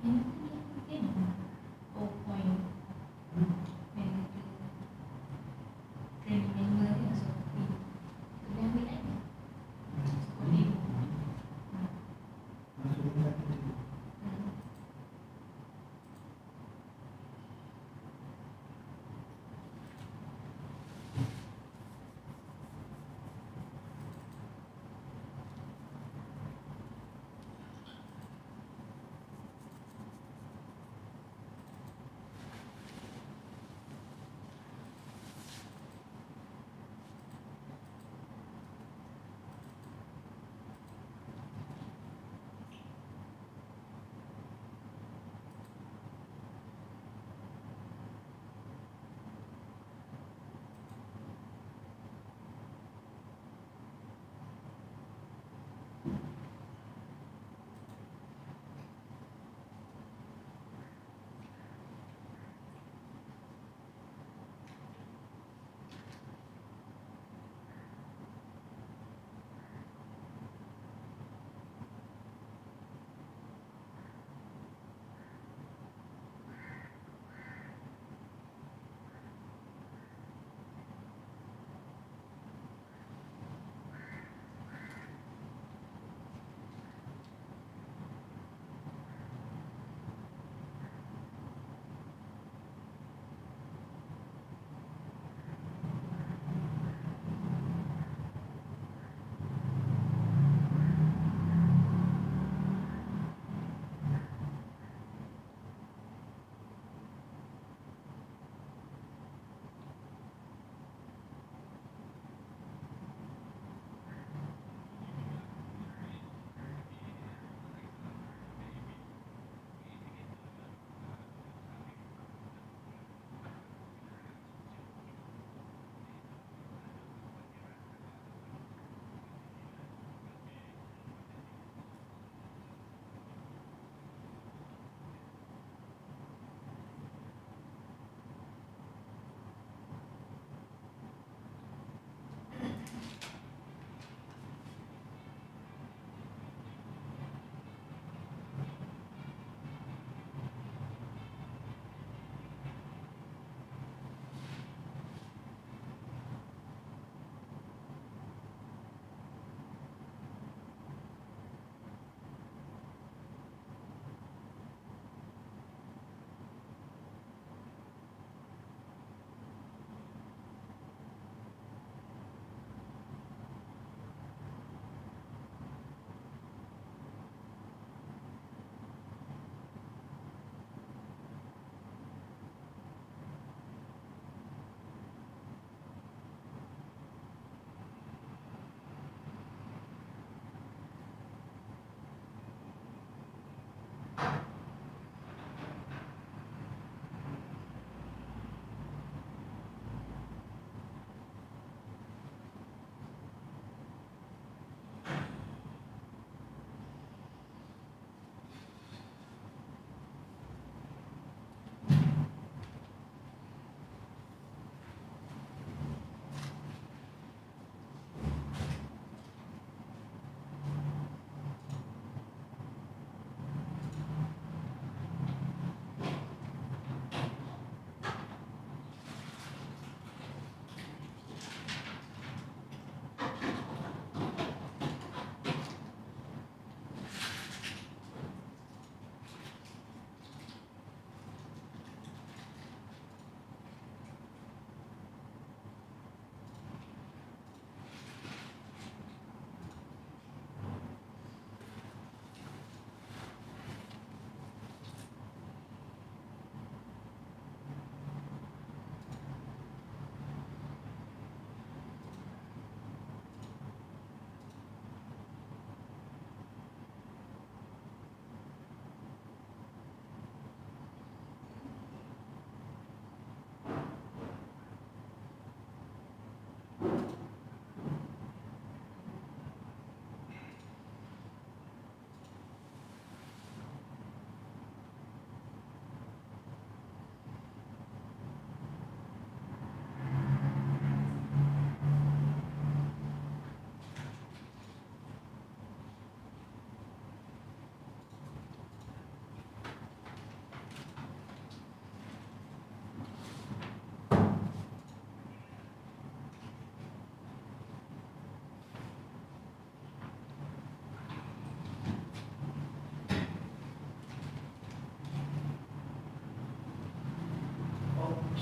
Anything yang mungkin PowerPoint manager training manual yang seperti itu dia ambil kan seperti itu. Masuk ingat itu.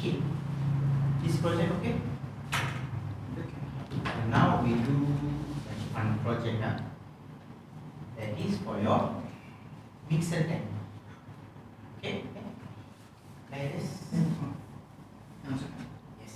Okay. This project okay? And now we do one project that is for your mixer tank. Okay? Like this. Yes.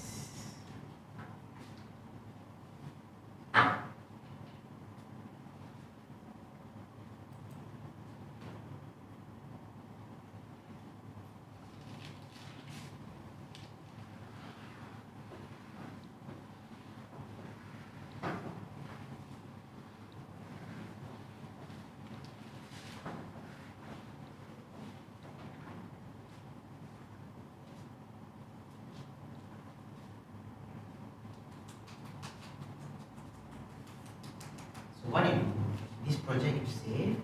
So what you do, this project you save,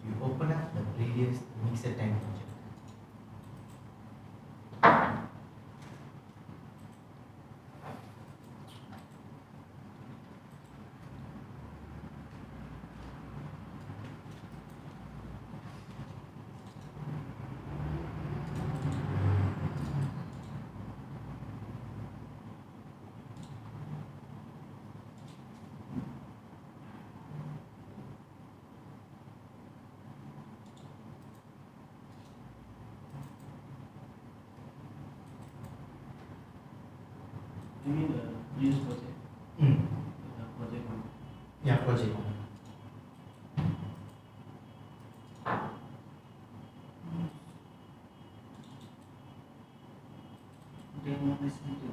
you open up the previous mixer tank project. You mean the previous project? The project one. Yeah, project one. Then lesson 2.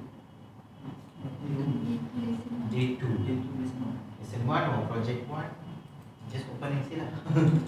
Day 2. Then 2 lesson 1. Lesson 1 or project 1? Just open and see lah. Projects.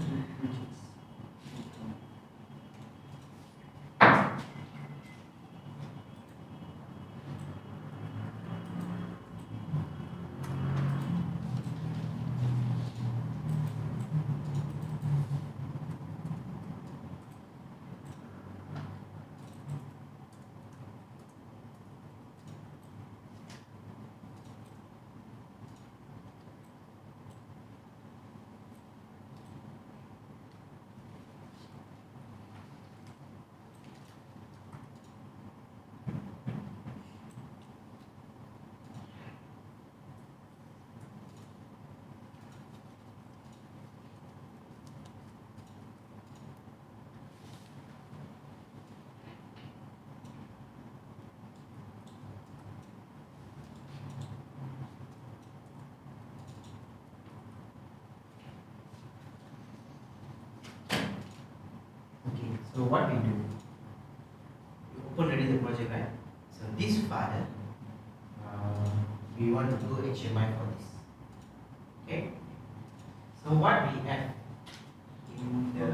Okay, so what we do, you open already the project, right? So this file, we want to do HMI for this. Okay, so what we have in the okay.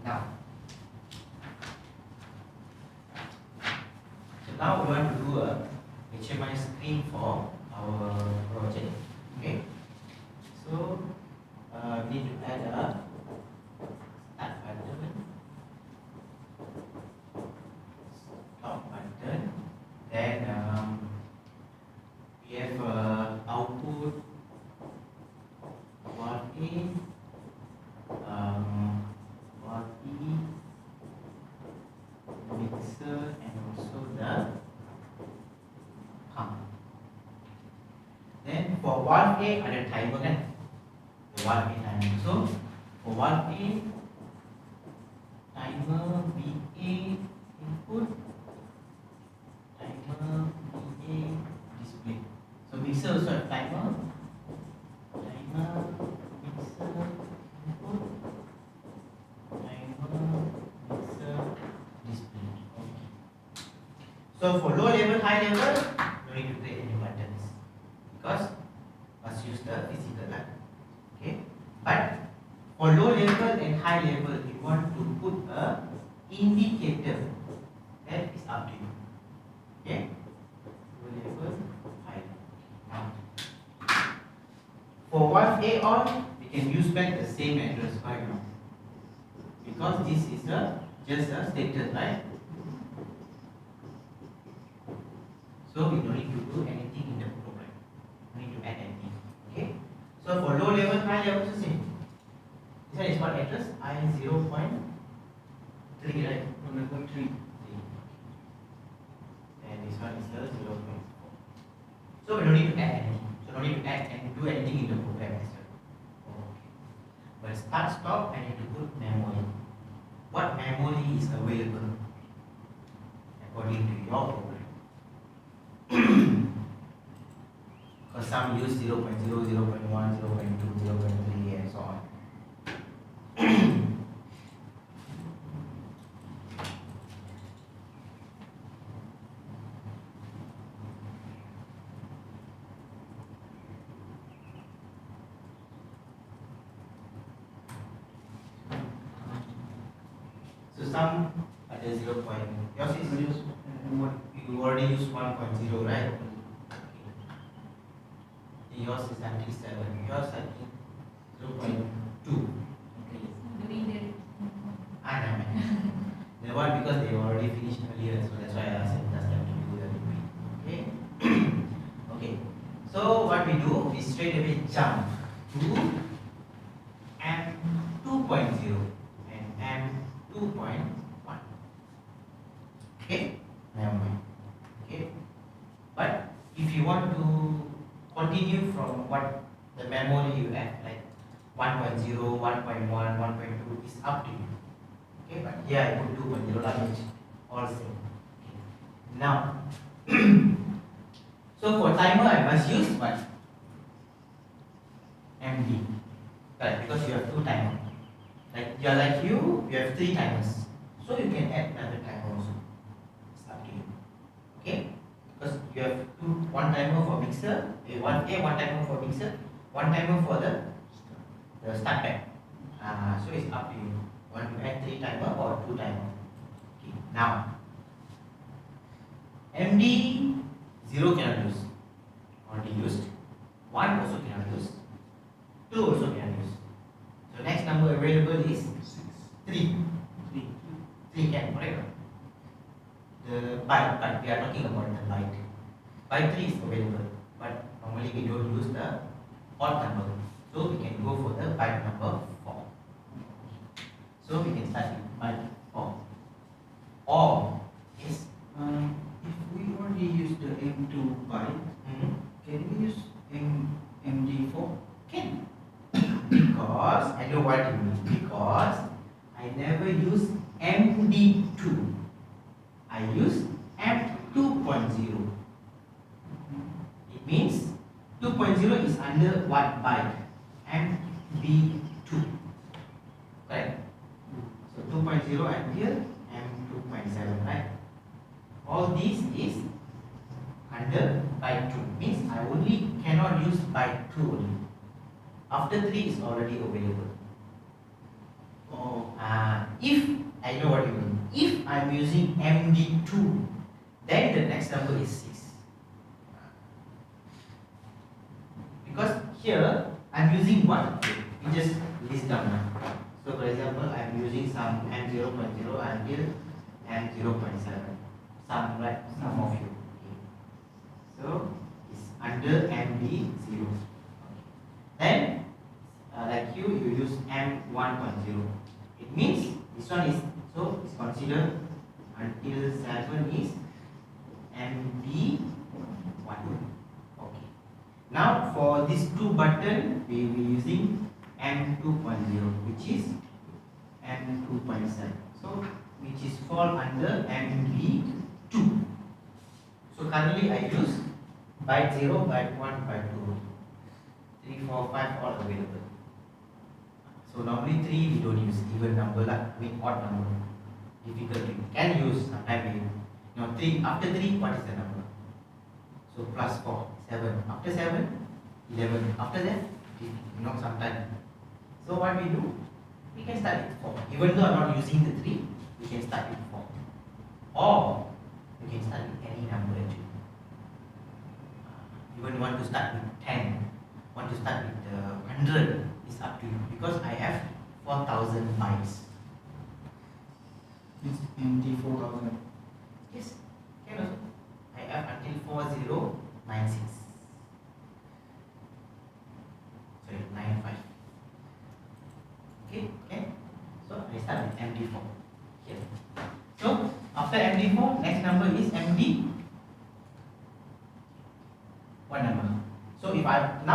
Now, so now we want to do a HMI screen for our project. Okay, so we need to add a start button, stop button, then we have output one in mixer and also the pump. Then for 1A ada timer kan? For 1A timer. So for 1A timer VA input, timer VA display. So mixer also have timer, mixer input, timer mixer display. Okay. So for low level, high level, no need to create any buttons because must use the physical line. Okay. But for low level and high level, you want to put a indicator. That is up to you. Okay. Low level, high level. Now, for 1A on, we can use back the same address right now because this is just a status, right? So we don't need to do anything in the program. We need to add anything. Okay. So for low level, high level, it's the same. This one is what address? I0.3, right? 1.3. And this one is the 0.4. So we don't need to add anything. So no need to add and do anything in the program as well. Okay. But start stop, I need to put memory. What memory is available according to your program? Because some use 0.0, 0.1, 0.2, 0.3 and so on. So some ada 0. Yours is you already use 1.0, right? Yours is actually 7. Yours I think 0.2. Doing the No. The one because they already finished earlier, so that's why I asked them just have to do the repeat. Okay. Okay. So what we do is straight away jump to M2.0 and M2.1. Okay. Okay. But if you want to continue from what the memory you have, like 1.0, 1.1, 1.2 is up to you. Okay, but here I put 2.0 language also. Okay. Now, so for timer I must use what? MD. Right, because you have two timers. Like you have 3 timers. So you can add another timer also. It's up to you. Okay? Because you have one timer for mixer, one timer for mixer, one timer for the start pack. So it's up to you. Want to add 3 timer or 2 timer. Okay. Now, MD 0 cannot use. Already used. 1 also cannot use. 2 also cannot use. So next number available is 3. 3 can, correct? The byte, we are talking about the byte. Byte 3 is available, but normally we don't use the odd number. So we can go for the byte number 4. So we can start with byte 4. Or is If we already use the M2 byte, can we use MD4? can. Because I know what you mean. Because I never use MD2. I use M2.0. It means 2.0 is under what byte? MB2. Correct? So 2.0 and here M2.7, right? All this is under byte 2. Means I only cannot use byte 2 only. After 3 is already available. If I know what you mean. If I'm using MD2, then the next number is 6. Because here I'm using 1. We just list down now. So for example, I'm using some M0.0 until M0.7. Some, right? Some of you. Okay. So it's under MD0. Then like you use M1.0. It means this one is, so it's considered until 7 is MB1. Okay. Now for this 2 button, we will be using M2.0, which is M2.7. So which is fall under MB2. So currently I use byte 0, byte 1, byte 2, 3, 4, 5 all available. So normally 3 we don't use, even number lah, odd number. Difficult we can use, sometimes we, 3, after 3 what is the number? So plus 4, 7, after 7, 11, after that, sometimes. So what we do, we can start with 4. Even though I'm not using the 3, we can start with 4. Or we can start with any number actually. Even you want to start with 10, want to start with 100, it's up to you. Because I have 4,000 bytes. It's MD 4000. Yes, can also. I have until 4096. Sorry, 95. Okay. So I start with MD4. Here. So after MD4, next number is MD. What number? So if I've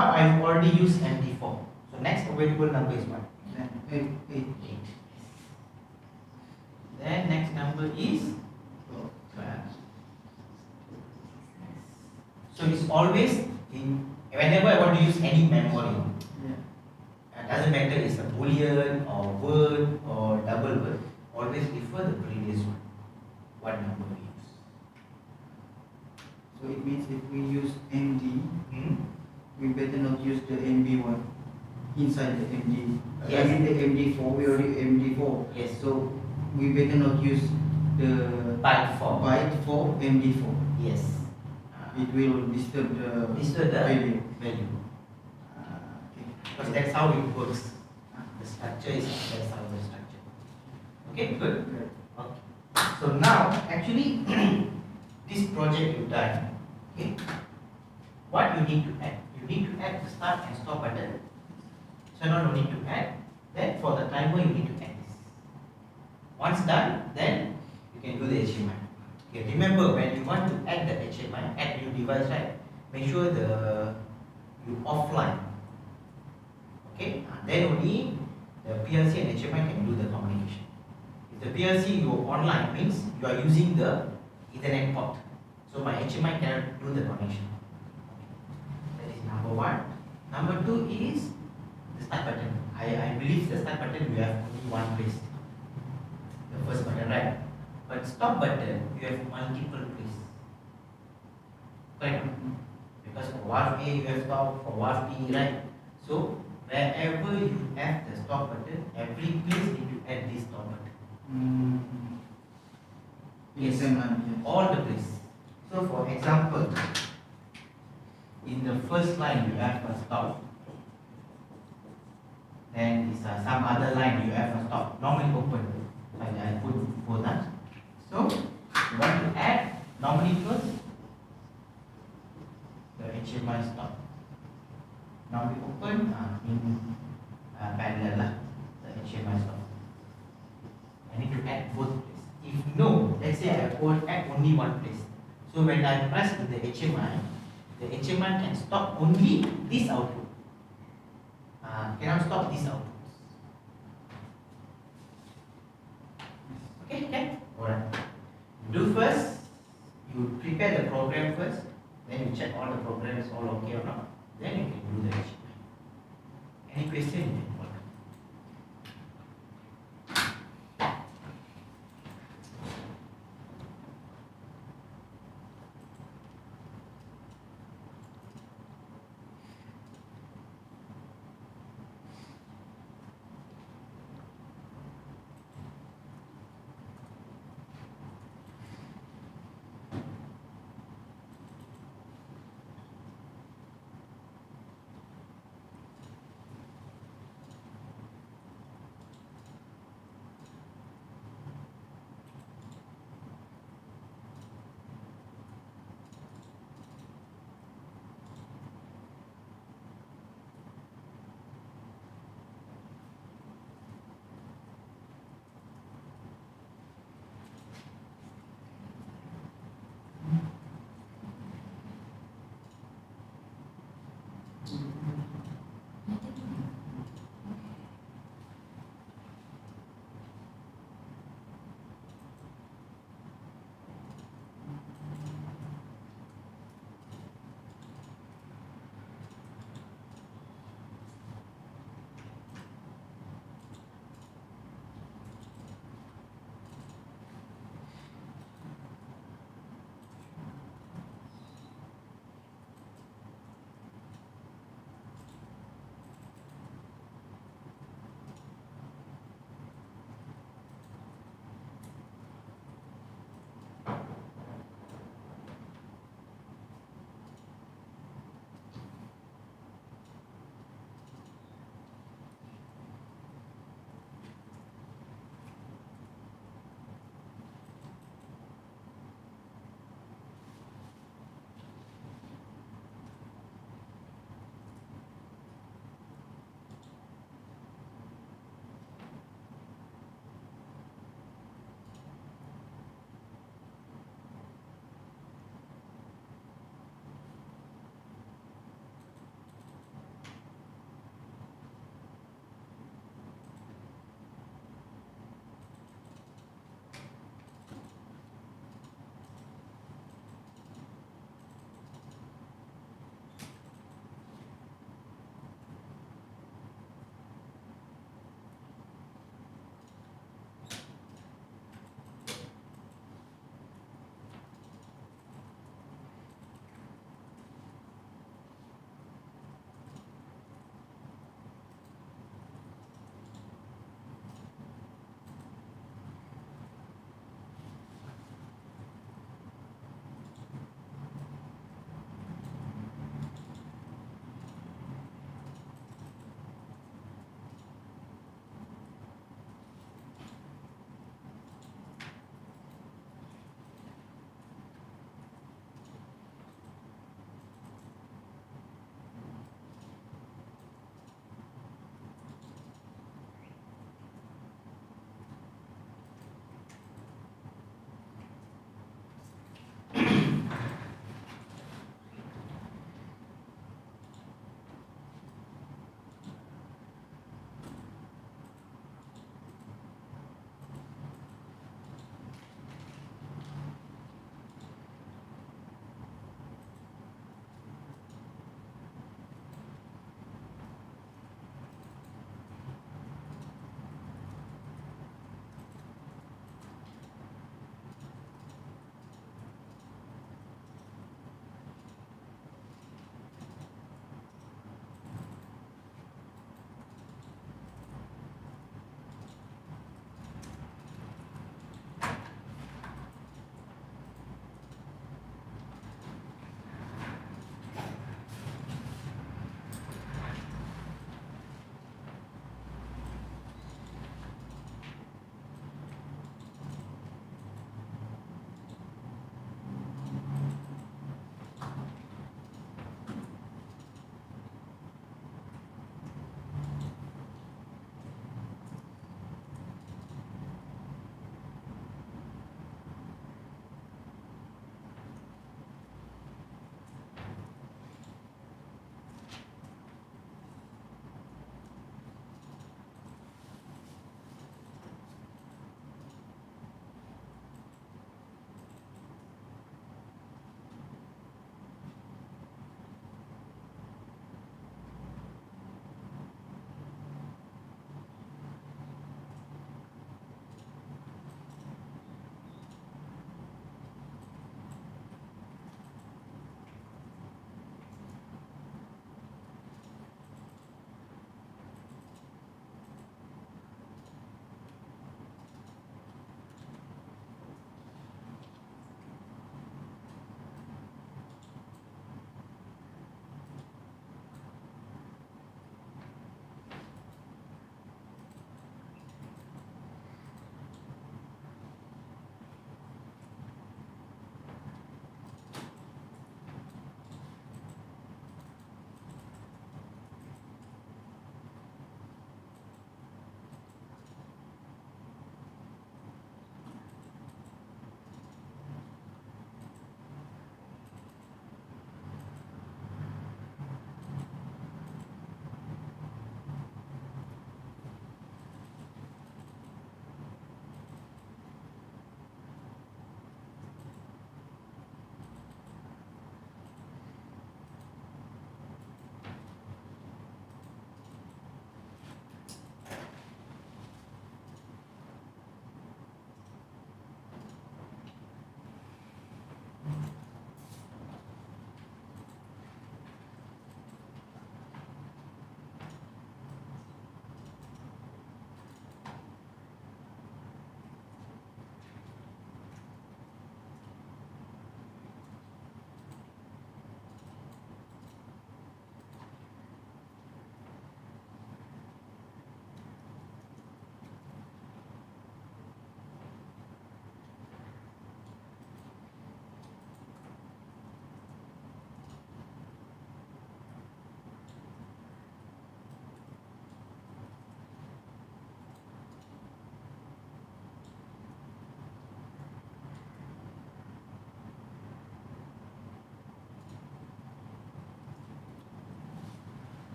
already used MD4. So next available number is what? 8. Then next number is 12. So it's always in whenever I want to use any memory. Doesn't matter it's a boolean or word or double word, always refer the previous one. What number we use. So it means if we use MD, we better not use the MB1 inside the MD. Yes. I mean the MD4, we already MD4. Yes. So we better not use the Byte 4. byte for MD4. Yes. It will disturb the value. value. Because that's how it works. The structure is that's how the structure. Okay, good. Okay. So now actually this project you've done, okay, what you need to add? You need to add the start and stop button. So not only to add, then for the timer you need to add this. Once done, then you can do the HMI. Okay, remember when you want to add the HMI, add new device, right? Make sure you offline. Okay, then only the PLC and HMI can do the communication. If the PLC you online means you are using the Ethernet port. So my HMI cannot do the connection. That is number 1. Number 2 is the start button. I believe the start button you have only one place. The first button, right? But stop button you have multiple places. Correct? Because for valve A you have stop, for valve B, right? So wherever you have the stop button, every place need to add this stop button. Yes. All the place. So for example, in the first line you have a stop. Then is some other line you have a stop. Normally open. Like I put for that. So you want to add normally first the HMI stop. Now we open in parallel lah, the HMI stop. I need to add both places. If no, let's say I add only one place. So when I press in the HMI can stop only this output. Cannot stop this output. Okay? Alright. Do first, you prepare the program first, then you check all the programs all okay or not. Then you can do the HMI. Any question you can follow.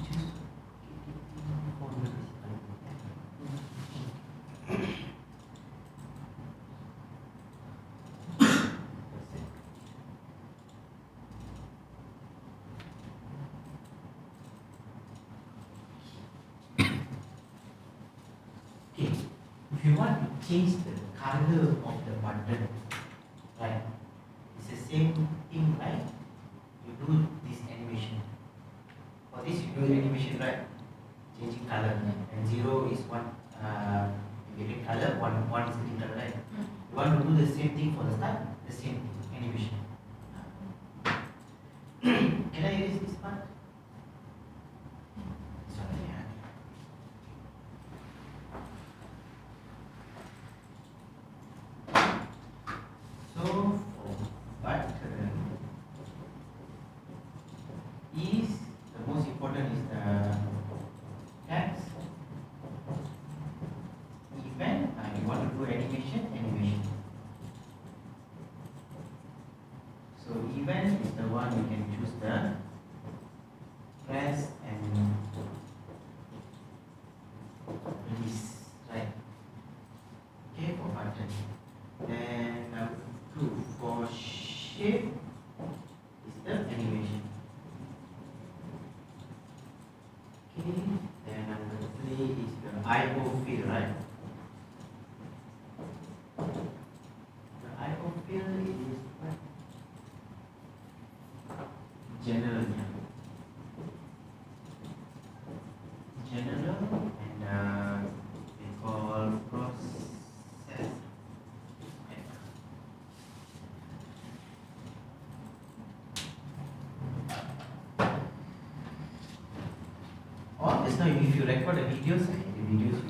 choose KTP400. Okay, if you want to change the color of the button, right? It's the same thing, right? You do this animation. For this, you do animation, right? Changing color. And 0 is one green color, one is green color, right? You want to do the same thing for the start, the same thing, animation. Can I erase this part? Sorry, yeah. So for button is the most important is the text event. You want to do animation. So event is the one you can choose the press and release, right? Okay, for button. Then number 2 for shape is the animation. Okay, then number 3 is the IO field, right? The IO field is what? General, and they call process. Or just now if you record the videos, you can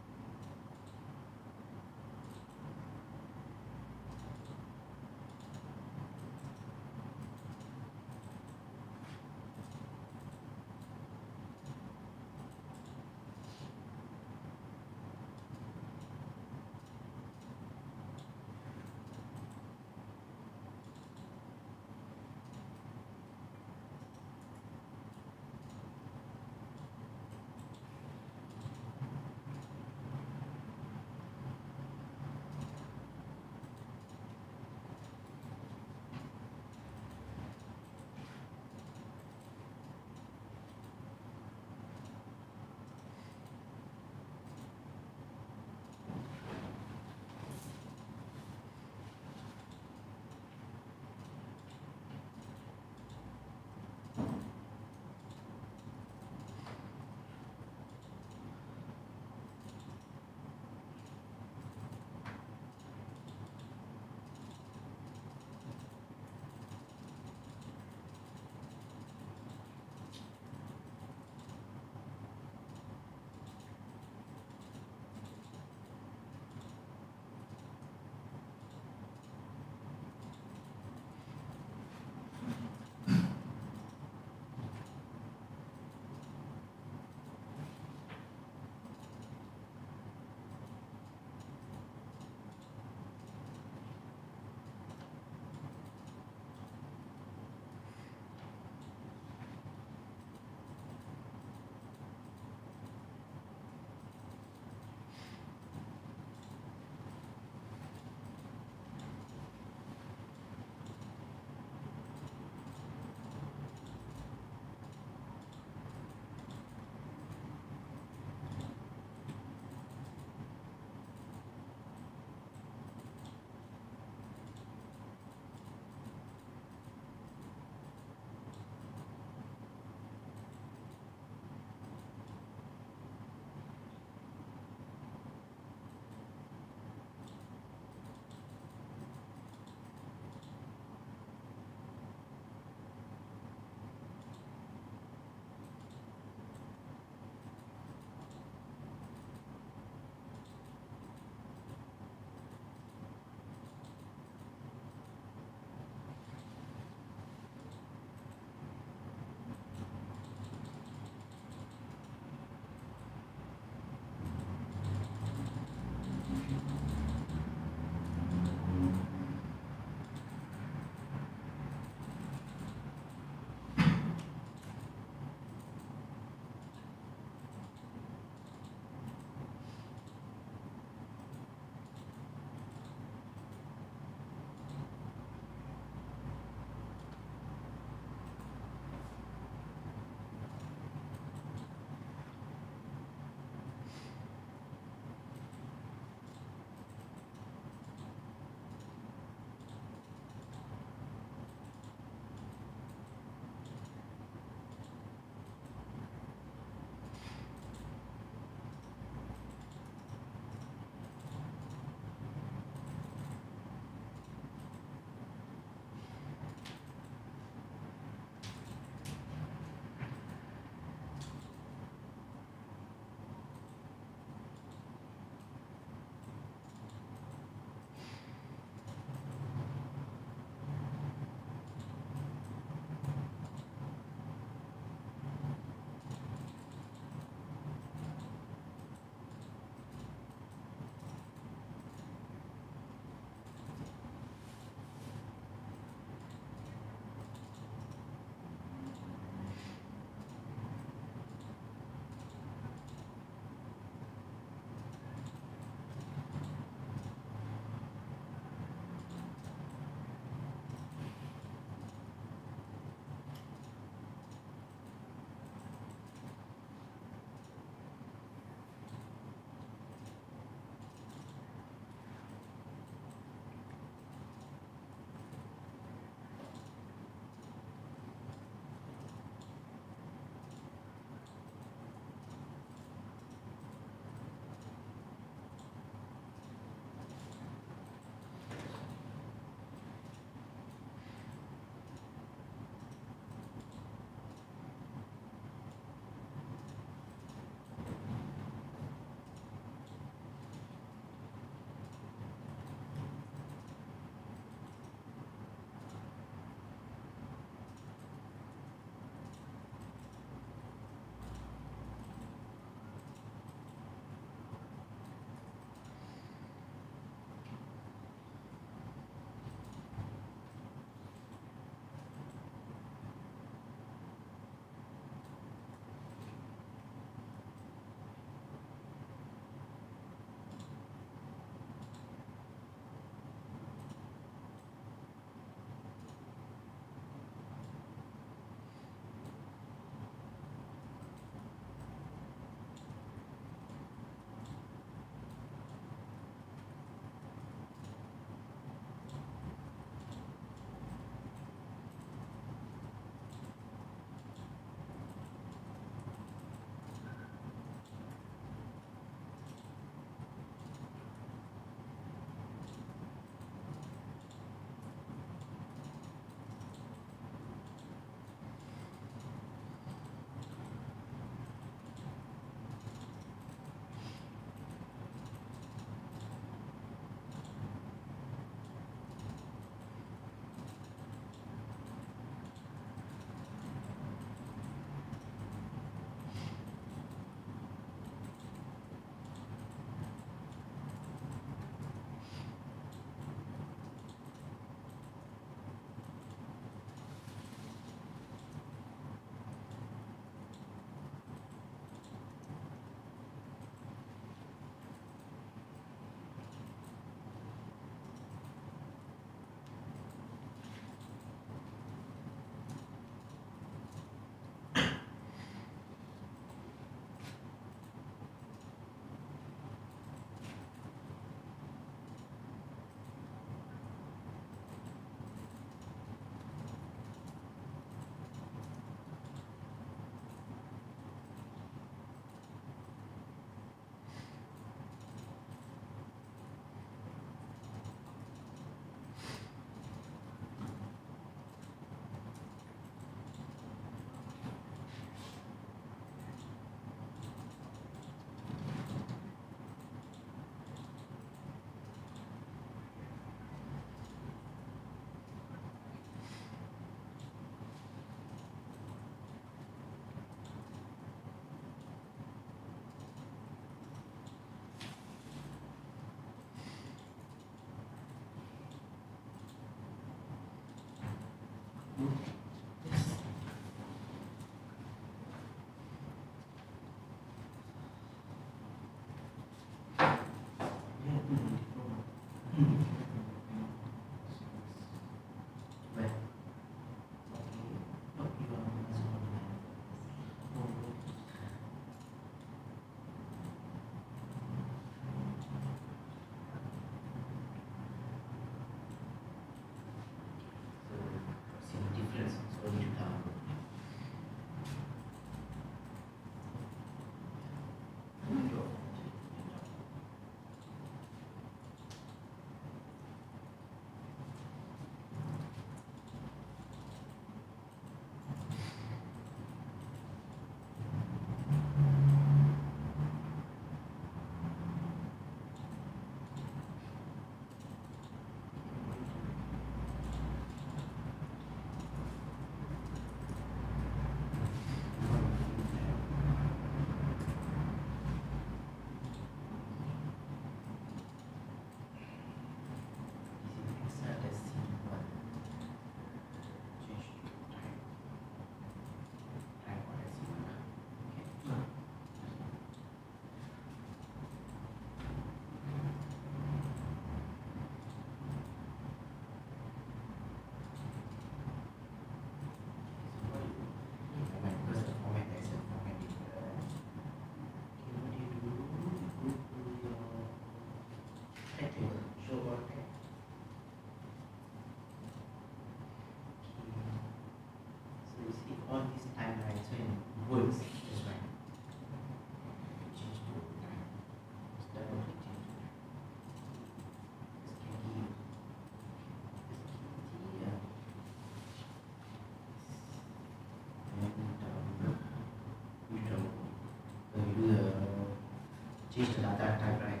change the data type, right?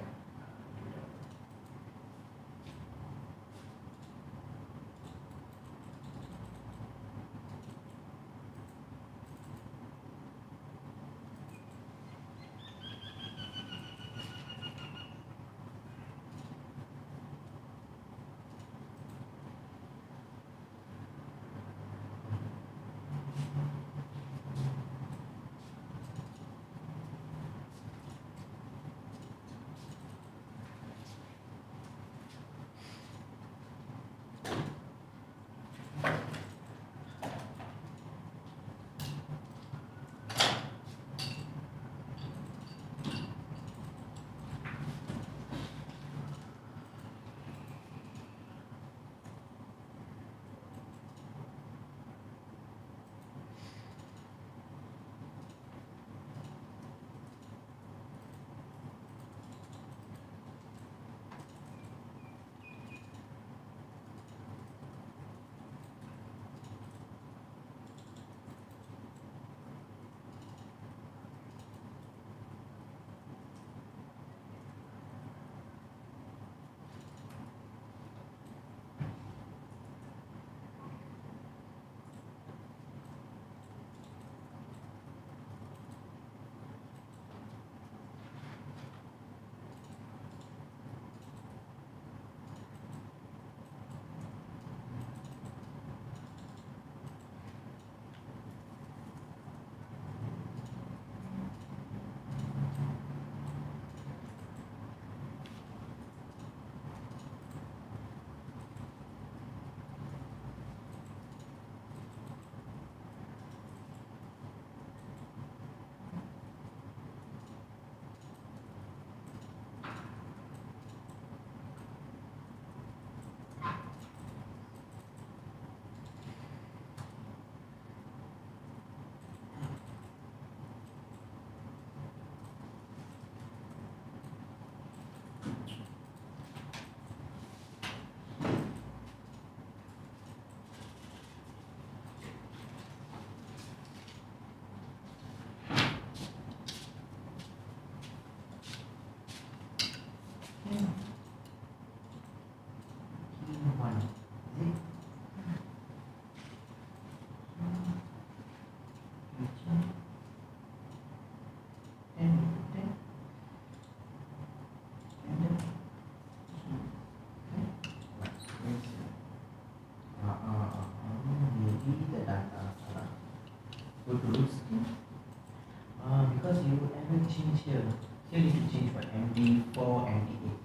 Because you haven't changed here. Here you need to change what? MD4, MD8.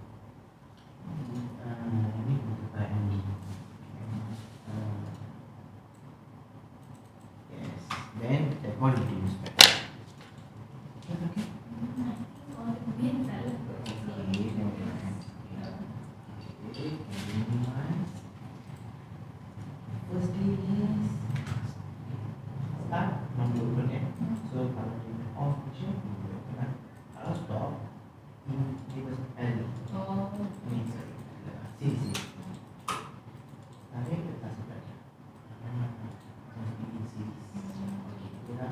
I need to multiply MD. Yes. Then that one you can use back. Okay. All the bins are like Okay, minimize. First thing is start non open ya. So kalau dia off je, dia open. Kalau stop, ini dia L. oh, Ini sini. Tarik ke atas sebelah. Jadi sini. Okey, kita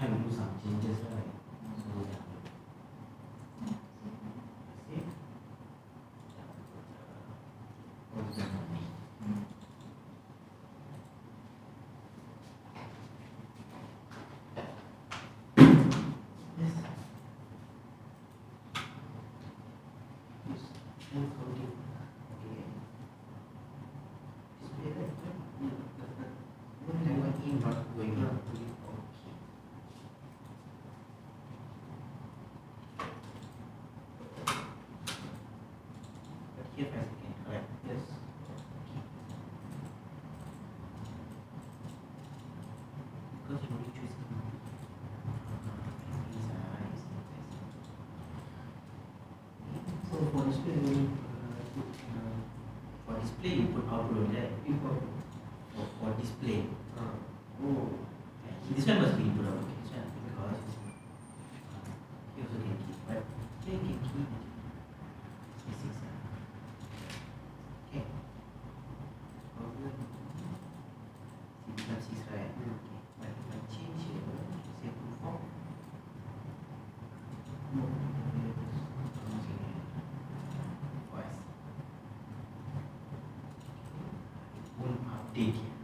time we do some changes, right? So yeah. See? What's the money? Yes. Yes. And counting. Okay. Display right? Going in, not going out. Okay. But here first again, correct? Yes. Because you only choose So for display, we put for display you put output there. import. For display. Oh, This one must be input output. This one because you also can keep, but here you can keep basics. Okay. See, becomes 6, right? Okay. But if I change here, say to 4. no. Voice. Won't update here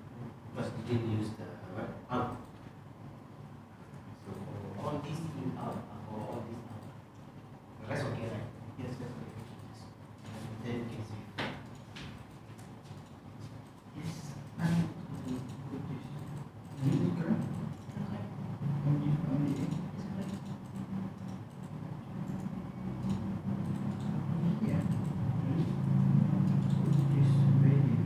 because we didn't use the what out. So all these in out or all these out. The rest okay, right? Yes, that's right. Then you can see. Yes, I'm going to put this. Is it correct? Only yeah. Put this value.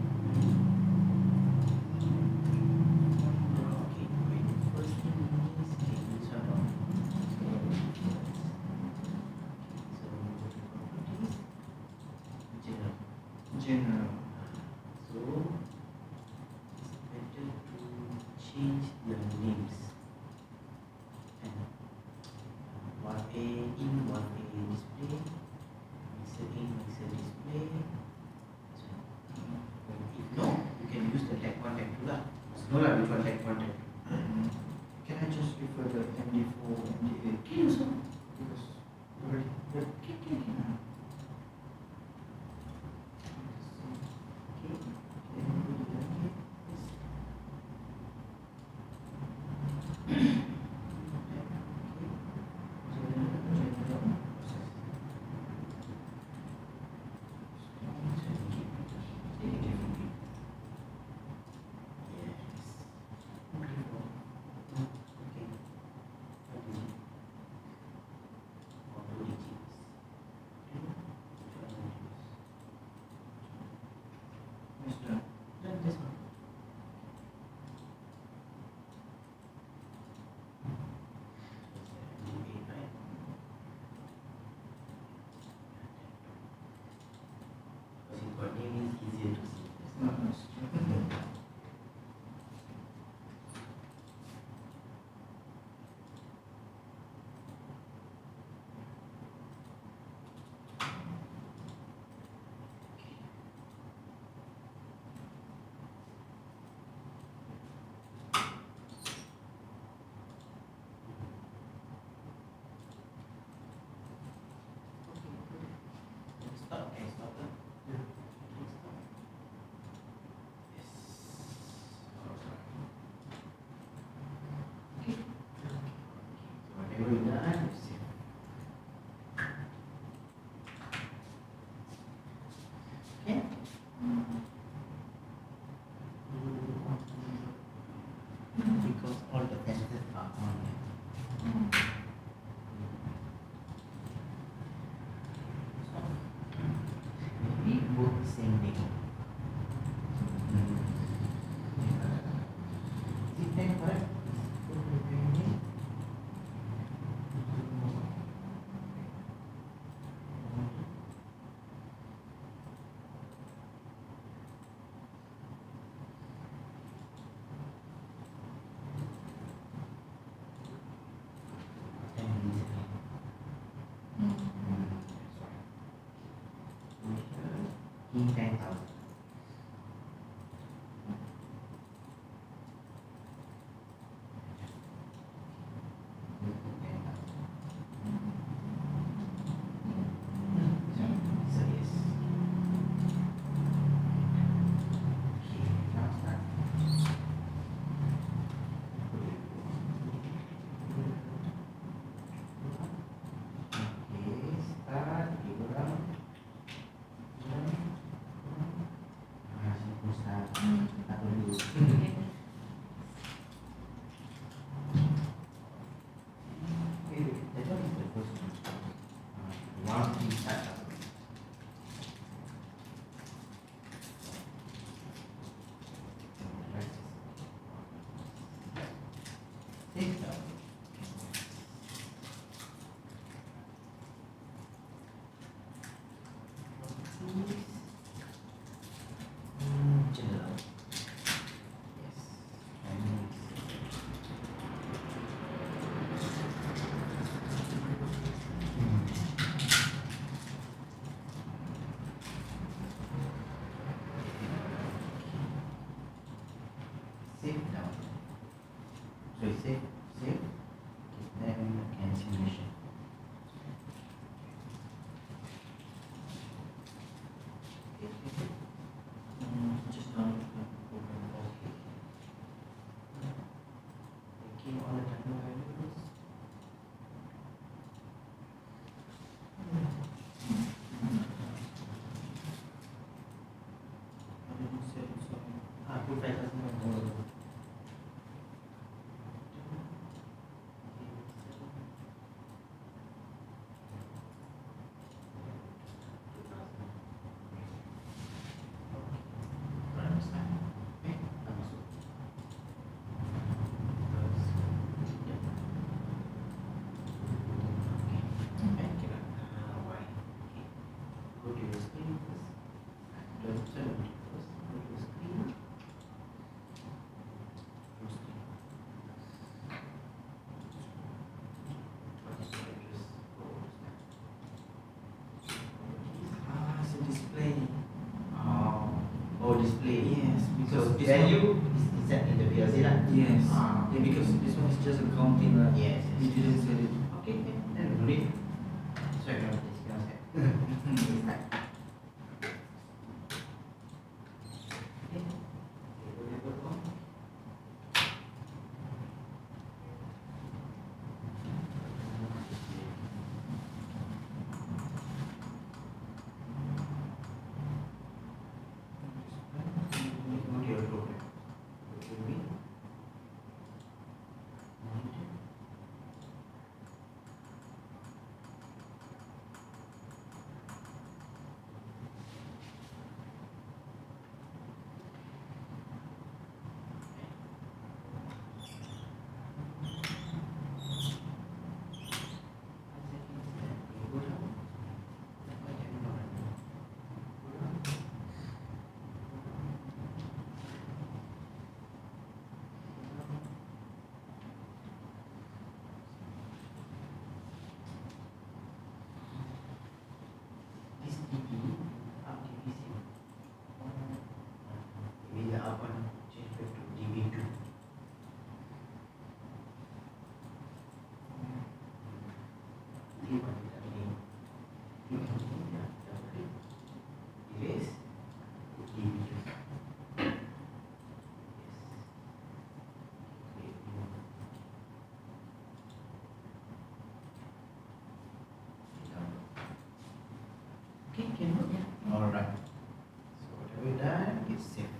Okay, wait. First thing is okay, this one wrong. So go to properties, general. General. So it's better to change the names. And 1A in, 1A display, mixer in, mixer display. This one. If no, you can use the tag 1, tag 2 lah. No lah, which one tag 1, tag 2? Can I just refer the MD4, MD8? Can also. Because already. But Okay. okay. Easier to see. Stop, okay, stop. Yes. Okay. So whatever you done, you save. Okay. Because all the sensors are on. Maybe both same name. Is it then correct? In 10,000. Save now. General. Yes. And save now. So you save. Okay, then cancellation. Just now. Okay. Taking all the time values. Put 5,000. Display. Oh, display. Yes, because So this value one, is set in the PLC lah. yes. Ah. Yeah, because this one is just a counting, right? Yes. You didn't set it. Okay, then we do it. So I know this concept. Start. Okay. Level on. Go to your program. Go to Win. Monitor. This DP, up DPC. Maybe the up one change back to DB2. D1 determining. Yeah, double click. Erase. DB2. Yes. Create new. Download. Okay, can work, yeah. Alright. So whatever we done, it's safe.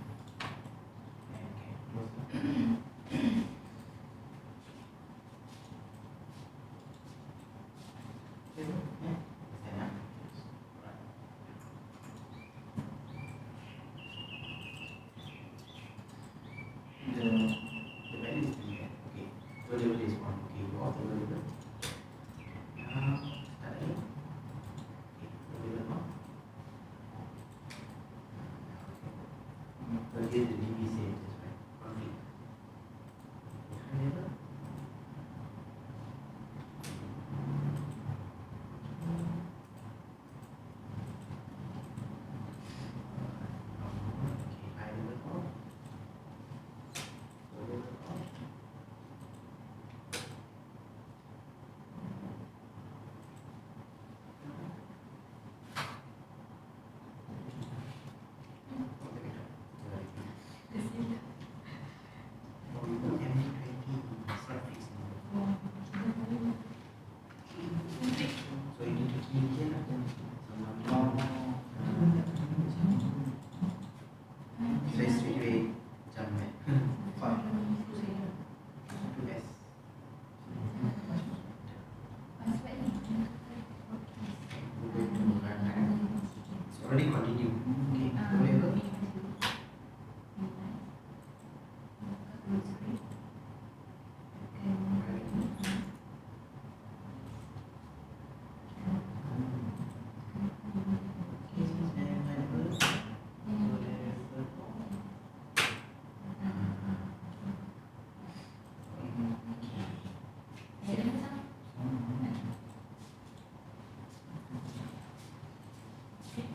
And can close it. Okay, yeah. Stand up. Right. The value is there. Okay. Variable is one. Okay, you auto variable. Start again. Okay, variable one. But here the DB same as well. Config. Variable. Okay, I variable one. Variable one.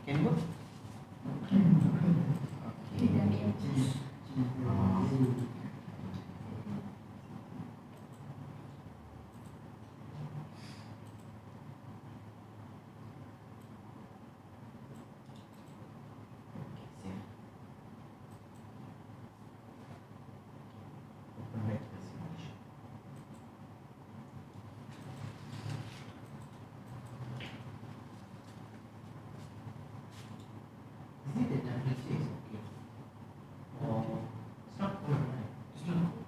Can work? Dia dah ambil yang Cheese. Oh. Save. Open back the simulation. Is it the temperature is okay? Or it's not cold, right? It's not cold.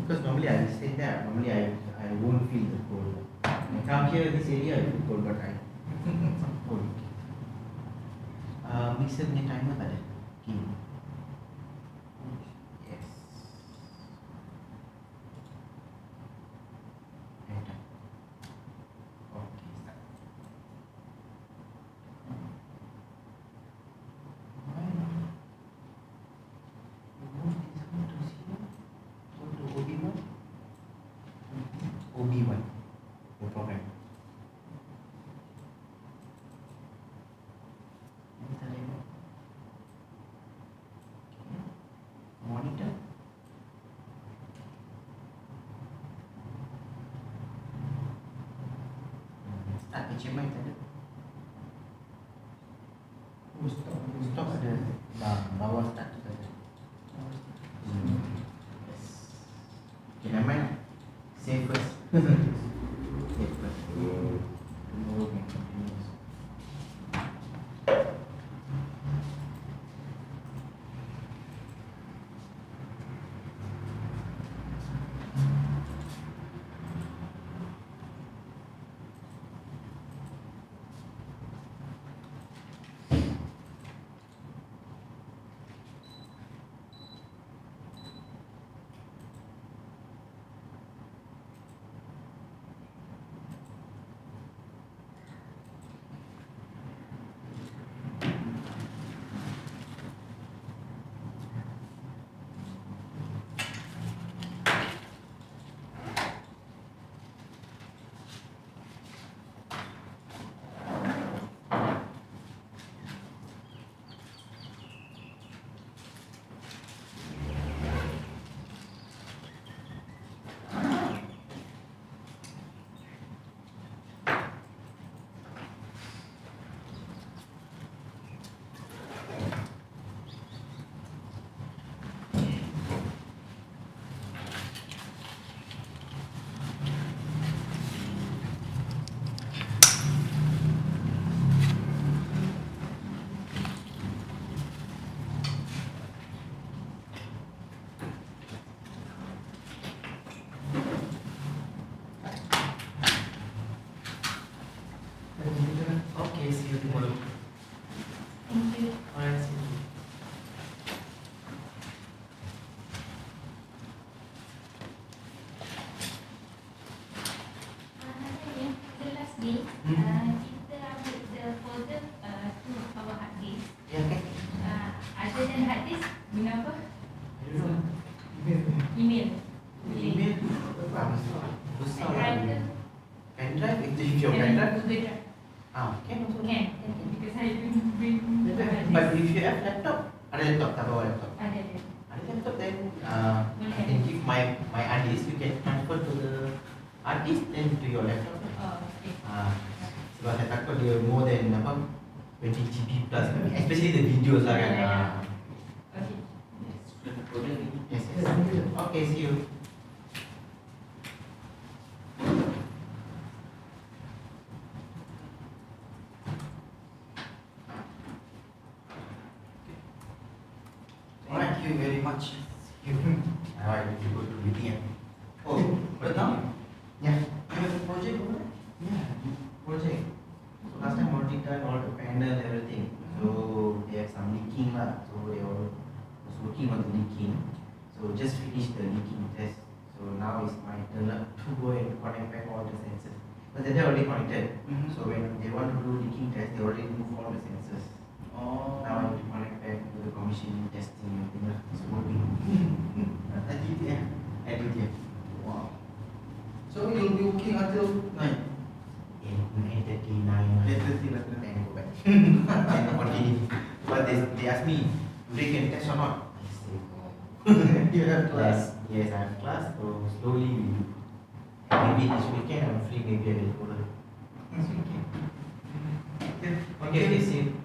Because normally I will stay there. Normally I won't feel the cold. When I come here this area I feel cold, but it's not cold. Mixer punya timer tak ada? Okay. Yes. And done. Okay, start. Why not? Move this one to here. Go to OB1. OB1. The program. Kita tengok. Okay. Monitor. Start HMI tak ada. Oh, stop. Stop ada. Bawah start tu tak ada. Yes. Okay, never mind. Save first. Save first. Tomorrow can continue. Okay, see you tomorrow. Thank you. Alright, see you. The last day, kita ambil the folder to our hard disk. Yeah, okay. Other than hard disk, guna apa? I don't know. Email. Email. Besar. Pen drive ke? Pen drive, if your pen drive. Google Drive. Can also. Can. Because I don't bring But if you have laptop, ada laptop, tak bawa laptop. ada. Ada laptop, then I can give my hard disk, you can transfer to the hard disk, then to your laptop. Oh, okay. Sebab saya takut dia more than 20 GB plus, especially the videos lah kan. Okay. Yes, yes. Okay, see you. Thank you very much. Alright, you go to meeting. Oh, but now Yeah. you have a project over there? Yeah, project. So last time already done all the panel everything. So they have some leaking lah. So they all was working on the leaking. So just finished the leaking test. So now it's my turn to go and connect back all the sensors. But they're already connected. So when they want to do leaking test, they already remove all the sensors. Oh, Now I need to connect back to the commissioning testing everything lah. It's working. at UTM. At UTM. Wow. So you'll be working until 9? 8:39. 8:30 lah. they ask me, today can test or not? I say, no. You have class. Yes, I have class, so slowly we do. And maybe this weekend I'm free, maybe I will go there. Yes, okay. Okay, see you.